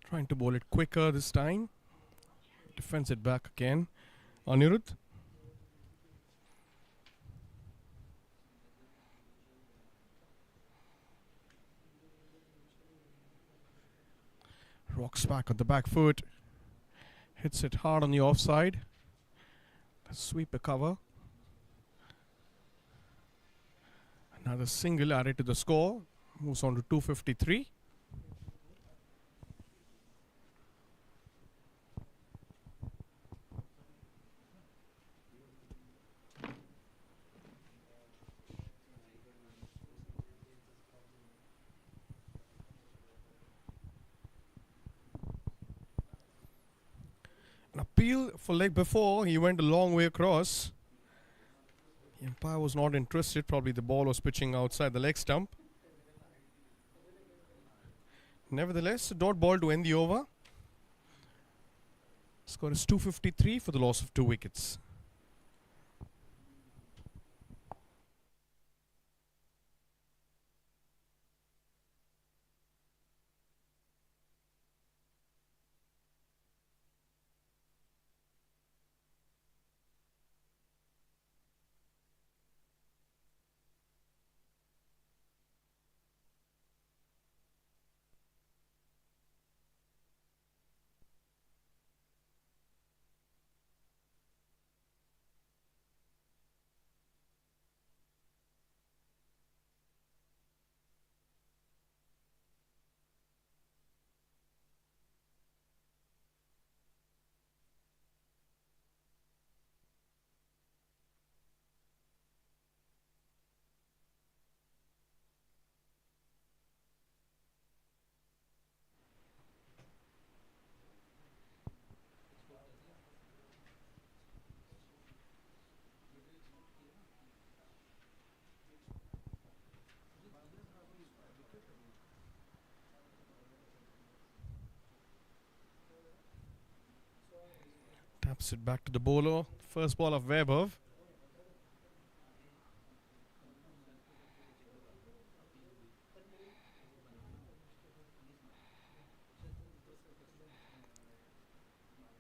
Trying to bowl it quicker this time. Defends it back again. Anirudh. Rocks back on the back foot. Hits it hard on the offside. Sweep the cover. Another single added to the score. Moves on to 253. An appeal for leg before, he went a long way across. The umpire was not interested, probably the ball was pitching outside the leg stump. Nevertheless, a dot ball to end the over. Score is 253 for the loss of 2 wickets. Taps it back to the bowler. First ball of Vaibhav.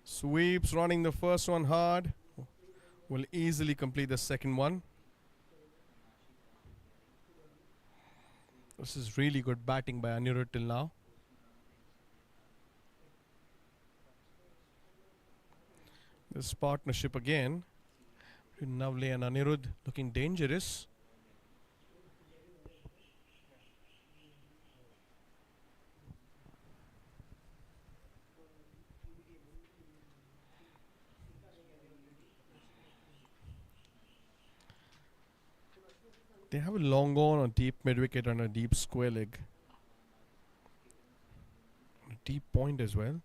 Sweeps, running the first one hard. Will easily complete the second one. This is really good batting by Anirudh till now. This partnership again between Navle and Anirudh looking dangerous. They have a long on, a deep mid wicket, and a deep square leg. A deep point as well.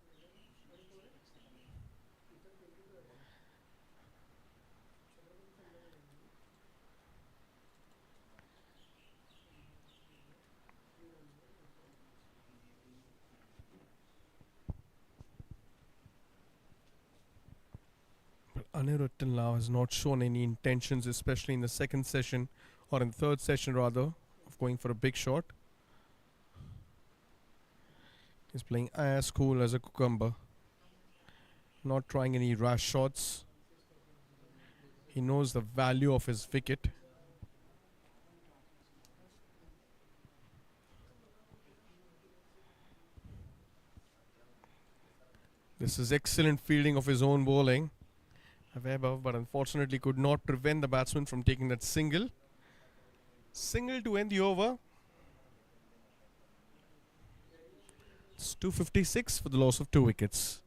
But Anirudh till now has not shown any intentions, especially in the second session, or in the third session rather, of going for a big shot. He's playing as cool as a cucumber. Not trying any rash shots. He knows the value of his wicket. This is excellent fielding of his own bowling. Vaibhav, but unfortunately could not prevent the batsman from taking that single. Single to end the over. It's 256 for the loss of 2 wickets.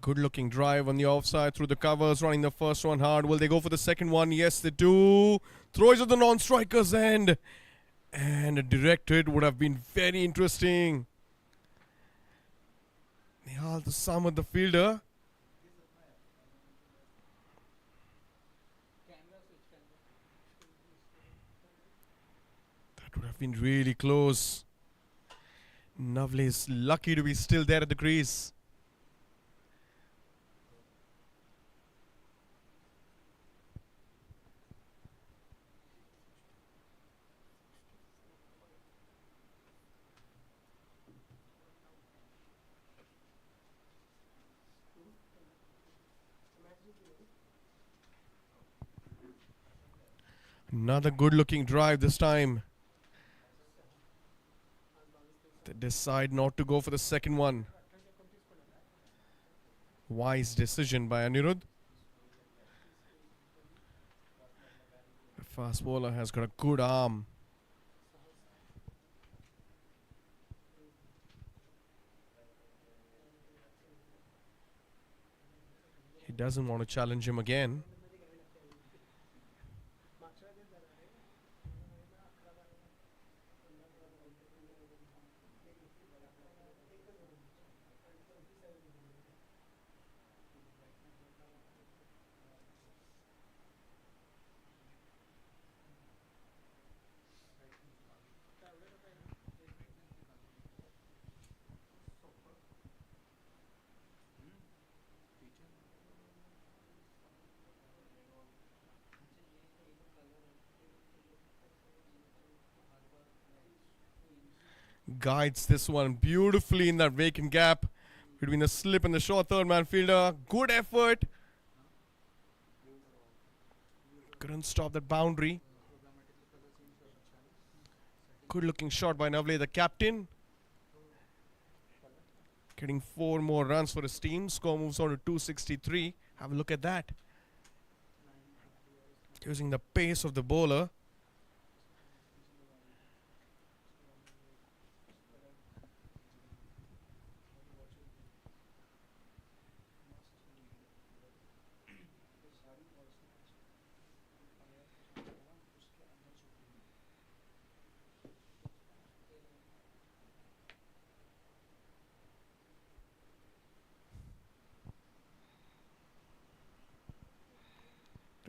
Good looking drive on the offside through the covers, running the first one hard. Will they go for the second one? Yes, they do. Throws at the non-striker's end. And a direct hit would have been very interesting. Nihal to Samad, the fielder. That would have been really close. Navle is lucky to be still there at the crease. Another good looking drive this time. They decide not to go for the second one. Wise decision by Anirudh. The fast bowler has got a good arm. He doesn't want to challenge him again. Guides this one beautifully in that vacant gap between the slip and the short third man fielder. Good effort. Couldn't stop that boundary. Good looking shot by Navle, the captain. Getting 4 more runs for his team. Score moves on to 263. Have a look at that. Using the pace of the bowler.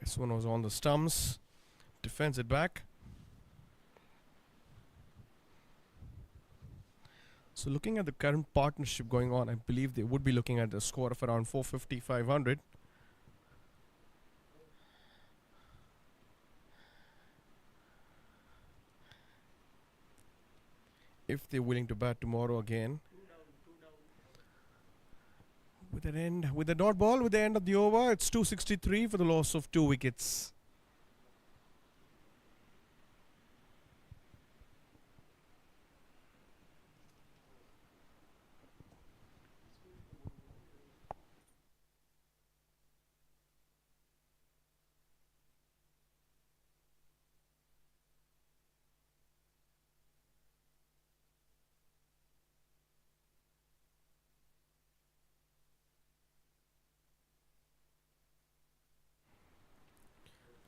This one was on the stumps. Defends it back. So looking at the current partnership going on, I believe they would be looking at a score of around 450, 500. If they're willing to bat tomorrow again. With the dot ball, with the end of the over, it's 263 for the loss of 2 wickets.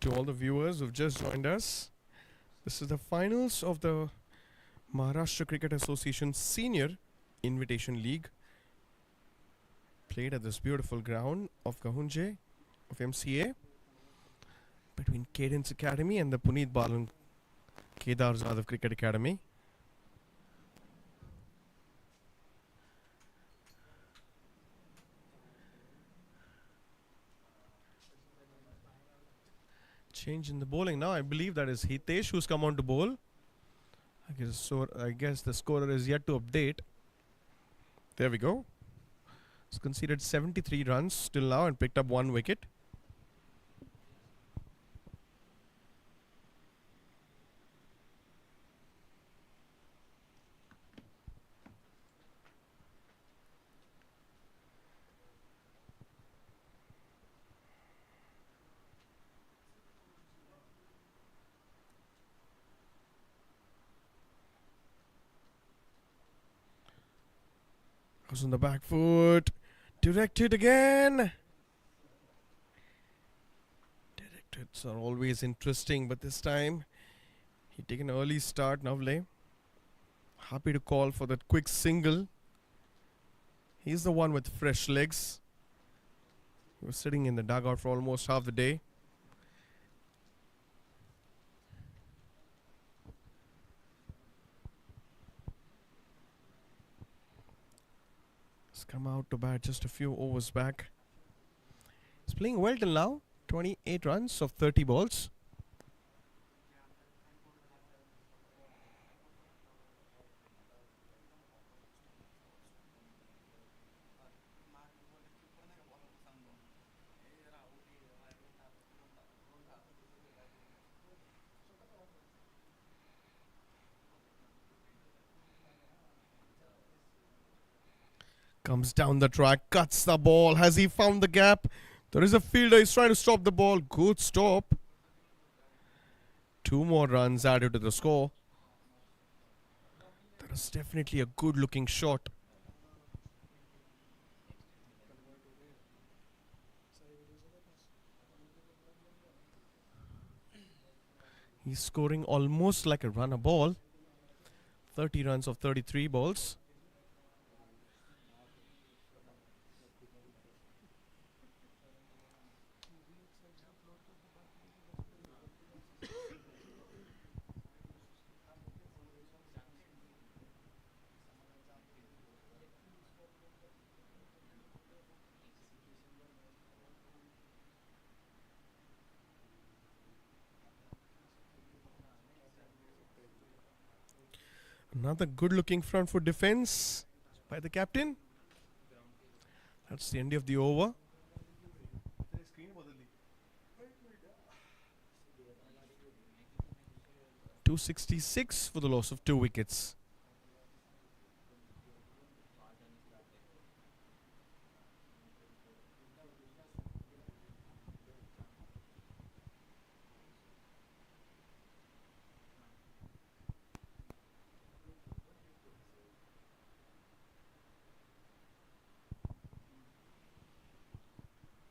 To all the viewers who've just joined us, this is the finals of the Maharashtra Cricket Association Senior Invitation League, played at this beautiful ground of Gahunje of MCA, between Cadence Academy and the Puneet Balan Kedar Jadhav Cricket Academy. Change in the bowling now. I believe that is Hitesh who's come on to bowl. I guess the scorer is yet to update. There we go. He's conceded 73 runs till now and picked up 1 wicket. Goes on the back foot. Directed again. Directeds are always interesting, but this time he taken an early start. Navle happy to call for that quick single. He's the one with fresh legs. He was sitting in the dugout for almost half the day. Come out to bat just a few overs back. He's playing well till now. 28 runs of 30 balls. Comes down the track, cuts the ball. Has he found the gap? There is a fielder. He's trying to stop the ball. Good stop. 2 more runs added to the score. That is definitely a good looking shot. He's scoring almost like a run a ball. 30 runs of 33 balls. Another good looking front foot defense by the captain. That's the end of the over. 266 for the loss of 2 wickets.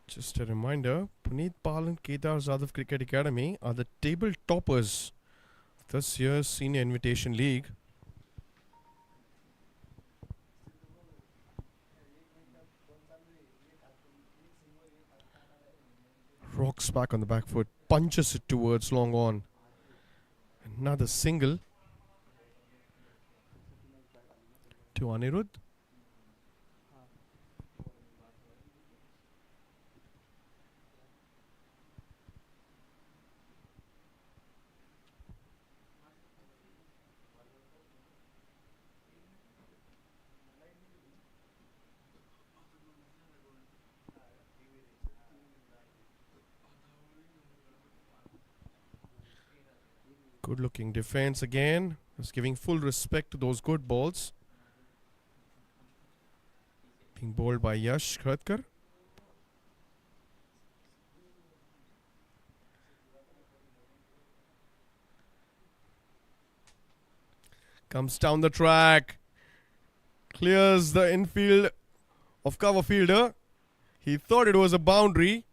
Just a reminder, Puneet Pal and Kedar Jadhav Cricket Academy are the table toppers of this year's Senior Invitation League. Rocks back on the back foot, punches it towards long on. Another single to Anirudh. Good looking defense again. Just giving full respect to those good balls. Being bowled by Yash Khadkar. Comes down the track. Clears the infield of cover fielder. He thought it was a boundary.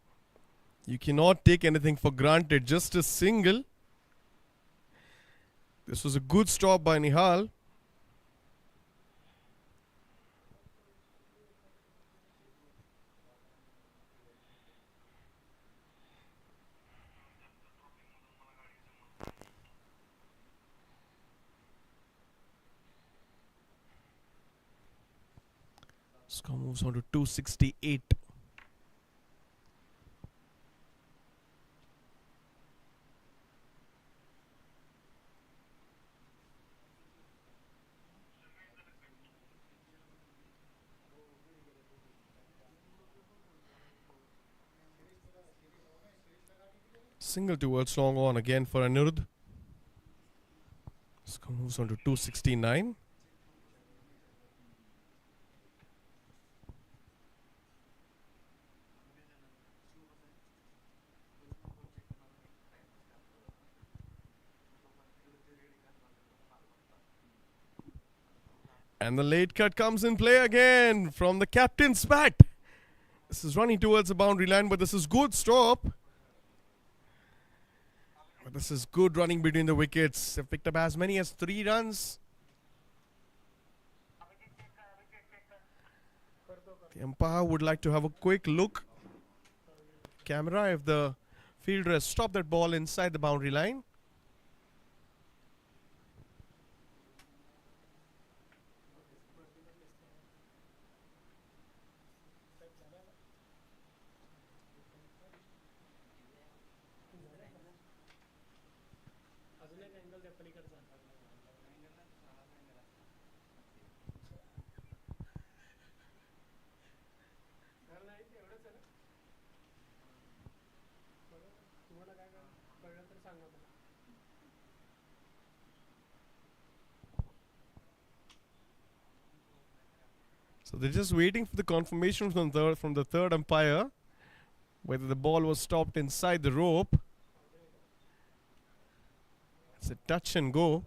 You cannot take anything for granted. Just a single. This was a good stop by Nihal. Score moves on to 268. Single towards long on again for Anirudh. Score moves on to 269. And the late cut comes in play again from the captain's bat. This is running towards the boundary line, but this is good stop. But this is good running between the wickets. They've picked up as many as 3 runs. The umpire would like to have a quick look. Camera if the fielder has stopped that ball inside the boundary line. So they're just waiting for the confirmation from the third umpire whether the ball was stopped inside the rope. It's a touch and go.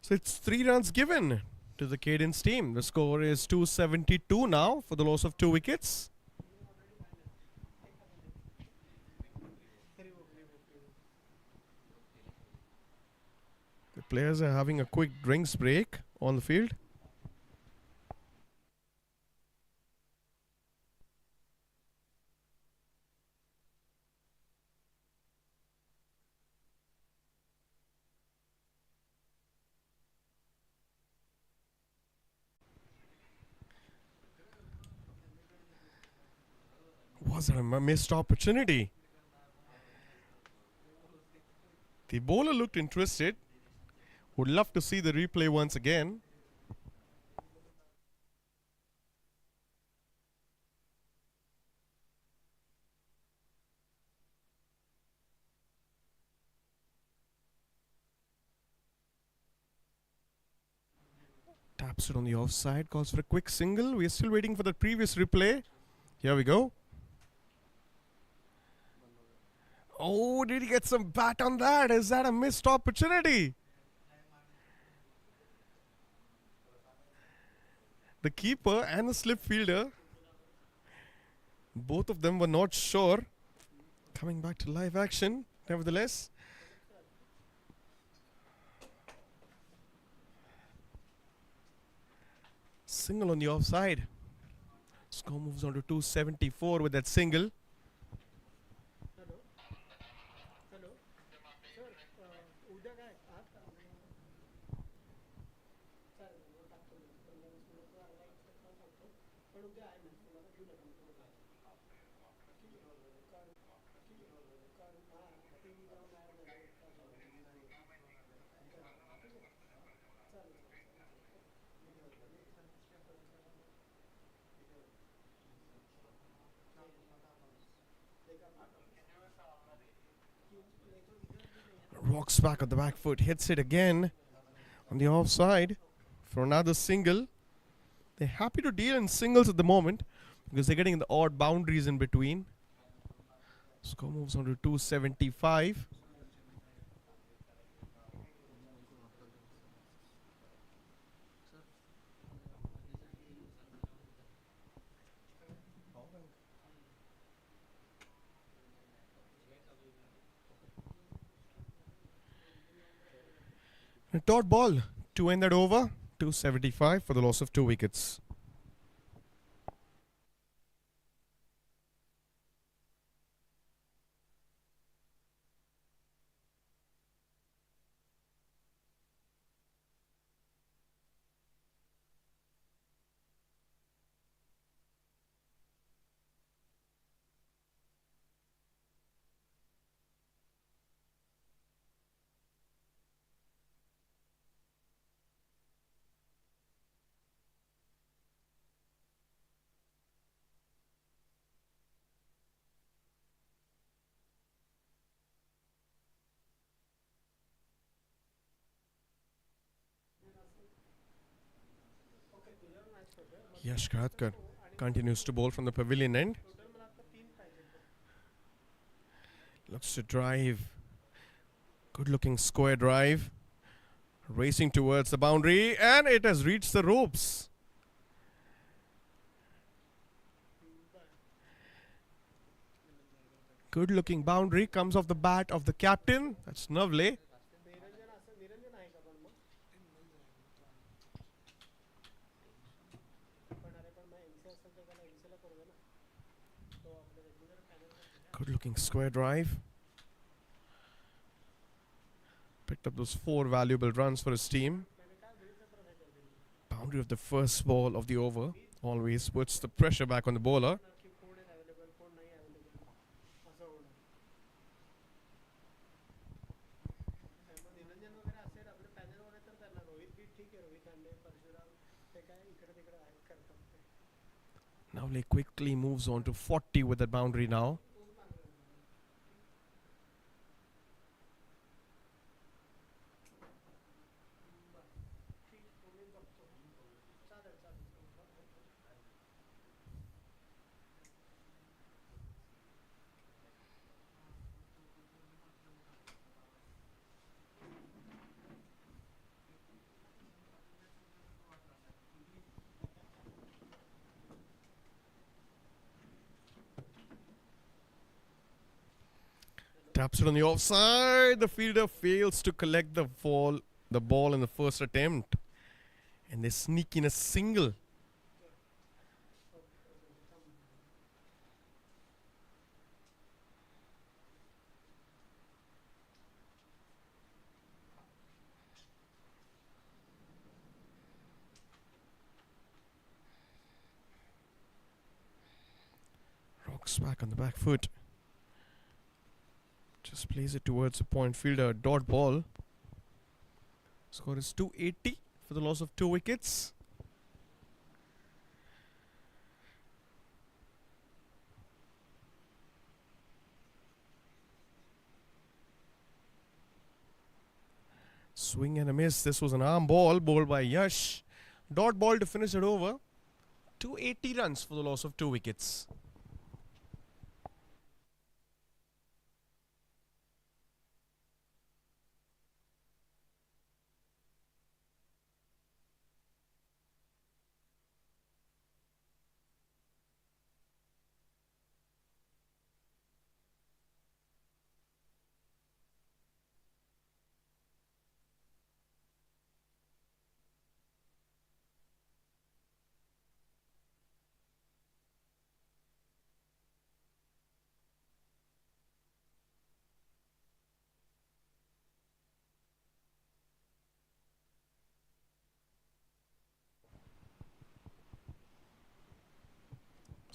So it's 3 runs given to the Cadence team. The score is 272 now for the loss of 2 wickets. The players are having a quick drinks break on the field. Was it a missed opportunity? The bowler looked interested. Would love to see the replay once again. Taps it on the offside, calls for a quick single. We are still waiting for the previous replay. Here we go. Oh, did he get some bat on that? Is that a missed opportunity? The keeper and the slip fielder, both of them were not sure. Coming back to live action, nevertheless. Single on the offside. Score moves on to 274 with that single. Hello hello sir उद्या काय आज चालेल टाकतो मी 15-20 minute अर्धा एक तास सांगतो पण उद्या आहे मॅच तुम्हाला घेऊ नका मी तुम्हाला कारण हां टी व्ही ग्राउंड आहे Rocks back on the back foot, hits it again on the offside for another single. They're happy to deal in singles at the moment because they're getting the odd boundaries in between. Score moves on to 275. A dot ball to end that over. 275 for the loss of 2 wickets. Yash Kratkar continues to bowl from the pavilion end. Looks to drive. Good looking square drive. Racing towards the boundary, and it has reached the ropes. Good looking boundary comes off the bat of the captain. That's lovely. Niranjan आहे का पण मग पण अरे पण मग MC असेल तर त्याला एमसीला करू दे ना तो आपले regular panel Good looking square drive. Picked up those 4 valuable runs for his team. Boundary of the first ball of the over always puts the pressure back on the bowler. की कोण आहे अवेलेबल कोण नाही available असं होणार मग निरंजन वगैरे असेल आपले पॅनल वगैरे तर त्यांना रोहित बी ठीक आहे रोहित अंडे परशुराम ते काय इकडे तिकडे आहेत करतात ते Now he quickly moves on to 40 with that boundary now. Taps it on the offside. The fielder fails to collect the ball in the first attempt. And they sneak in a single. Rocks back on the back foot. Just plays it towards the point fielder. Dot ball. Score is 280 for the loss of 2 wickets. Swing and a miss. This was an arm ball bowled by Yash. Dot ball to finish it over. 280 runs for the loss of 2 wickets.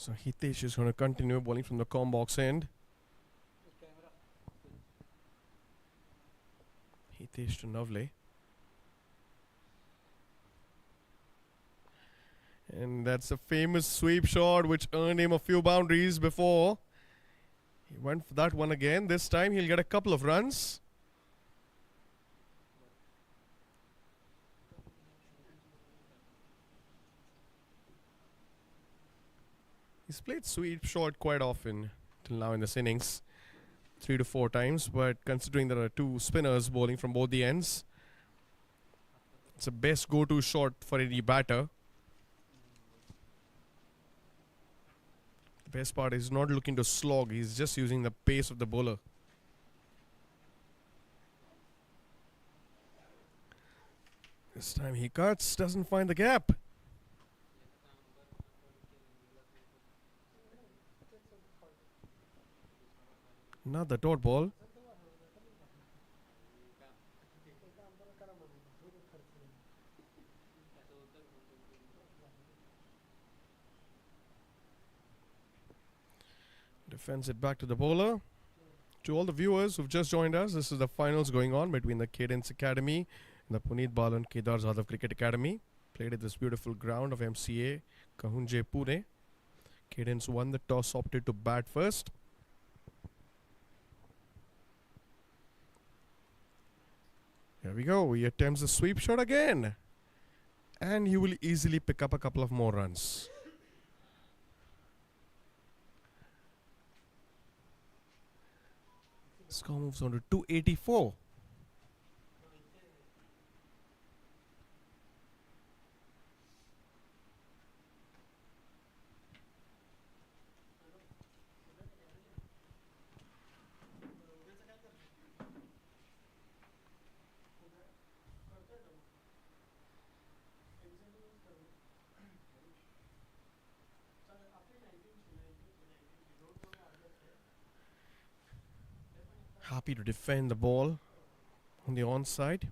So Hitesh is going to continue bowling from the com box end. Hitesh to Navle. And that's a famous sweep shot which earned him a few boundaries before. He went for that one again. This time he'll get a couple of runs. He's played sweep shot quite often till now in this innings. 3 to 4 times, but considering there are two spinners bowling from both the ends, it's the best go-to shot for any batter. The best part is not looking to slog, he's just using the pace of the bowler. This time he cuts, doesn't find the gap. Another dot ball. Defends it back to the bowler. To all the viewers who've just joined us, this is the finals going on between the Cadence Academy and the Puneet Bal and Kedar Jadhav Cricket Academy. Played at this beautiful ground of MCA, Gahunje, Pune. Cadence won the toss, opted to bat first. Here we go. He attempts the sweep shot again. And he will easily pick up a couple of more runs. Score moves on to 284. Happy to defend the ball on the onside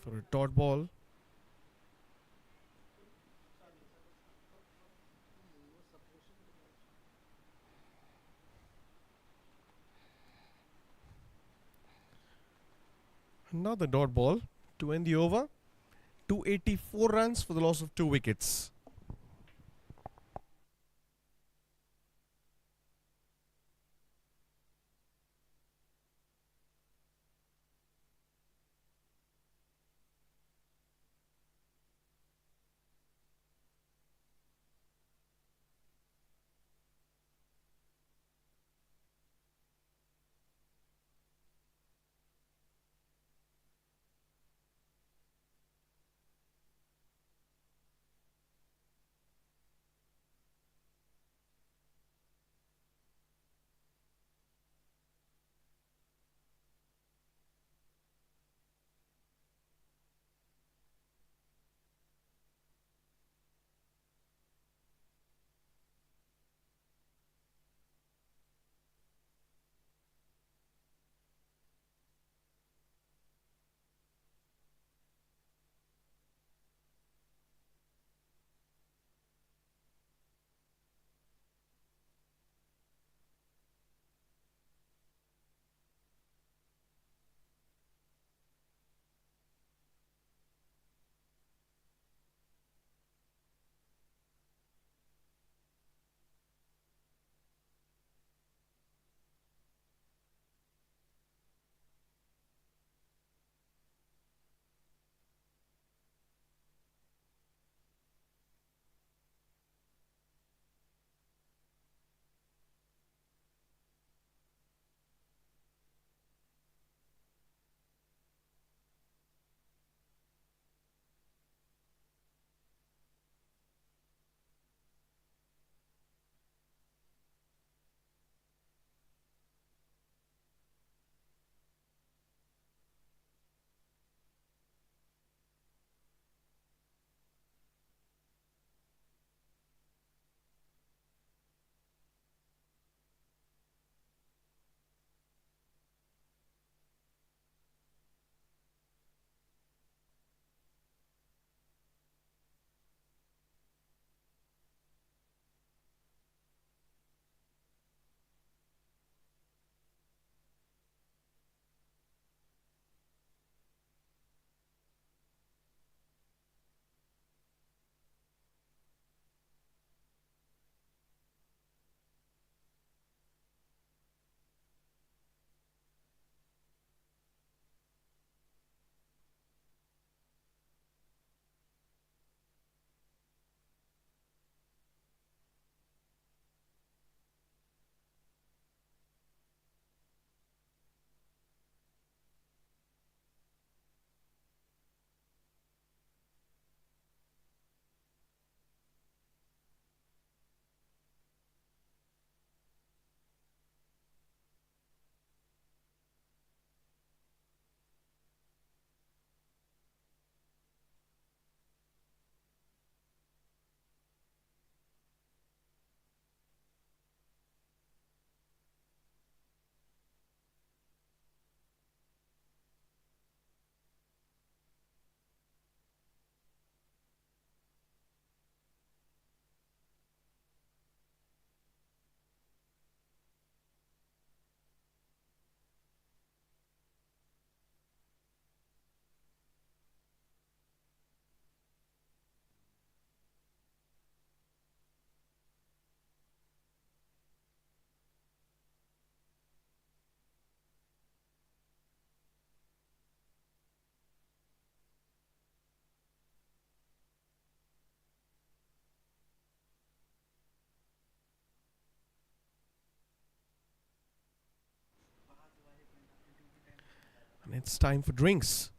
for a dot ball. Another dot ball to end the over. 284 runs for the loss of 2 wickets. And it's time for drinks.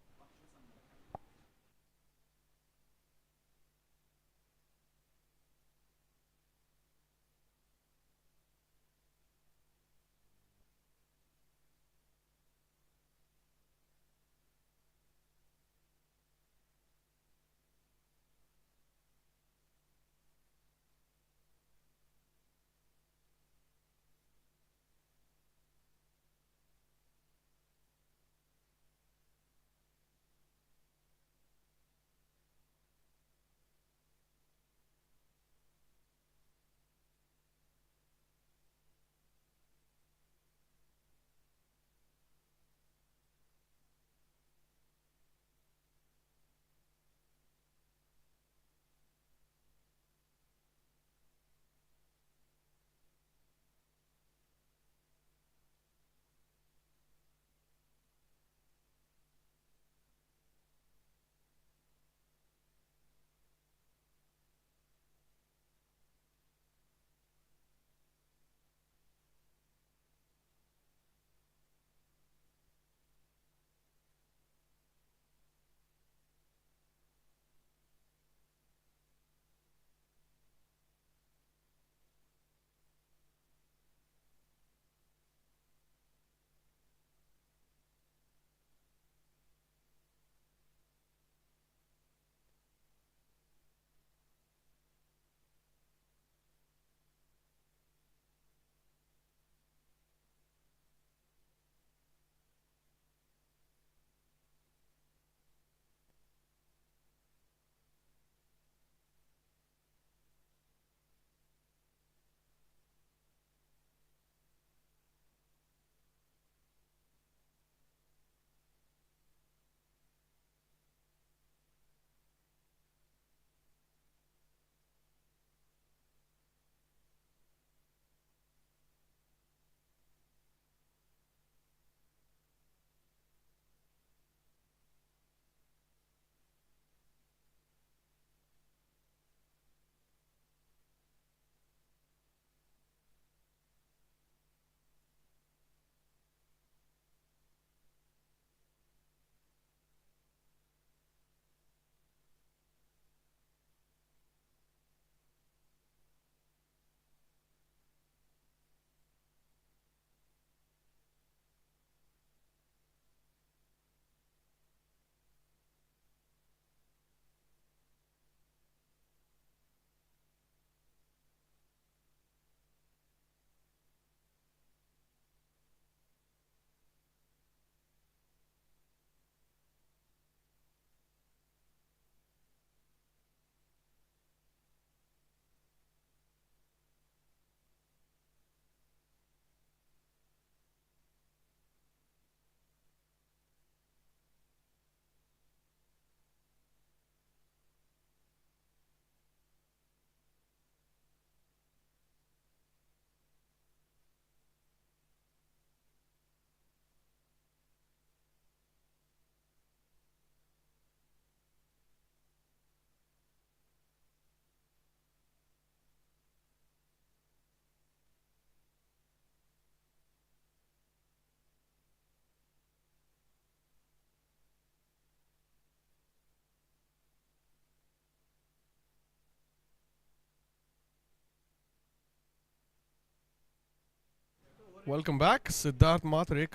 Welcome back. Siddharth Matre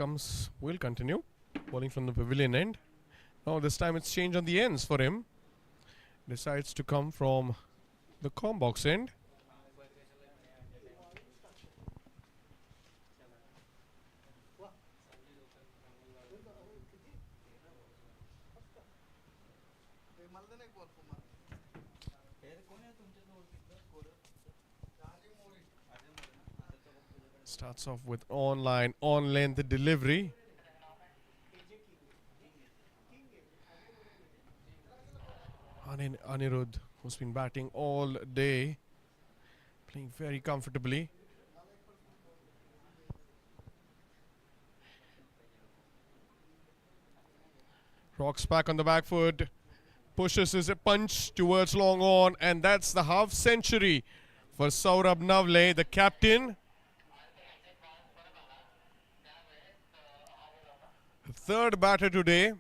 will continue bowling from the pavilion end. Now this time it's change on the ends for him. Decides to come from the com box end. Starts off with on-line, on-length delivery. Anirudh, who's been batting all day, playing very comfortably. Rocks back on the back foot, pushes his punch towards long on, and that's the half century for Saurabh Navle, the captain. third batter today.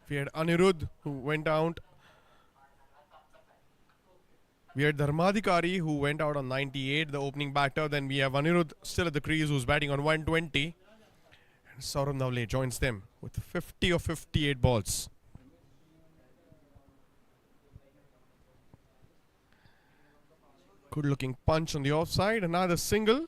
We had Anirudh who went out. We had Dharmadhikari who went out on 98, the opening batter. Then we have Anirudh still at the crease who's batting on 120. And Saurav Navle joins them with 50 or 58 balls. Good looking punch on the offside. Another single.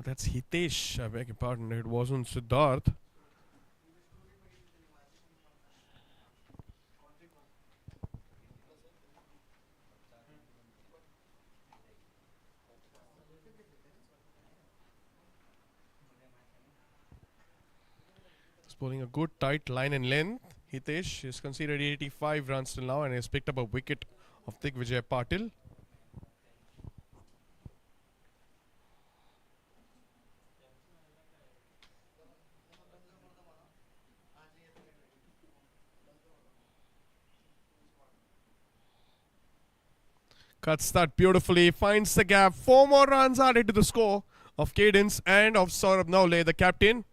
That's Hitesh, I beg your pardon, it wasn't Siddharth. He's bowling a good tight line and length. Hitesh has conceded 85 runs till now and has picked up a wicket of Digvijay Patil. Cuts that beautifully, finds the gap. 4 more runs added to the score of Cadence and of Saurabh Navle, the captain.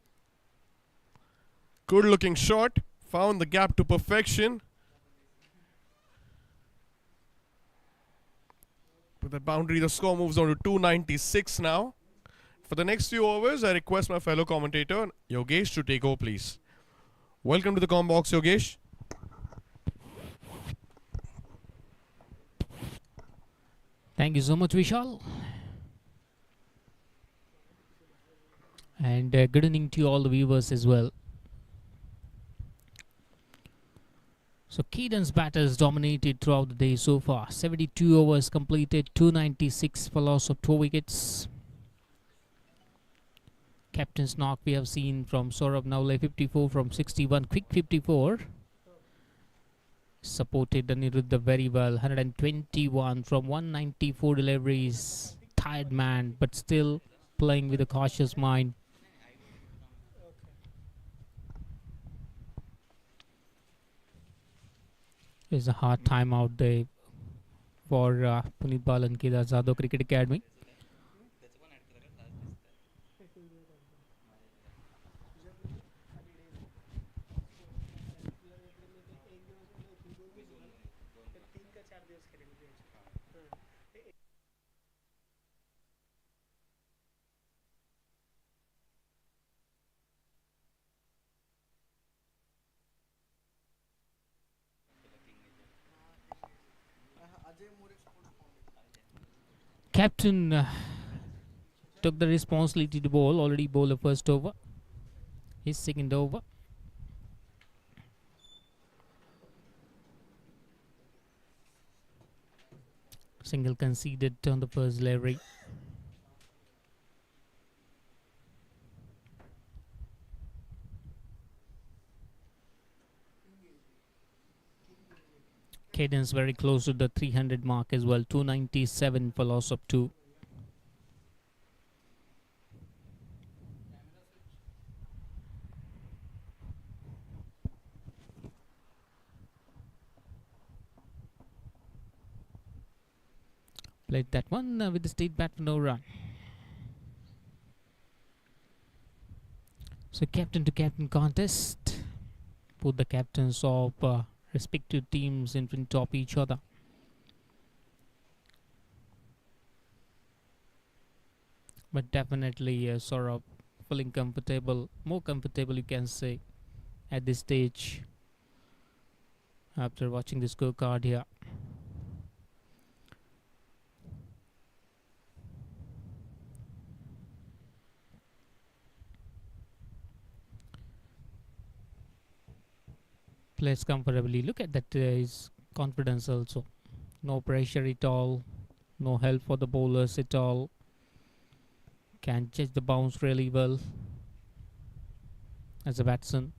Good looking shot, found the gap to perfection. With the boundary, the score moves on to 296 now. For the next few overs, I request my fellow commentator, Yogesh, to take over, please. Welcome to the comm box, Yogesh. Thank you so much, Vishal. And good evening to all the viewers as well. So Cadence batters dominated throughout the day so far. 72 overs completed, 296 for loss of 2 wickets. Captain's knock we have seen from Saurabh Navle, 54 from 61, quick 54. Supported Aniruddha very well, 121 from 194 deliveries. Tired man, but still playing with a cautious mind. It's a hard time out there for Puneet Bal and Kedar Jadhav Cricket Academy. Captain took the responsibility to bowl, already bowled the first over. His second over. Single conceded on the first delivery. Cadence very close to the 300 mark as well, 297 for loss of 2. Played that one with the state bat for no run. So captain to captain contest. Put the captains of respective teams in front of each other. But definitely Saurabh feeling comfortable, more comfortable you can say at this stage after watching the scorecard here. Plays comfortably. Look at that, his confidence also. No pressure at all. No help for the bowlers at all. Can judge the bounce really well as a batsman.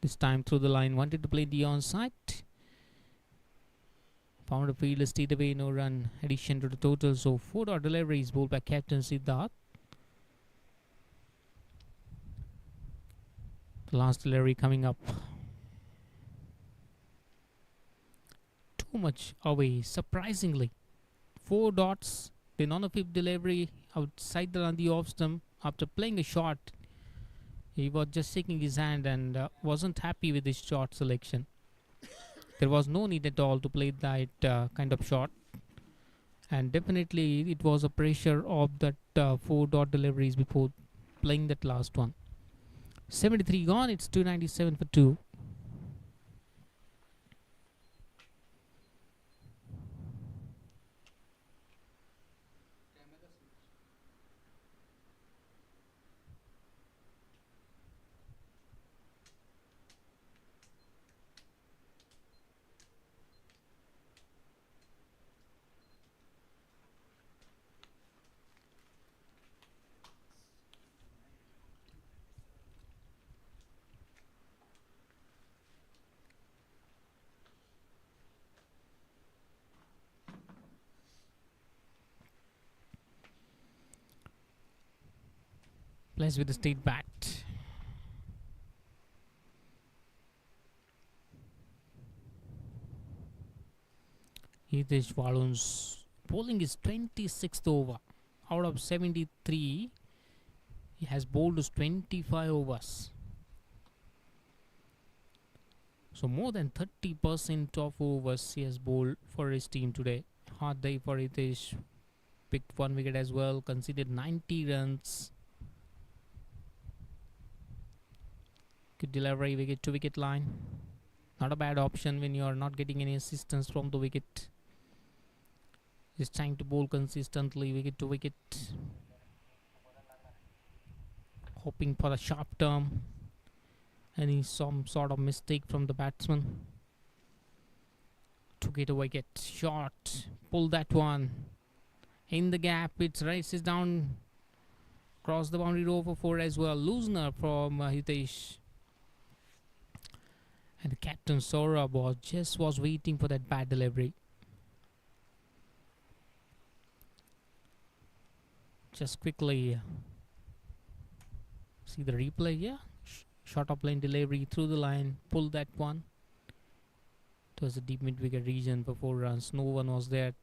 This time through the line, wanted to play the onside. Found a fielder straight away, no run addition to the total. So 4 deliveries bowled by Captain Siddharth. The last delivery coming up. Too much away, surprisingly. 4 dots. Then on a 5th delivery outside the off stump after playing a shot. He was just shaking his hand and wasn't happy with his shot selection. There was no need at all to play that kind of shot. And definitely it was a pressure of that 4 dot deliveries before playing that last one. 73 gone, it's 297 for 2. Plays with the straight bat. Hitesh Walun's bowling is 26th over. Out of 73, he has bowled 25 overs. So more than 30% of overs he has bowled for his team today. Hard day for Hitesh. Picked 1 wicket as well. Conceded 90 runs. Good delivery, wicket to wicket line. Not a bad option when you are not getting any assistance from the wicket. Just trying to bowl consistently, wicket to wicket. Hoping for a sharp term. Some sort of mistake from the batsman. To get a wicket. Shot. Pull that one. In the gap, it races down. Cross the boundary row for 4 as well. Loosener from Hitesh. And the captain Saurabh was waiting for that bad delivery. Just quickly see the replay here. Short of line delivery through the line. Pull that one. It was a deep mid wicket region for 4 runs. No one was there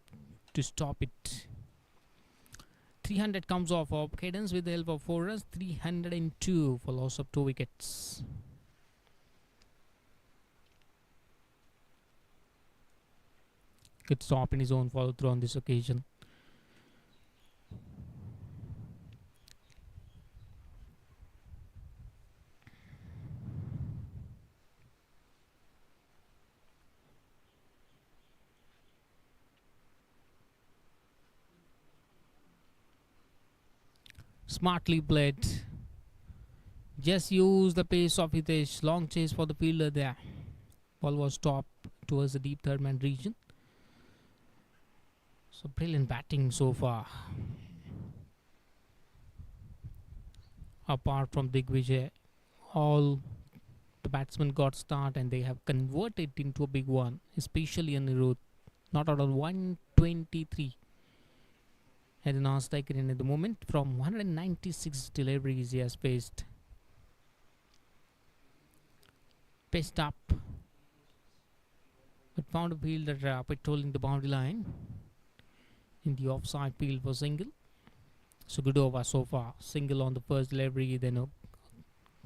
to stop it. 300 comes off of Cadence with the help of 4 runs. 302 for loss of 2 wickets. Good stop in his own follow through on this occasion. Smartly played. Just use the pace of Hitesh. Long chase for the fielder there. Ball was stopped towards the deep third man region. So brilliant batting so far. Apart from Digvijay, all the batsmen got start and they have converted into a big one, especially Anirudh. Not out of 123. Had an strike in at the moment from 196 deliveries he has faced. Paced up, but found a fielder patrolling the boundary line in the offside field for single. So good over so far. Single on the first delivery, then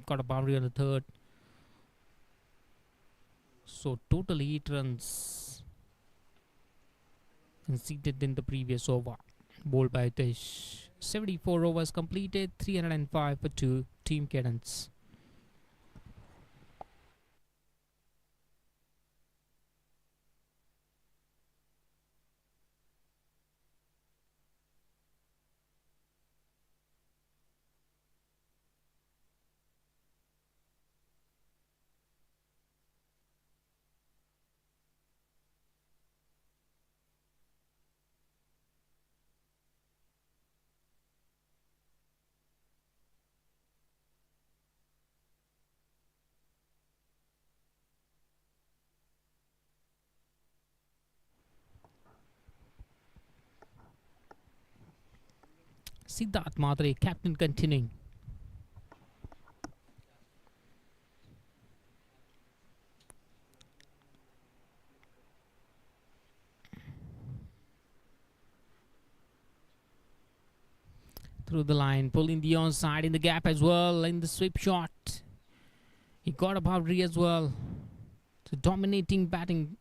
got a boundary on the third. So total 8 runs conceded in the previous over. Bowled by Hitesh. 74 overs completed, 305 for 2. Team Cadence. Siddharth Matre, captain, continuing. Through the line, pulling the onside in the gap as well, in the sweep shot. He got a boundary as well. So dominating batting.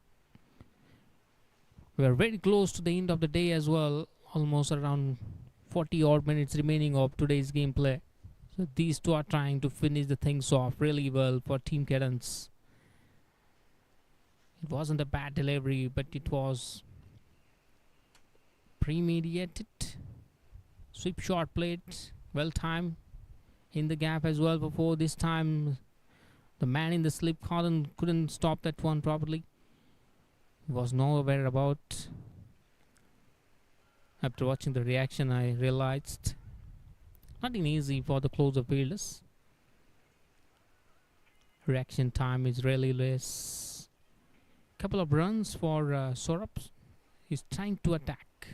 We are very close to the end of the day as well. Almost around 40 odd minutes remaining of today's gameplay. So these two are trying to finish the things off really well for Team Cadence. It wasn't a bad delivery, but it was premeditated. Sweep shot played, well timed in the gap as well. Before this time, the man in the slip couldn't stop that one properly. He was nowhere about. After watching the reaction, I realized nothing easy for the closer fielders. Reaction time is really less. Couple of runs for Saurabh. He's trying to attack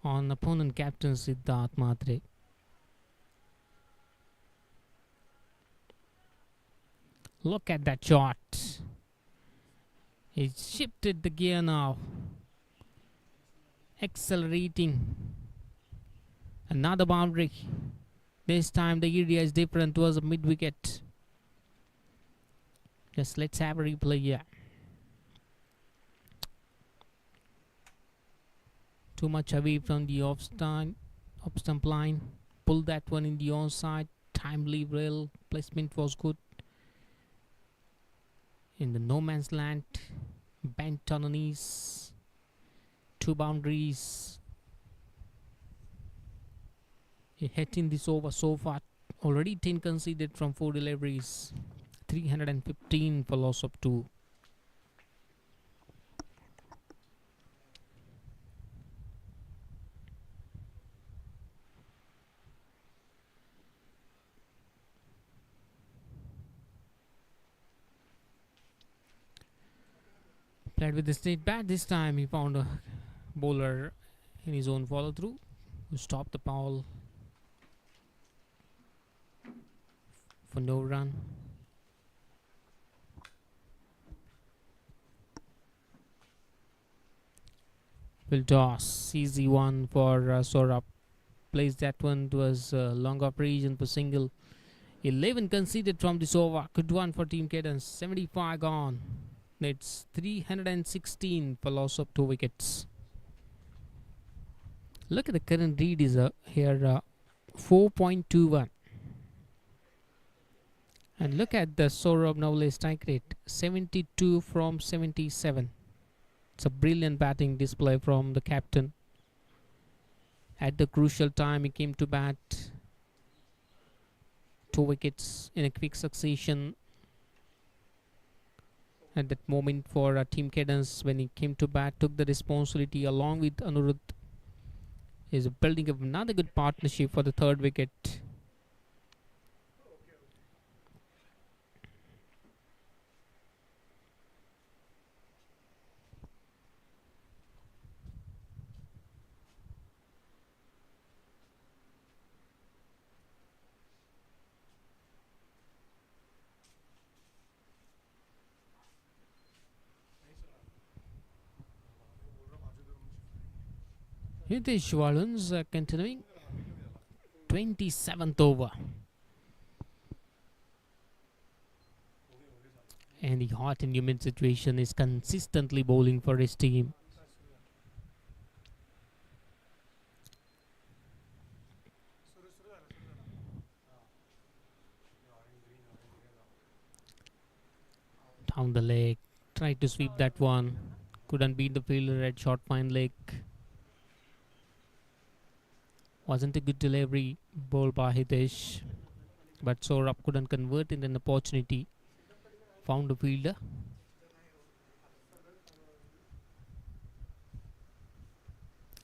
on opponent captain Siddharth Matre. Look at that shot. He shifted the gear now. Accelerating. Another boundary. This time the area is different towards a mid-wicket. Just let's have a replay here. Too much away from the off stump line. Pull that one in the onside. Timely rail placement was good. In the no man's land. Bent on the knees. 2 boundaries. Hitting this over so far. Already 10 conceded from 4 deliveries. 315 for loss of 2. Played with the straight bat. This time he found a bowler in his own follow through who stopped the ball for no run. Will toss. Easy one for Saurabh. Plays that one towards long operation for single. 11 conceded from this over. Good one for Team Cadence. 75 gone. It's 316 for loss of 2 wickets. Look at the current read is here 4.21. And look at the Saurabh Navale strike rate 72 from 77. It's a brilliant batting display from the captain. At the crucial time he came to bat. 2 wickets in a quick succession. At that moment for Team Cadence, when he came to bat, took the responsibility along with Anuruddh. Is building up another good partnership for the 3rd wicket. Hitesh Walun's continuing 27th over. And the hot and humid situation is consistently bowling for his team. Down the leg, tried to sweep that one. Couldn't beat the fielder at short fine leg. Wasn't a good delivery bowled by Hitesh, but Saurabh couldn't convert in an opportunity. Found a fielder.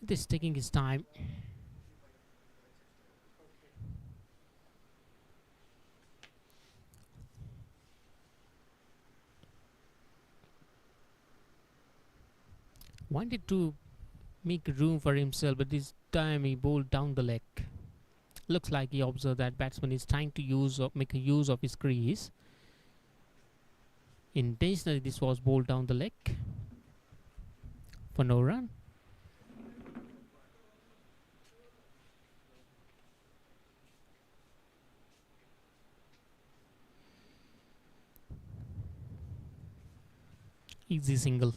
Hitesh taking his time. Wanted to make room for himself, but this time he bowled down the leg. Looks like he observed that batsman is trying to make a use of his crease. Intentionally, this was bowled down the leg for no run. Easy single.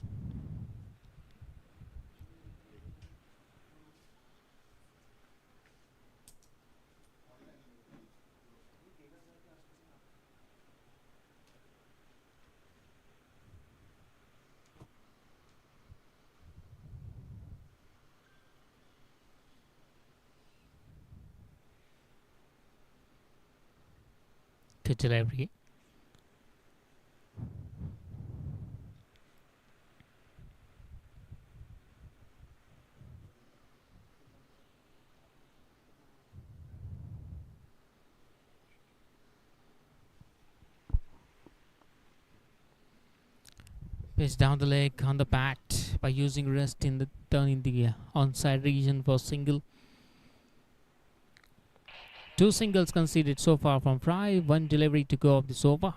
To delivery. Pitch down the leg on the bat by using rest in the turn in the onside region for single. 2 singles conceded so far from Fry. 1 delivery to go of this over.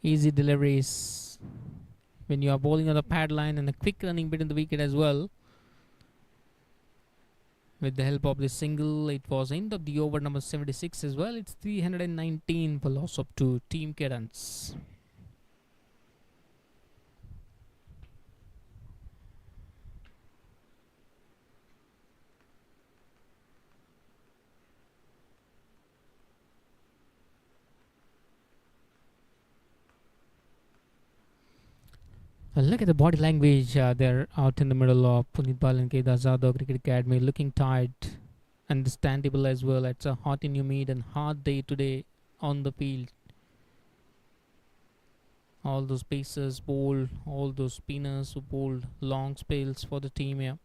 Easy deliveries when you are bowling on the pad line, and a quick running bit in the wicket as well. With the help of this single, it was end of the over number 76 as well. It's 319 for loss of 2. Team Cadence. Look at the body language. They're out in the middle of Punit Bal and Kedar Jadhav Cricket Academy, looking tired, understandable as well. It's a hot and humid and hard day today on the field. All those pacers bowled, all those spinners who bowled long spells for the team here.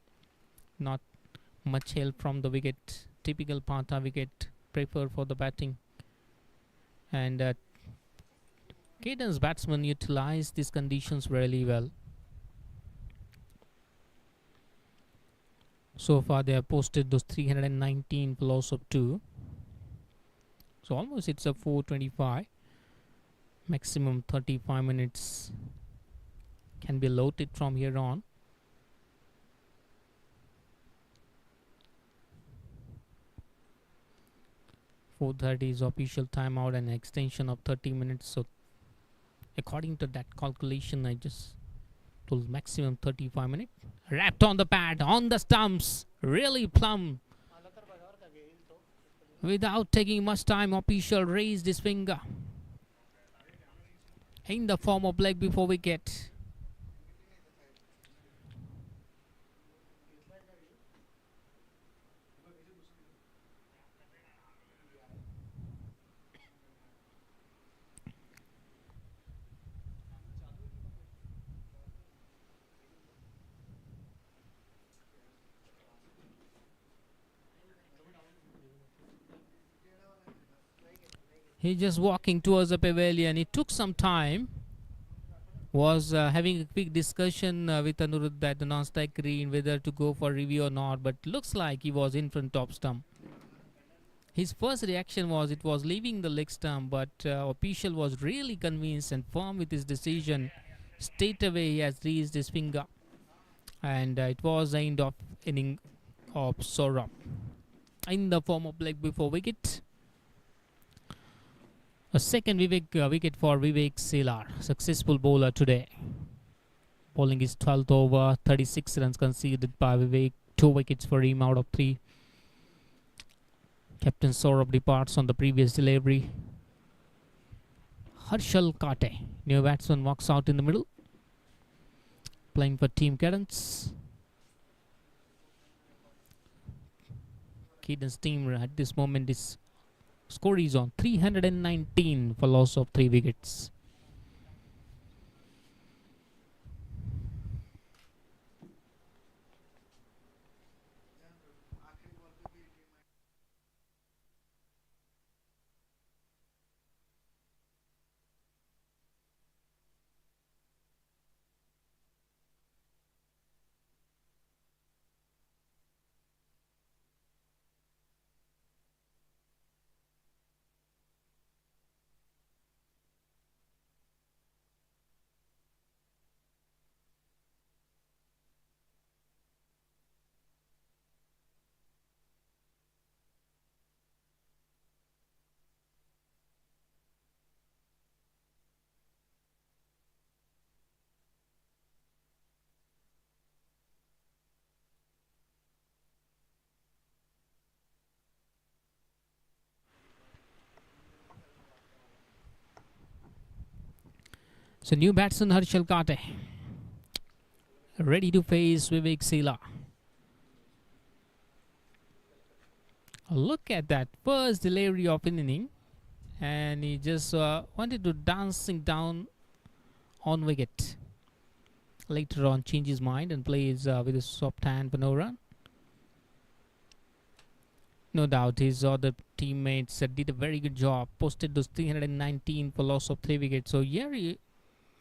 Not much help from the wicket. Typical Pata wicket preferred for the batting. And Cadence batsmen utilized these conditions really well. So far they have posted those 319 for loss of 2. So almost it's a 425. Maximum 35 minutes can be loaded from here on. .430 is official timeout and extension of 30 minutes. So according to that calculation, I just told maximum 35 minutes. Wrapped on the pad, on the stumps, really plumb. Without taking much time, official raised his finger in the form of leg before wicket. He's just walking towards the pavilion. It took some time. Was having a quick discussion with Anuruddha at the non-strike green whether to go for review or not. But looks like he was in front top stump. His first reaction was it was leaving the leg stump. But official was really convinced and firm with his decision. Straight away he has raised his finger. And it was the end of inning of Saurabh. In the form of leg before wicket. A second wicket for Vivek Selar, successful bowler today. Bowling his 12th over, 36 runs conceded by Vivek, 2 wickets for him out of 3. Captain Saurabh departs on the previous delivery. Harshal Kate, new batsman, walks out in the middle. Playing for Team Cadence. Cadence team at this moment is score is on 319 for loss of 3 wickets. So new batsman Harshal Kate ready to face Vivek Sela. Look at that first delivery of an inning, and he just wanted to dancing down on wicket. Later on, change his mind and plays with a soft hand for no run. No doubt, his other teammates did a very good job. Posted those 319 for loss of 3 wickets. So yeah,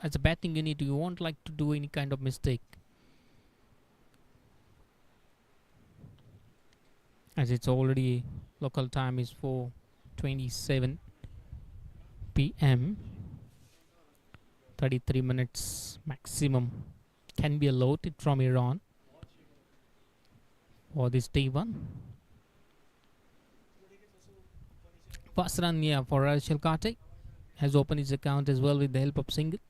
as a batting unit, you won't like to do any kind of mistake, as it's already local time is 4:27 p.m. 33 minutes maximum can be allotted from Iran for this day one. First run here for Arshal Kate has opened his account as well with the help of single.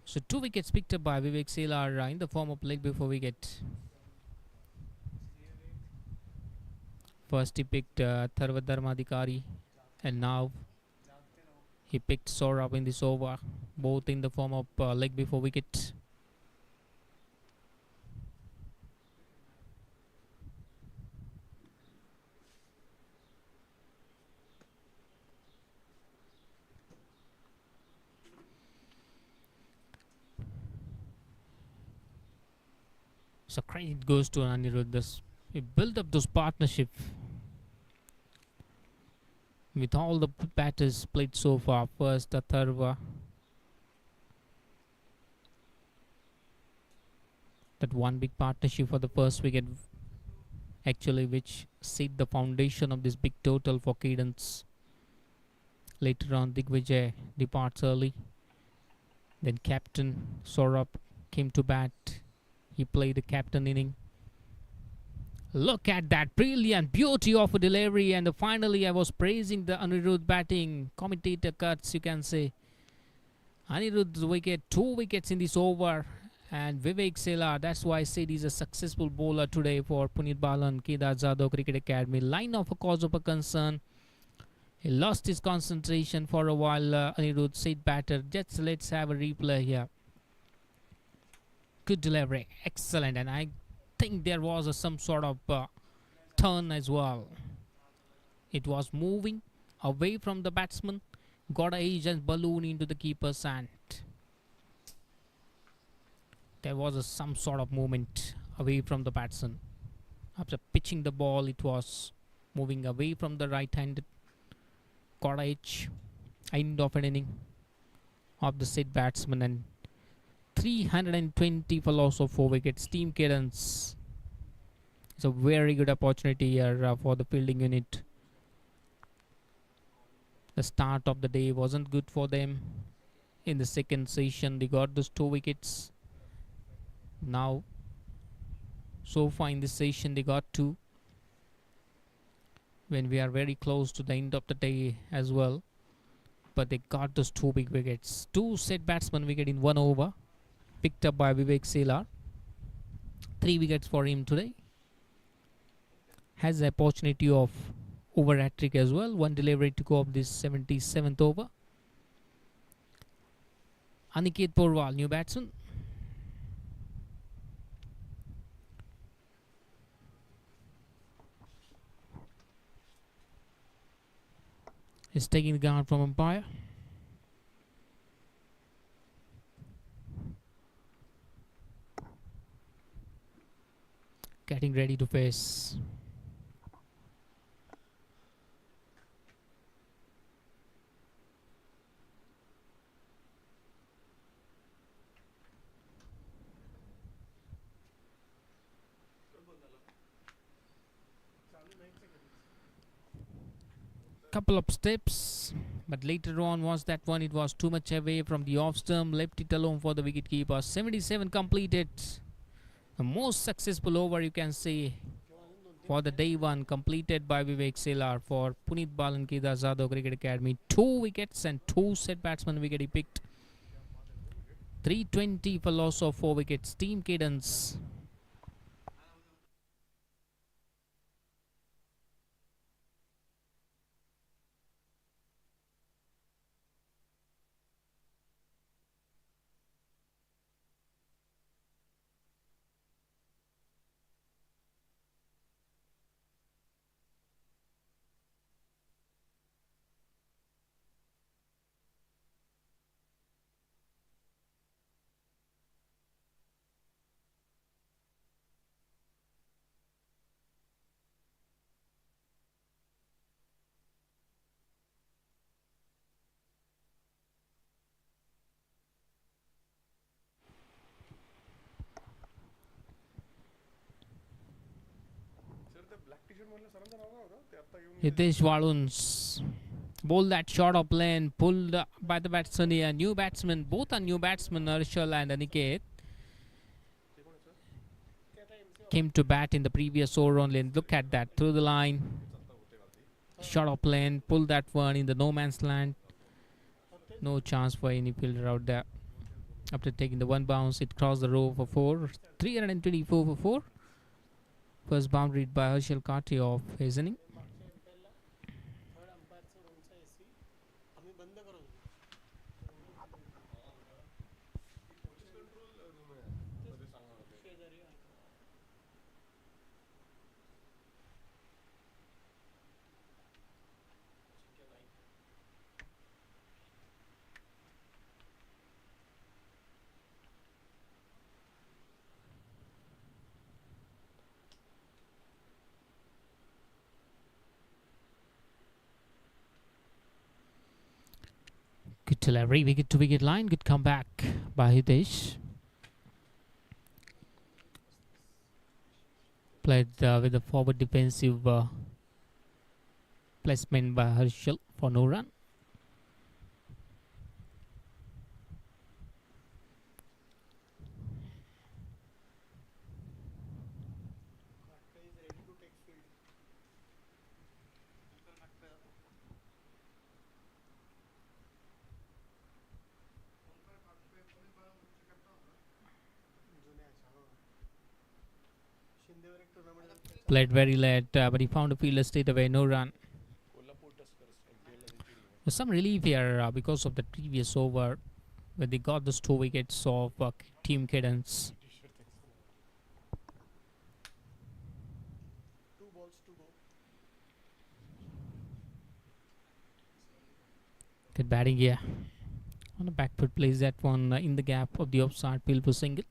So 2 wickets picked up by Vivek Sela in the form of leg before wicket. First he picked Tharvadharmadikari, and now he picked Saurabh in this over, both in the form of leg before wicket. So credit goes to Anirudh. He built up those partnership with all the batters played so far. First Atharva, that one big partnership for the first wicket, actually, which set the foundation of this big total for Cadence. Later on, Digvijay departs early. Then captain Saurabh came to bat. He played the captain inning. Look at that brilliant beauty of a delivery, and finally I was praising the Anirudh batting. Commentator cuts, you can say. Anirudh's wicket, 2 wickets in this over, and Vivek Sela, that's why I said he's a successful bowler today for Punit Balan, Kedar Jadhav Cricket Academy. Line off a cause of a concern. He lost his concentration for a while. Anirudh said batter. Just let's have a replay here. Good delivery, excellent, and I think there was some sort of turn as well. It was moving away from the batsman, got a edge and balloon into the keeper's hand. There was some sort of movement away from the batsman. After pitching the ball, it was moving away from the right-handed. Got a edge, end of an inning of the said batsman, and 320 for loss of 4 wickets. Team Cadence. It's a very good opportunity here for the fielding unit. The start of the day wasn't good for them. In the second session, they got those 2 wickets. Now, so far in this session, they got 2. When we are very close to the end of the day as well. But they got those 2 big wickets. 2 set batsman wicket in 1 over. Picked up by Vivek Sela. 3 wickets for him today. Has the opportunity of over hat-trick as well. 1 delivery to go up this 77th over. Aniket Porwal, new batsman. Is taking the ground from umpire. Getting ready to face. Couple of steps, but later on was that one, it was too much away from the off stump, left it alone for the wicket keeper. 77 completed. The most successful over, you can say, for the day one, completed by Vivek Sela for Punit Balan, Kedar Jadhav Cricket Academy. 2 wickets and 2 set batsman wicket he picked. 320 for loss of 4 wickets. Team Cadence. Hitesh Waluns bowled that short of lane, pulled by the batsman here. New batsmen, both are new batsmen, Arshal and Aniket. Came to bat in the previous over only. And look at that, through the line. Short of lane, pulled that one in the no man's land. No chance for any fielder out there. After taking the one bounce, it crossed the row for 4. 324 for 4. First boundary by Harshal Kati of his inning. Third अंपायरचा रूमचा AC आम्ही बंद करत होतो शेजारी आहे. Good delivery, wicket to wicket line. Good comeback by Hitesh. Played with a forward defensive placement by Harshal for no run. Khatka is ready to take field. शिंदेवर एक tournament Played very late, but he found a fielder straight away. No run. There's some relief here because of the previous over where they got those 2 wickets of Team Cadence. 2 balls to go. Good batting here. On the back foot, plays that one in the gap of the offside field for single.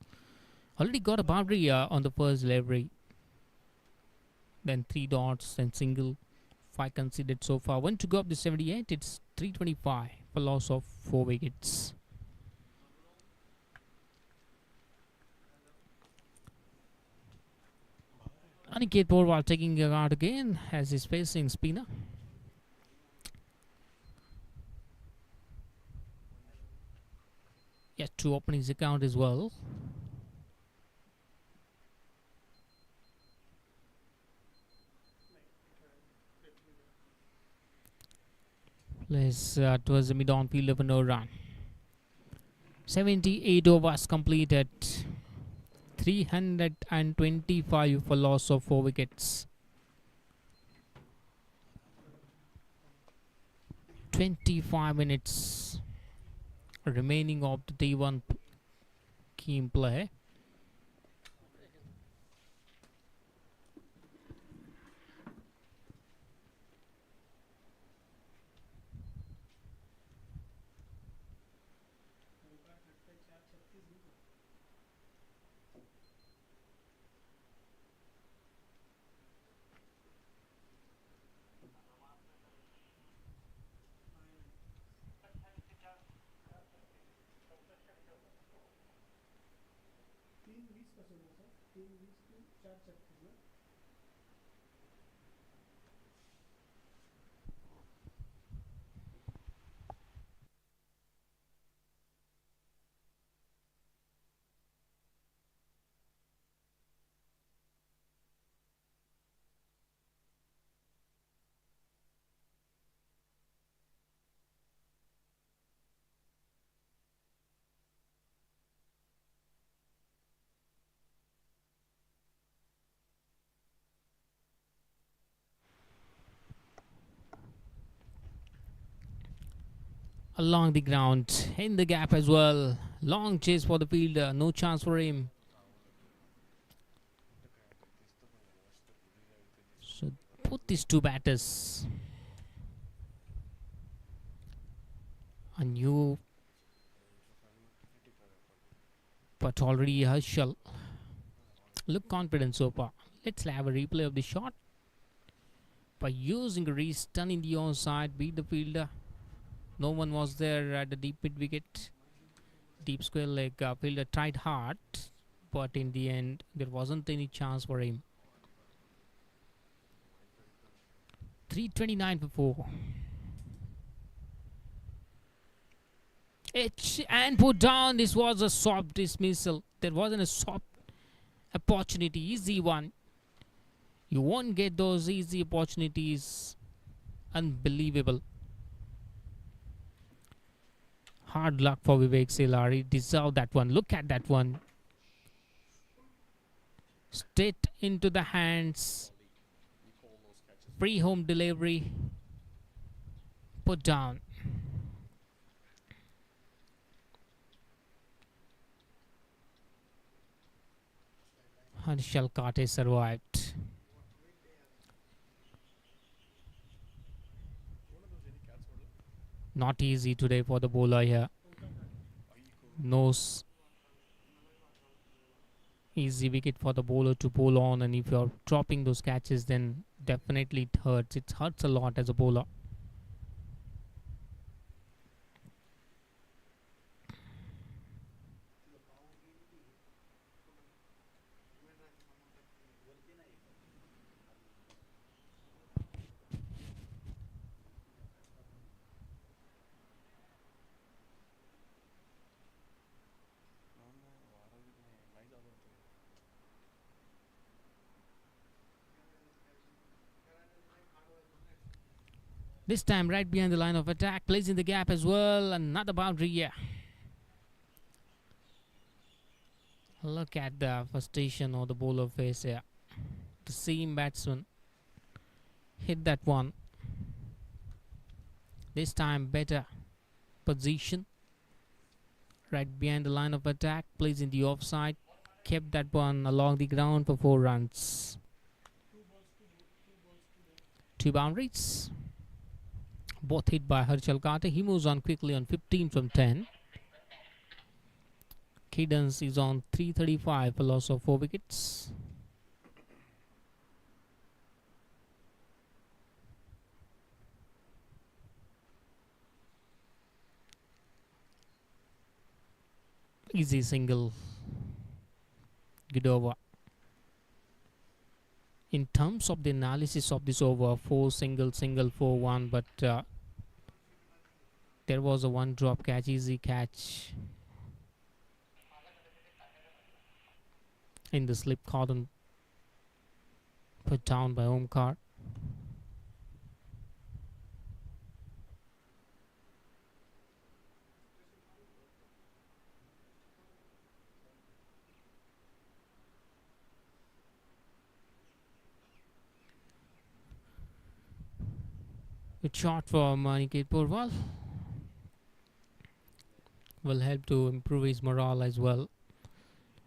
Already got a boundary on the first delivery. Then 3 dots, then single. 5 conceded so far. 1 to go up the 78. It's 325 for loss of 4 wickets. Aniket Porwal taking a guard again as he's facing spinner. Yes, to open his account as well. Plays towards the mid-on field of no run. 78 overs completed. 325 for loss of 4 wickets. 25 minutes remaining of the day 1 game play. Along the ground, in the gap as well. Long chase for the fielder, no chance for him. So both these 2 batters are new, but already Harshal look confident so far. Let's have a replay of the shot. By using a restun in the onside, beat the fielder. No one was there at the deep mid wicket. Deep square leg, fielder tried hard, but in the end there wasn't any chance for him. 329 for 4. And put down. This was a soft dismissal. There wasn't a soft opportunity. Easy one. You won't get those easy opportunities. Unbelievable. Hard luck for Vivek Selar. He deserved that one. Look at that one. Straight into the hands. Free home delivery. Put down. Harshal Kate survived. Not easy today for the bowler here. No easy wicket for the bowler to bowl on, and if you're dropping those catches, then definitely it hurts. It hurts a lot as a bowler. This time right behind the line of attack, placing the gap as well. Another boundary here. Look at the frustration of the bowler face here. The same batsman hit that one. This time better position. Right behind the line of attack, placing the offside. Kept that one along the ground for 4 runs. 2 boundaries. Both hit by Harshal Kate. He moves on quickly on 15 from 10. Cadence is on 335 for loss of 4 wickets. Easy single. Good over. In terms of the analysis of this over, 4 single, 4-1, but there was a 1 drop catch, easy catch in the slip cordon put down by Omkar. Good shot for Maniket Purwal. Will help to improve his morale as well.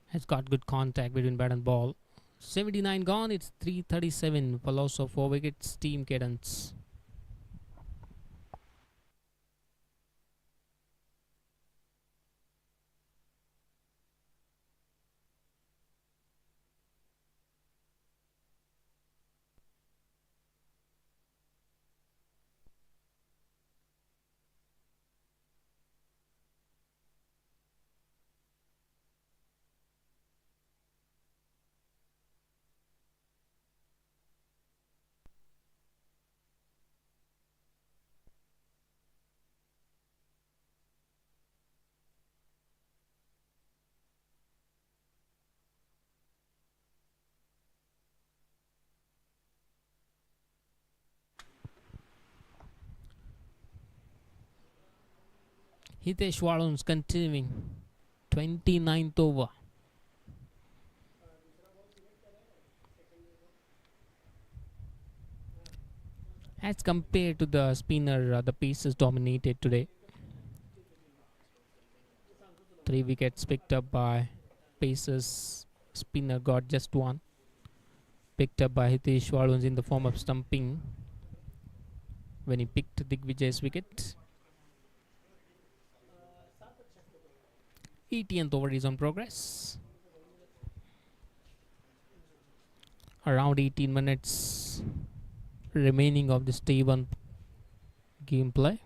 Has got good contact between bat and ball. 79 gone. It's 337 for loss of 4 wickets. Team Cadence. Hitesh Walons continuing. 29th over. As compared to the spinner, the paces dominated today. 3 wickets picked up by paces. Spinner got just 1. Picked up by Hitesh Walons in the form of stumping when he picked Digvijay's wicket. 18th over is on progress. Around 18 minutes remaining of this T1 gameplay.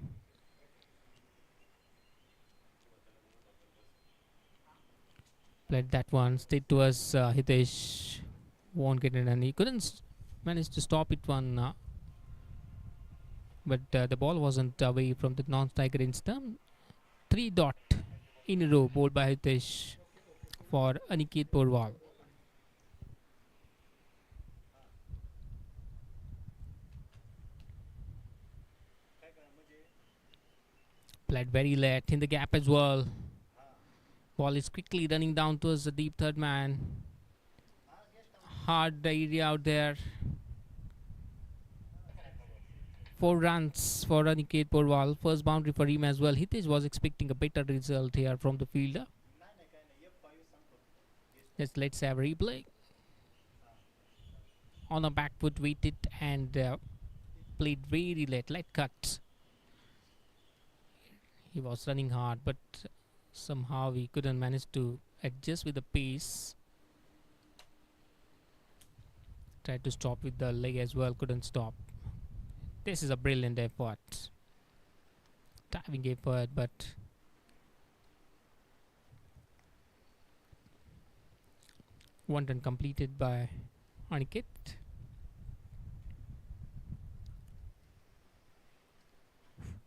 Played that one straight towards Hitesh. Won't get it, and he couldn't manage to stop it one but the ball wasn't away from the non-striker in stump. 3 dot in a row bowled by Hitesh for Aniket Porwal. Played very late in the gap as well. Ball is quickly running down towards the deep third man. Hard area out there. 4 runs for Aniket Porwal. First boundary for him as well. Hitesh was expecting a better result here from the fielder. Let's have a replay. On a back foot, waited and played very late cut. He was running hard, but somehow he couldn't manage to adjust with the pace. Tried to stop with the leg as well, couldn't stop. This is a brilliant effort. Diving effort, but one run completed by Aniket.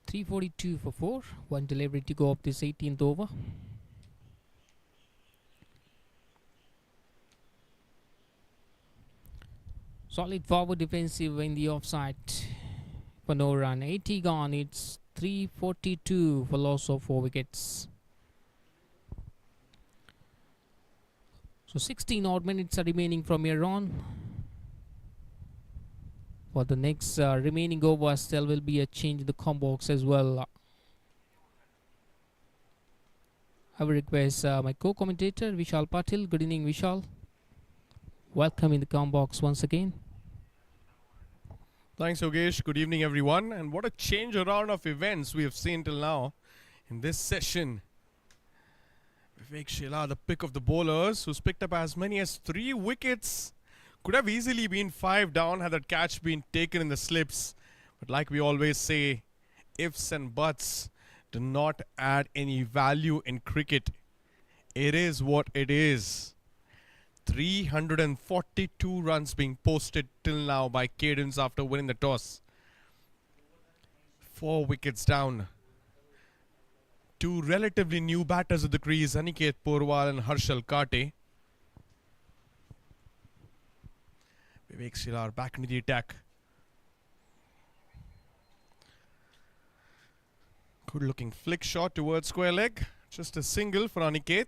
.342 for 4. One delivery to go up this 18th over. Solid forward defensive in the offside for no run. 80 gone. It's 342 for loss of 4 wickets. So 16 odd minutes are remaining from here on. For the next remaining overs, there will be a change in the combo box as well. I will request my co-commentator Vishal Patil. Good evening, Vishal. Welcome in the combo box once again. Thanks, Yogesh. Good evening, everyone. And what a change around of events we have seen till now in this session. Vivek Sheila, the pick of the bowlers, who's picked up as many as 3 wickets. Could have easily been 5 down had that catch been taken in the slips. But like we always say, ifs and buts do not add any value in cricket. It is what it is. 342 runs being posted till now by Cadence after winning the toss. 4 wickets down. 2 relatively new batters at the crease, Aniket Porwal and Harshal Kate. Vivek Sheila back into the attack. Good looking flick shot towards square leg. Just a single for Aniket.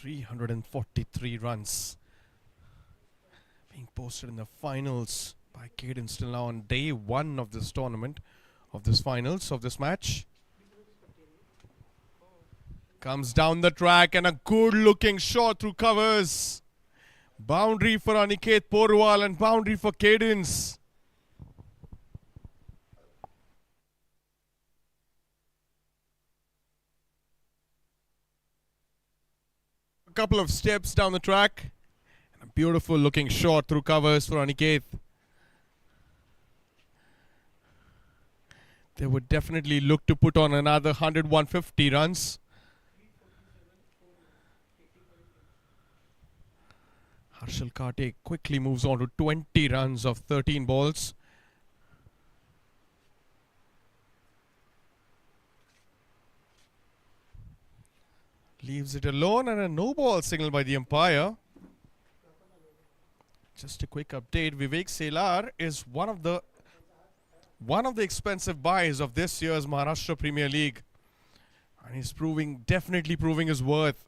.343 runs being posted in the finals by Cadence still now on day 1 of this tournament, of this finals, of this match. Comes down the track and a good looking shot through covers. Boundary for Aniket Porwal and boundary for Cadence. A couple of steps down the track. And a beautiful looking shot through covers for Aniket. They would definitely look to put on another 150 runs. Harshal Kate quickly moves on to 20 runs of 13 balls. Leaves it alone and a no ball signal by the umpire. Just a quick update. Vivek Sheila is one of the expensive buys of this year's Maharashtra Premier League. And he's definitely proving his worth.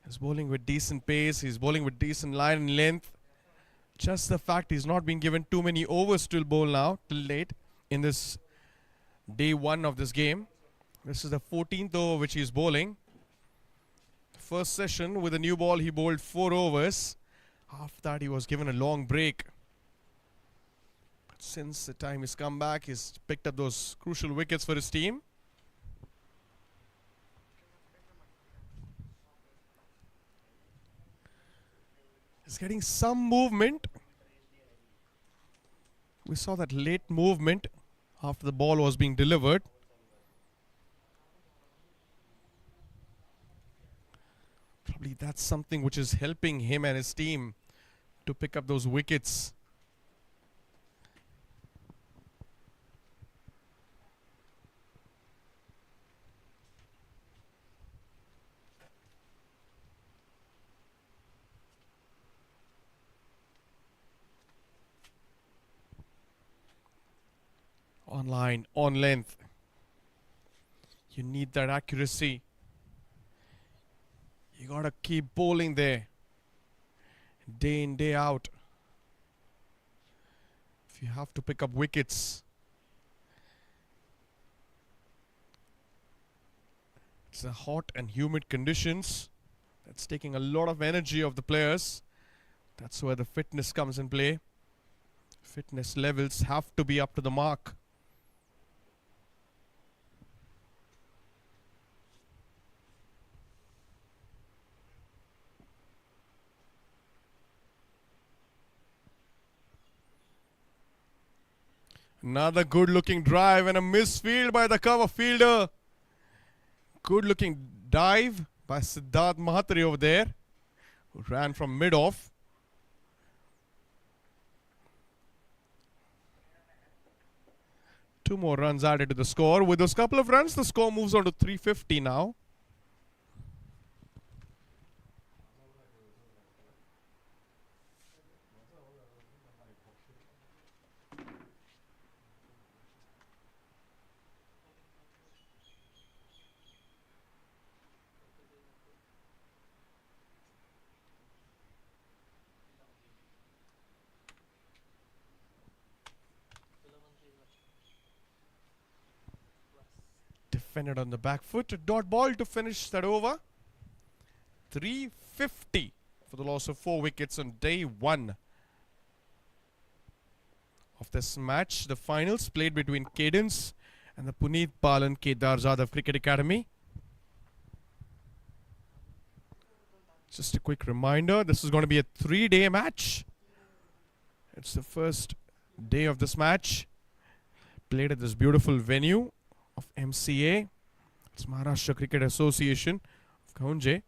He's bowling with decent pace. He's bowling with decent line and length. Just the fact he's not been given too many overs to bowl now, till late in this day 1 of this game. This is the 14th over which he's bowling. First session with a new ball, he bowled 4 overs. After that, he was given a long break. But since the time he's come back, he's picked up those crucial wickets for his team. He's getting some movement. We saw that late movement after the ball was being delivered. Probably that's something which is helping him and his team to pick up those wickets. On line, on length. You need that accuracy. You gotta keep bowling there. Day in, day out. If you have to pick up wickets. It's the hot and humid conditions. That's taking a lot of energy of the players. That's where the fitness comes in play. Fitness levels have to be up to the mark. Another good looking drive and a misfield by the cover fielder. Good looking dive by Siddharth Mahatri over there, who ran from mid-off. Two more runs added to the score. With those couple of runs, the score moves on to 350 now. Defended on the back foot. A dot ball to finish that over. 350 for the loss of 4 wickets on day 1 of this match. The finals played between Cadence and the Puneet Palan Kedar Jadhav Cricket Academy. Just a quick reminder, this is going to be a 3-day match. It's the first day of this match. Played at this beautiful venue of MCA. It's Maharashtra Cricket Association of Gahunje.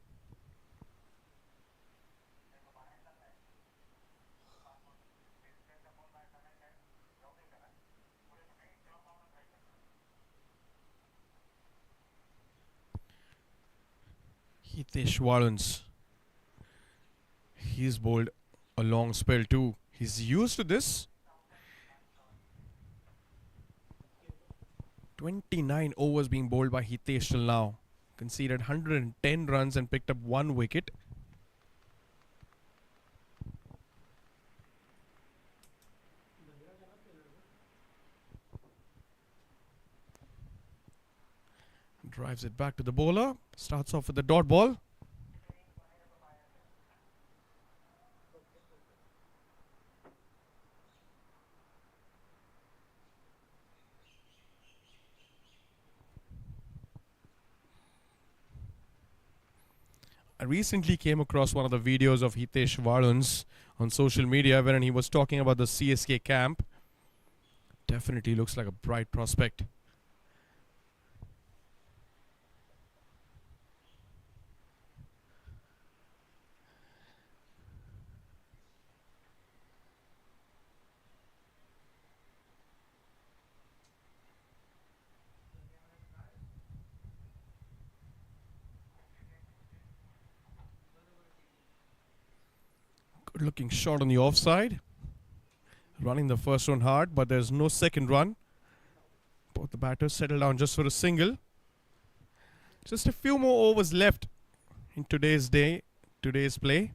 Hitesh Walens. He's bowled a long spell too. He's used to this. 29 overs being bowled by Hitesh till now. Conceded 110 runs and picked up 1 wicket. Drives it back to the bowler. Starts off with the dot ball. I recently came across one of the videos of Hitesh Walens on social media wherein he was talking about the CSK camp. Definitely looks like a bright prospect. Good looking shot on the offside. Running the first one hard, but there's no second run. Both the batters settle down just for a single. Just a few more overs left in today's play.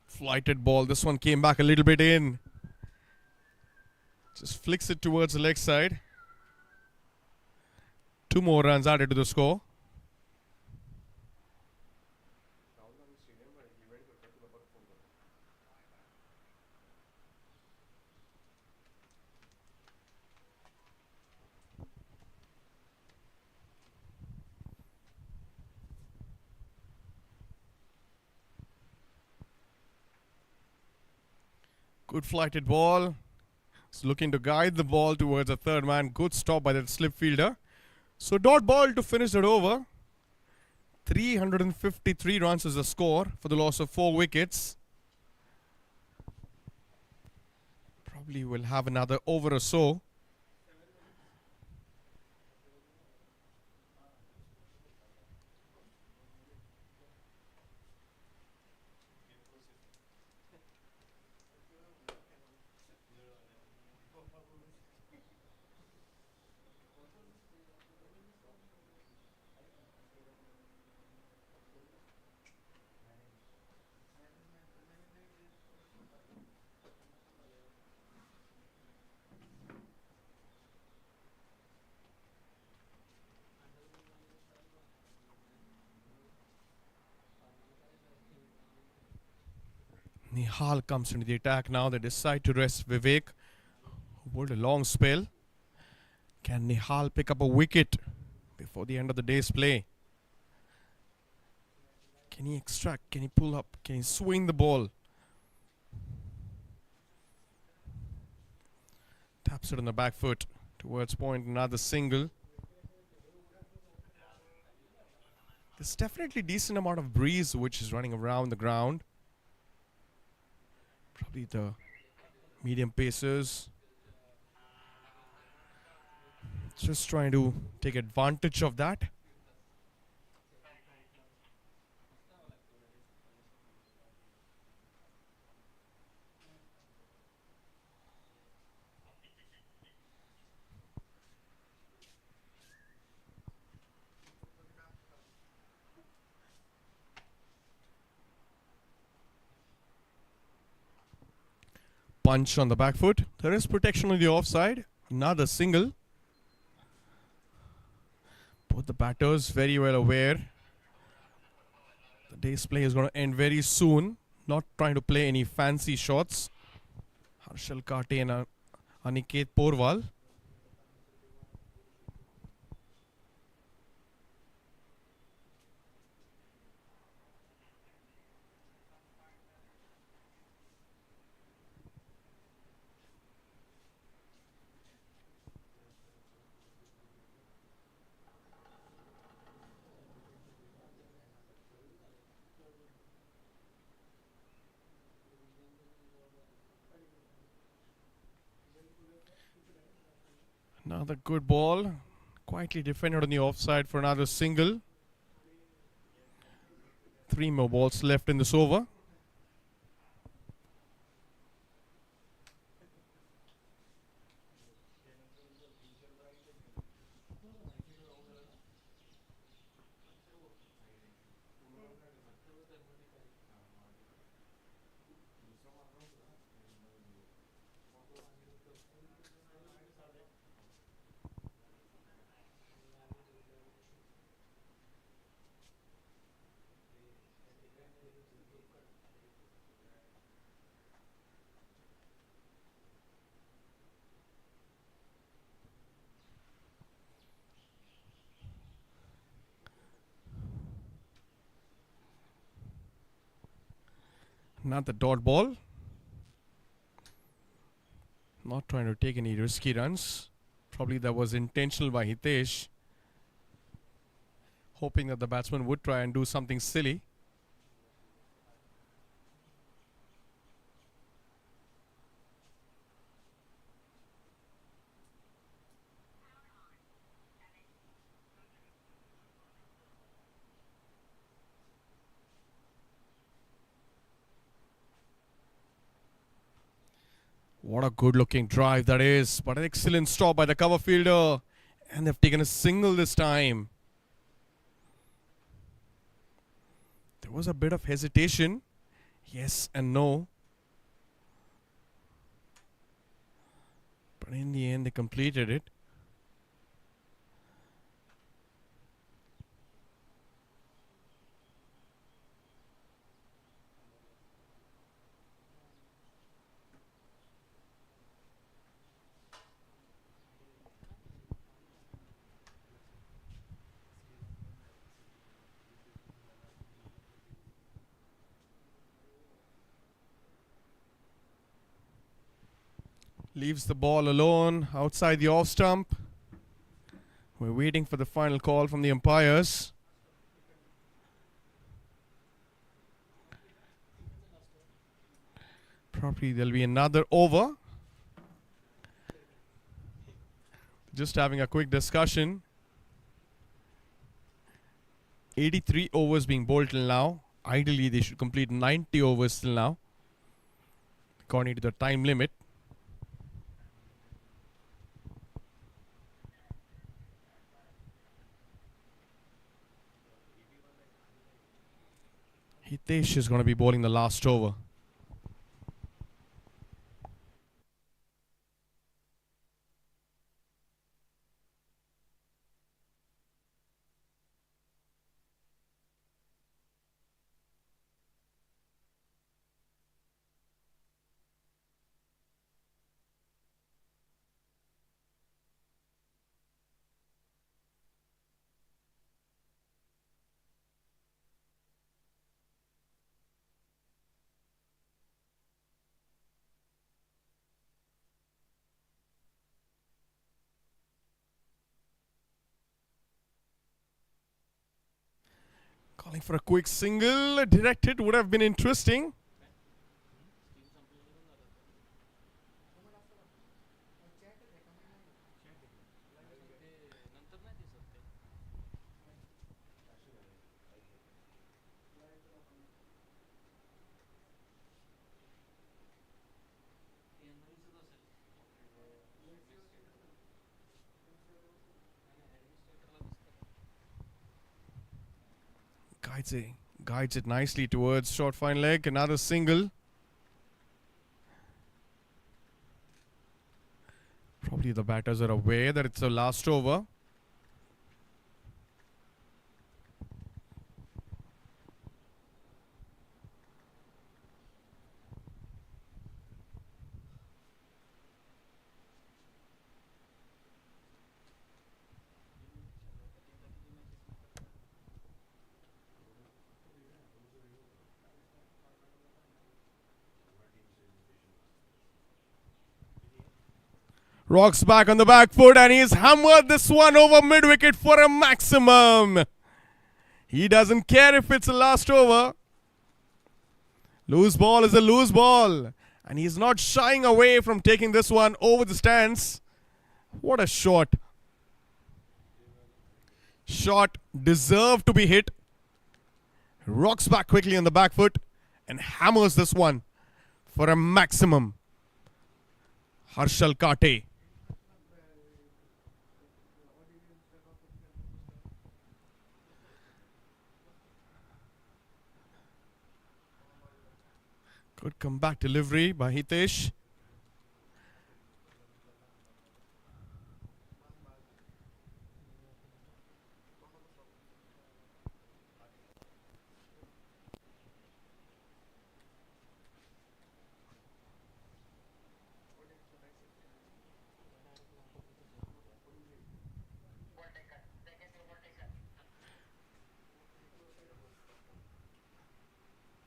Flighted ball. This one came back a little bit in. Just flicks it towards the leg side. 2 more runs added to the score. Good flighted ball. It's looking to guide the ball towards the third man. Good stop by that slip fielder. So dot ball to finish it over. 353 runs is the score for the loss of 4 wickets. Probably will have another over or so. Nihal comes into the attack now. They decide to rest Vivek, who bowled a long spell. Can Nihal pick up a wicket before the end of the day's play? Can he extract? Can he pull up? Can he swing the ball? Taps it on the back foot towards point. Another single. There's definitely decent amount of breeze which is running around the ground. Probably the medium pacers just trying to take advantage of that. Punch on the back foot. There is protection on the offside. Another single. Both the batters very well aware the day's play is going to end very soon. Not trying to play any fancy shots. Harshal Kate and Aniket Porwal. Another good ball. Quietly defended on the offside for another single. 3 more balls left in this over. Not the dot ball. Not trying to take any risky runs. Probably that was intentional by Hitesh. Hoping that the batsman would try and do something silly. What a good looking drive that is. But an excellent stop by the cover fielder. And they've taken a single this time. There was a bit of hesitation. Yes and no. But in the end they completed it. Leaves the ball alone outside the off stump. We're waiting for the final call from the umpires. Probably there'll be another over. Just having a quick discussion. 83 overs being bowled till now. Ideally, they should complete 90 overs till now, according to the time limit. Hitesh is going to be bowling the last over. Calling for a quick single. Directed would have been interesting. Guides it nicely towards short fine leg. Another single. Probably the batters are aware that it's the last over. Rocks back on the back foot and he's hammered this one over mid-wicket for a maximum. He doesn't care if it's the last over. Loose ball is a loose ball. And he's not shying away from taking this one over the stands. What a shot. Shot deserved to be hit. Rocks back quickly on the back foot and hammers this one for a maximum. Harshal Kate. Good comeback delivery by Hitesh.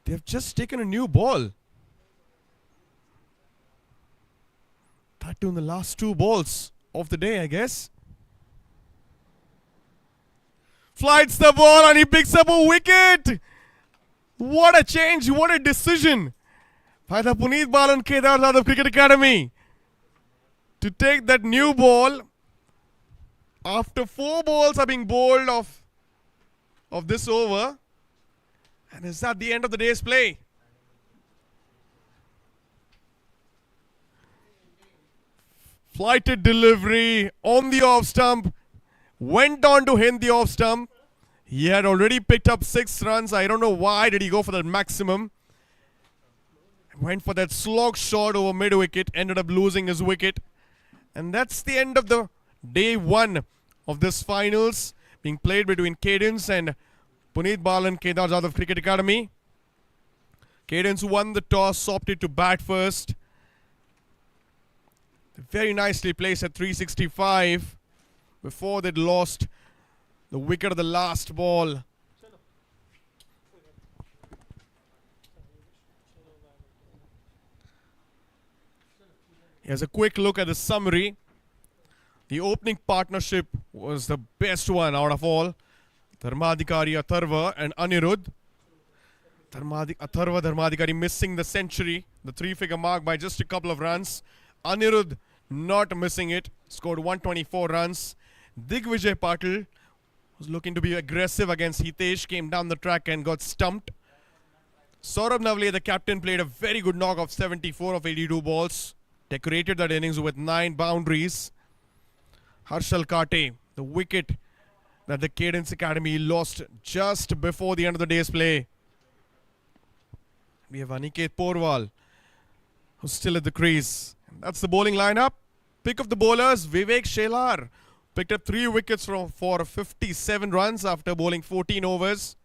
They have just taken a new ball. That too in the last two balls of the day, I guess. Flights the ball and he picks up a wicket. What a change, what a decision by the Puneet Balan Kedar Yadav Cricket Academy to take that new ball after 4 balls are being bowled of this over. And is that the end of the day's play? Flighted delivery on the off stump. Went on to hit the off stump. He had already picked up 6 runs. I don't know why did he go for that maximum. Went for that slog shot over mid wicket. Ended up losing his wicket. And that's the end of the day 1 of this finals being played between Cadence and Puneet Balan Kedar Yadav Cricket Academy. Cadence won the toss, opted to bat first. Very nicely placed at 365 before they'd lost the wicket of the last ball. Here's a quick look at the summary. The opening partnership was the best one out of all. Dharmadhikari Atharva and Anirudh. Atharva Dharmadhikari missing the century, the three-figure mark by just a couple of runs. Anirudh not missing it, scored 124 runs. Digvijay Patil was looking to be aggressive against Hitesh, came down the track and got stumped. Saurabh Navale, the captain, played a very good knock of 74 of 82 balls. Decorated that innings with 9 boundaries. Harshal Kate, the wicket that the Cadence Academy lost just before the end of the day's play. We have Aniket Porwal, who's still at the crease. That's the bowling lineup. Pick of the bowlers, Vivek Shelar picked up 3 wickets for 57 runs after bowling 14 overs.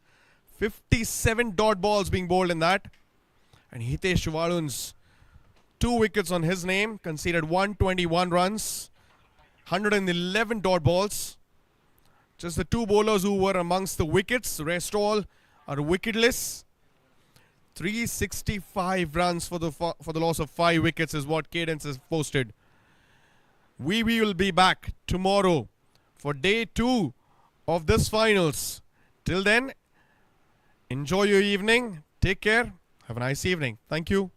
57 dot balls being bowled in that. And Hitesh Walun's 2 wickets on his name, conceded 121 runs, 111 dot balls. Just the 2 bowlers who were amongst the wickets, the rest all are wicketless. 365 runs for the loss of 5 wickets is what Cadence has posted. We will be back tomorrow for day 2 of this finals. Till then, enjoy your evening. Take care. Have a nice evening. Thank you.